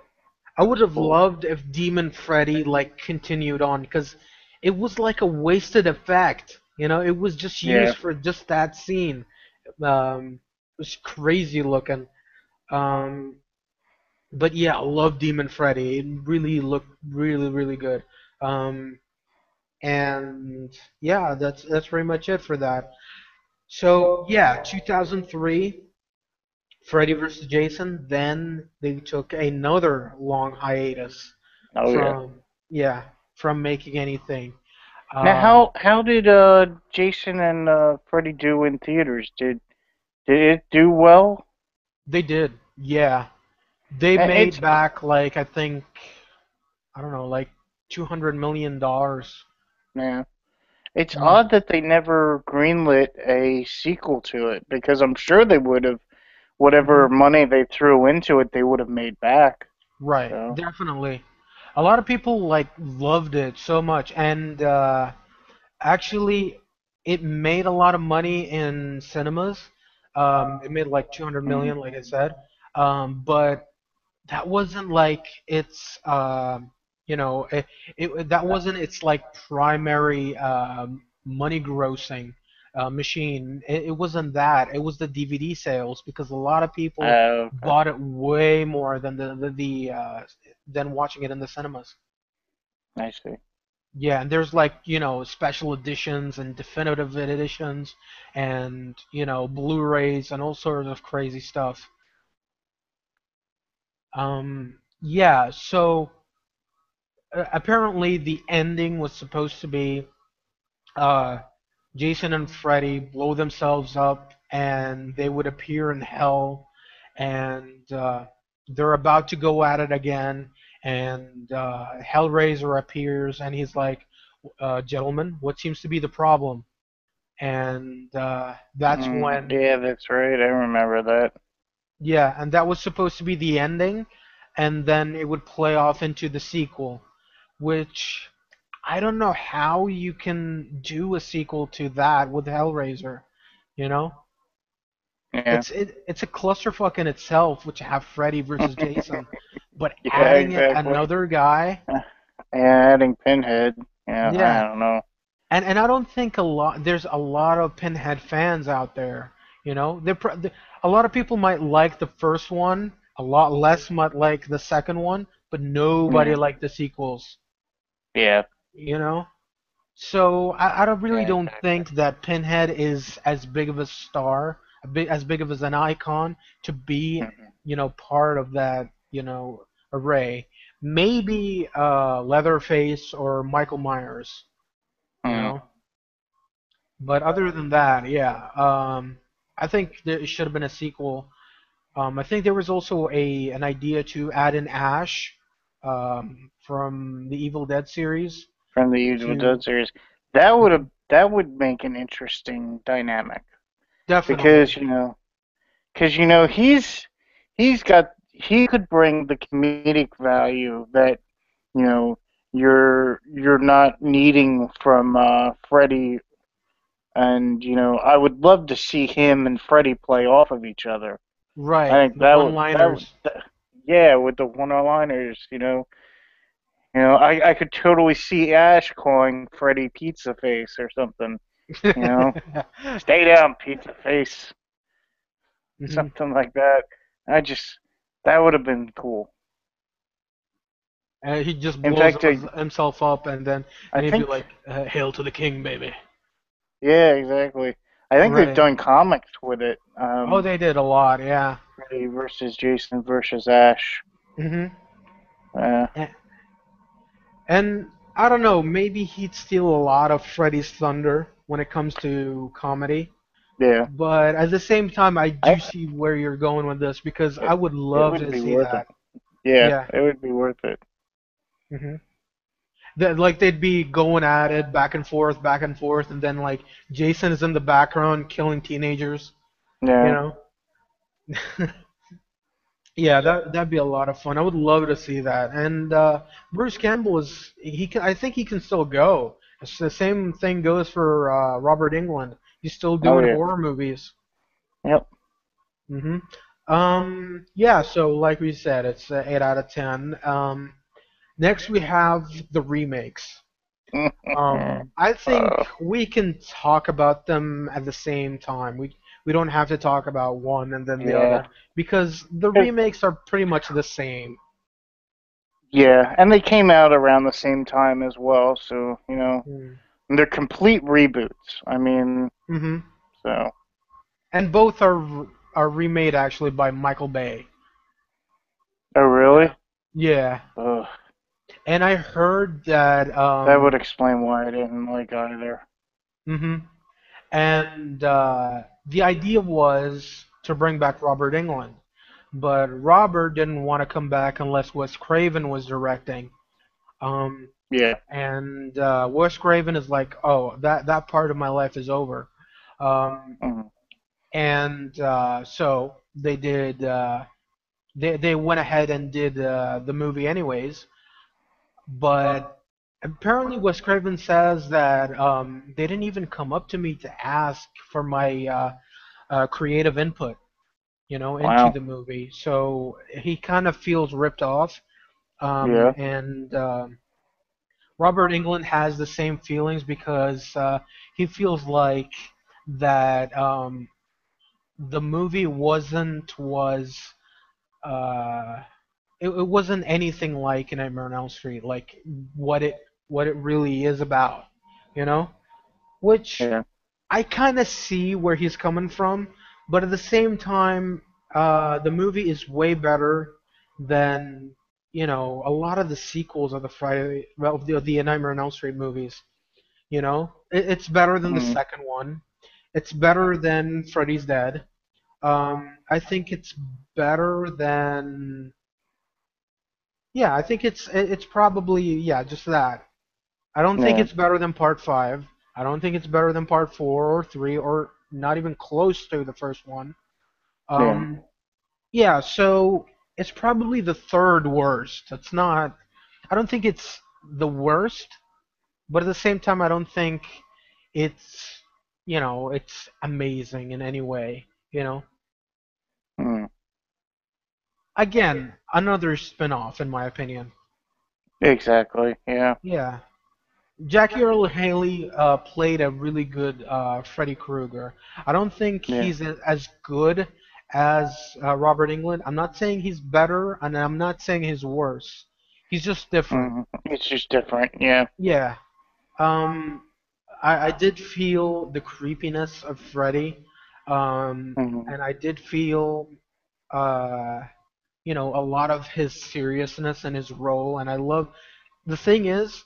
I would that's have cool. loved if Demon Freddy like continued on because it was like a wasted effect. It was just Yeah. used for just that scene. It was crazy looking. Um, but yeah, I love Demon Freddy. It really looked really, really good. Um, and yeah, that's pretty much it for that. So yeah, 2003, Freddy vs. Jason. Then they took another long hiatus Oh yeah. from yeah from making anything. Now, Uh, how did Jason and Freddy do in theaters? Did it do well? they did, yeah. They It's made back like I think I don't know like $200 million. yeah. It's Mm, odd that they never greenlit a sequel to it because I'm sure they would have mhm. whatever money they threw into it they would have made back. Right, So definitely. A lot of people like loved it so much, and actually, it made a lot of money in cinemas. It made like 200 mm, million, like I said. But that wasn't like its, that wasn't its like primary money grossing machine. It wasn't that. It was the DVD sales because a lot of people okay. bought it way more than than watching it in the cinemas. I see. Yeah, and there's like, special editions and definitive editions and, Blu-rays and all sorts of crazy stuff. Yeah, so apparently the ending was supposed to be uh, Jason and Freddy blow themselves up and they would appear in hell and they're about to go at it again and Hellraiser appears and he's like, gentlemen, what seems to be the problem? And that's when, Yeah, that's right. I remember that. yeah, and that was supposed to be the ending, and then it would play off into the sequel, which I don't know how you can do a sequel to that with Hellraiser, you know? Yeah. It's a clusterfuck in itself, which have Freddy versus Jason, but Yeah, adding exactly. another guy, Yeah, adding Pinhead. Yeah, I yeah, don't know. and I don't think there's a lot of Pinhead fans out there. A lot of people might like the first one, a lot less might like the second one, but nobody Yeah. liked the sequels. Yeah. You know, so I don't really Yeah, don't exactly. think that Pinhead is as big of a star, as big of as an icon to be, Hmm. part of that, array. Maybe Leatherface or Michael Myers, you Mm. know. But other than that, yeah, I think there should have been a sequel. I think there was also an idea to add in Ash from the Evil Dead series From the Evil Dead to series. Mhm. That would make an interesting dynamic Definitely. because he could bring the comedic value that you know you're not needing from Freddy, and I would love to see him and Freddy play off of each other. I Right, think the one-liners. yeah, with the one-liners, I could totally see Ash calling Freddy Pizza Face or something, you know, stay down, Pizza Face, hmm something like that. I just that would have been cool. He just In blows fact, himself up, and I he'd be think like, "Hail to the king, baby!" yeah, exactly. I think they've Right. done comics with it. Oh, they did a lot, yeah. Freddy versus Jason versus Ash. hmm Uh, And I don't know, maybe he'd steal a lot of Freddy's thunder when it comes to comedy. yeah, But at the same time, I I do see where you're going with this because I it, would it love would to be see worth it. that. Yeah, Yeah. it would be worth it. hmm That like they'd be going at it back and forth, and then like Jason is in the background killing teenagers. You Yeah. know. Yeah, that'd be a lot of fun. I would love to see that. And Bruce Campbell is he can I think he can still go. It's the same thing goes for Robert Englund. He's still Oh doing yeah. horror movies. Yep. hmm yeah, so like we said, it's 8 out of 10. Next we have the remakes. I think uh, we can talk about them at the same time. We don't have to talk about one and then the yeah. other because the remakes are pretty much the same. Yeah, and they came out around the same time as well, so Mm. and they're complete reboots. I mean, hmm so And both are remade actually by Michael Bay. oh Yeah. really? Yeah. Ugh, And I heard that that would explain why I didn't like either. mhm. And the idea was to bring back Robert Englund, but Robert didn't want to come back unless Wes Craven was directing. Um, Yeah. and Wes Craven is like, oh, that part of my life is over. Um, Mm, and so they went ahead and did the movie anyways. But apparently, Wes Craven says that they didn't even come up to me to ask for my creative input, into wow. the movie. So he kind of feels ripped off. Yeah. And Robert Englund has the same feelings because he feels like that the movie uh, it wasn't anything like a Nightmare on Elm Street, like what it what it really is about, you know? Which Yeah. I kind of see where he's coming from, but at the same time, the movie is way better than a lot of the sequels of the Friday, well, the Nightmare on Elm Street movies. It's better than the Mm, second one. It's better than Freddy's Dead. I think it's better than yeah. I think it's probably yeah, just that. I don't think yeah. it's better than Part Five. I don't think it's better than Part Four or Three, or not even close to the first one. Yeah. Um, yeah, so it's probably the third worst. It's not. I don't think it's the worst, but at the same time, I don't think it's it's amazing in any way. Mm, Again, another spin-off in my opinion. exactly. Yeah. Yeah. Jackie Earle Haley played a really good Freddy Krueger. I don't think Yeah. he's as good as Robert Englund. I'm not saying he's better, and I'm not saying he's worse. He's just different. It's just different. Yeah. Yeah. Um, I did feel the creepiness of Freddy, Mm, and I did feel, uh, a lot of his seriousness in his role. And I love the thing is,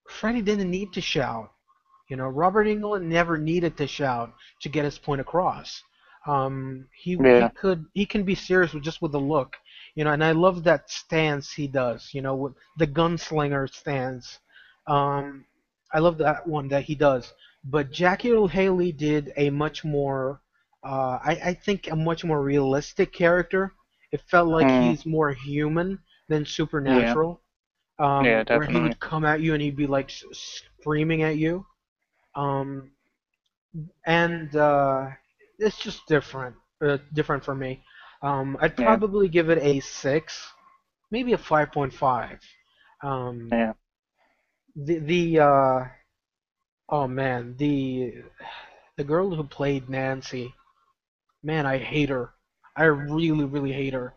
Freddy didn't need to shout. Robert Englund never needed to shout to get his point across. He yeah. he can be serious with just with the look, and I love that stance he does, with the gunslinger stance. Um, I love that one that he does. But Jackie Earle Haley did a much more, I think, a much more realistic character. It felt like Mm, he's more human than yeah. supernatural, Yeah. where he Definitely. would come at you and he'd be like screaming at you. Um, and it's just different for me. I'd Yeah. probably give it a 6, maybe a 5.5. Um, Yeah. the oh man, the girl who played Nancy, man, I hate her. I really really hate her.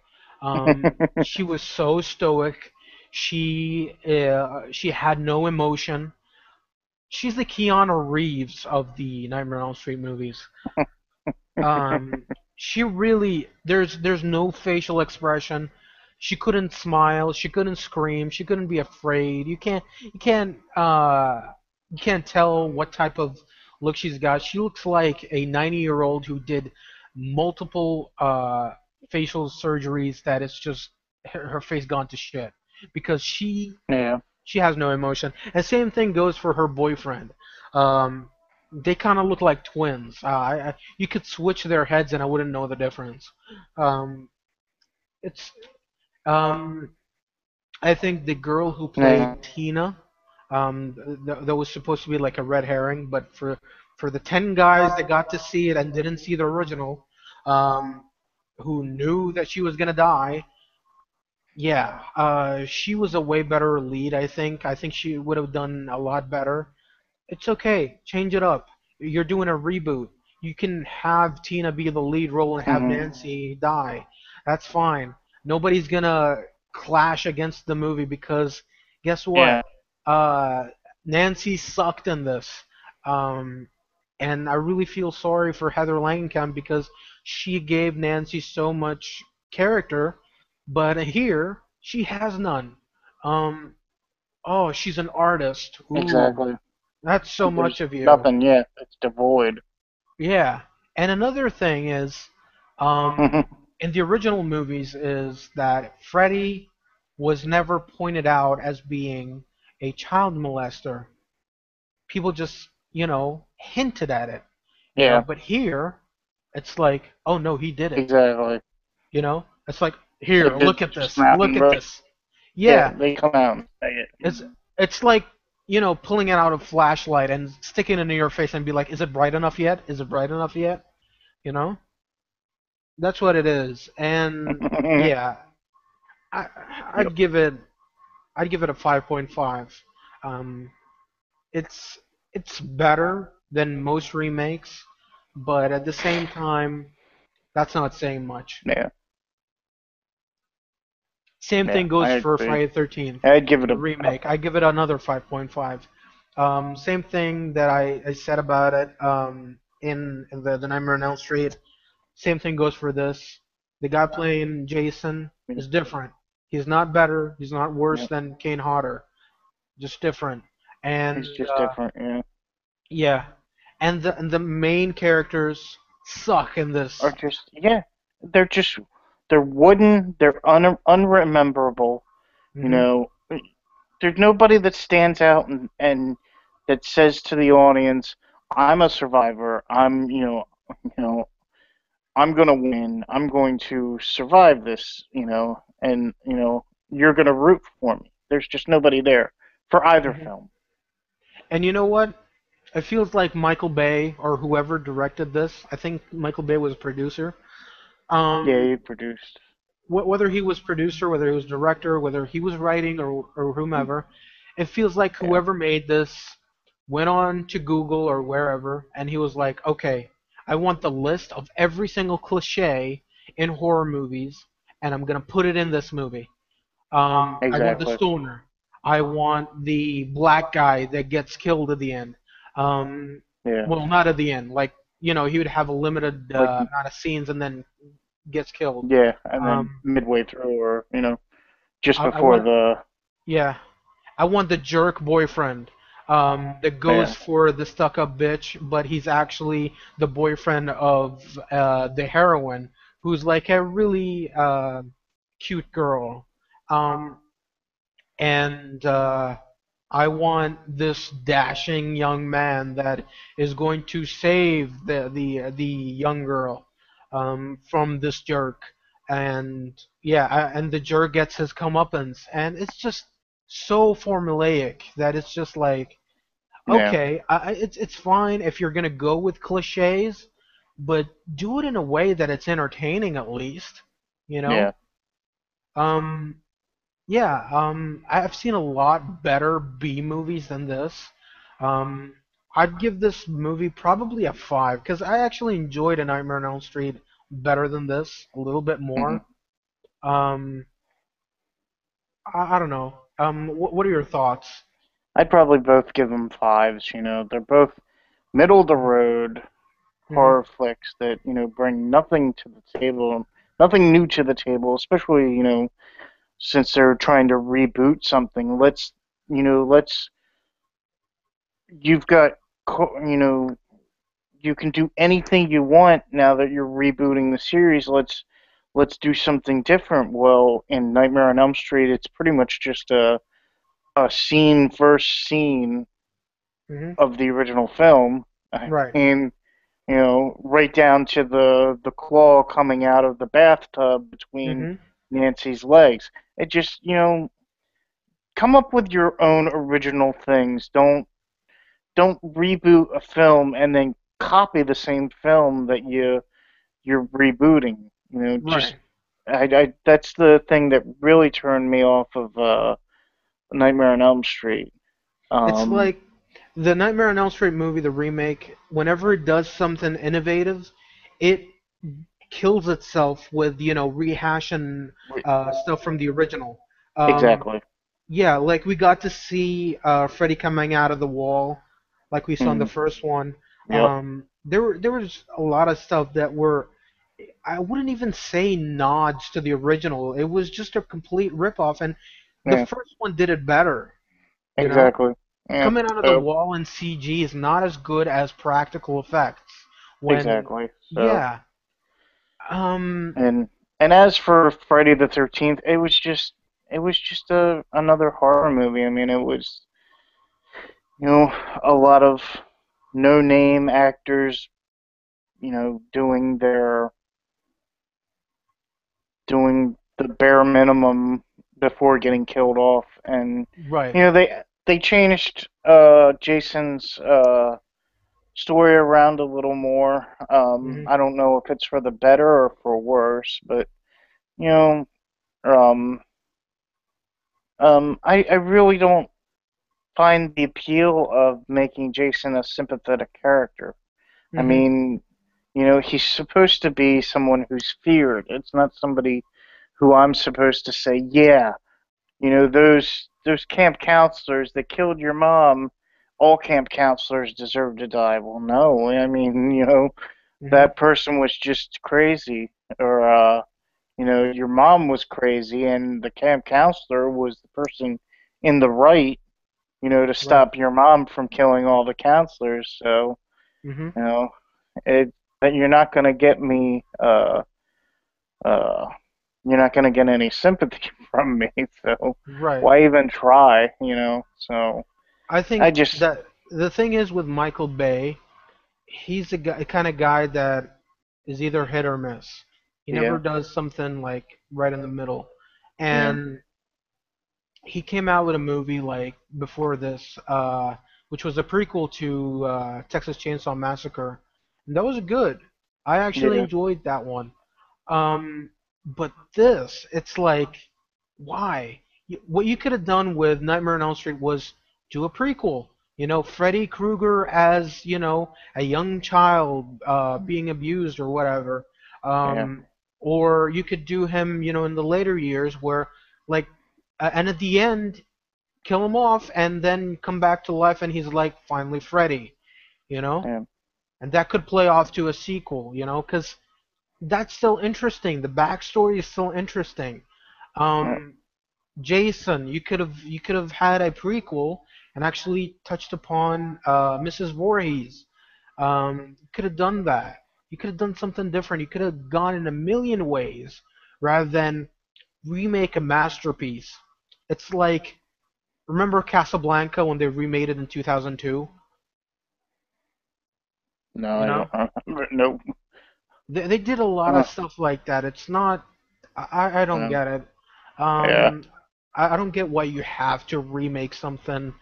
She was so stoic. She had no emotion. She's the Keanu Reeves of the Nightmare on Elm Street movies. Um, she really there's no facial expression. She couldn't smile. She couldn't scream. She couldn't be afraid. You can't tell what type of look she's got. She looks like a 90-year-old who did multiple facial surgeries that it's just her face gone to shit because Yeah. she has no emotion. And same thing goes for her boyfriend. Um, they kind of look like twins. You could switch their heads and I wouldn't know the difference. Um, It's um I think the girl who Yeah. played Tina, that was supposed to be like a red herring, but for the 10 guys that got to see it and didn't see the original, um, who knew that she was gonna die, yeah, she was a way better lead. I think she would have done a lot better. It's okay. Change it up. You're doing a reboot. You can have Tina be the lead role and have Mhm. Nancy die. That's fine. Nobody's gonna clash against the movie because guess what? Yeah. Uh, Nancy sucked in this. Um, and I really feel sorry for Heather Langenkamp because she gave Nancy so much character, but here she has none. Um, oh, she's an artist. Ooh, Exactly. that's so much There's of you. nothing yet. It's devoid. Yeah. And another thing is, um, in the original movies, is that Freddy was never pointed out as being a child molester. People just, hinted at it, Yeah. But here, it's like, oh no, he did it. Exactly. It's like, here, It look just at this, look nothing, at right? this. Yeah. Yeah, They come out and say it. it's it's like pulling it out a flashlight and sticking it in your face and be like, is it bright enough yet? Is it bright enough yet? You know, that's what it is. And yeah, I Yep. I'd give it I'd give it a 5.5. Um, it's it's better than most remakes, but at the same time, that's not saying much. Yeah. Same Yeah. thing I goes for agree. Friday the 13th, I'd give it the a remake. I give it another 5.5. Same thing that I said about it in the Nightmare on Elm Street. Same thing goes for this. The guy playing Jason is different. He's not better. He's not worse yeah. than Kane Hodder. Just different. And It's just different. Yeah. yeah, and the main characters suck in Or this. just yeah. They're just they're wooden. They're unrememberable. You Hmm. know, there's nobody that stands out and that says to the audience, "I'm a survivor. You know, I'm gonna win. I'm going to survive this. And you're gonna root for me." There's just nobody there for either Hmm. film. And you know what? It feels like Michael Bay or whoever directed this. I think Michael Bay was a producer. Yeah, Um, you produced. whether he was producer, whether he was director, whether he was writing or whomever, it feels like Yeah, whoever made this went on to Google or wherever, and he was like, okay, I want the list of every single cliche in horror movies, and I'm gonna put it in this movie. I want the exactly. stoner. I want the black guy that gets killed at the end. Um, Yeah, well, not at the end. Like, he would have a limited like amount of scenes and then gets killed. yeah, and then Um, midway through, or just I before want, the yeah, I want the jerk boyfriend that goes yeah, for the stuck-up bitch, but he's actually the boyfriend of the heroine, who's like a really cute girl. Um, and I want this dashing young man that is going to save the young girl from this jerk, and yeah, and the jerk gets his comeuppance, and it's just so formulaic that it's just like, yeah, okay, it's fine if you're gonna go with cliches, but do it in a way that it's entertaining at least, you know. yeah. Um, yeah, I've seen a lot better B movies than this. Um, I'd give this movie probably a 5 because I actually enjoyed A Nightmare on Elm Street better than this, a little bit Hmm. more. Um, I don't know. What are your thoughts? I'd probably both give them fives. They're both middle of the Hmm. road Hmm. horror flicks that bring nothing to the table, nothing new to the table, especially since they're trying to reboot something. Let's you've got you can do anything you want now that you're rebooting the series. Let's do something different. Well, in Nightmare on Elm Street, it's pretty much just a scene first scene Hmm. of the original film, Right. and right down to the claw coming out of the bathtub between Hmm. Nancy's legs. It just, come up with your own original things. Don't reboot a film and then copy the same film that you're rebooting. Right. I that's the thing that really turned me off of Nightmare on Elm Street. It's Um, like the Nightmare on Elm Street movie, the remake. Whenever it does something innovative, it kills itself with rehashing stuff from the original. Um, exactly. yeah, like we got to see Freddy coming out of the wall, like we saw in the Mm, first one. yep. There was a lot of stuff that were, I wouldn't even say nods to the original. It was just a complete ripoff, and the Yeah. first one did it better. You know, Exactly. Yeah. coming out of the So wall in CG is not as good as practical effects. When, exactly. So yeah, um, and and as for Friday the 13th, it was just a another horror movie. I mean, it was a lot of no name actors, doing the bare minimum before getting killed off, and right. they changed Jason's story around a little more. Hmm. I don't know if it's for the better or for worse, but you know, um, I really don't find the appeal of making Jason a sympathetic character. I Hmm. mean, he's supposed to be someone who's feared. It's not somebody who I'm supposed to say, yeah, those camp counselors that killed your mom, all camp counselors deserve to die. Well, no, I mean, Hmm. that person was just crazy, or your mom was crazy, and the camp counselor was the person in the right, to Right. stop your mom from killing all the counselors. So, Hmm. you know, it that you're not gonna get me, uh, you're not gonna get any sympathy from me. So, Right. why even try? So I I think just, that the thing is with Michael Bay, he's a kind of guy that is either hit or miss. He never yeah, does something like right in the middle. yeah, And he came out with a movie like before this, which was a prequel to Texas Chainsaw Massacre, and that was good. I actually yeah, enjoyed that one. But this, it's like, why? What you could have done with Nightmare on Elm Street was do a prequel. Freddy Krueger as a young child being abused or whatever. yeah, Um, or you could do him, in the later years where like, and at the end kill him off and then come back to life and he's like finally Freddy. You know, yeah, and that could play off to a sequel. Because that's still interesting. The backstory is still interesting. yeah, Um, Jason, you could have had a prequel and actually touched upon Mrs. Voorhees. You could have done that. You could have done something different. You could have gone in a million ways rather than remake a masterpiece. It's like, remember Casablanca when they remade it in 2002? no, You I know, don't remember. Nope. they did a lot Uh, of stuff like that. It's not. I don't um, get it. yeah, Um, I don't get why you have to remake something.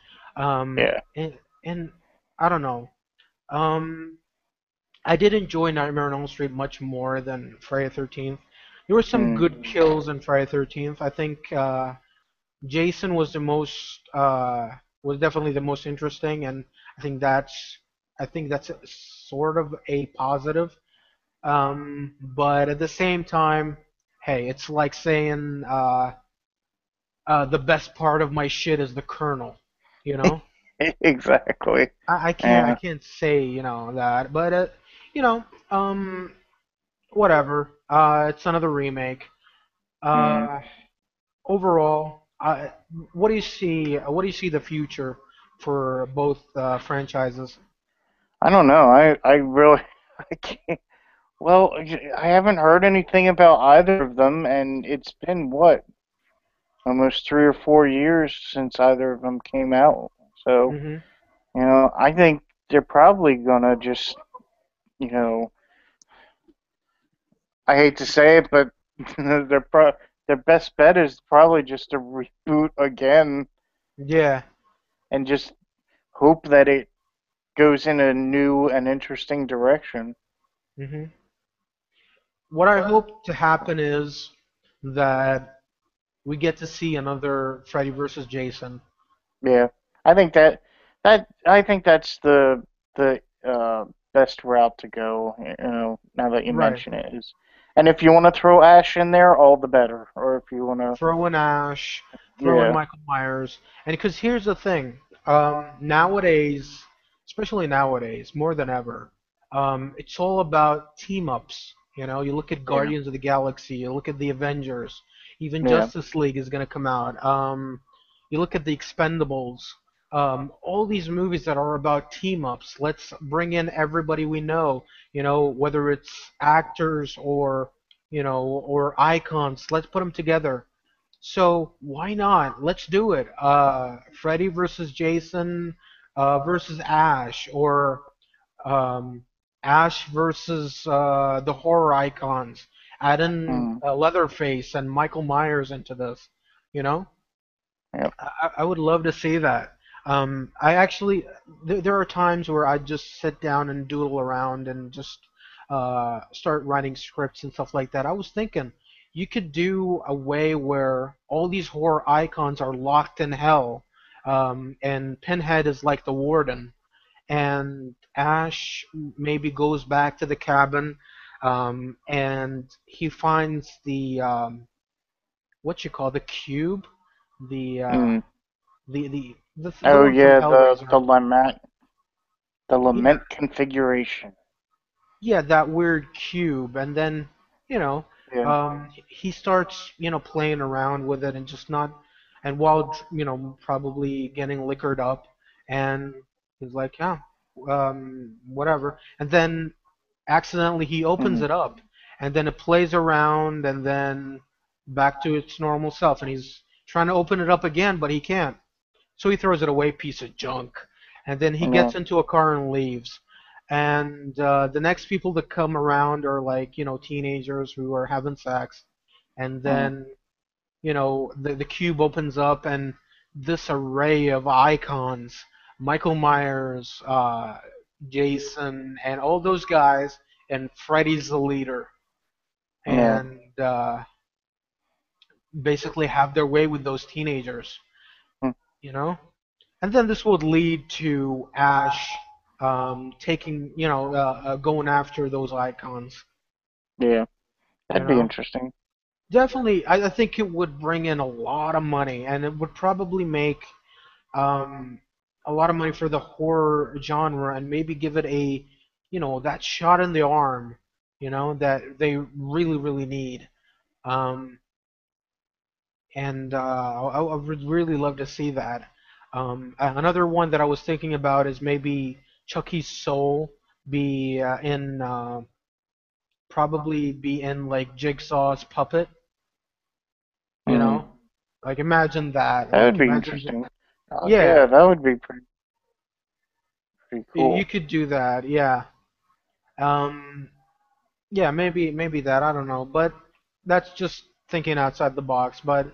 yeah, And I don't know. Um, I did enjoy Nightmare on Elm Street much more than Friday the 13th. There were some mm, good kills in Friday the 13th. I think Jason was definitely the most interesting, and I think that's sort of a positive. But at the same time, hey, it's like saying the best part of my shit is the kernel. You know, exactly. I can't I Yeah, can't say that, but you know, um, whatever. It's another remake. mm. Uh, Overall, what do you see? What do you see the future for both franchises? I don't know. I really, I can't. Well, I haven't heard anything about either of them, and it's been what, almost 3 or 4 years since either of them came out. So, Hmm. I think they're probably gonna just, you know, I hate to say it, but they're their best bet is probably just to reboot again Yeah. and just hope that it goes in a new and interesting direction. hmm What I hope to happen is that we get to see another Freddy versus Jason. Yeah, I think I think that's the best route to go. You know, now that you Right. mention it is, and if you want to throw Ash in there, all the better. Or if you want to, Throw in Ash, throw in yeah, Michael Myers, and because here's the thing, nowadays, especially nowadays, more than ever, it's all about team ups. You know, you look at yeah, Guardians of the Galaxy, you look at the Avengers, even yeah, Justice League is going to come out. You look at the Expendables. All these movies that are about team ups. Let's bring in everybody we know. You know, whether it's actors or or icons. Let's put them together. So why not? Let's do it. Freddy versus Jason versus Ash, or um, Ash versus the horror icons. Add in mm, Leatherface and Michael Myers into this. You know, yep, I would love to see that. I actually, there are times where I just sit down and doodle around and just start writing scripts and stuff like that. I was thinking you could do a way where all these horror icons are locked in hell, and Pinhead is like the warden, and Ash maybe goes back to the cabin, and he finds the what you call the cube, the mm. the Oh one from yeah, Hellraiser. the Yeah, lament configuration. yeah, that weird cube, and then you know, Yeah, he starts playing around with it and just not, and while probably getting liquored up, and he's like, yeah, whatever, and then accidentally he opens mm, it up, and then it plays around, and then back to its normal self, and he's trying to open it up again, but he can't. So he throws it away, piece of junk. And then he yeah, gets into a car and leaves. And the next people that come around are like, teenagers who are having sex. And mm, then, the cube opens up and this array of icons, Michael Myers, Jason, and all those guys, and Freddy's the leader. yeah, And basically have their way with those teenagers, mm, you know? And then this would lead to Ash taking, going after those icons. yeah. You That'd be know, interesting. definitely, I think it would bring in a lot of money, and it would probably make um, a lot of money for the horror genre, and maybe give it a, that shot in the arm, that they really, really need. Um, and I would really love to see that. Another one that I was thinking about is maybe Chucky's soul be probably be in like Jigsaw's puppet. You Mm, know, like imagine that. that Like would be imagine, interesting. Oh yeah, yeah, that would be pretty you cool. could do that. Yeah, um, yeah, maybe that. I don't know, but that's just thinking outside the box. But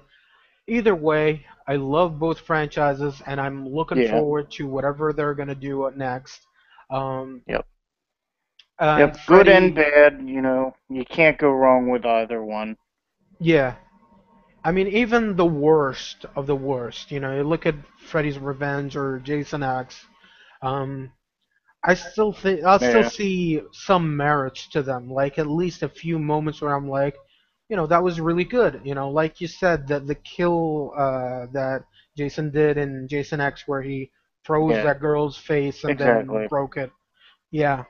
either way, I love both franchises, and I'm looking Yeah. forward to whatever they're gonna do next. Um, Yep. and Yep. Good and Freddy, bad. You know, you can't go wrong with either one. yeah. I mean, even the worst of the worst, you look at Freddy's Revenge or Jason X. Um, I'll still Yeah. see some merits to them, like at least a few moments where I'm like, that was really good. Like you said, that the kill that Jason did in Jason X, where he froze Yeah. that girl's face and then Exactly. broke it. Yeah,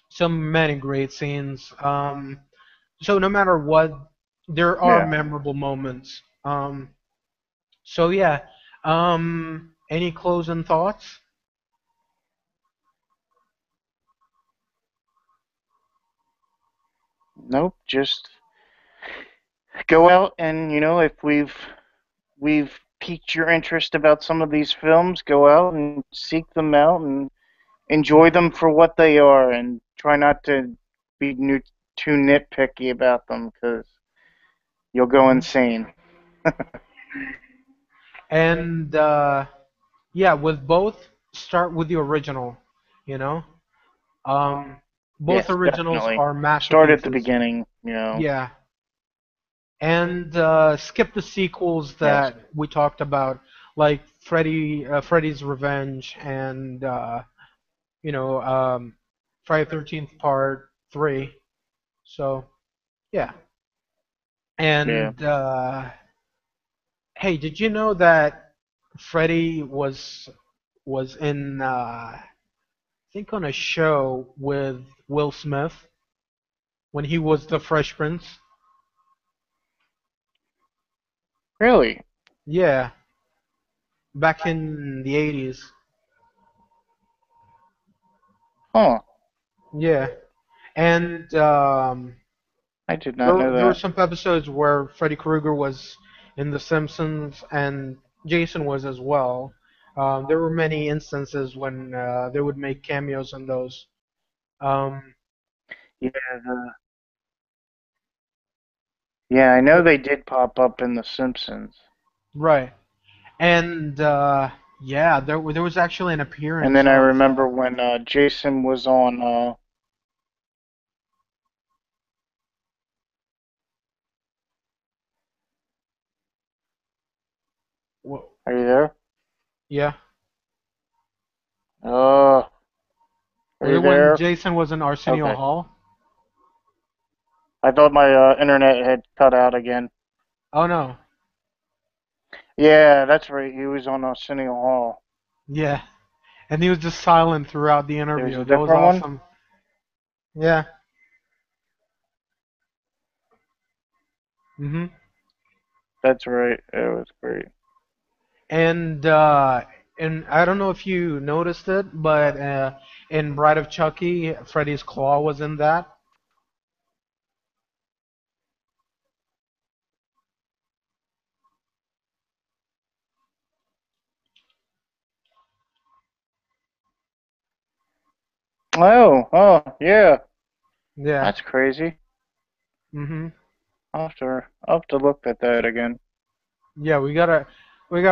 some many great scenes. So no matter what, there are Yeah. memorable moments. So yeah. Any closing thoughts? Nope. Just go out and if we've piqued your interest about some of these films, go out and seek them out and enjoy hmm them for what they are, and try not to be too nitpicky about them because you'll go hmm insane. And yeah, with both, start with the original. You know, um, both Yes, originals definitely. are Start at the masterpieces. beginning. Yeah, and skip the sequels Yes. that we talked about, like Freddy's Revenge and you know, Friday 13th Part 3. So yeah, Yeah. and hey, did you know that Freddy was in I think on a show with Will Smith when he was the Fresh Prince? Really? Yeah, back in the 80s. Huh. Yeah, and I did not know there were that. some episodes where Freddy Krueger was in The Simpsons and Jason was as well. There were many instances when they would make cameos in those. Um, Yeah, the, yeah, I know they did pop up in The Simpsons. right, and yeah, there was actually an And appearance then I of remember when Jason was on are you there? yeah, Uh, are was you it when there? Jason was in Arsenio Okay. Hall? I thought my internet had cut out again. Oh no, Yeah, that's right. He was on Arsenio Hall. yeah, and he was just silent throughout the There's interview. a That was different one? awesome. Yeah. Mhm. That's right. It was great. And I don't know if you noticed it, but in Bride of Chucky, Freddy's claw was in that. Yeah. Yeah. That's crazy. Mhm. I'll have to look at that again. Yeah, we gotta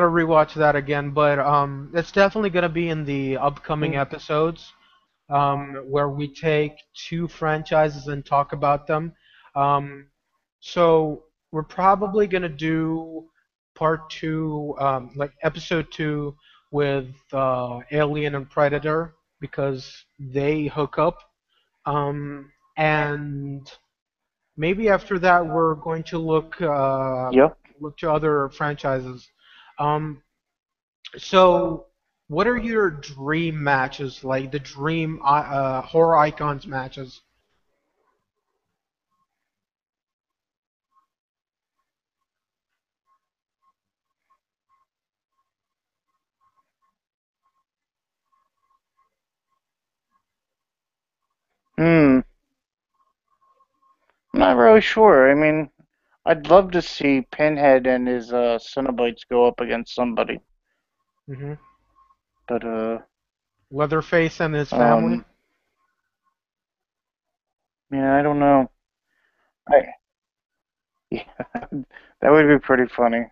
rewatch that again, but it's definitely gonna be in the upcoming Hmm. episodes, where we take two franchises and talk about them. Um, so we're probably gonna do part two, like episode two, with Alien and Predator because they hook up. And maybe after that we're going to Yep. look to other franchises. Um, so, what are your dream matches, like the dream horror icons matches? Hmm. I'm not really sure. I mean, I'd love to see Pinhead and his Cenobites go up against somebody, hmm but Leatherface and his family. um, yeah, I don't know. I Yeah, that would be pretty funny.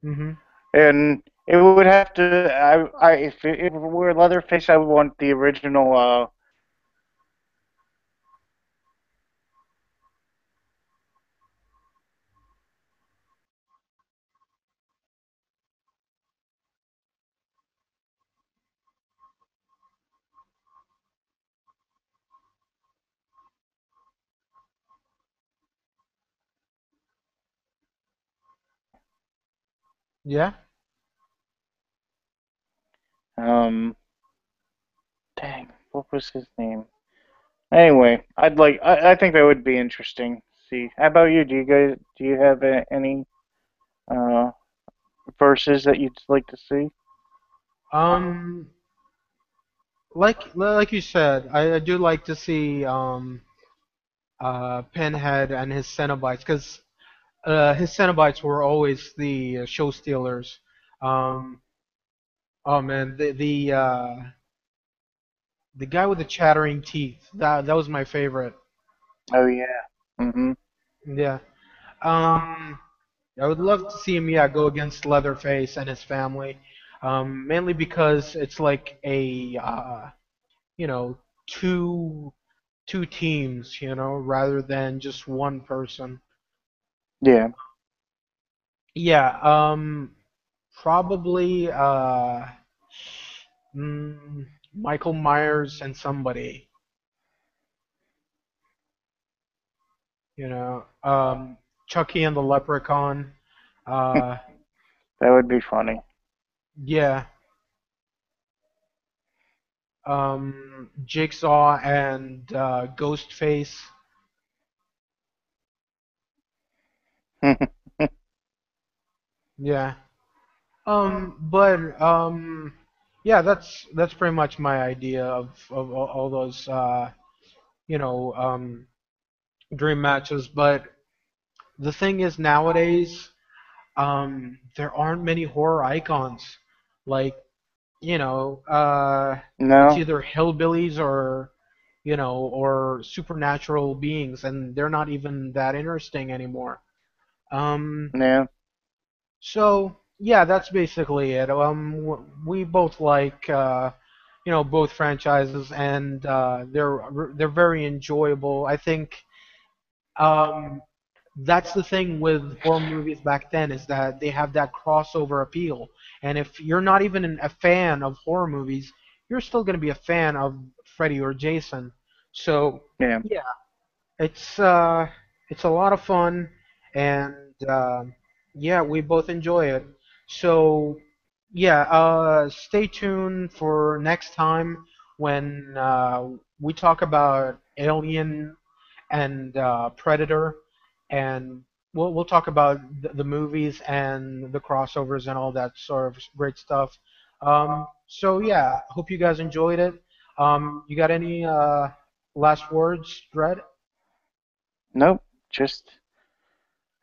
hmm And it would have to. If it were Leatherface, I would want the original. Yeah. Um, dang, what was his name? Anyway, I think that would be interesting. See, how about you? Do you have any uh verses that you'd like to see? Um, like you said, I do like to see Pinhead and his Cenobites because his Cenobites were always the show stealers. Um, oh man, the guy with the chattering teeth. That was my favorite. Oh yeah. Mm-hmm. Yeah. Um, I would love to see him, yeah, go against Leatherface and his family, mainly because it's like a you know, two two teams, rather than just one person. Yeah. Yeah, probably Michael Myers and somebody, Chucky and the Leprechaun. Uh, That would be funny. yeah, Jigsaw and Ghostface. Yeah. But yeah, that's pretty much my idea of all those dream matches. But the thing is nowadays, there aren't many horror icons. Like, it's No. either hillbillies or supernatural beings, and they're not even that interesting anymore. Um, Yeah. So yeah, that's basically it. We both like both franchises, and they're very enjoyable. I think um, that's the thing with horror movies back then is that they have that crossover appeal. And if you're not even a fan of horror movies, you're still going to be a fan of Freddy or Jason. So Yeah. yeah, it's a lot of fun, and yeah, we both enjoy it. So yeah, stay tuned for next time when we talk about Alien and Predator, and we'll talk about the movies and the crossovers and all that sort of great stuff. So yeah, hope you guys enjoyed it. You got any last words, Dred? Nope. Just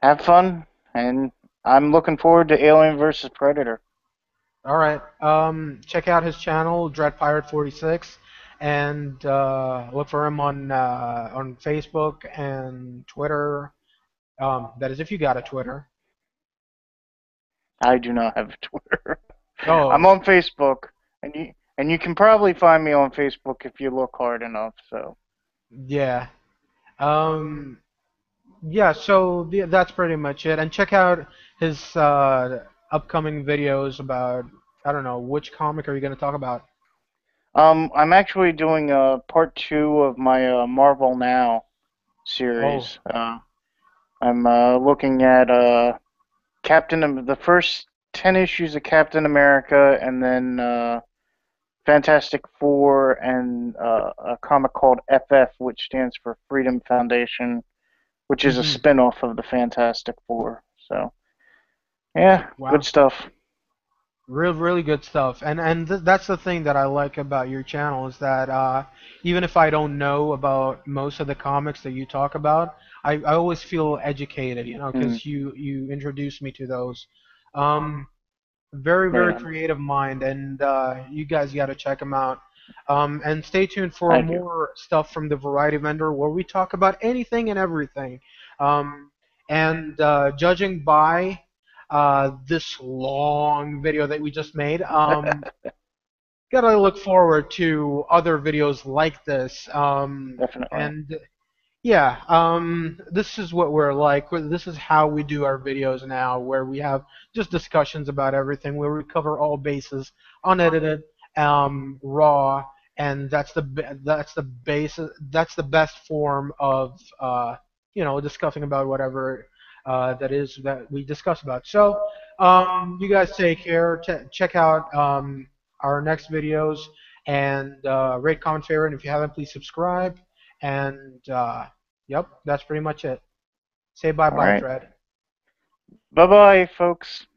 have fun, and I'm looking forward to Alien versus Predator. All right. Check out his channel, Dread Pirate 46, and look for him on Facebook and Twitter. That is if you got a Twitter. I do not have a Twitter. I'm Oh, on Facebook, and you can probably find me on Facebook if you look hard enough. So yeah. Um, yeah. So that's pretty much it. And check out his upcoming videos about I don't know which comic are you going to talk about? I'm actually doing part two of my Marvel Now Oh. series. I'm looking at the first 10 issues of Captain America, and then Fantastic Four, and a comic called FF, which stands for Freedom Foundation, which is a Hmm. spin-off of the Fantastic Four. So yeah, good Wow. stuff. Really good stuff. And that's the thing that I like about your channel is that even if I don't know about most of the comics that you talk about, I always feel educated, Mm, because you introduced me to those. Um, very yeah, creative mind, and you guys got to check them out. And stay tuned for thank you. more stuff from the Variety Vendor, where we talk about anything and everything. Um, and judging by this long video that we just made, gotta look forward to other videos like this. Definitely. And yeah, this is what we're like. This is how we do our videos now, where we have just discussions about everything, where we cover all bases, unedited, raw, and that's the best form of discussing about whatever that is that we discuss about. So, you guys take care. Check out our next videos and rate, comment, favorite. And if you haven't, please subscribe. And yep, that's pretty much it. Say bye All bye, right. Dred. Bye bye, folks.